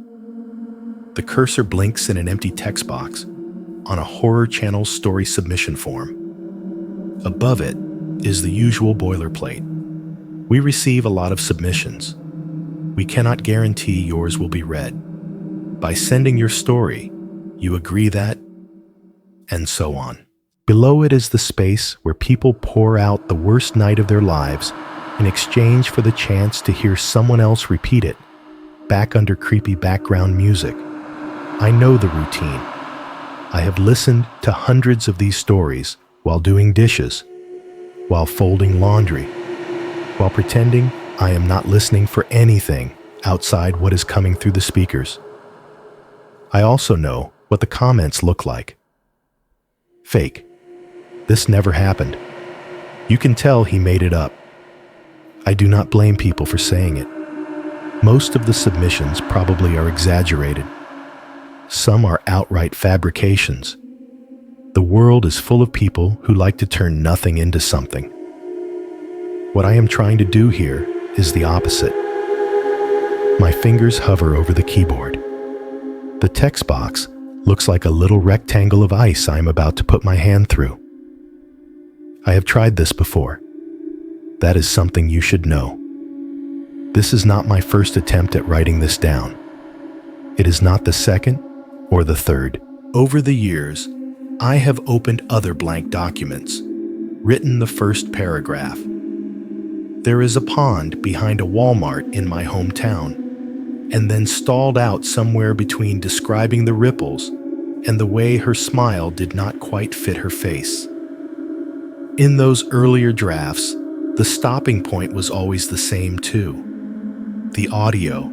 The cursor blinks in an empty text box on a Horror Channel story submission form. Above it is the usual boilerplate. We receive a lot of submissions. We cannot guarantee yours will be read. By sending your story, you agree that, and so on. Below it is the space where people pour out the worst night of their lives in exchange for the chance to hear someone else repeat it, back under creepy background music. I know the routine. I have listened to hundreds of these stories while doing dishes, while folding laundry, while pretending I am not listening for anything outside what is coming through the speakers. I also know what the comments look like. Fake. This never happened. You can tell he made it up. I do not blame people for saying it. Most of the submissions probably are exaggerated. Some are outright fabrications. The world is full of people who like to turn nothing into something. What I am trying to do here is the opposite. My fingers hover over the keyboard. The text box looks like a little rectangle of ice I am about to put my hand through. I have tried this before. That is something you should know. This is not my first attempt at writing this down. It is not the second or the third. Over the years, I have opened other blank documents, written the first paragraph. There is a pond behind a Walmart in my hometown, and then stalled out somewhere between describing the ripples and the way her smile did not quite fit her face. In those earlier drafts, the stopping point was always the same too: the audio.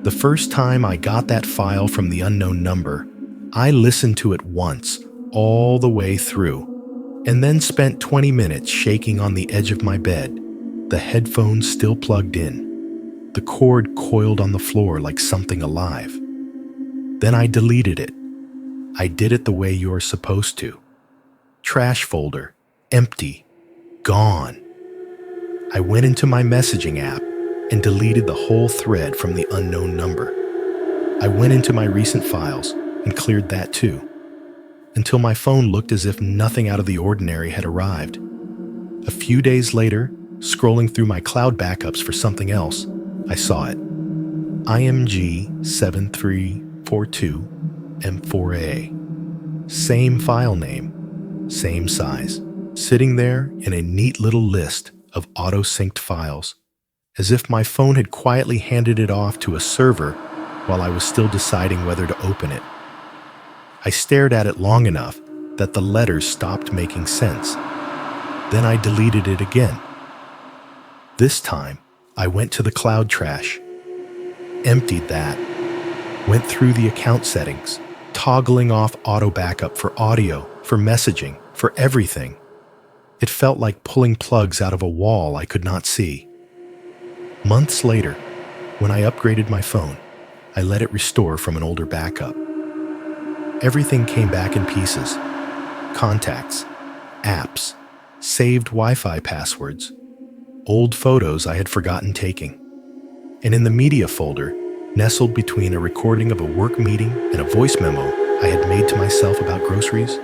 The first time I got that file from the unknown number, I listened to it once, all the way through, and then spent 20 minutes shaking on the edge of my bed, the headphones still plugged in, the cord coiled on the floor like something alive. Then I deleted it. I did it the way you're supposed to. Trash folder, empty, gone. I went into my messaging app and deleted the whole thread from the unknown number. I went into my recent files and cleared that too, until my phone looked as if nothing out of the ordinary had arrived. A few days later, scrolling through my cloud backups for something else, I saw it. IMG 7342 M4A. Same file name, same size, sitting there in a neat little list of auto-synced files, as if my phone had quietly handed it off to a server while I was still deciding whether to open it. I stared at it long enough that the letters stopped making sense. Then I deleted it again. This time, I went to the cloud trash, emptied that, went through the account settings, toggling off auto backup for audio, for messaging, for everything. It felt like pulling plugs out of a wall I could not see. Months later, when I upgraded my phone, I let it restore from an older backup. Everything came back in pieces: contacts, apps, saved Wi-Fi passwords, old photos I had forgotten taking. And in the media folder, nestled between a recording of a work meeting and a voice memo I had made to myself about groceries,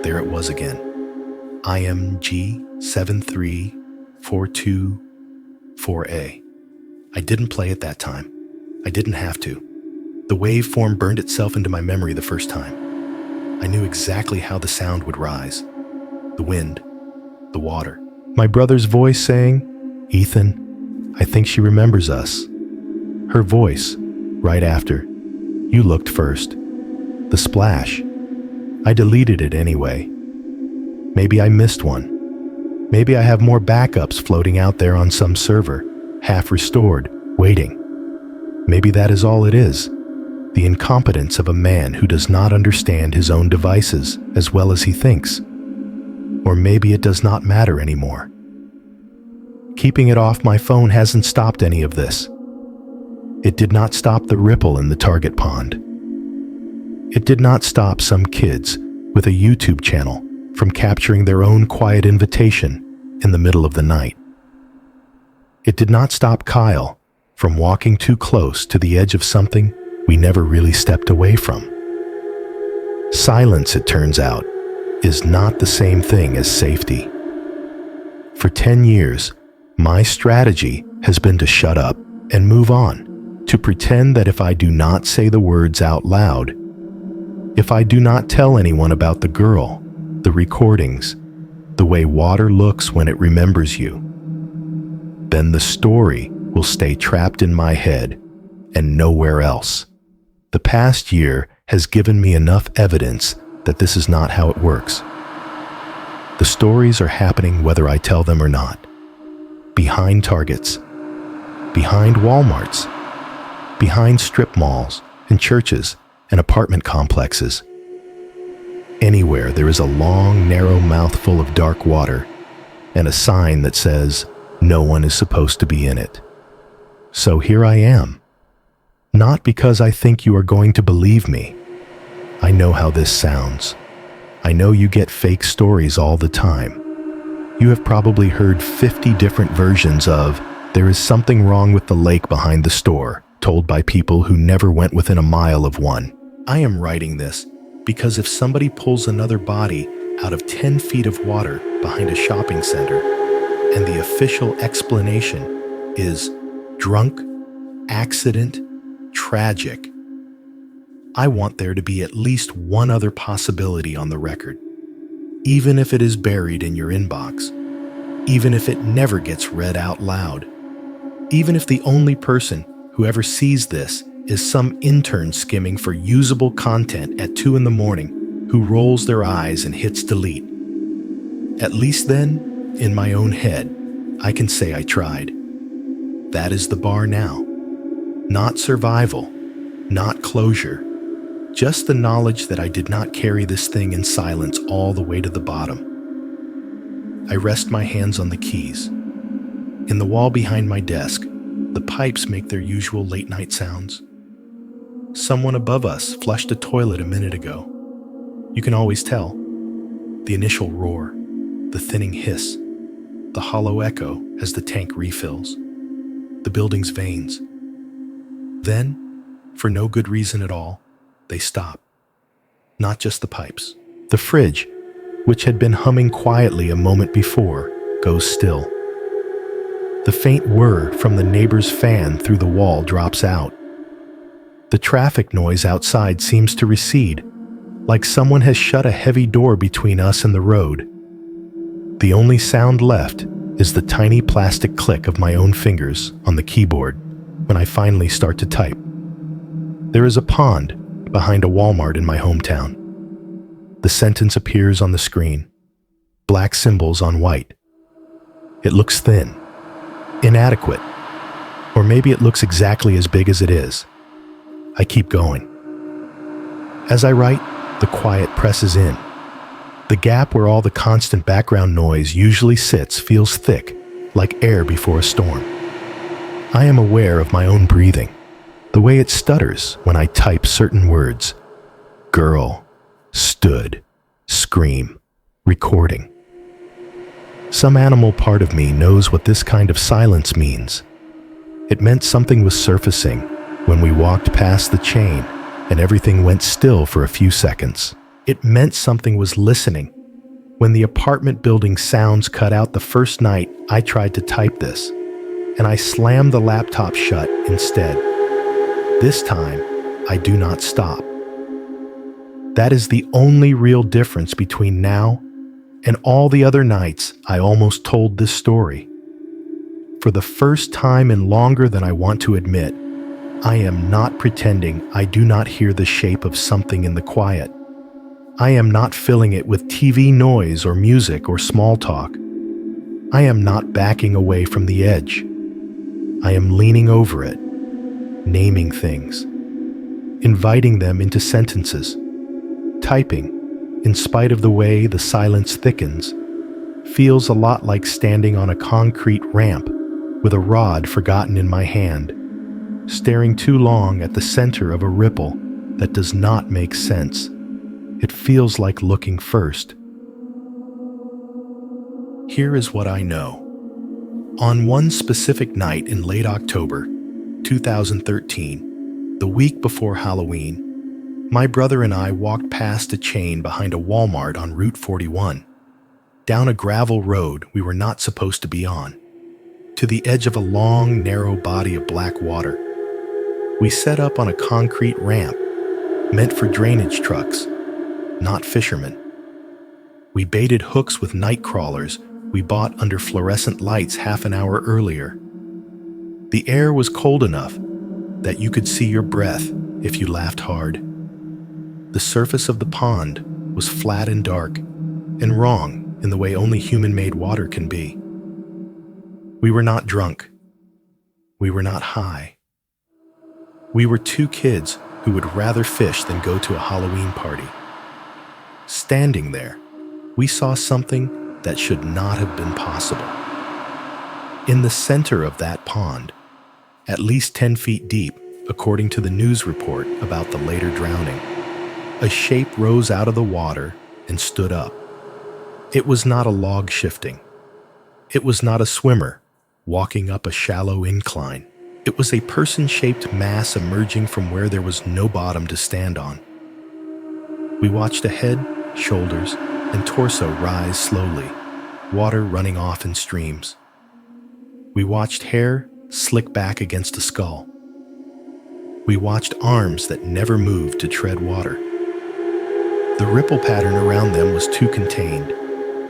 there it was again. IMG 73424A. I didn't play it that time. I didn't have to. The waveform burned itself into my memory the first time. I knew exactly how the sound would rise. The wind, the water. My brother's voice saying, "Ethan, I think she remembers us." Her voice, right after, "You looked first." The splash. I deleted it anyway. Maybe I missed one. Maybe I have more backups floating out there on some server, half restored, waiting. Maybe that is all it is. The incompetence of a man who does not understand his own devices as well as he thinks. Or maybe it does not matter anymore. Keeping it off my phone hasn't stopped any of this. It did not stop the ripple in the Target pond. It did not stop some kids with a YouTube channel from capturing their own quiet invitation in the middle of the night. It did not stop Kyle from walking too close to the edge of something we never really stepped away from. Silence, it turns out, is not the same thing as safety. For 10 years, my strategy has been to shut up and move on, to pretend that if I do not say the words out loud, if I do not tell anyone about the girl, the recordings, the way water looks when it remembers you, then the story will stay trapped in my head and nowhere else. The past year has given me enough evidence that this is not how it works. The stories are happening whether I tell them or not. Behind Targets, behind Walmarts, behind strip malls and churches and apartment complexes. Anywhere there is a long, narrow mouthful of dark water and a sign that says no one is supposed to be in it. So here I am. Not because I think you are going to believe me. I know how this sounds. I know you get fake stories all the time. You have probably heard 50 different versions of "there is something wrong with the lake behind the store," told by people who never went within a mile of one. I am writing this because if somebody pulls another body out of 10 feet of water behind a shopping center, and the official explanation is drunk, accident, tragic, I want there to be at least one other possibility on the record. Even if it is buried in your inbox, even if it never gets read out loud, even if the only person who ever sees this is some intern skimming for usable content at 2 a.m. who rolls their eyes and hits delete. At least then, in my own head, I can say I tried. That is the bar now. Not survival, not closure, just the knowledge that I did not carry this thing in silence all the way to the bottom. I rest my hands on the keys. In the wall behind my desk, the pipes make their usual late-night sounds. Someone above us flushed a toilet a minute ago. You can always tell. The initial roar, the thinning hiss, the hollow echo as the tank refills, the building's veins. Then, for no good reason at all, they stop. Not just the pipes. The fridge, which had been humming quietly a moment before, goes still. The faint whir from the neighbor's fan through the wall drops out. The traffic noise outside seems to recede, like someone has shut a heavy door between us and the road. The only sound left is the tiny plastic click of my own fingers on the keyboard when I finally start to type. There is a pond behind a Walmart in my hometown. The sentence appears on the screen, black symbols on white. It looks thin, inadequate, or maybe it looks exactly as big as it is. I keep going. As I write, the quiet presses in. The gap where all the constant background noise usually sits feels thick, like air before a storm. I am aware of my own breathing, the way it stutters when I type certain words. Girl, stood, scream, recording. Some animal part of me knows what this kind of silence means. It meant something was surfacing when we walked past the chain and everything went still for a few seconds. It meant something was listening when the apartment building sounds cut out the first night I tried to type this, and I slammed the laptop shut instead. This time, I do not stop. That is the only real difference between now and all the other nights I almost told this story. For the first time in longer than I want to admit, I am not pretending I do not hear the shape of something in the quiet. I am not filling it with TV noise or music or small talk. I am not backing away from the edge. I am leaning over it, naming things, inviting them into sentences, typing, in spite of the way the silence thickens, feels a lot like standing on a concrete ramp with a rod forgotten in my hand, staring too long at the center of a ripple that does not make sense. It feels like looking first. Here is what I know. On one specific night in late October 2013, the week before Halloween, my brother and I walked past a chain behind a Walmart on Route 41, down a gravel road we were not supposed to be on, to the edge of a long, narrow body of black water. We set up on a concrete ramp, meant for drainage trucks, not fishermen. We baited hooks with night crawlers we bought under fluorescent lights half an hour earlier. The air was cold enough that you could see your breath if you laughed hard. The surface of the pond was flat and dark, and wrong in the way only human-made water can be. We were not drunk. We were not high. We were two kids who would rather fish than go to a Halloween party. Standing there, we saw something that should not have been possible. In the center of that pond, at least 10 feet deep, according to the news report about the later drowning, a shape rose out of the water and stood up. It was not a log shifting. It was not a swimmer walking up a shallow incline. It was a person-shaped mass emerging from where there was no bottom to stand on. We watched a head, shoulders, and torso rise slowly, water running off in streams. We watched hair slick back against a skull. We watched arms that never moved to tread water. The ripple pattern around them was too contained,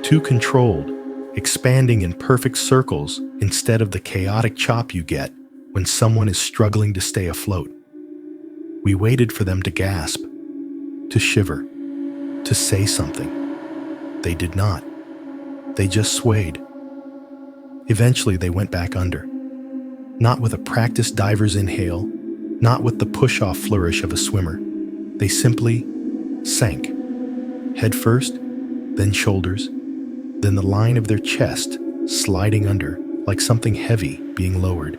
too controlled, expanding in perfect circles instead of the chaotic chop you get when someone is struggling to stay afloat. We waited for them to gasp, to shiver, to say something. They did not. They just swayed. Eventually, they went back under. Not with a practiced diver's inhale, not with the push-off flourish of a swimmer. They simply sank. Head first, then shoulders, then the line of their chest sliding under like something heavy being lowered.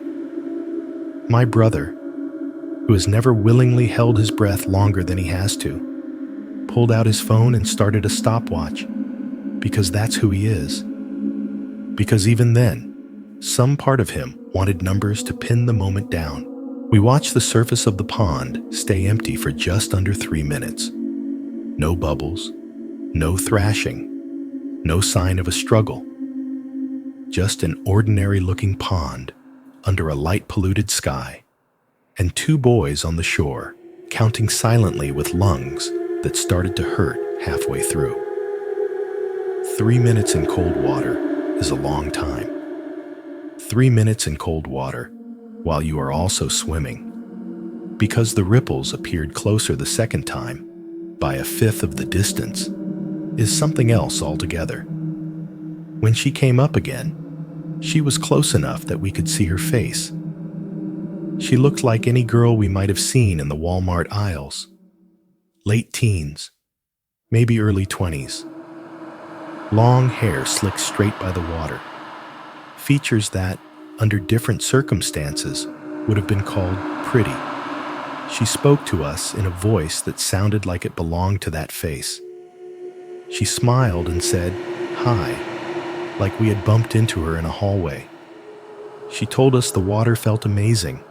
My brother, who has never willingly held his breath longer than he has to, pulled out his phone and started a stopwatch, because that's who he is. Because even then, some part of him wanted numbers to pin the moment down. We watched the surface of the pond stay empty for just under 3 minutes. No bubbles, no thrashing, no sign of a struggle. Just an ordinary-looking pond under a light-polluted sky, and 2 boys on the shore, counting silently with lungs that started to hurt halfway through. 3 minutes in cold water is a long time. 3 minutes in cold water while you are also swimming. Because the ripples appeared closer the second time, by a fifth of the distance, is something else altogether. When she came up again, she was close enough that we could see her face. She looked like any girl we might have seen in the Walmart aisles. Late teens, maybe early 20s. Long hair slicked straight by the water. Features that, under different circumstances, would have been called pretty. She spoke to us in a voice that sounded like it belonged to that face. She smiled and said, "Hi," like we had bumped into her in a hallway. She told us the water felt amazing.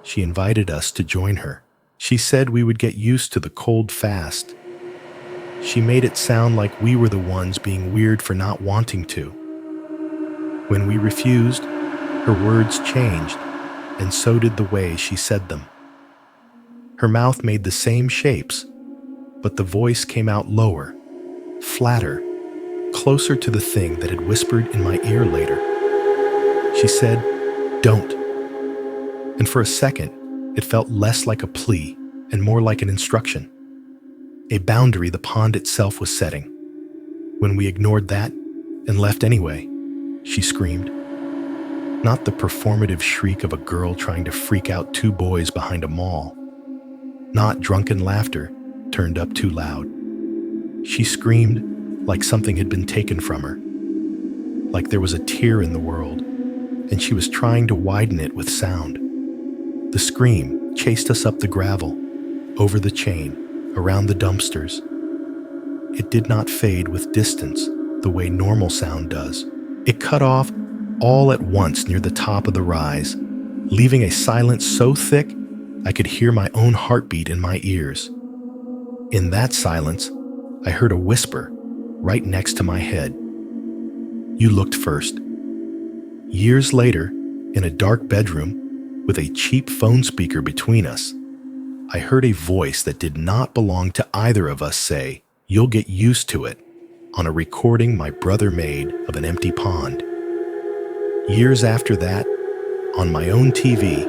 She invited us to join her. She said we would get used to the cold fast. She made it sound like we were the ones being weird for not wanting to. When we refused, her words changed, and so did the way she said them. Her mouth made the same shapes, but the voice came out lower, flatter, closer to the thing that had whispered in my ear later. She said, "Don't." And for a second, it felt less like a plea and more like an instruction. A boundary the pond itself was setting. When we ignored that and left anyway, she screamed. Not the performative shriek of a girl trying to freak out 2 boys behind a mall. Not drunken laughter turned up too loud. She screamed like something had been taken from her, like there was a tear in the world, and she was trying to widen it with sound. The scream chased us up the gravel, over the chain, around the dumpsters. It did not fade with distance the way normal sound does. It cut off all at once near the top of the rise, leaving a silence so thick I could hear my own heartbeat in my ears. In that silence, I heard a whisper right next to my head. "You looked first." Years later, in a dark bedroom, with a cheap phone speaker between us, I heard a voice that did not belong to either of us say, "You'll get used to it," on a recording my brother made of an empty pond. Years after that, on my own TV,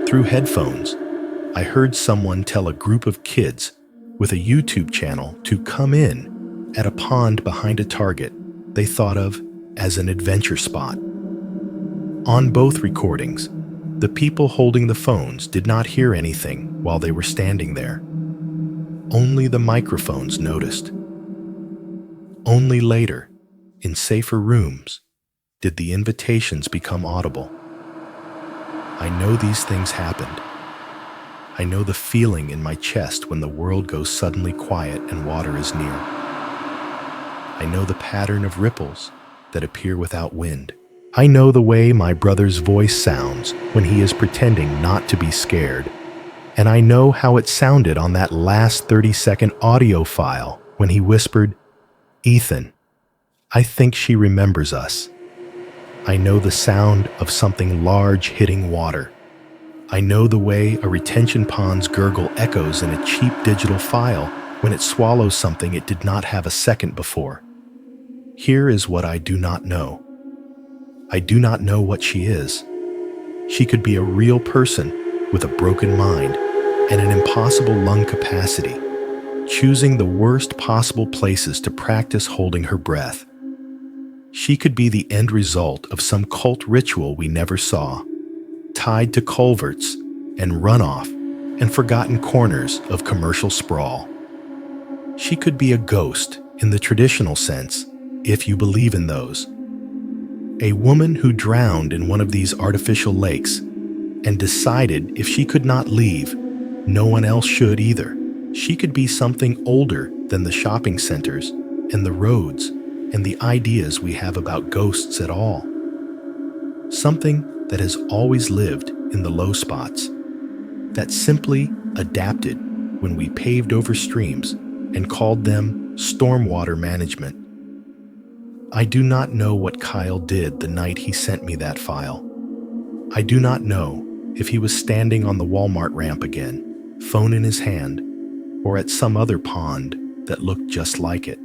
through headphones, I heard someone tell a group of kids with a YouTube channel to come in at a pond behind a Target they thought of as an adventure spot. On both recordings, the people holding the phones did not hear anything while they were standing there. Only the microphones noticed. Only later, in safer rooms, did the invitations become audible. I know these things happened. I know the feeling in my chest when the world goes suddenly quiet and water is near. I know the pattern of ripples that appear without wind. I know the way my brother's voice sounds when he is pretending not to be scared, and I know how it sounded on that last 30-second audio file when he whispered, "Ethan, I think she remembers us." I know the sound of something large hitting water. I know the way a retention pond's gurgle echoes in a cheap digital file when it swallows something it did not have a second before. Here is what I do not know. I do not know what she is. She could be a real person with a broken mind and an impossible lung capacity, choosing the worst possible places to practice holding her breath. She could be the end result of some cult ritual we never saw, tied to culverts and runoff and forgotten corners of commercial sprawl. She could be a ghost in the traditional sense, if you believe in those. A woman who drowned in one of these artificial lakes and decided if she could not leave, no one else should either. She could be something older than the shopping centers and the roads and the ideas we have about ghosts at all. Something that has always lived in the low spots, that simply adapted when we paved over streams and called them stormwater management. I do not know what Kyle did the night he sent me that file. I do not know if he was standing on the Walmart ramp again, phone in his hand, or at some other pond that looked just like it.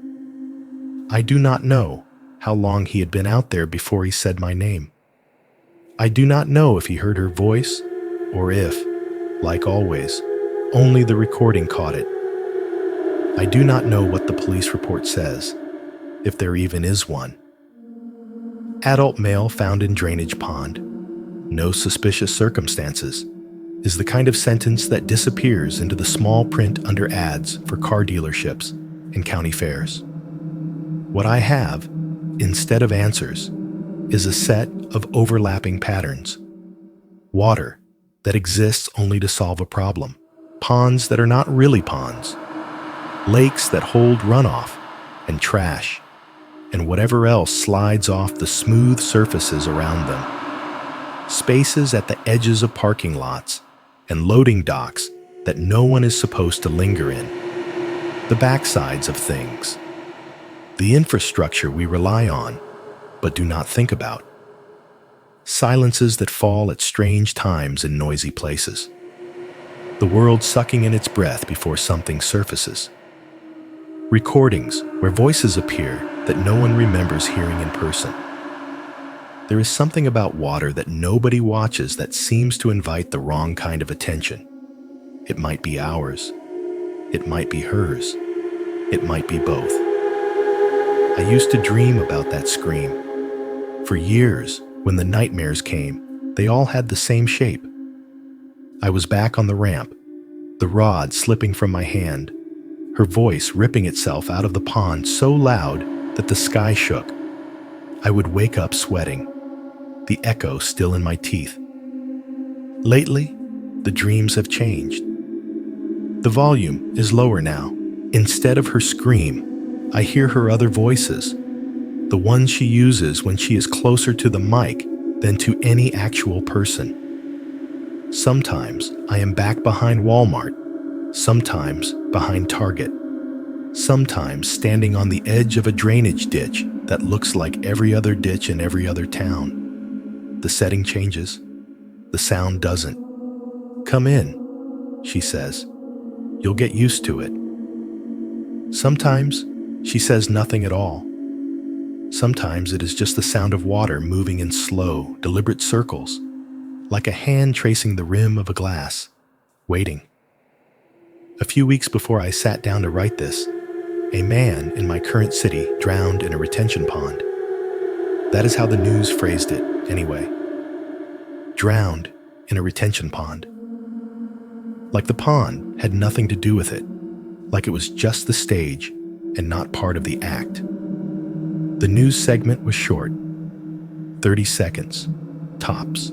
I do not know how long he had been out there before he said my name. I do not know if he heard her voice, or if, like always, only the recording caught it. I do not know what the police report says, if there even is one. Adult male found in drainage pond. No suspicious circumstances is the kind of sentence that disappears into the small print under ads for car dealerships and county fairs. What I have, instead of answers, is a set of overlapping patterns. Water that exists only to solve a problem. Ponds that are not really ponds. Lakes that hold runoff and trash, and whatever else slides off the smooth surfaces around them. Spaces at the edges of parking lots and loading docks that no one is supposed to linger in. The backsides of things. The infrastructure we rely on, but do not think about. Silences that fall at strange times in noisy places. The world sucking in its breath before something surfaces. Recordings where voices appear that no one remembers hearing in person. There is something about water that nobody watches that seems to invite the wrong kind of attention. It might be ours. It might be hers. It might be both. I used to dream about that scream. For years, when the nightmares came, they all had the same shape. I was back on the ramp, the rod slipping from my hand, her voice ripping itself out of the pond so loud that the sky shook. I would wake up sweating, the echo still in my teeth. Lately, the dreams have changed. The volume is lower now. Instead of her scream, I hear her other voices, the ones she uses when she is closer to the mic than to any actual person. Sometimes I am back behind Walmart, sometimes behind Target, sometimes standing on the edge of a drainage ditch that looks like every other ditch in every other town. The setting changes. The sound doesn't. "Come in," she says. "You'll get used to it." Sometimes she says nothing at all. Sometimes it is just the sound of water moving in slow, deliberate circles, like a hand tracing the rim of a glass, waiting. A few weeks before I sat down to write this, a man in my current city drowned in a retention pond. That is how the news phrased it, anyway. Drowned in a retention pond. Like the pond had nothing to do with it, like it was just the stage and not part of the act. The news segment was short, 30 seconds, tops.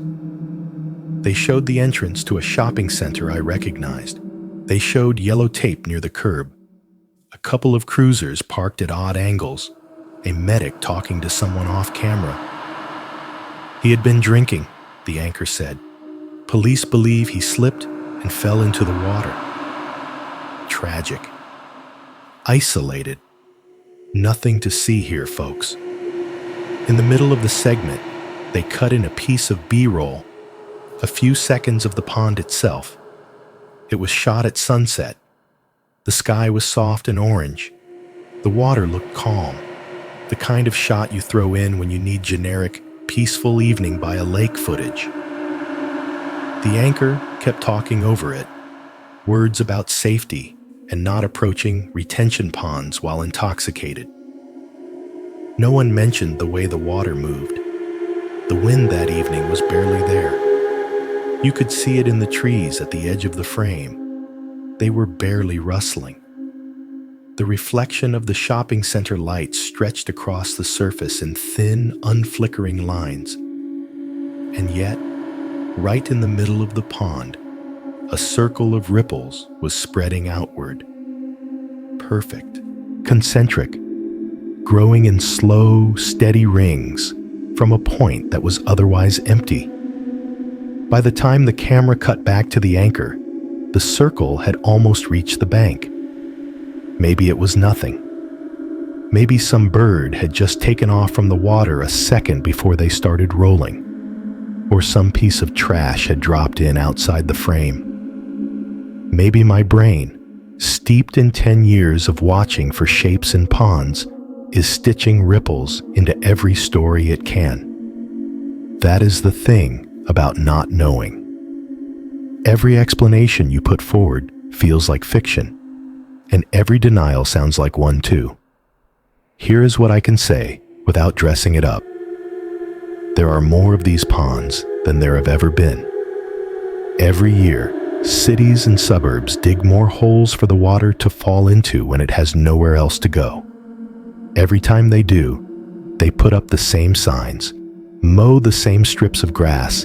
They showed the entrance to a shopping center I recognized. They showed yellow tape near the curb, a couple of cruisers parked at odd angles, a medic talking to someone off camera. He had been drinking, the anchor said. Police believe he slipped and fell into the water. Tragic. Isolated. Nothing to see here, folks. In the middle of the segment, they cut in a piece of B-roll, a few seconds of the pond itself. It was shot at sunset. The sky was soft and orange. The water looked calm, the kind of shot you throw in when you need generic, peaceful evening by a lake footage. The anchor kept talking over it, words about safety and not approaching retention ponds while intoxicated. No one mentioned the way the water moved. The wind that evening was barely there. You could see it in the trees at the edge of the frame. They were barely rustling. The reflection of the shopping center lights stretched across the surface in thin, unflickering lines. And yet, right in the middle of the pond, a circle of ripples was spreading outward. Perfect, concentric, growing in slow, steady rings from a point that was otherwise empty. By the time the camera cut back to the anchor, the circle had almost reached the bank. Maybe it was nothing. Maybe some bird had just taken off from the water a second before they started rolling. Or some piece of trash had dropped in outside the frame. Maybe my brain, steeped in 10 years of watching for shapes in ponds, is stitching ripples into every story it can. That is the thing about not knowing. Every explanation you put forward feels like fiction, and every denial sounds like one too. Here is what I can say without dressing it up. There are more of these ponds than there have ever been. Every year, cities and suburbs dig more holes for the water to fall into when it has nowhere else to go. Every time they do, they put up the same signs, mow the same strips of grass,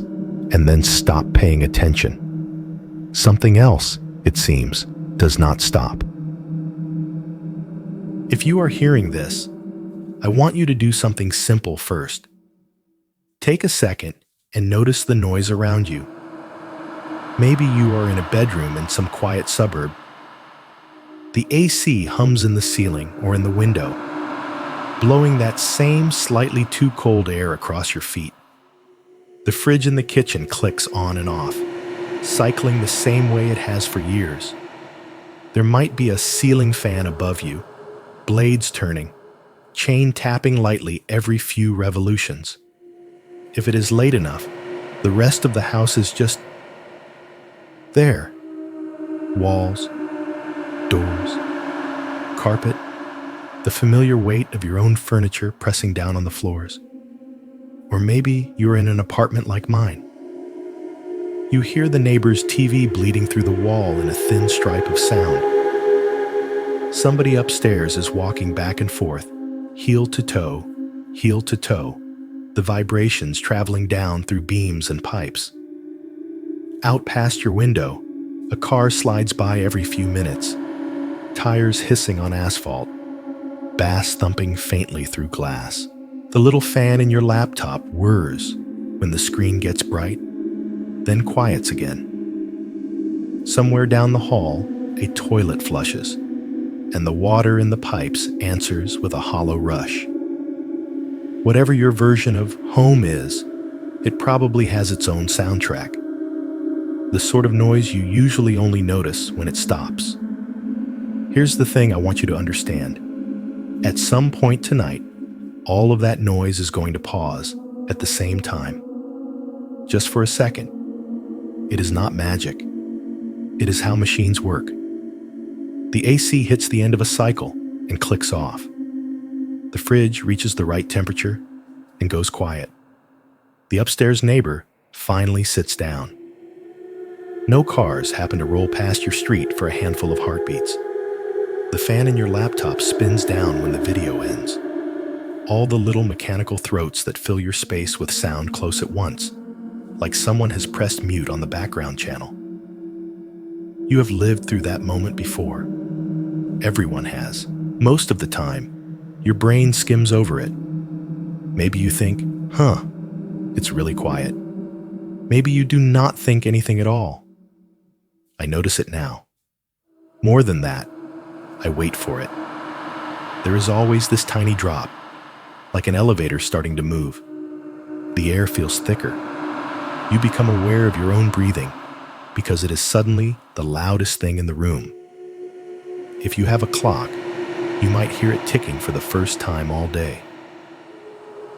and then stop paying attention. Something else, it seems, does not stop. If you are hearing this, I want you to do something simple first. Take a second and notice the noise around you. Maybe you are in a bedroom in some quiet suburb. The AC hums in the ceiling or in the window, blowing that same slightly too cold air across your feet. The fridge in the kitchen clicks on and off, cycling the same way it has for years. There might be a ceiling fan above you, blades turning, chain tapping lightly every few revolutions. If it is late enough, the rest of the house is just there. Walls, doors, carpet, the familiar weight of your own furniture pressing down on the floors. Or maybe you're in an apartment like mine. You hear the neighbor's TV bleeding through the wall in a thin stripe of sound. Somebody upstairs is walking back and forth, heel to toe, the vibrations traveling down through beams and pipes. Out past your window, a car slides by every few minutes, tires hissing on asphalt, bass thumping faintly through glass. The little fan in your laptop whirs when the screen gets bright, then quiets again. Somewhere down the hall, a toilet flushes, and the water in the pipes answers with a hollow rush. Whatever your version of home is, it probably has its own soundtrack. The sort of noise you usually only notice when it stops. Here's the thing I want you to understand. At some point tonight, all of that noise is going to pause at the same time. Just for a second. It is not magic. It is how machines work. The AC hits the end of a cycle and clicks off. The fridge reaches the right temperature and goes quiet. The upstairs neighbor finally sits down. No cars happen to roll past your street for a handful of heartbeats. The fan in your laptop spins down when the video ends. All the little mechanical throats that fill your space with sound close at once, like someone has pressed mute on the background channel. You have lived through that moment before. Everyone has. Most of the time, your brain skims over it. Maybe you think, It's really quiet. Maybe you do not think anything at all. I notice it now. More than that, I wait for it. There is always this tiny drop, like an elevator starting to move. The air feels thicker. You become aware of your own breathing because it is suddenly the loudest thing in the room. If you have a clock, you might hear it ticking for the first time all day.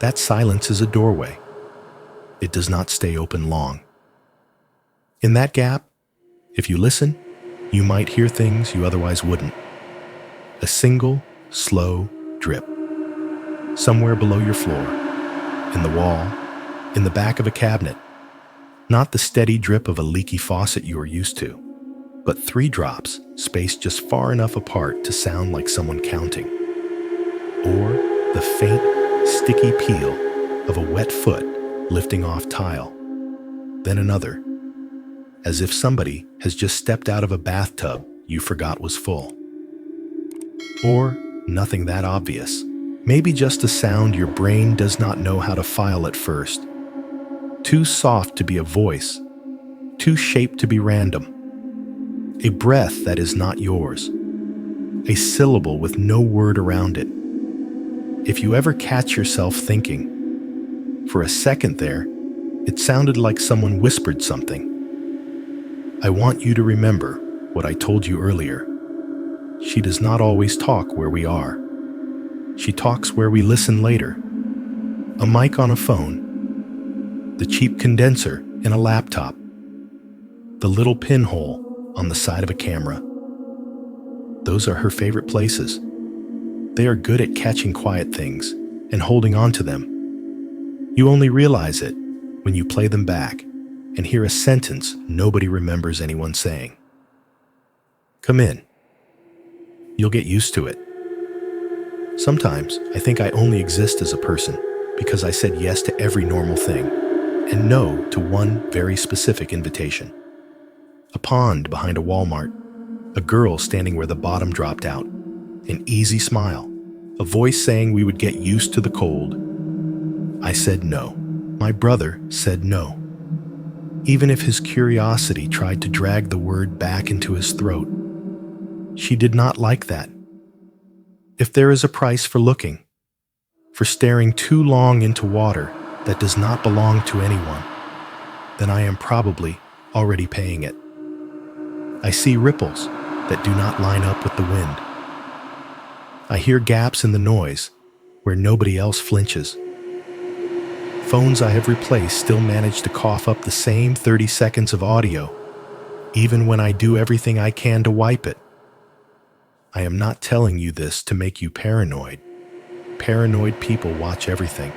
That silence is a doorway. It does not stay open long. In that gap, if you listen, you might hear things you otherwise wouldn't. A single, slow drip. Somewhere below your floor, in the wall, in the back of a cabinet. Not the steady drip of a leaky faucet you are used to, but 3 drops spaced just far enough apart to sound like someone counting. Or the faint, sticky peel of a wet foot lifting off tile. Then another, as if somebody has just stepped out of a bathtub you forgot was full. Or nothing that obvious. Maybe just a sound your brain does not know how to file at first. Too soft to be a voice, too shaped to be random. A breath that is not yours. A syllable with no word around it. If you ever catch yourself thinking, for a second there, it sounded like someone whispered something. I want you to remember what I told you earlier. She does not always talk where we are. She talks where we listen later. A mic on a phone. The cheap condenser in a laptop. The little pinhole on the side of a camera. Those are her favorite places. They are good at catching quiet things and holding on to them. You only realize it when you play them back and hear a sentence nobody remembers anyone saying. Come in. You'll get used to it. Sometimes I think I only exist as a person because I said yes to every normal thing and no to one very specific invitation. A pond behind a Walmart, a girl standing where the bottom dropped out, an easy smile, a voice saying we would get used to the cold. I said no. My brother said no. Even if his curiosity tried to drag the word back into his throat, she did not like that. If there is a price for looking, for staring too long into water that does not belong to anyone, then I am probably already paying it. I see ripples that do not line up with the wind. I hear gaps in the noise where nobody else flinches. Phones I have replaced still manage to cough up the same 30 seconds of audio, even when I do everything I can to wipe it. I am not telling you this to make you paranoid. Paranoid people watch everything.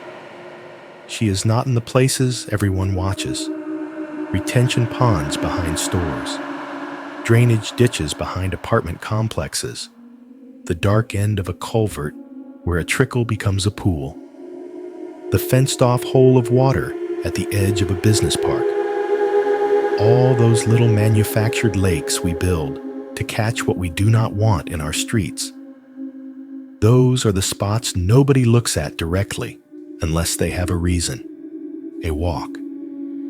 She is not in the places everyone watches. Retention ponds behind stores. Drainage ditches behind apartment complexes. The dark end of a culvert where a trickle becomes a pool. The fenced-off hole of water at the edge of a business park. All those little manufactured lakes we build to catch what we do not want in our streets. Those are the spots nobody looks at directly unless they have a reason. A walk,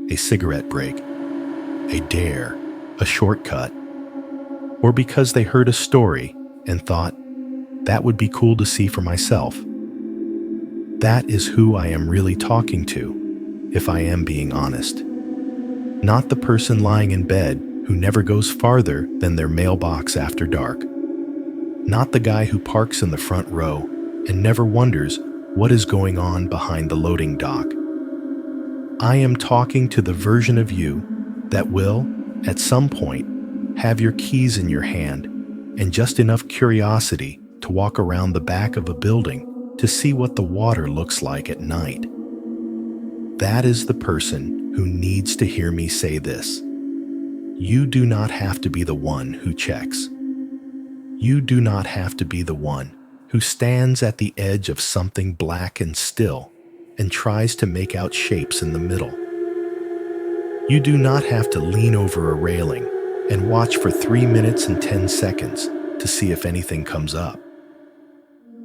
a cigarette break, a dare, a shortcut, or because they heard a story and thought, that would be cool to see for myself. That is who I am really talking to, if I am being honest. Not the person lying in bed who never goes farther than their mailbox after dark. Not the guy who parks in the front row and never wonders what is going on behind the loading dock. I am talking to the version of you that will, at some point, have your keys in your hand and just enough curiosity to walk around the back of a building to see what the water looks like at night. That is the person who needs to hear me say this. You do not have to be the one who checks. You do not have to be the one who stands at the edge of something black and still and tries to make out shapes in the middle. You do not have to lean over a railing and watch for 3 minutes and 10 seconds to see if anything comes up.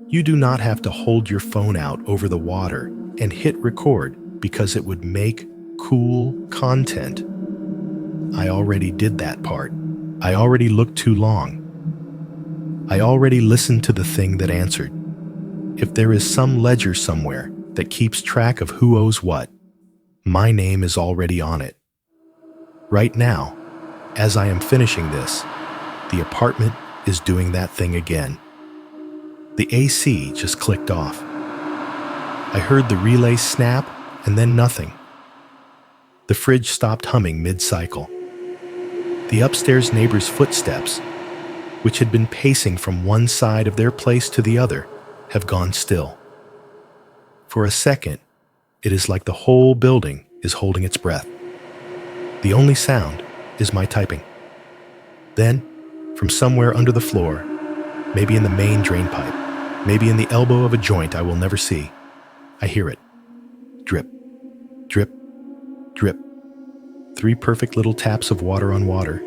You do not have to hold your phone out over the water and hit record because it would make cool content. I already did that part. I already looked too long. I already listened to the thing that answered. If there is some ledger somewhere that keeps track of who owes what, my name is already on it. Right now, as I am finishing this, the apartment is doing that thing again. The AC just clicked off. I heard the relay snap and then nothing. The fridge stopped humming mid-cycle. The upstairs neighbor's footsteps, which had been pacing from one side of their place to the other, have gone still. For a second, it is like the whole building is holding its breath. The only sound is my typing. Then, from somewhere under the floor, maybe in the main drain pipe, maybe in the elbow of a joint I will never see, I hear it. Drip, drip, drip. 3 perfect little taps of water on water,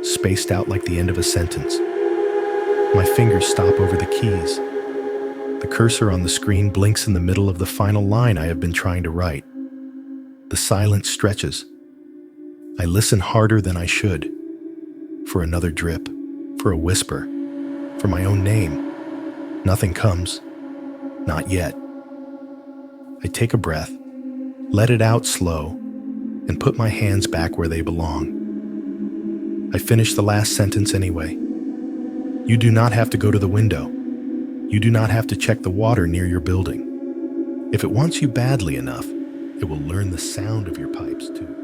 spaced out like the end of a sentence. My fingers stop over the keys. The cursor on the screen blinks in the middle of the final line I have been trying to write. The silence stretches. I listen harder than I should. For another drip, for a whisper, for my own name. Nothing comes. Not yet. I take a breath, let it out slow, and put my hands back where they belong. I finish the last sentence anyway. You do not have to go to the window. You do not have to check the water near your building. If it wants you badly enough, it will learn the sound of your pipes too.